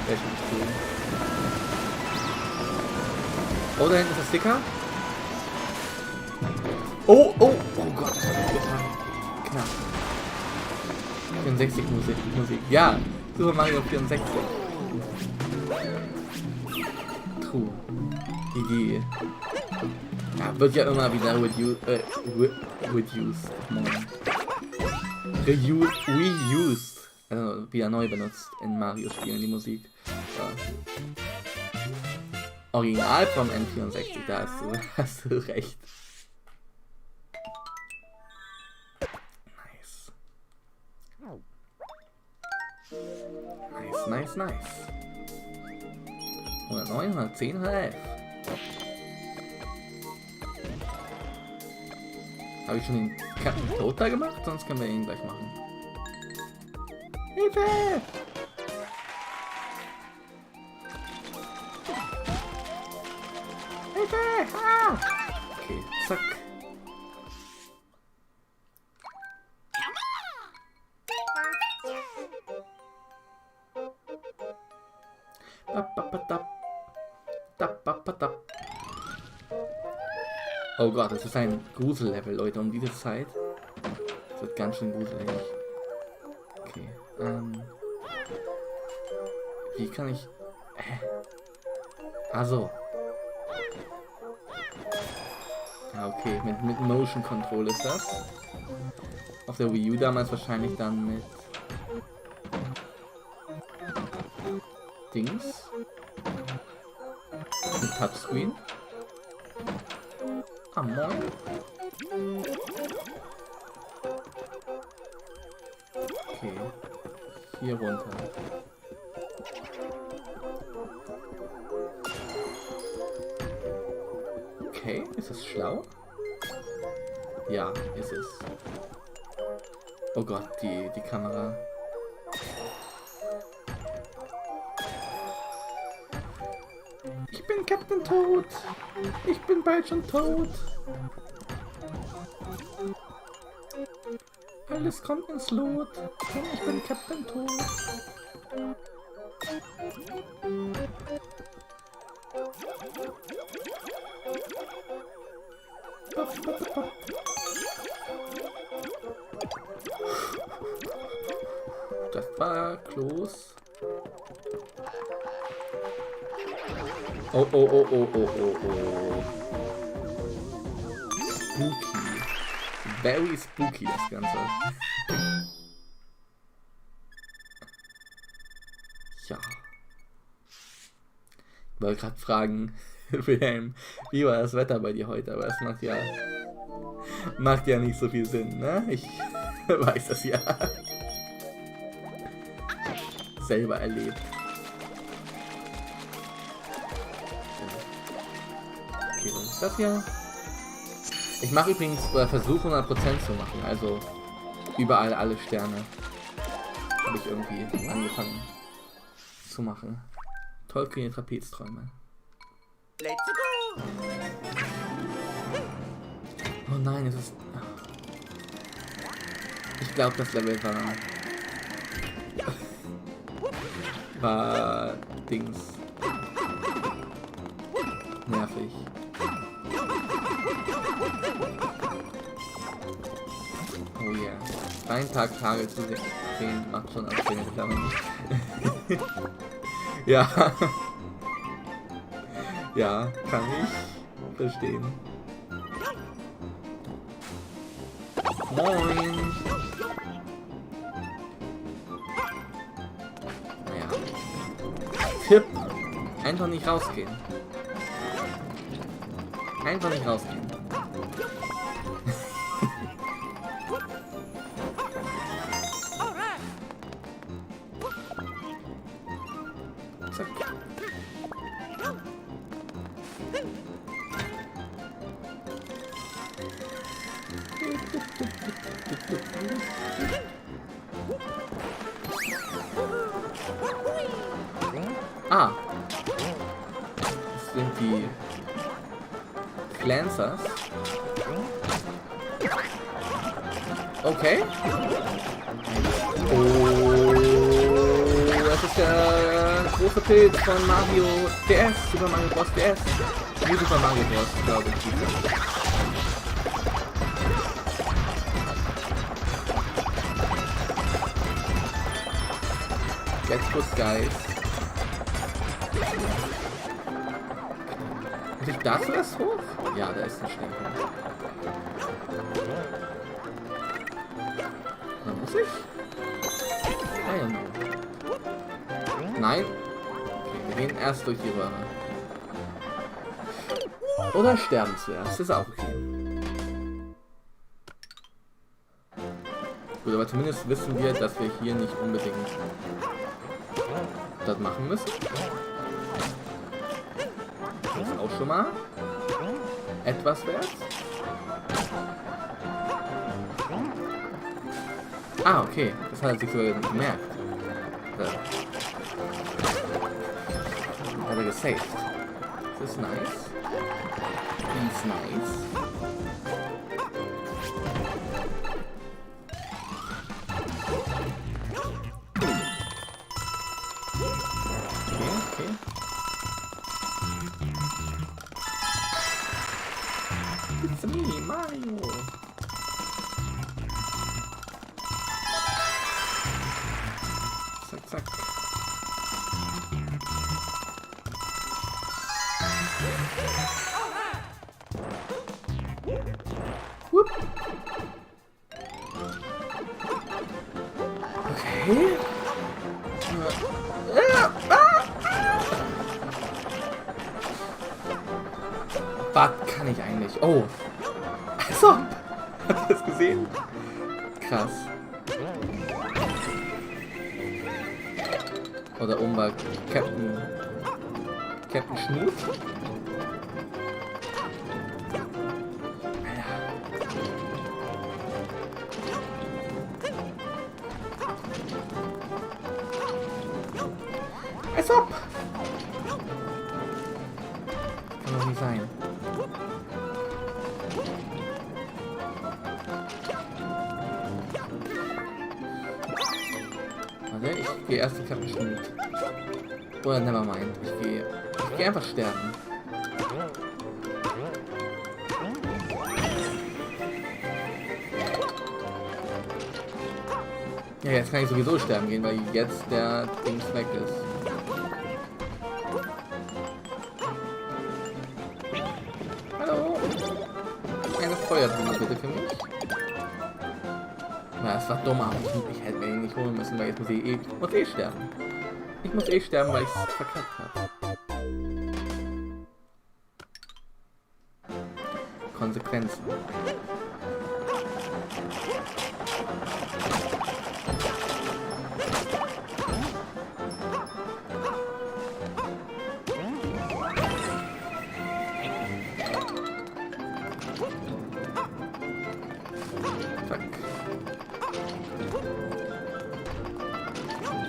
A: Wäre schon cool. Oh, da hinten ist der Sticker. Oh, oh, oh Gott, das war knapp. 64 Musik. Ja, Super Mario 64. True. Die ja, wird ja immer wieder reused. Also wieder neu benutzt in Mario-Spielen, die Musik. So. Original vom N64, da hast du recht. Nice. 109, 110, 111. Habe ich schon den Captain Toad da gemacht? Sonst können wir ihn gleich machen. Hilfe! Hilfe! Ah! Okay, zack. Oh Gott, das ist ein Grusellevel, Leute, um diese Zeit. Das wird ganz schön gruselig. Okay, wie kann ich... Also. Ah, okay, mit Motion Control ist das. Auf der Wii U damals wahrscheinlich dann mit... Dings. Mit Touchscreen. Ah, moin. Okay. Hier runter. Okay, ist es schlau? Ja, ist es. Oh Gott, die Kamera. Ich bin Captain Toad. Ich bin bald schon tot. Alles kommt ins Lot. Ich bin Captain Toad. Das war close. Oh. Spooky. Very spooky, das Ganze. Ja. Ich wollte gerade fragen, Wilhelm, wie war das Wetter bei dir heute? Aber das macht ja nicht so viel Sinn, ne? Ich weiß das ja. Selber erlebt. Okay, was ist das hier? Ich mache übrigens, oder versuche 100% zu machen, also überall alle Sterne. Habe ich irgendwie angefangen zu machen. Tollkühne Trapezträume.
B: Let's go!
A: Oh nein, es ist... Ich glaube, das Level war Dings. Nervig. Oh yeah. Ein Tag Tage zu sehen macht schon anstrengend. Ja. Ja, kann ich verstehen. Moin. Naja. Tipp. Einfach nicht rausgehen. Einfach nicht rausgehen. Zack. Ah. Das sind die Glancers. Okay. Oh, das ist der große Pilz von Mario DS, Super Mario Bros. DS. Wie Super Mario Bros. Glaube ich. Let's go, guys. Muss ich dazu erst hoch? Ja, da ist ein Schnee. Da muss ich? I don't know. Nein? Okay, wir gehen erst durch die Röhre. Oder sterben zuerst, das ist auch okay. Gut, aber zumindest wissen wir, dass wir hier nicht unbedingt das machen müssen. Das ist auch schon mal etwas wert. Ah, okay. Das hat er sich sogar gemerkt. Hat er gesaved. Das ist nice. Die ist nice. Okay. It's me, Mario. Zack, zack. Whoop. Okay. Was kann ich eigentlich? Oh. Also, habt ihr das gesehen? Krass. Oder oben war Captain Schnut. Als ob! Kann doch nicht sein. Warte, ich gehe erst in Captain Schnut. Oder nevermind. Ich gehe einfach sterben. Ja, jetzt kann ich sowieso sterben gehen, weil jetzt der Dings weg ist. Hallo? Eine Feuerblume bitte für mich. Na, es war dumm, aber ich hätte mir ihn nicht holen müssen, weil jetzt muss ich sterben. Ich muss sterben, weil ich es verkackt habe. Konsequenzen.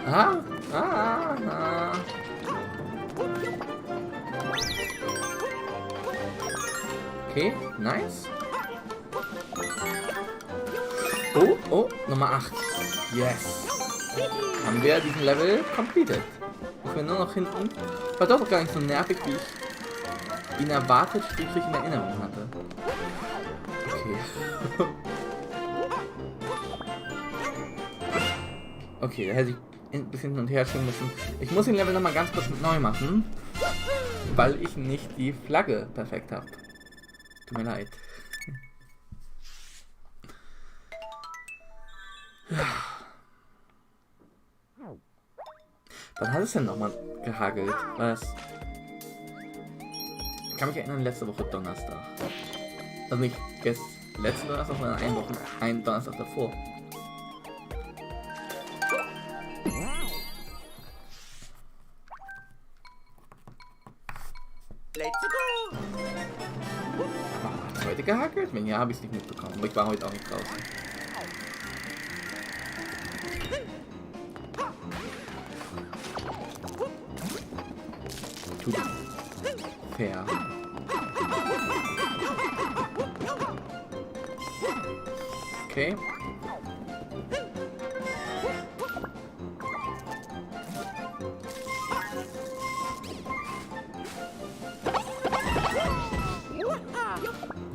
A: Ah, ah, ah. Okay, nice. Oh, oh, Nummer 8. Yes. Haben wir diesen Level completed. Ich bin nur noch hinten. War doch gar nicht so nervig, wie ich ihn erwartet, sprich in Erinnerung hatte. Okay. Okay, da hätte ich ein bisschen hin und her schwingen müssen. Ich muss den Level nochmal ganz kurz neu machen, weil ich nicht die Flagge perfekt habe. Tut mir leid. Wann hat es denn nochmal gehagelt? Was? Ich kann mich erinnern, letzte Woche Donnerstag. Also nicht letzten Donnerstag, sondern einen Donnerstag davor.
B: Let's go!
A: Hat es heute gehakelt? Wenn ja, habe ich es nicht mitbekommen. Aber ich war heute auch nicht draußen. Fair. Okay.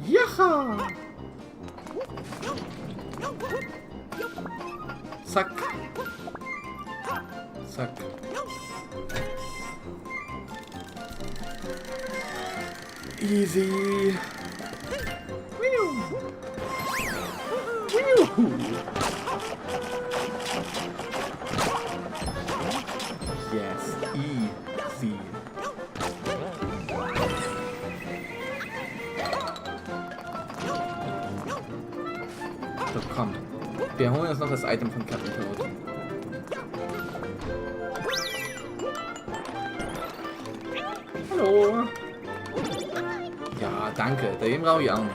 A: Jaha! Zack. Zack. Easy. Yes, easy. So, komm. Wir holen uns noch das Item von Captain Toad. Hallo. Ja, danke. Den brauche ich auch noch.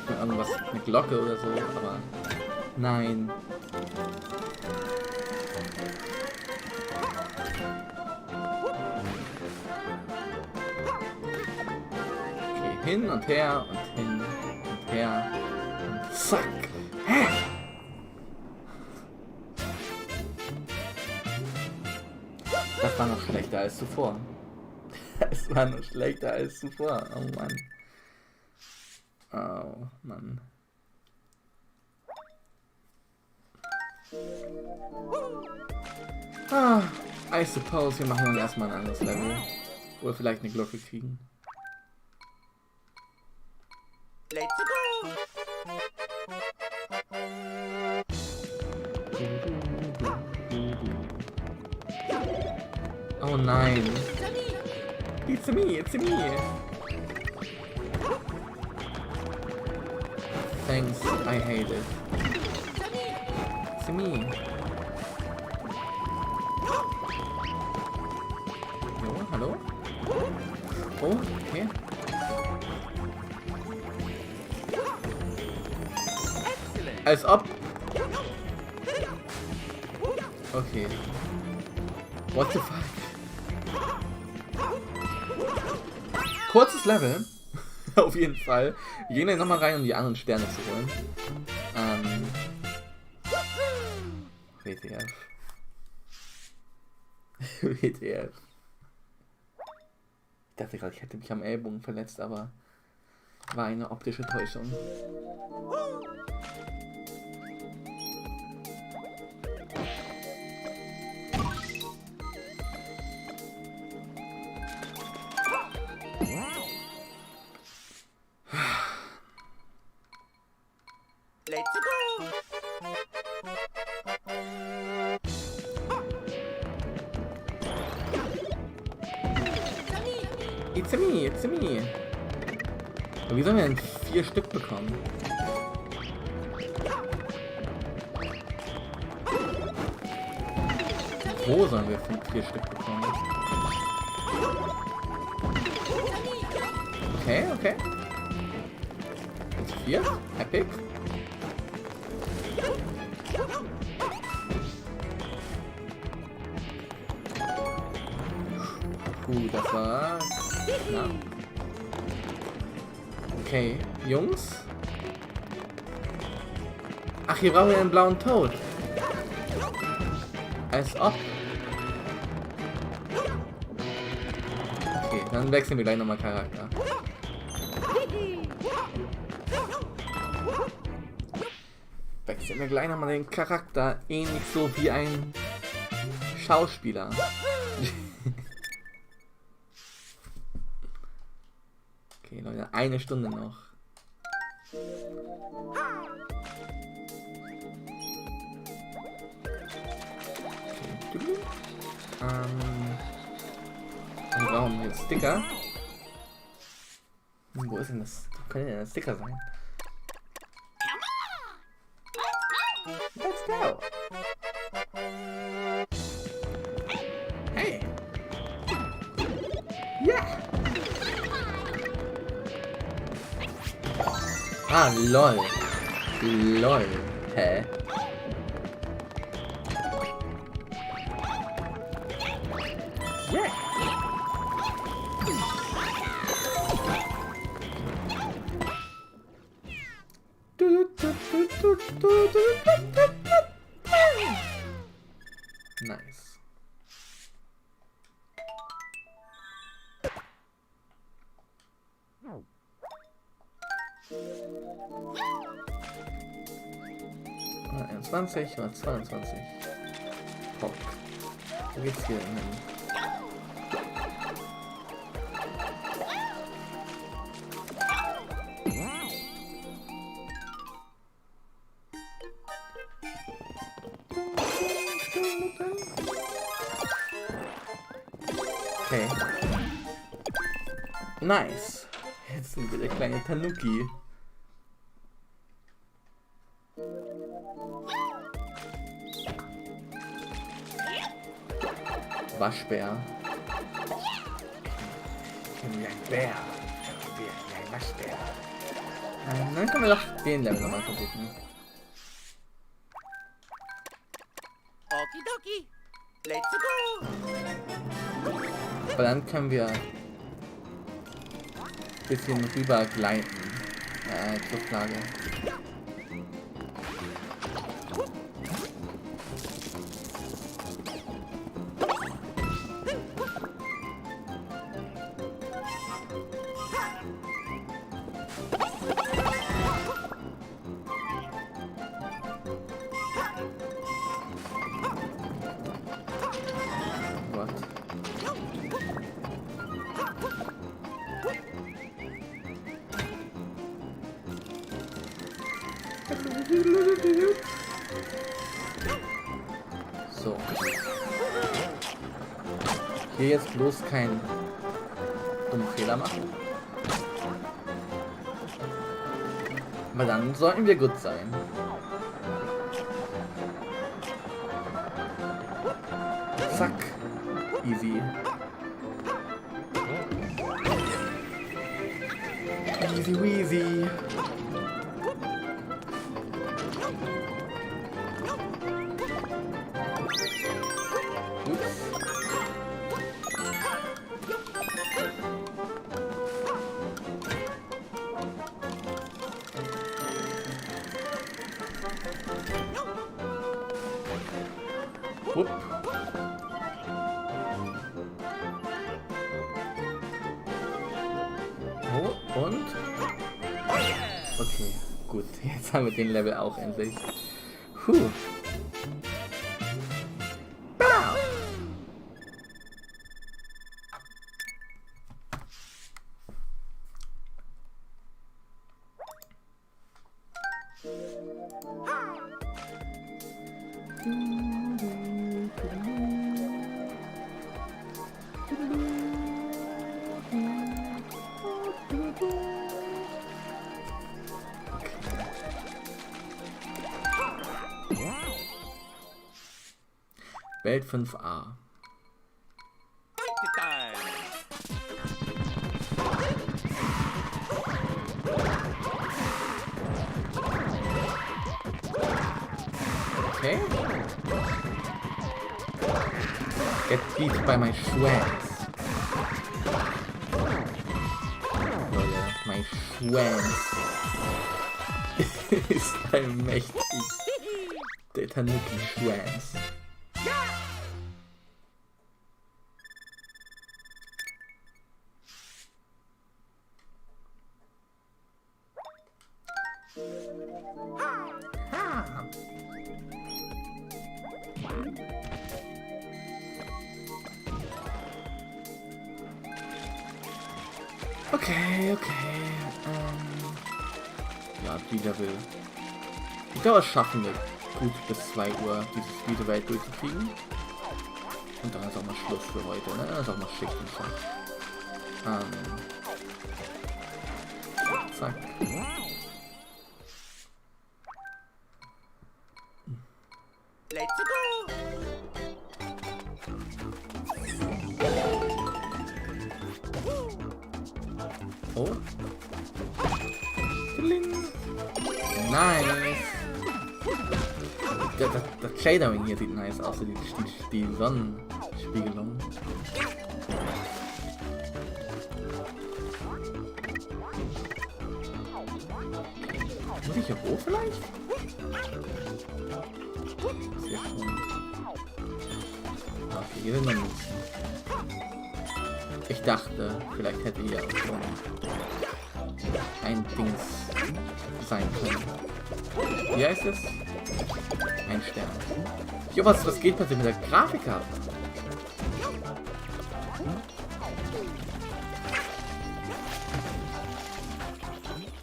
A: Irgendwas, eine Glocke oder so, aber nein. Okay, hin und her und hin und her und zack. Hä? Das war noch schlechter als zuvor. Es war noch schlechter als zuvor. Oh Mann. Oh, Mann. Ah, I suppose, wir machen dann erstmal ein anderes Level. Oder vielleicht eine Glocke kriegen.
B: Let's go!
A: Oh nein. It's me, it's me. Thanks, I hate it. It's me. Jo, hallo? Oh, okay. Als ob. Okay. What the fuck? Kurzes Level. Auf jeden Fall. Wir gehen jetzt nochmal rein, um die anderen Sterne zu holen. WTF. WTF. Ich dachte gerade, ich hätte mich am Ellbogen verletzt, aber war eine optische Täuschung.
B: Let's go!
A: It's me, it's me. Aber wie sollen wir denn 4 Stück bekommen? Wo sollen wir 4 Stück bekommen? Okay, okay. Jetzt 4? Epic. Das war knapp. Okay, Jungs. Ach, hier brauchen wir einen blauen Toad. Als ob. Okay, dann wechseln wir gleich nochmal Charakter. Wechseln wir gleich nochmal den Charakter. Ähnlich so wie ein Schauspieler. Okay, Leute, 1 Stunde noch. Okay. Wir brauchen jetzt Sticker. Wo ist denn das? Wo kann denn das Sticker sein? Let's go! Hey! Yeah! Ah, lol. Lol. Hä? Yeah! Nice. Ah, 21 oder 22. POG. Wo geht's hier hin? Okay. Nice. Jetzt sind wir der kleine Tanuki. Waschbär. Ich bin wie ein Bär. Ich bin wie ein Waschbär. Dann können wir doch den Level nochmal versuchen.
B: Okidoki. Let's go.
A: Aber dann können wir ein bisschen rüber gleiten zur Flagge. So. Hier jetzt bloß keinen dummen Fehler machen. Aber dann sollten wir gut sein. Zack. Easy. Easy weasy. Wupp. Oh, und? Okay, gut. Jetzt haben wir den Level auch endlich. Puh. Welt 5a. Okay. Get beat by my schwanz. Leute, mein Schwanz ist allmächtig. Der Tanuki-Schwanz. Okay. Ja, die Level. Ich glaube, das schaffen wir gut bis 2 Uhr, diese Welt durchzukriegen. Und dann ist auch mal Schluss für heute, ne? Dann ist auch mal Schicht im Schacht. Zack.
B: Let's go.
A: Oh. Nice. Das Shadowing hier sieht nice aus, die Sonnenspiegelung. Muss ich ich hier hoch vielleicht? Ist hier schon... Okay, hier will man nicht. Ich dachte, vielleicht hätte hier auch schon ein Dings sein können. Wie heißt es? Ein Stern. Jo, was geht plötzlich mit der Grafik ab?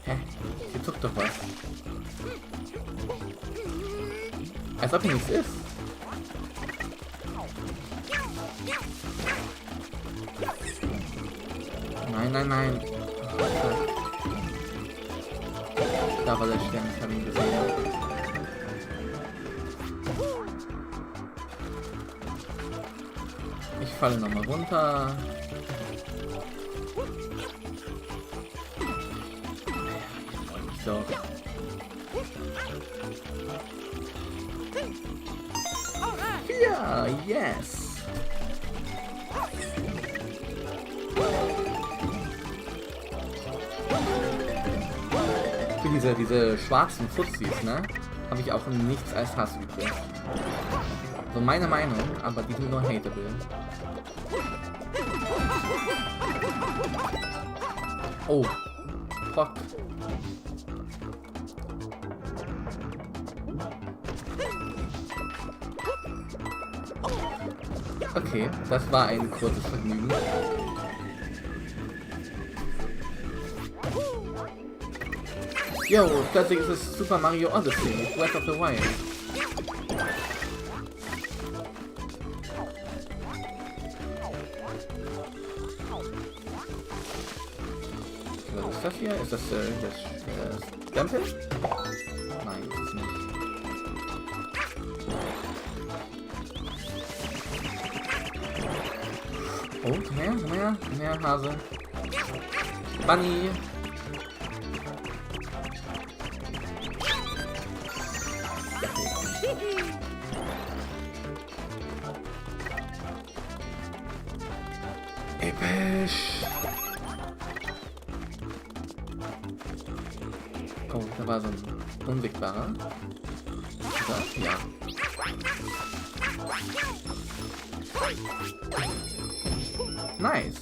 A: Hä? Hier zuckt doch was. Als ob hier nichts ist. Nein, nein. Da war der Stern, ich habe ihn gesehen. Ich falle nochmal runter. So. Ja, yes. Für diese schwarzen Fuzis, ne? Habe ich auch nichts als Hass übrig. So meine Meinung, aber die sind nur hateable. Oh. Fuck. Okay, das war ein kurzes Vergnügen. Yo, plötzlich ist es Super Mario Odyssey, Breath of the Wild. Was ist das hier? Ist das das Stempel? Nein, das ist nicht. Oh, komm her, Hase. Bunny. Episch. Oh, da war so ein unsichtbarer. So, ja. Nice.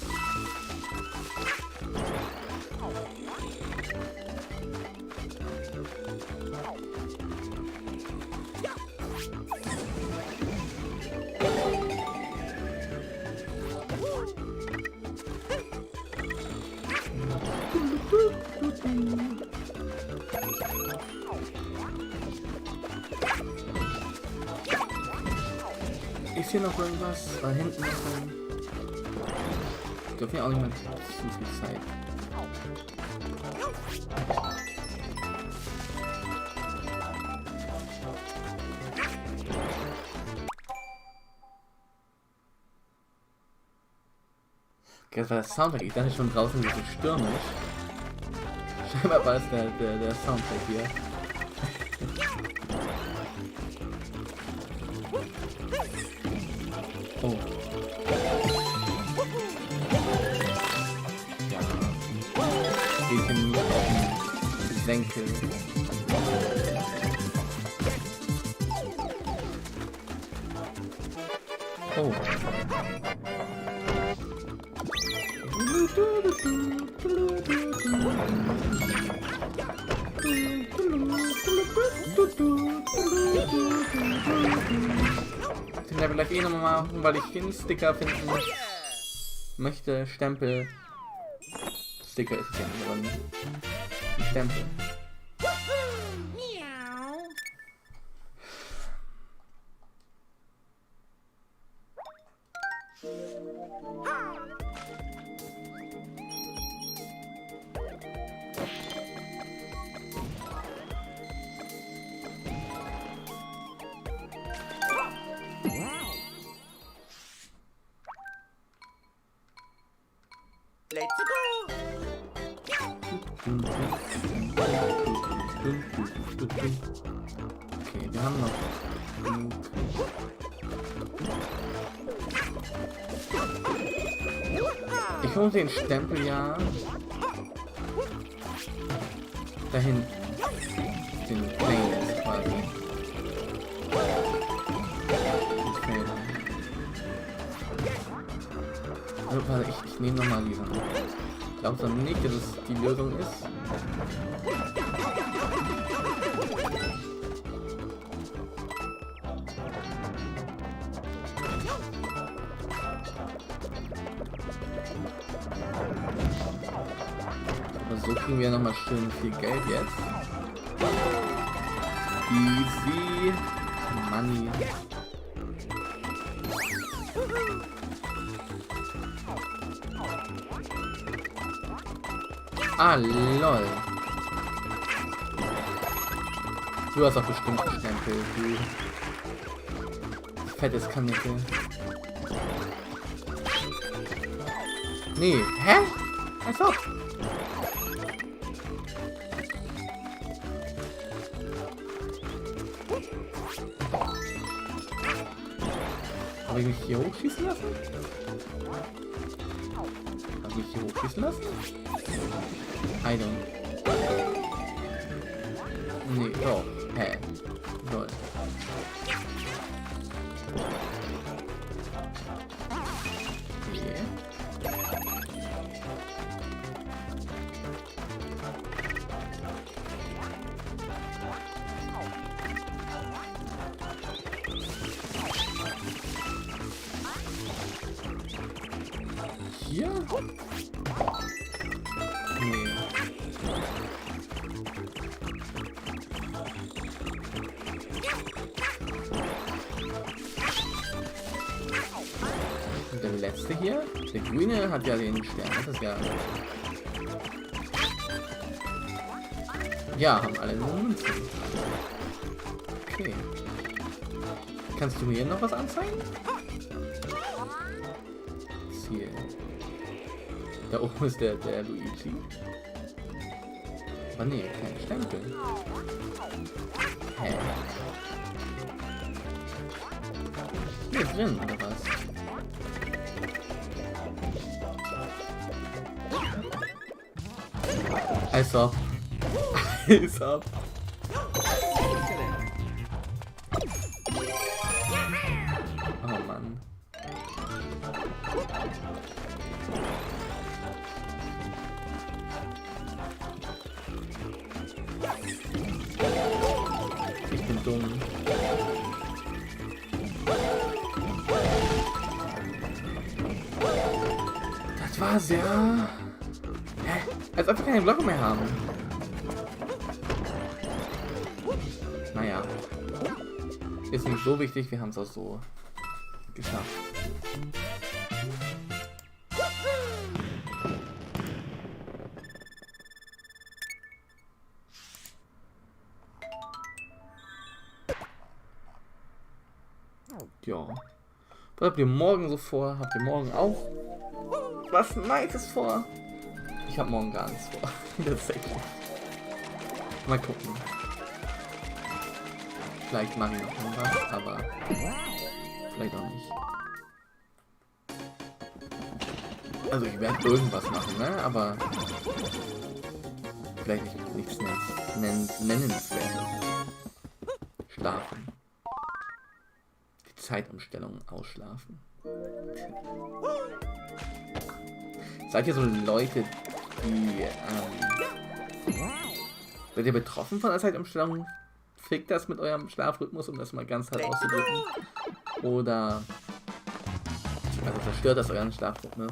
A: Ist hier noch irgendwas? Da hinten ist ein... Dürfen wir auch nicht mehr zu viel Zeit. Okay, das war der Soundtrack. Ich dachte schon draußen ist es stürmisch. Scheinbar war es der Soundtrack hier. Oh. Ja. Geht ihm auf den Senkel. Oh. Den Level Life eh nochmal machen, weil ich den Sticker finden möchte. Stempel. Sticker ist es ja nicht, aber ein Stempel.
B: Let's go!
A: Okay, wir haben noch genug. Ich hole den Stempel ja da hinten. bisschen plain ist quasi. Also, warte, ich nehme nochmal Lisa. Glaubst du nicht, dass es die Lösung ist? Aber so kriegen wir nochmal schön viel Geld jetzt. Easy Money. Ah, lol. Du hast doch bestimmt einen Stempel, du. Fettes Kanickel. Nee, hä? Achso. Habe ich mich hier hochschießen lassen? Habe ich mich hier hochschießen lassen? I don't. Nee, oh, hä? Lol. Okay. Hier? Nee. Und der letzte hier? Der grüne hat ja den Stern. Das ist ja... Ja, haben alle nur Münzen. Okay. Kannst du mir noch was anzeigen? Ziel. Da oben ist der Luigi. Aber nee, kein Stempel. Hä? Hier drin, oder was? Als ob. Als ob. Oh Mann. Ich bin dumm. Das war's ja. Hä? Als ob wir keine Blöcke mehr haben. Naja. Ist nicht so wichtig, wir haben es auch so geschafft. Ja. Was habt ihr morgen so vor? Habt ihr morgen auch was Nices vor? Ich hab morgen gar nichts vor. Tatsächlich. Mal gucken. Vielleicht mache ich noch was, aber vielleicht auch nicht. Also ich werde irgendwas machen, ne? Aber vielleicht nichts nennenswertes. Schlafen. Die Zeitumstellung ausschlafen. Seid ihr so Leute, die seid ihr betroffen von der Zeitumstellung? Fickt das mit eurem Schlafrhythmus, um das mal ganz hart auszudrücken? Oder also zerstört das euren Schlafrhythmus?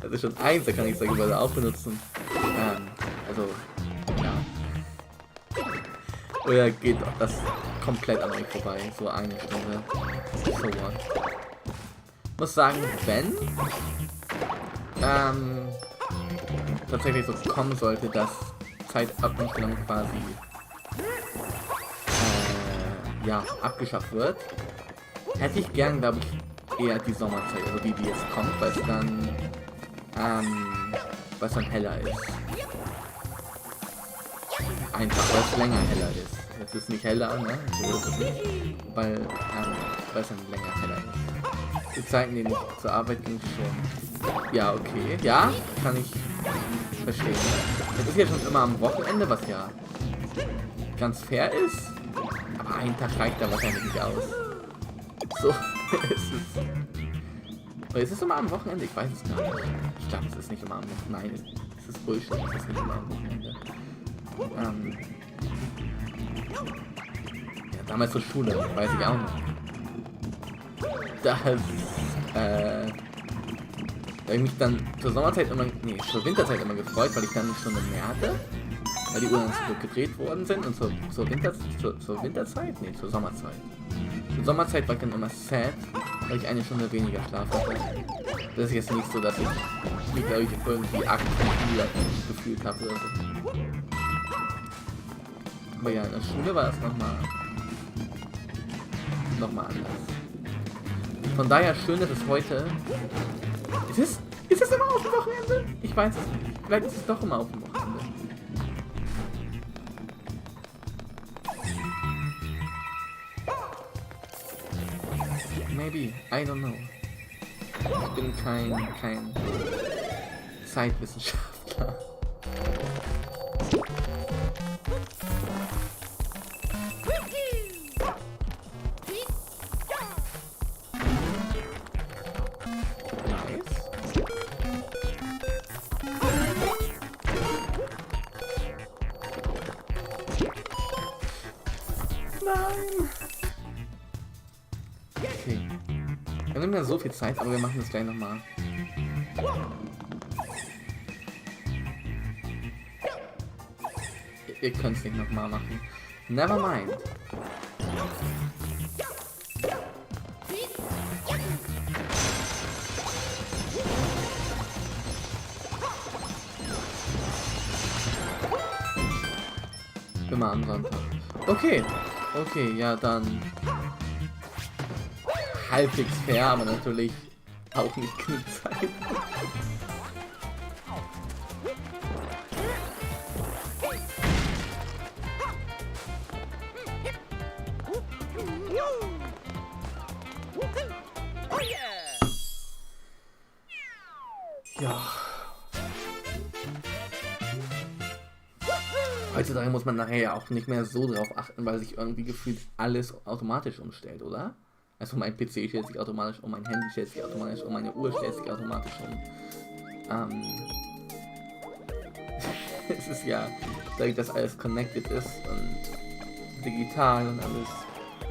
A: Das ist schon eins, da kann ich solche Wörter auch benutzen. Also, ja. Oder geht das komplett an euch vorbei? So eine Stunde. So what? Muss sagen, wenn tatsächlich so kommen sollte, dass Zeitumstellung quasi ja, abgeschafft wird, hätte ich gern, glaube ich, eher die Sommerzeit, also die jetzt kommt, weil es dann heller ist. Einfach, weil es länger heller ist. Jetzt ist es nicht heller, ne? So ist es nicht. Weil es dann länger heller ist. Die Zeiten, die nicht zur Arbeit ging schon. Ja, okay. Ja, kann ich verstehen. Das ist ja schon immer am Wochenende, was ja ganz fair ist. Aber ein Tag reicht da wahrscheinlich nicht aus. So ist es. Oder ist es immer am Wochenende? Ich weiß es gar nicht. Ich glaube, es ist nicht immer am Wochenende. Nein, es ist Bullshit. Es ist nicht immer am Wochenende. Ja, damals zur Schule, weiß ich auch noch. Da habe ich mich dann zur Sommerzeit immer, nee, zur Winterzeit immer gefreut, weil ich dann eine Stunde mehr hatte. Weil die Uhren dann zurückgedreht worden sind und zur Winterzeit? Nee, zur Sommerzeit. Zur Sommerzeit war ich dann immer sad, weil ich eine Stunde weniger Schlaf hatte. Das ist jetzt nicht so, dass ich mich, glaube ich, irgendwie arg gefühlt habe oder so. Aber ja, in der Schule war es nochmal anders. Von daher schön, dass es heute... Ist es immer auf dem Wochenende? Ich weiß es nicht. Vielleicht ist es doch immer auf dem Wochenende. Maybe, I don't know. Ich bin kein Zeitwissenschaftler. Okay. Wir haben nicht mehr so viel Zeit, aber wir machen das gleich nochmal. Ihr könnt es nicht nochmal machen. Never mind. Immer am Sonntag. Okay. Okay, ja dann. Halbwegs fair, aber natürlich auch nicht genug Zeit. Ja. Heutzutage muss man nachher ja auch nicht mehr so drauf achten, weil sich irgendwie gefühlt alles automatisch umstellt, oder? Also mein PC stellt sich automatisch um, mein Handy stellt sich automatisch um, meine Uhr stellt sich automatisch um. Es ist ja, dadurch, dass alles connected ist und digital und alles,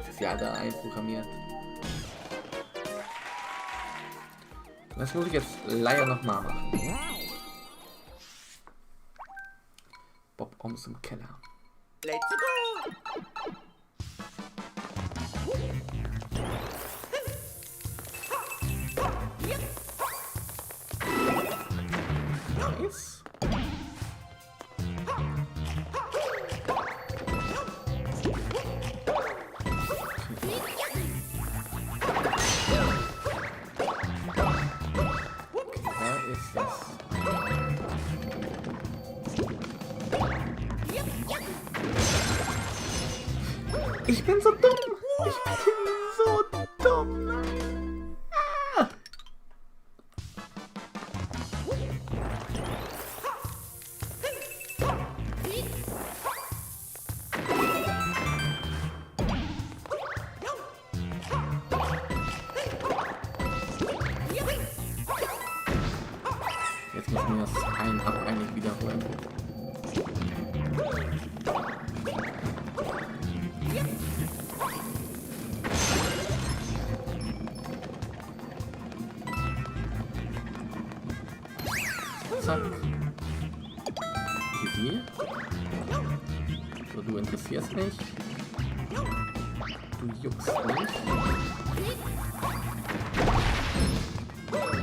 A: es ist ja da einprogrammiert. Das muss ich jetzt leider nochmal machen. Bob Oms im Keller.
B: Let's go!
A: Nice. Ich bin so dumm! Ich bin so dumm! Nein! Ah! Jetzt müssen wir das ein ab eigentlich wiederholen. Zack. Easy. So, du interessierst mich. Du juckst mich. Okay.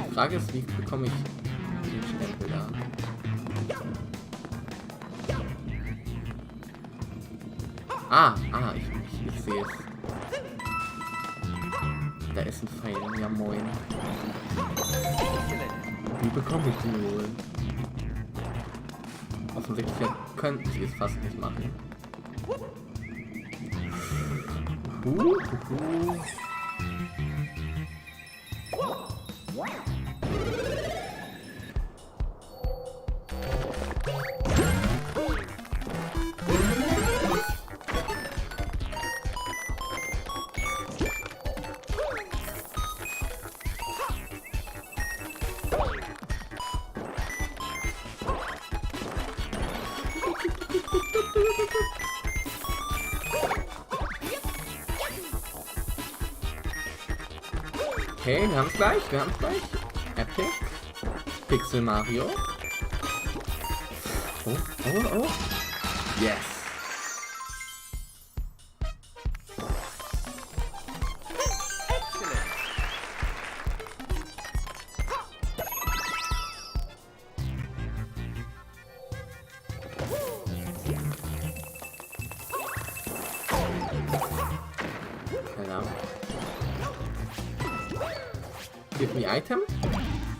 A: Die Frage ist, wie bekomme ich den Stempel da? Ich sehe es. Da ist ein Pfeil, ja moin. Wie bekomme ich den wohl? Offensichtlich könnten sie es fast nicht machen. Okay, wir haben es gleich, Epic. Pixel Mario. Oh. Yes. Give me item?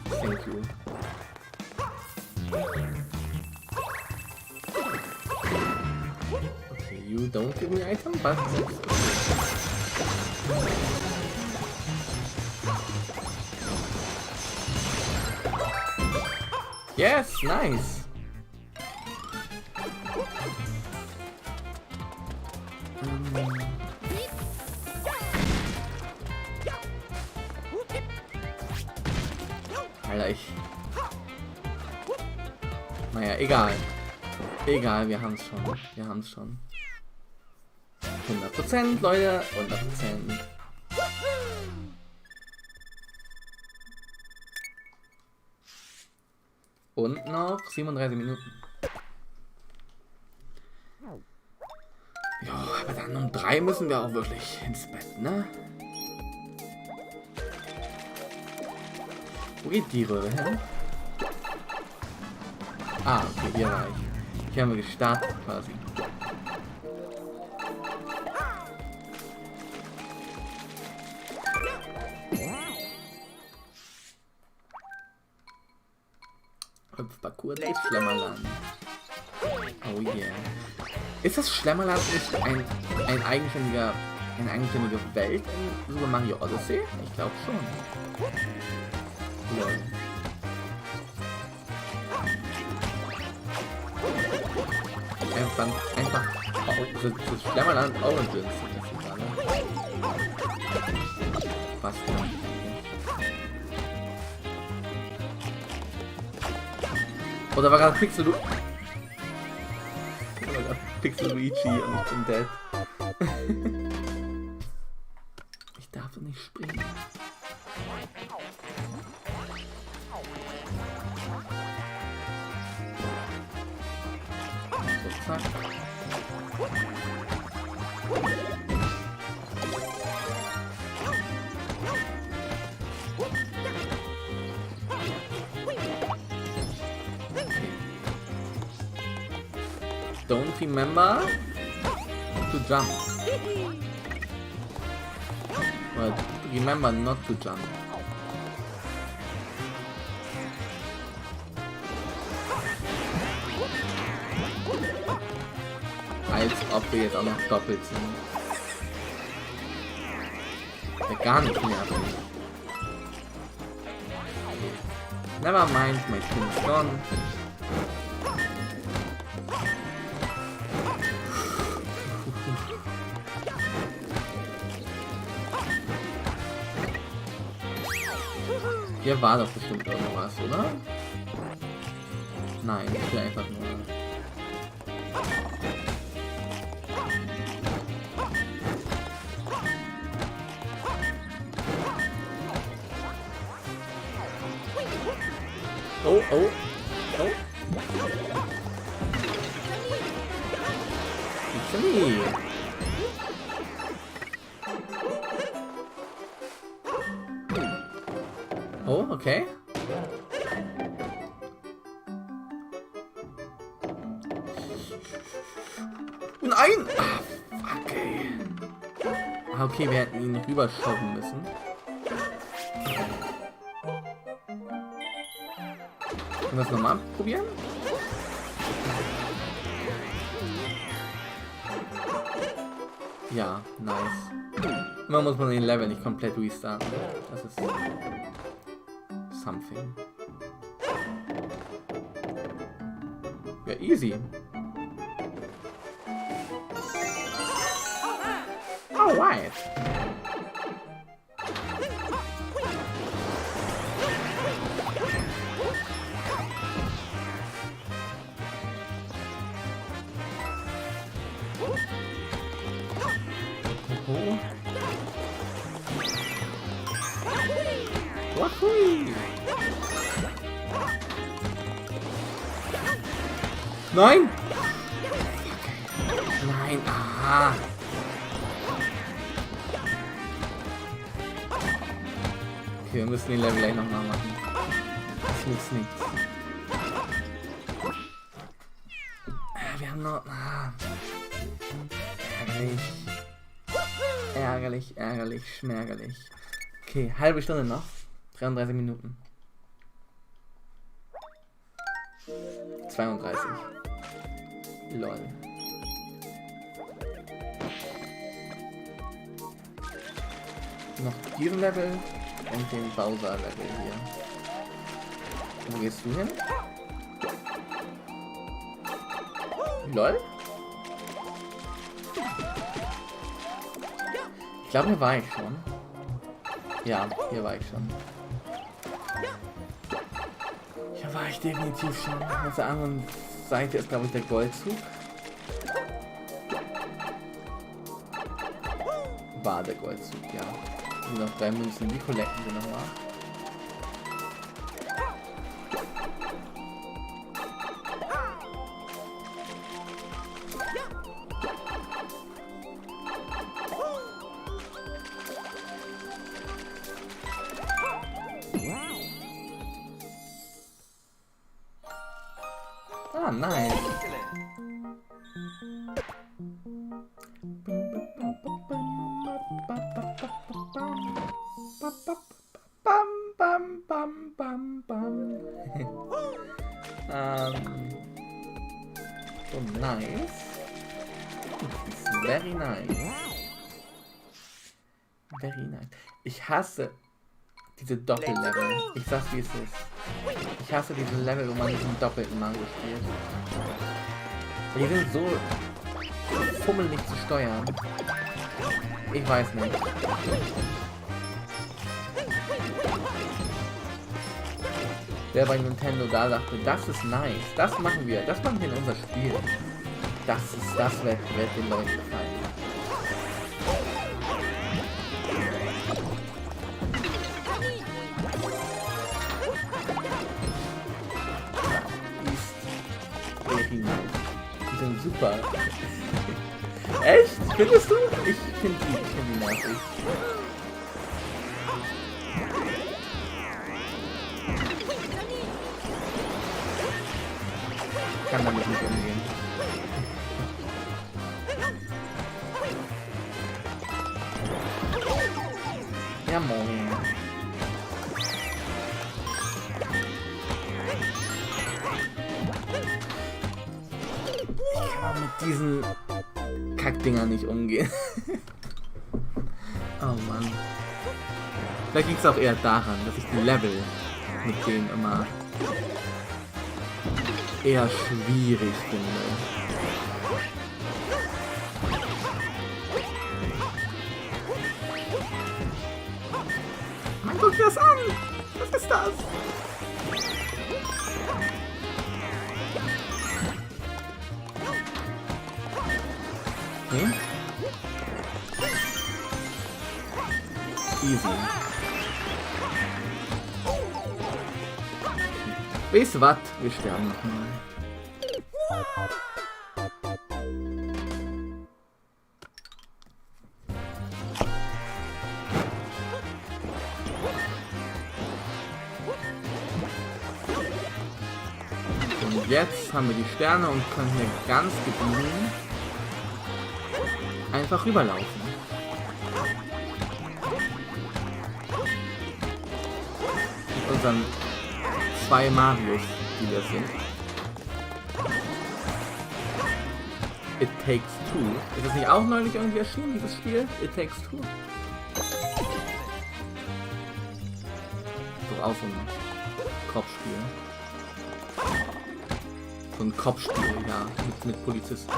A: Thank you. Okay, you don't give me item, but that's okay. Yes, nice. Alter, naja, egal. Egal, wir haben's schon. 100%, Leute, 100%. Und noch 37 Minuten. Ja, aber dann um 3 müssen wir auch wirklich ins Bett, ne? Wo geht die Röhre hin? Ah, okay, hier war ich. Hier haben wir gestartet quasi. Hüpfparcours des Schlemmerland. Oh yeah. Ist das Schlemmerland nicht eine eigenständige Welt in Super Mario Odyssey? Ich glaube schon. Lol. Einfach das Schlemmerland Origins. Was denn? Oder war gerade Pixel Luigi und ich bin dead. Ich darf nicht springen. So, zack. Don't remember to jump. Well, remember not to jump. Als ob wir jetzt auch noch doppelt sind. Ja, gar nicht mehr. Never mind, my team's gone. Hier war doch bestimmt irgendwas, oder? Nein, ich will einfach nur... Oh, oh, oh. It's me. Oh, okay. Nein! Ah, fuck, ey. Ah, okay, wir hätten ihn rüberschrauben müssen. Können wir das nochmal probieren? Ja, nice. Immer muss man den Level nicht komplett restarten. Das ist... something. Ja, easy. Alright. Oh. Wahui. Nein! Nein, aha! Okay, wir müssen den Level gleich nochmal machen. Das nützt nichts. Wir haben noch... Ärgerlich. Ärgerlich, ärgerlich, schmergerlich. Okay, halbe Stunde noch. 33 Minuten. 32. Lol. Noch diesen Level und den Bowser-Level hier. Wo gehst du hin? Lol? Ich glaube, hier war ich schon. Ja, hier war ich schon. Hier war ich definitiv schon. Auf der anderen Seite ist, glaube ich, der Goldzug. War der Goldzug, ja. Nur noch 3 Münzen. Die collecten wir nochmal. Ah, nice. So nice. It's very nice. Very nice. Ich hasse diese Doppellevel. Ich sag's wie es ist. Ich hasse diese Level, wo man diesen doppelten Mango spielt. Die sind so fummelig zu steuern. Ich weiß nicht. Wer bei Nintendo da dachte, das ist nice, das machen wir in unser Spiel. Das wird den Leuten gefallen. Die sind super. Echt? Findest du? Ich finde die nervig. Ich kann damit nicht umgehen. Ja, moin. Ich kann mit diesen Kackdingern nicht umgehen. Oh Mann. Vielleicht liegt es auch eher daran, dass ich die Level mit denen immer eher schwierig finde. Mann, guck dir das an! Was ist das? Okay. Easy. Weißt du was? Wir sterben nochmal. Und jetzt haben wir die Sterne und können hier ganz gediegen einfach rüberlaufen. Mit unseren 2 Marios, die wir sind. It Takes Two. Ist das nicht auch neulich irgendwie erschienen, dieses Spiel? It Takes Two. So, auf und Kopfspiel. So ein Kopfspiel, ja, mit Polizisten.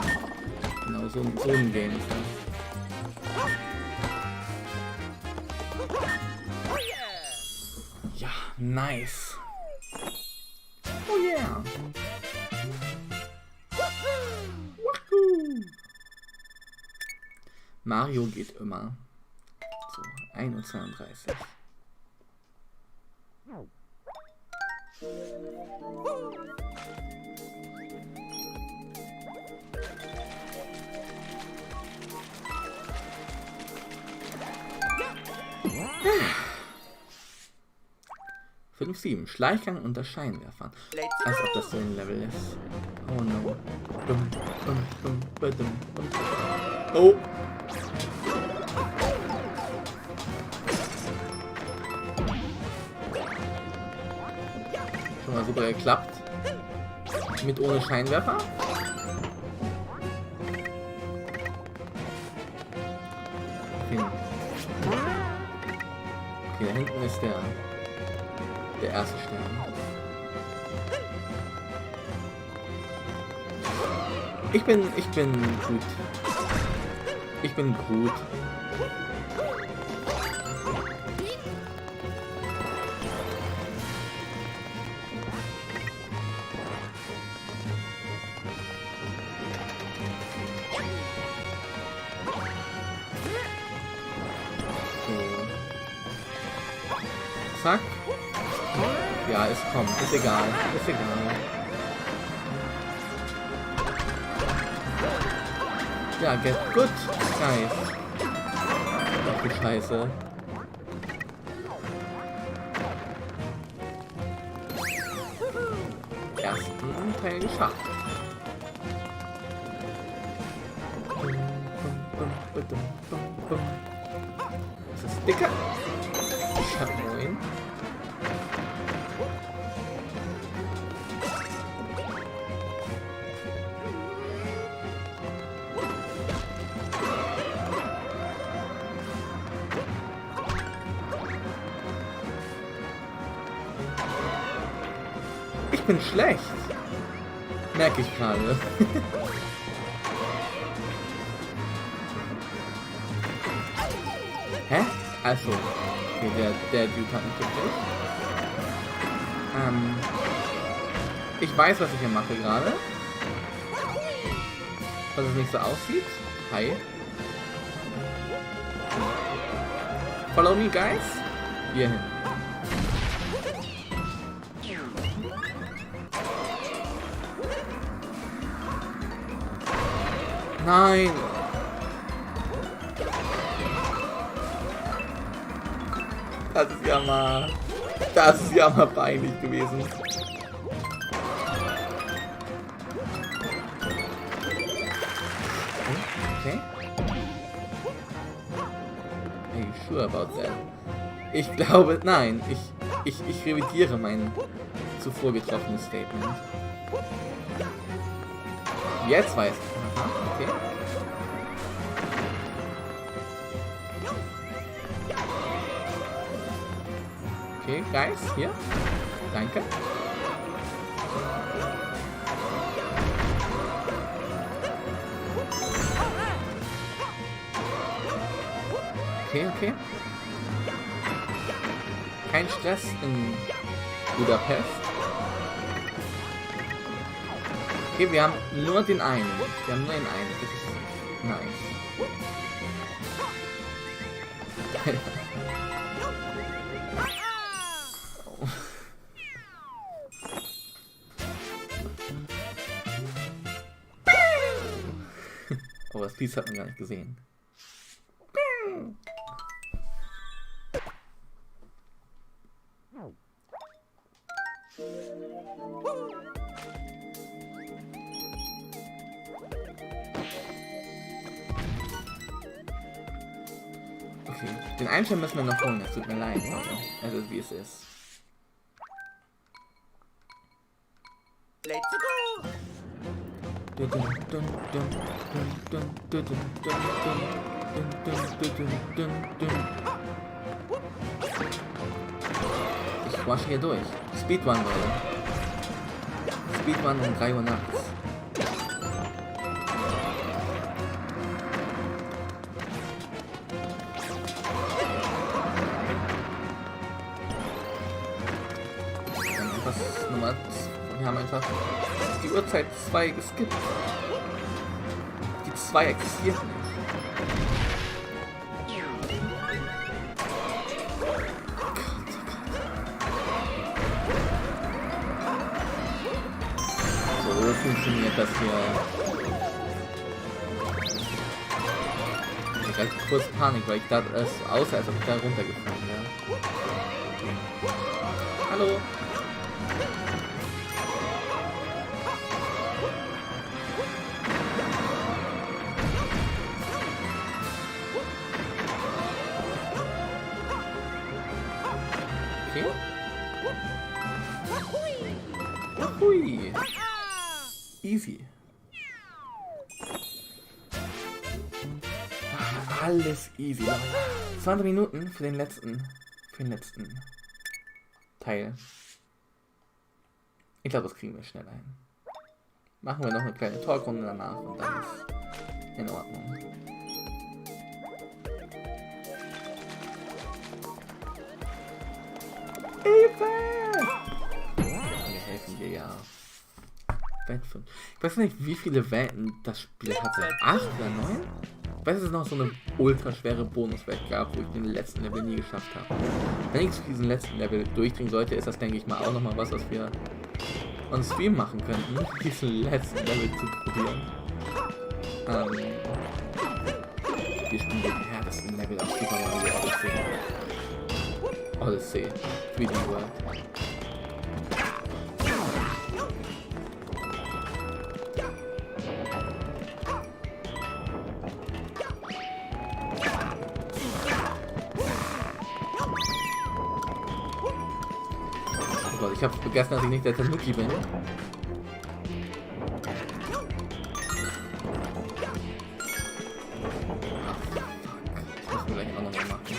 A: Genau, so ein Game ist das. Ja, nice. Oh yeah. Mario geht immer. So, 1:32 Uhr. Fünf, 7. Schleichgang unter Scheinwerfern. Als ob das so ein Level ist. Oh no. Oh. Schon mal super geklappt. Mit ohne Scheinwerfer. Okay, da hinten ist der erste Stern. Ich bin gut. Ich bin gut. Zack. Ja, es kommt. Ist egal. Ist egal. Ja, get good. Nice. Ach du Scheiße. Ersten Teil geschafft. Das ist dicker. Ich hab 9. Ich bin schlecht. Merke ich gerade. Hä? Also, okay, der Dude hat mich gekriegt. Ich weiß, was ich hier mache gerade. Dass es nicht so aussieht. Hi. Follow me, guys. Hier hin. Nein! Das ist ja mal peinlich gewesen. Okay. Are you sure about that? Ich glaube, nein. Ich revidiere mein zuvor getroffenes Statement. Jetzt weiß ich. Aha, okay. Okay, Guys, hier. Danke. Okay. Kein Stress in Budapest. Okay, wir haben nur den einen. Das ist nice. Oh, das Piece hat man gar nicht gesehen. Okay, den Einstein müssen wir noch holen, es tut mir leid, also wie es ist.
B: Let's go!
A: Ich rushen hier durch. Speedrun, Leute. Speedrun um 3 Uhr nachts. Nummer 2. Wir haben einfach die Uhrzeit 2 geskippt. Die 2 existiert nicht. So funktioniert das hier. Ich hatte kurz Panik, weil ich dachte, es außer als ob ich da runtergefallen wäre. Hallo. Hui. Easy. Alles easy. 20 Minuten für den letzten Teil. Ich glaube, das kriegen wir schnell ein. Machen wir noch eine kleine Talkrunde danach und dann ist in Ordnung. Helfen wir ja. Welt 5. Ich weiß nicht, wie viele Welten das Spiel hatte. 8 oder 9? Ich weiß, dass es noch so eine ultra schwere Bonuswelt gab, wo ich den letzten Level nie geschafft habe. Wenn ich zu diesem letzten Level durchdringen sollte, ist das, denke ich mal, auch nochmal was wir on Stream machen könnten, diesen letzten Level zu probieren. Wir spielen den härtesten Level auf Super Mario Odyssey. 3D World. Ich habe vergessen, dass ich nicht der Tanuki bin. Ach, fuck. Das müssen wir gleich auch nochmal machen.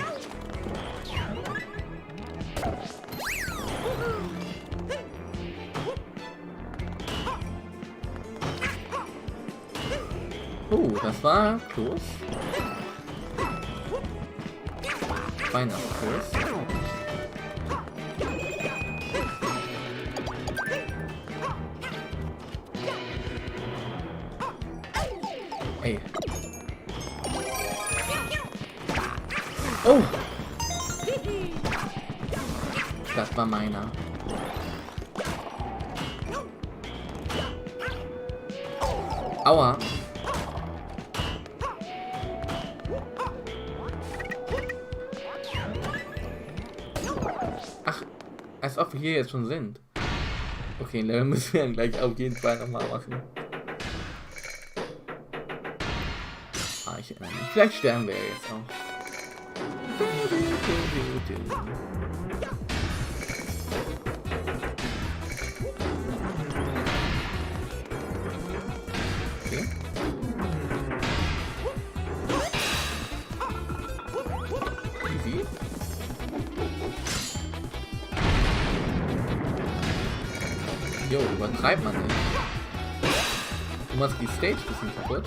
A: Das war close. Beinahe close. Ey. Oh! Das war meiner. Aua! Ach, als ob wir hier jetzt schon sind. Okay, Level müssen wir dann gleich auf jeden Fall nochmal machen. Ich erinnere mich. Vielleicht sterben wir ja jetzt auch. Okay. Easy. Jo, übertreibt man nicht. Du machst die Stage ein bisschen kaputt.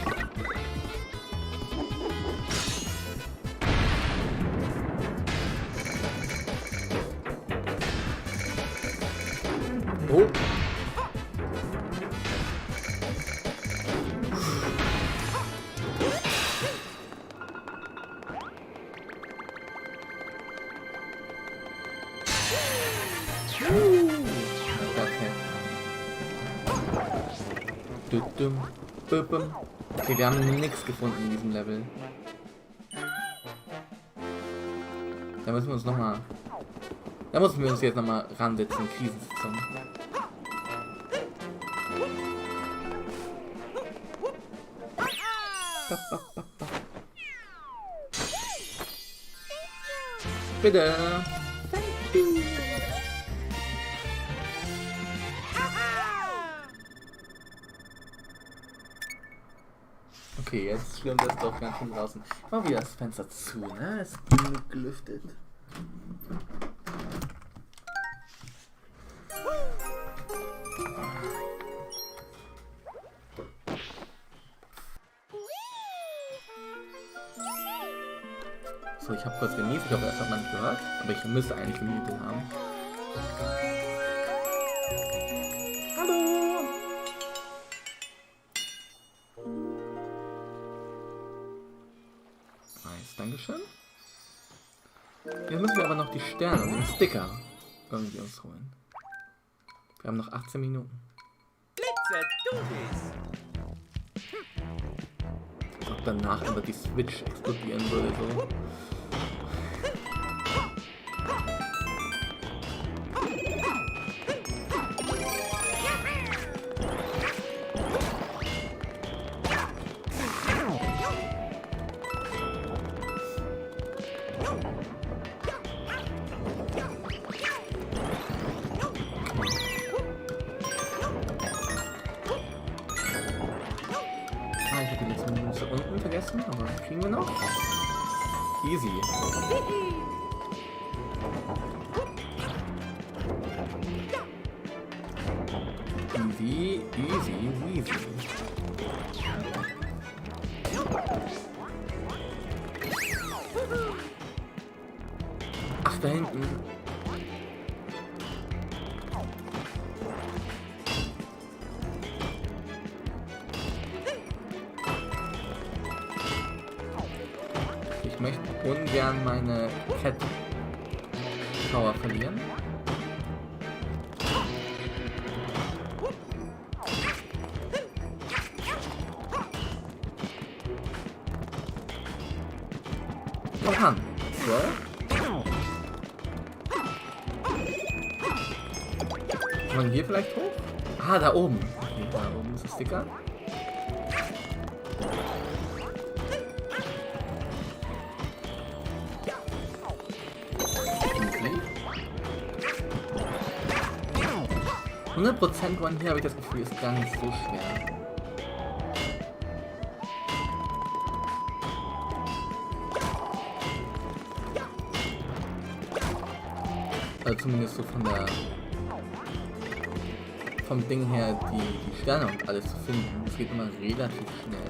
A: Oh. Okay, wir haben nichts gefunden in diesem Level. Da müssen wir uns nochmal... Da müssen wir uns jetzt nochmal ransetzen, Krisensitzung. Bitte. Okay, jetzt stürmt das doch ganz schön draußen. Mal wieder das Fenster zu, ne? Es ist genug gelüftet. So, ich habe kurz genießt. Ich hoffe, das hat man nicht gehört. Aber ich müsste eigentlich gemutet haben. Hallo! Nice, dankeschön. Jetzt müssen wir aber noch die Sterne und den Sticker irgendwie uns holen. Wir haben noch 18 Minuten.
B: Blitze, du bist.
A: Als ob danach einfach die Switch explodieren würde, so. Ich habe die letzten Münze unten vergessen, aber kriegen wir noch? Easy. Easy, easy, easy. Ach, da hinten. Ich möchte ungern meine Cat Power verlieren. Komm ran. So. Kann man hier vielleicht hoch? Ah, da oben. Okay, da oben ist der Sticker. Easy. 100% One hier habe ich das Gefühl, ist gar nicht so schwer. Also zumindest so von der... vom Ding her, die Sterne und alles zu finden. Das geht immer relativ schnell.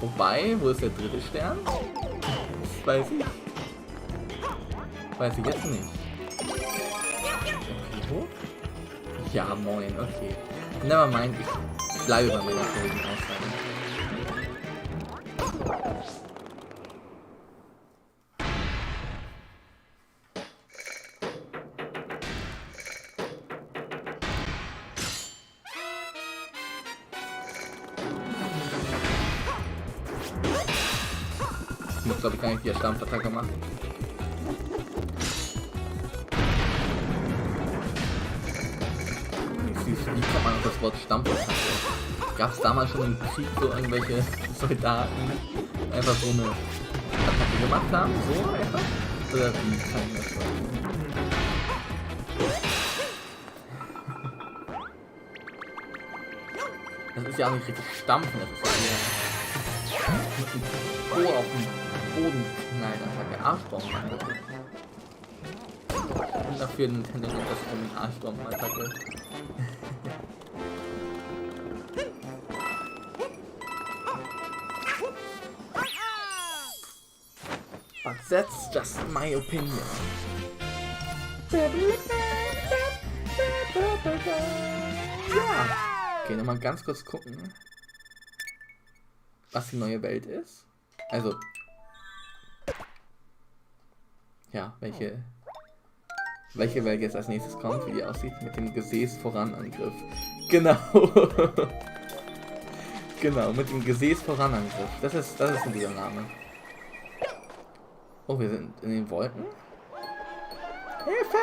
A: Wobei, wo ist der dritte Stern? Das weiß ich. Weiß ich jetzt nicht. Okay, hoch? Ja, moin, okay. Never mind, ich bleibe bei meiner vorigen Aussage. Ich muss, glaube ich, gar nicht die Stampfattacke machen. Wie kommt man auf das Wort Stampfattacke? Gab es damals schon im Krieg so irgendwelche Soldaten, die einfach so eine Attacke gemacht haben? So einfach? Oder wie kann ich das sagen? Das ist ja auch nicht richtig stampfen, das ist ja eher mit dem Po auf den Boden knallen, Attacke, Arschbombenattacke. Und dafür Nintendo nennt das eine Arschbombenattacke. But that's just my opinion. Ja. Okay, nochmal ganz kurz gucken, was die neue Welt ist. Also, ja, welche Welt jetzt als nächstes kommt, wie die aussieht, mit dem Gesäßvoranangriff. Genau. Genau, mit dem Gesäßvoranangriff. Das ist ein guter Name. Oh, wir sind in den Wolken. Hilfe!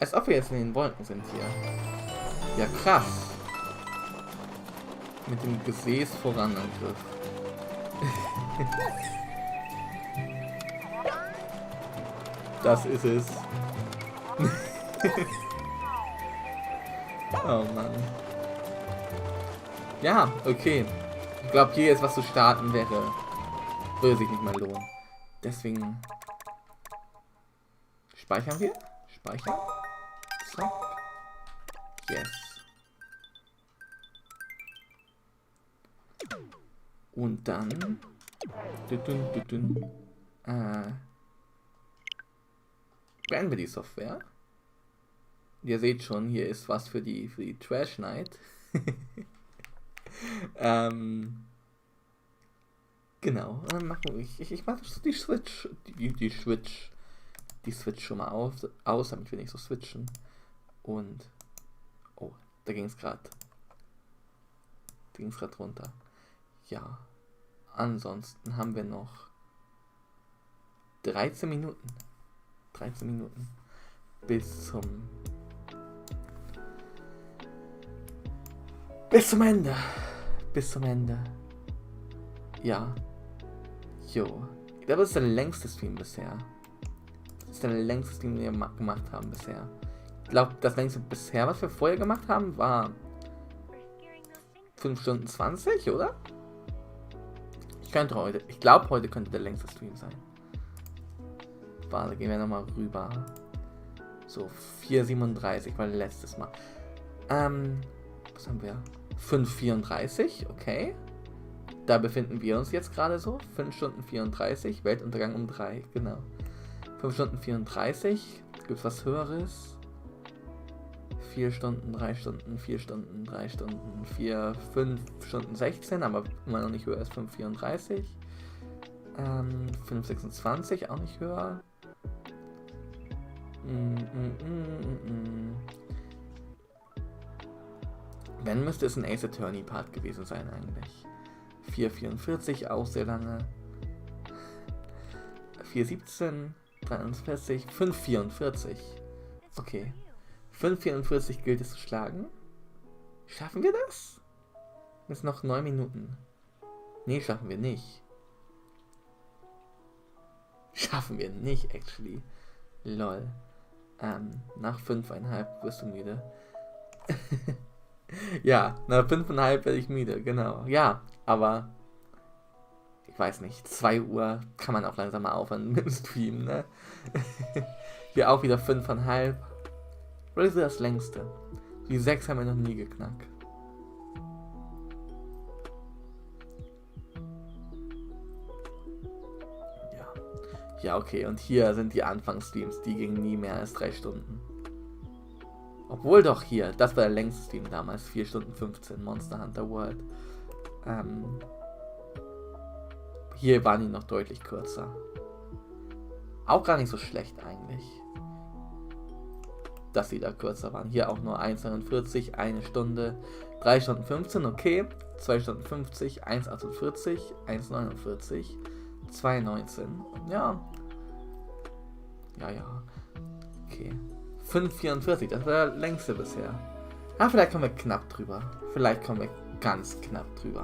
A: Als ob wir jetzt in den Wolken sind hier. Ja, krass. Mit dem Gesäßvoranangriff. Das ist es. Oh Mann. Ja, okay. Ich glaube, hier jetzt was zu starten würde sich nicht mal lohnen. Deswegen speichern wir. Speichern. Zack. Yes. Und dann beenden wir die Software. Ihr seht schon, hier ist was für die Trash Night. Genau, dann machen wir, ich mache die Switch schon mal aus, damit wir nicht so switchen. Und, oh, da ging es gerade runter. Ja, ansonsten haben wir noch 13 Minuten. Bis zum Ende. Ja. Jo. Ich glaube, das ist der längste Stream bisher. Das ist der längste Stream, den wir gemacht haben bisher. Ich glaube, das längste bisher, was wir vorher gemacht haben, war 5 Stunden 20, oder? Ich glaube, heute könnte der längste Stream sein. Warte, gehen wir nochmal rüber. So, 4:37 war letztes Mal. Was haben wir? 5:34, okay. Da befinden wir uns jetzt gerade so. 5 Stunden 34, Weltuntergang um 3, genau. 5 Stunden 34, gibt es was Höheres? 4 Stunden, 3 Stunden, 4 Stunden, 3 Stunden, 5 Stunden 16, aber immer noch nicht höher als 5:34. 5:26, auch nicht höher. Wenn, müsste es ein Ace Attorney Part gewesen sein eigentlich. 4:44, auch sehr lange. 4:17, 43, 5:44. Okay. 5:44 gilt es zu schlagen. Schaffen wir das? Jetzt noch 9 Minuten. Nee, schaffen wir nicht. Actually. Lol. Nach 5,5 wirst du müde. Ja, nach 5,5 werde ich müde, genau. Ja, aber ich weiß nicht, 2 Uhr kann man auch langsam mal aufhören mit dem Stream, ne? Hier auch wieder 5,5. Oder ist das längste? Die 6 haben wir noch nie geknackt. Ja, okay, und hier sind die Anfangsstreams, die gingen nie mehr als 3 Stunden. Obwohl doch hier, das war der längste Stream damals, 4 Stunden 15, Monster Hunter World. Hier waren die noch deutlich kürzer. Auch gar nicht so schlecht eigentlich, dass sie da kürzer waren. Hier auch nur 1,49, 1 Stunde, 3 Stunden 15, okay. 2 Stunden 50, 1,48, 1,49, 2,19. Ja. Okay. 5,44, das war der längste bisher. Ah, vielleicht kommen wir knapp drüber. Vielleicht kommen wir ganz knapp drüber.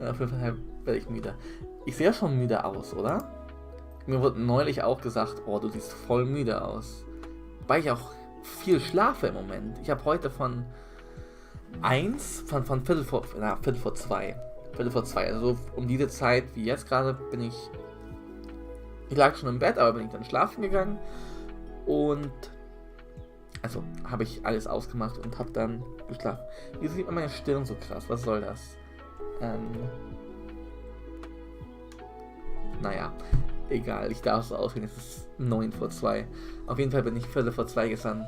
A: Auf jeden Fall werde ich müde. Ich sehe ja schon müde aus, oder? Mir wurde neulich auch gesagt, oh, du siehst voll müde aus. Weil ich auch viel schlafe im Moment. Ich habe heute von Viertel vor 2. Also um diese Zeit wie jetzt gerade bin ich lag schon im Bett, aber bin ich dann schlafen gegangen und also habe ich alles ausgemacht und habe dann geschlafen. Wieso sieht man meine Stirn so krass? Was soll das? Naja, egal, ich darf so aussehen, es ist 9:02. Auf jeden Fall bin ich 1:45 gestern,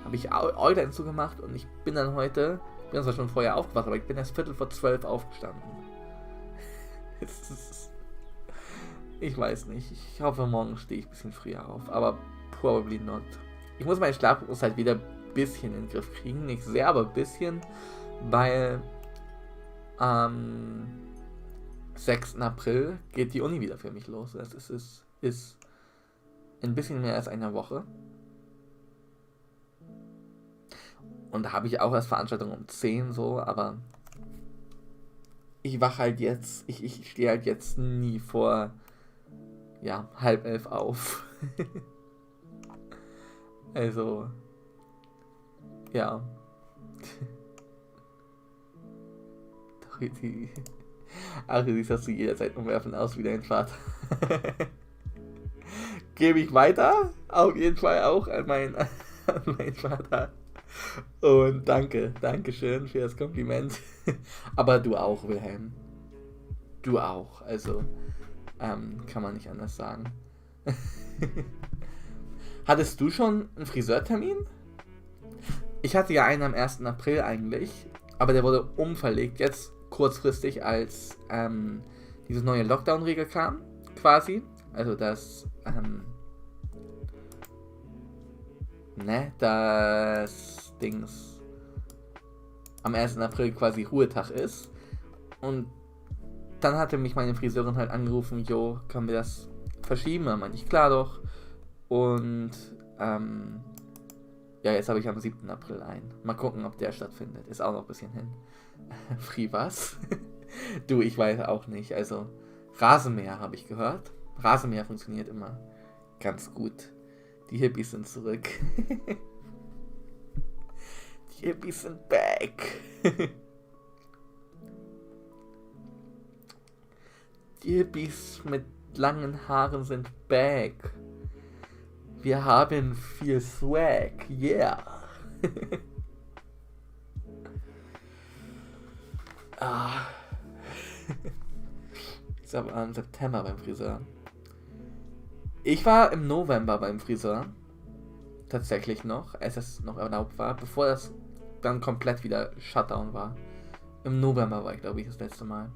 A: habe ich Eulen zugemacht und ich bin dann heute, ich bin zwar schon vorher aufgewacht, aber ich bin erst 11:45 aufgestanden. Ich weiß nicht, ich hoffe morgen stehe ich ein bisschen früher auf, aber probably not. Ich muss meinen Schlafrhythmus halt wieder ein bisschen in den Griff kriegen, nicht sehr, aber ein bisschen, weil am 6. April geht die Uni wieder für mich los. Das ist ein bisschen mehr als eine Woche. Und da habe ich auch erst Veranstaltung um 10 so, aber ich wache halt jetzt, ich stehe halt jetzt nie vor 10:30 auf. Also, ja. Ach, du siehst, dass du jederzeit umwerfen aus wie dein Vater. Gebe ich weiter? Auf jeden Fall auch an meinen Vater. Und danke schön für das Kompliment. Aber du auch, Wilhelm. Du auch. Also, kann man nicht anders sagen. Hattest du schon einen Friseurtermin? Ich hatte ja einen am 1. April eigentlich, aber der wurde umverlegt jetzt kurzfristig, als diese neue Lockdown-Regel kam, quasi. Also das das Dings am 1. April quasi Ruhetag ist. Und dann hatte mich meine Friseurin halt angerufen, jo, können wir das verschieben? Dann meinte ich, klar doch. Und ja, jetzt habe ich am 7. April ein. Mal gucken, ob der stattfindet. Ist auch noch ein bisschen hin. Free was? Du, ich weiß auch nicht. Also, Rasenmäher habe ich gehört. Rasenmäher funktioniert immer ganz gut. Die Hippies sind zurück. Die Hippies sind back. Die Hippies mit langen Haaren sind back. Wir haben viel Swag. Yeah. Ist aber im September beim Friseur. Ich war im November beim Friseur. Tatsächlich noch, als es noch erlaubt war, bevor das dann komplett wieder Shutdown war. Im November war ich, glaube ich, das letzte Mal.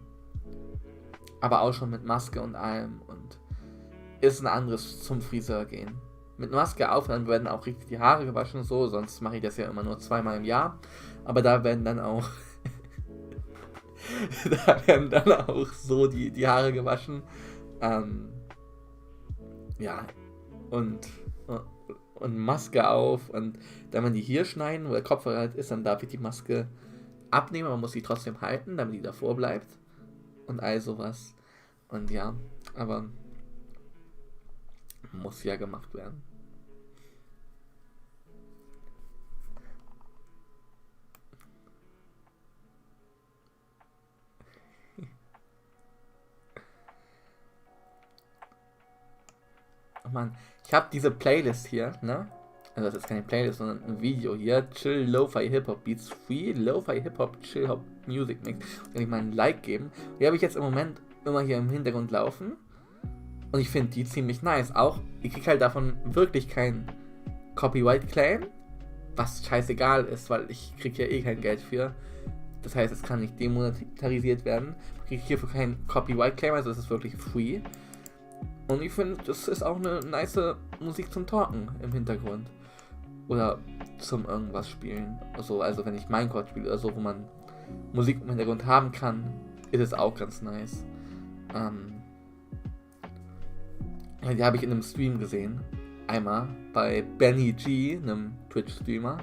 A: Aber auch schon mit Maske und allem. Und ist ein anderes zum Friseur gehen. Mit Maske auf, dann werden auch richtig die Haare gewaschen und so. Sonst mache ich das ja immer nur 2-mal im Jahr. Aber da werden dann auch so die Haare gewaschen. Ja. Und Maske auf. Und wenn man die hier schneiden, wo der Kopf halt ist, dann darf ich die Maske abnehmen. Man muss sie trotzdem halten, damit die davor bleibt. Und all sowas. Und ja, aber muss ja gemacht werden. Oh Mann, ich habe diese Playlist hier, ne? Also das ist keine Playlist, sondern ein Video hier. Chill Lo-Fi Hip-Hop Beats Free, Lo-Fi Hip-Hop Chill Hop Music Mix. Da kann ich mal ein Like geben. Die habe ich jetzt im Moment immer hier im Hintergrund laufen. Und ich finde die ziemlich nice. Auch, ich kriege halt davon wirklich kein Copyright-Claim. Was scheißegal ist, weil ich kriege ja eh kein Geld für. Das heißt, es kann nicht demonetarisiert werden. Ich kriege hierfür kein Copyright-Claim, also es ist wirklich free. Und ich finde, das ist auch eine nice Musik zum Talken im Hintergrund. Oder zum irgendwas spielen. Also wenn ich Minecraft spiele oder so, wo man Musik im Hintergrund haben kann, ist es auch ganz nice. Die habe ich in einem Stream gesehen. Einmal bei Benny G, einem Twitch-Streamer.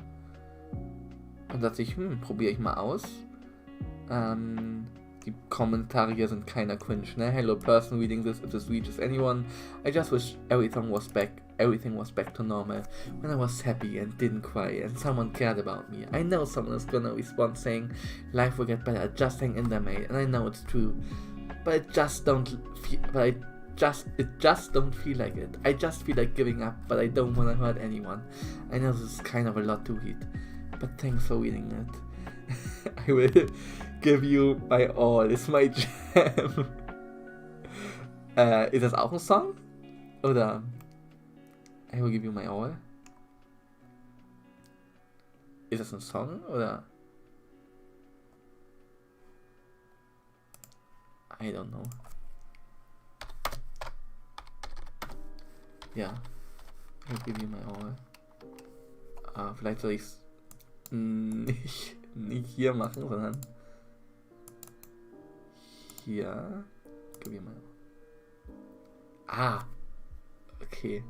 A: Und dachte ich, probiere ich mal aus. Die Kommentare hier sind keiner cringe, ne? Hello person reading this, if this reaches anyone. I just wish everything was back to normal. When I was happy and didn't cry and someone cared about me. I know someone is gonna respond saying life will get better, just hang in there, mate. And I know it's true. But it just don't feel like it. I just feel like giving up, but I don't wanna hurt anyone. I know this is kind of a lot to read, but thanks for reading it. I will give you my all. It's my jam. Ist das auch ein Song? Oder I will give you my all? Ist das ein Song? Oder I don't know. Ja. I will give you my all. Vielleicht soll ich es nicht hier machen, sondern hier. Give you my all. Okay.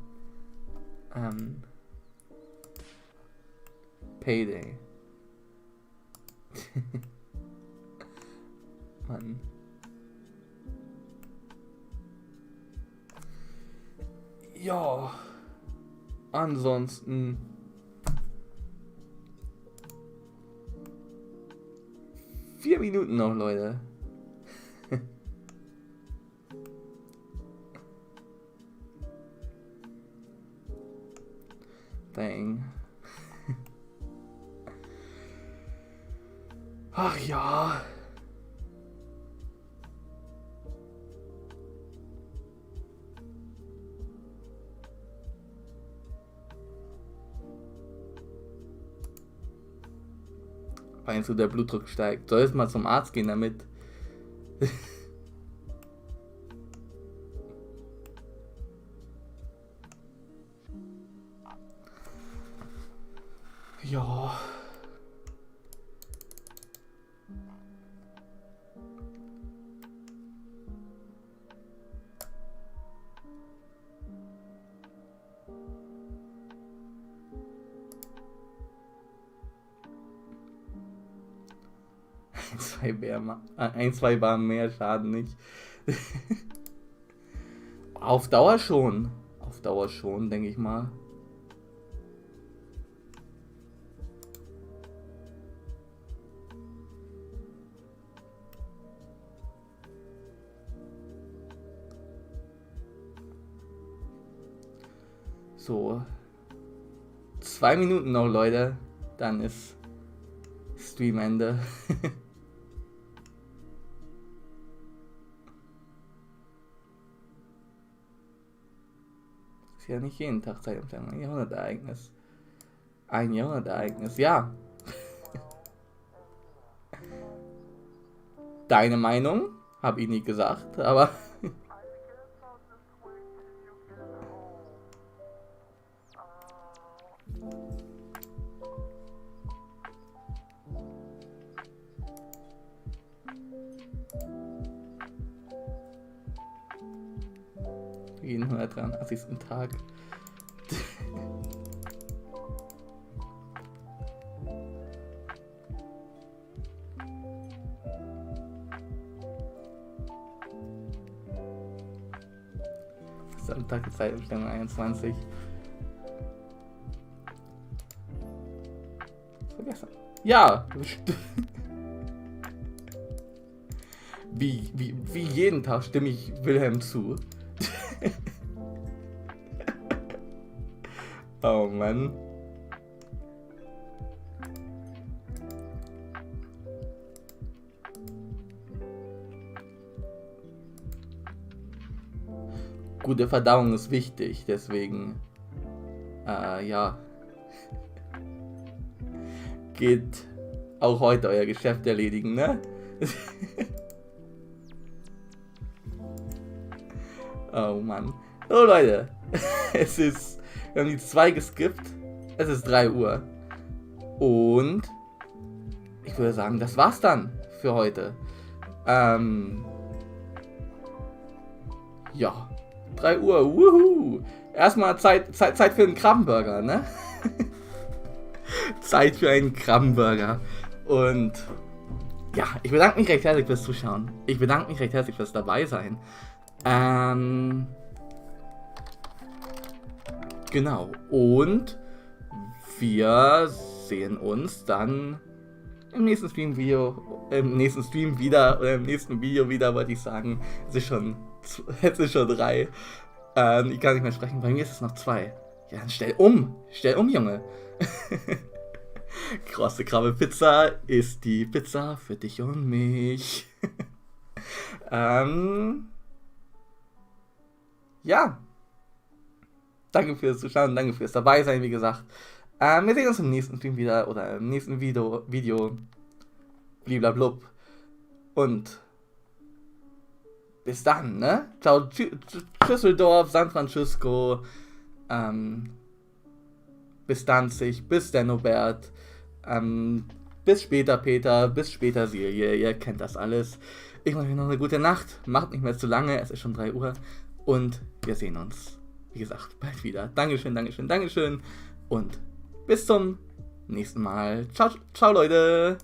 A: Payday. Mann. Ja. Ansonsten 4 Minuten noch, Leute. Dang. Ach ja. Meinst du, der Blutdruck steigt? Sollst mal zum Arzt gehen damit? Ja. Ein, zwei Bar mehr schaden nicht. Auf Dauer schon. Auf Dauer schon, denke ich mal. So. 2 Minuten noch, Leute. Dann ist Streamende. Ist ja nicht jeden Tag Zeitumstellung. Ein Jahrhundertereignis. Ein Jahrhundertereignis, ja. Deine Meinung? Hab ich nie gesagt, aber... jeden 183. Tag. Das ist am Tag der Zeitumstellung 21. Vergessen. Ja! Wie jeden Tag stimme ich Wilhelm zu. Oh Mann. Gute Verdauung ist wichtig, deswegen ja. Geht auch heute euer Geschäft erledigen, ne? Oh Mann. So Leute, wir haben die 2 geskippt. Es ist 3 Uhr. Und ich würde sagen, das war's dann für heute. Ja, 3 Uhr. Wuhu. Erstmal Zeit für einen Krabbenburger, ne? Zeit für einen Krabbenburger. Und ja, ich bedanke mich recht herzlich fürs Zuschauen. Ich bedanke mich recht herzlich fürs dabei sein. Genau. Und wir sehen uns dann im nächsten Stream wieder, oder im nächsten Video wieder, wollte ich sagen. Es ist schon 3. Ich kann nicht mehr sprechen, bei mir ist es noch 2. Ja, dann stell um, Junge. Krosse Krabbe Pizza ist die Pizza für dich und mich. Ja. Danke fürs Zuschauen, danke fürs dabei sein, wie gesagt. Wir sehen uns im nächsten Stream wieder oder im nächsten Video. Bliblablub. Und bis dann, ne? Ciao, Düsseldorf, San Francisco, bis Danzig, bis Dennobert, bis später Peter, bis später Silje, ihr kennt das alles. Ich wünsche euch noch eine gute Nacht, macht nicht mehr zu lange, es ist schon 3 Uhr und wir sehen uns, wie gesagt, bald wieder. Dankeschön, Dankeschön, Dankeschön und bis zum nächsten Mal. Ciao, ciao Leute!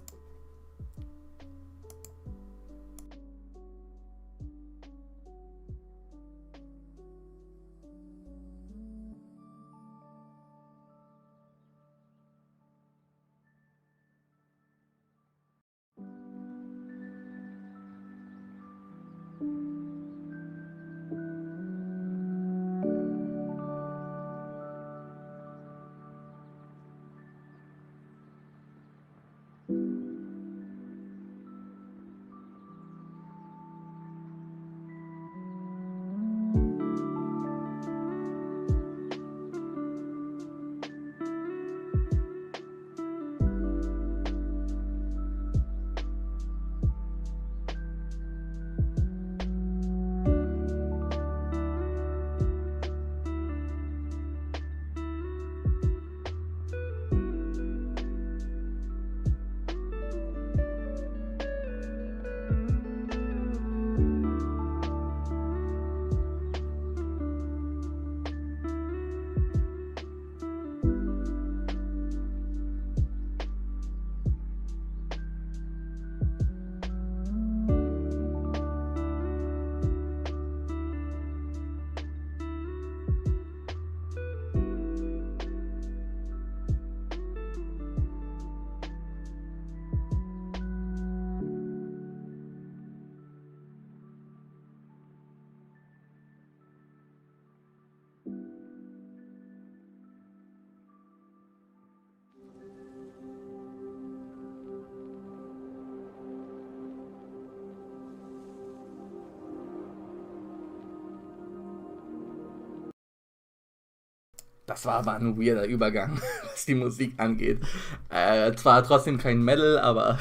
A: Das war aber ein weirder Übergang, was die Musik angeht. Zwar trotzdem kein Metal, aber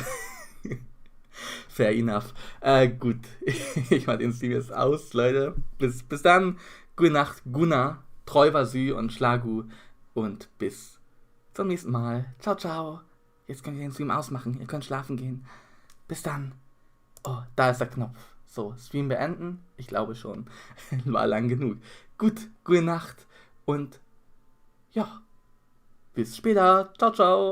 A: fair enough. Gut, ich mach den Stream jetzt aus, Leute. Bis dann. Gute Nacht, Gunnar, treu war sie und Schlagu. Und bis zum nächsten Mal. Ciao, ciao. Jetzt könnt ihr den Stream ausmachen. Ihr könnt schlafen gehen. Bis dann. Oh, da ist der Knopf. So, Stream beenden? Ich glaube schon. War lang genug. Gut, gute Nacht und ja, bis später. Ciao, ciao.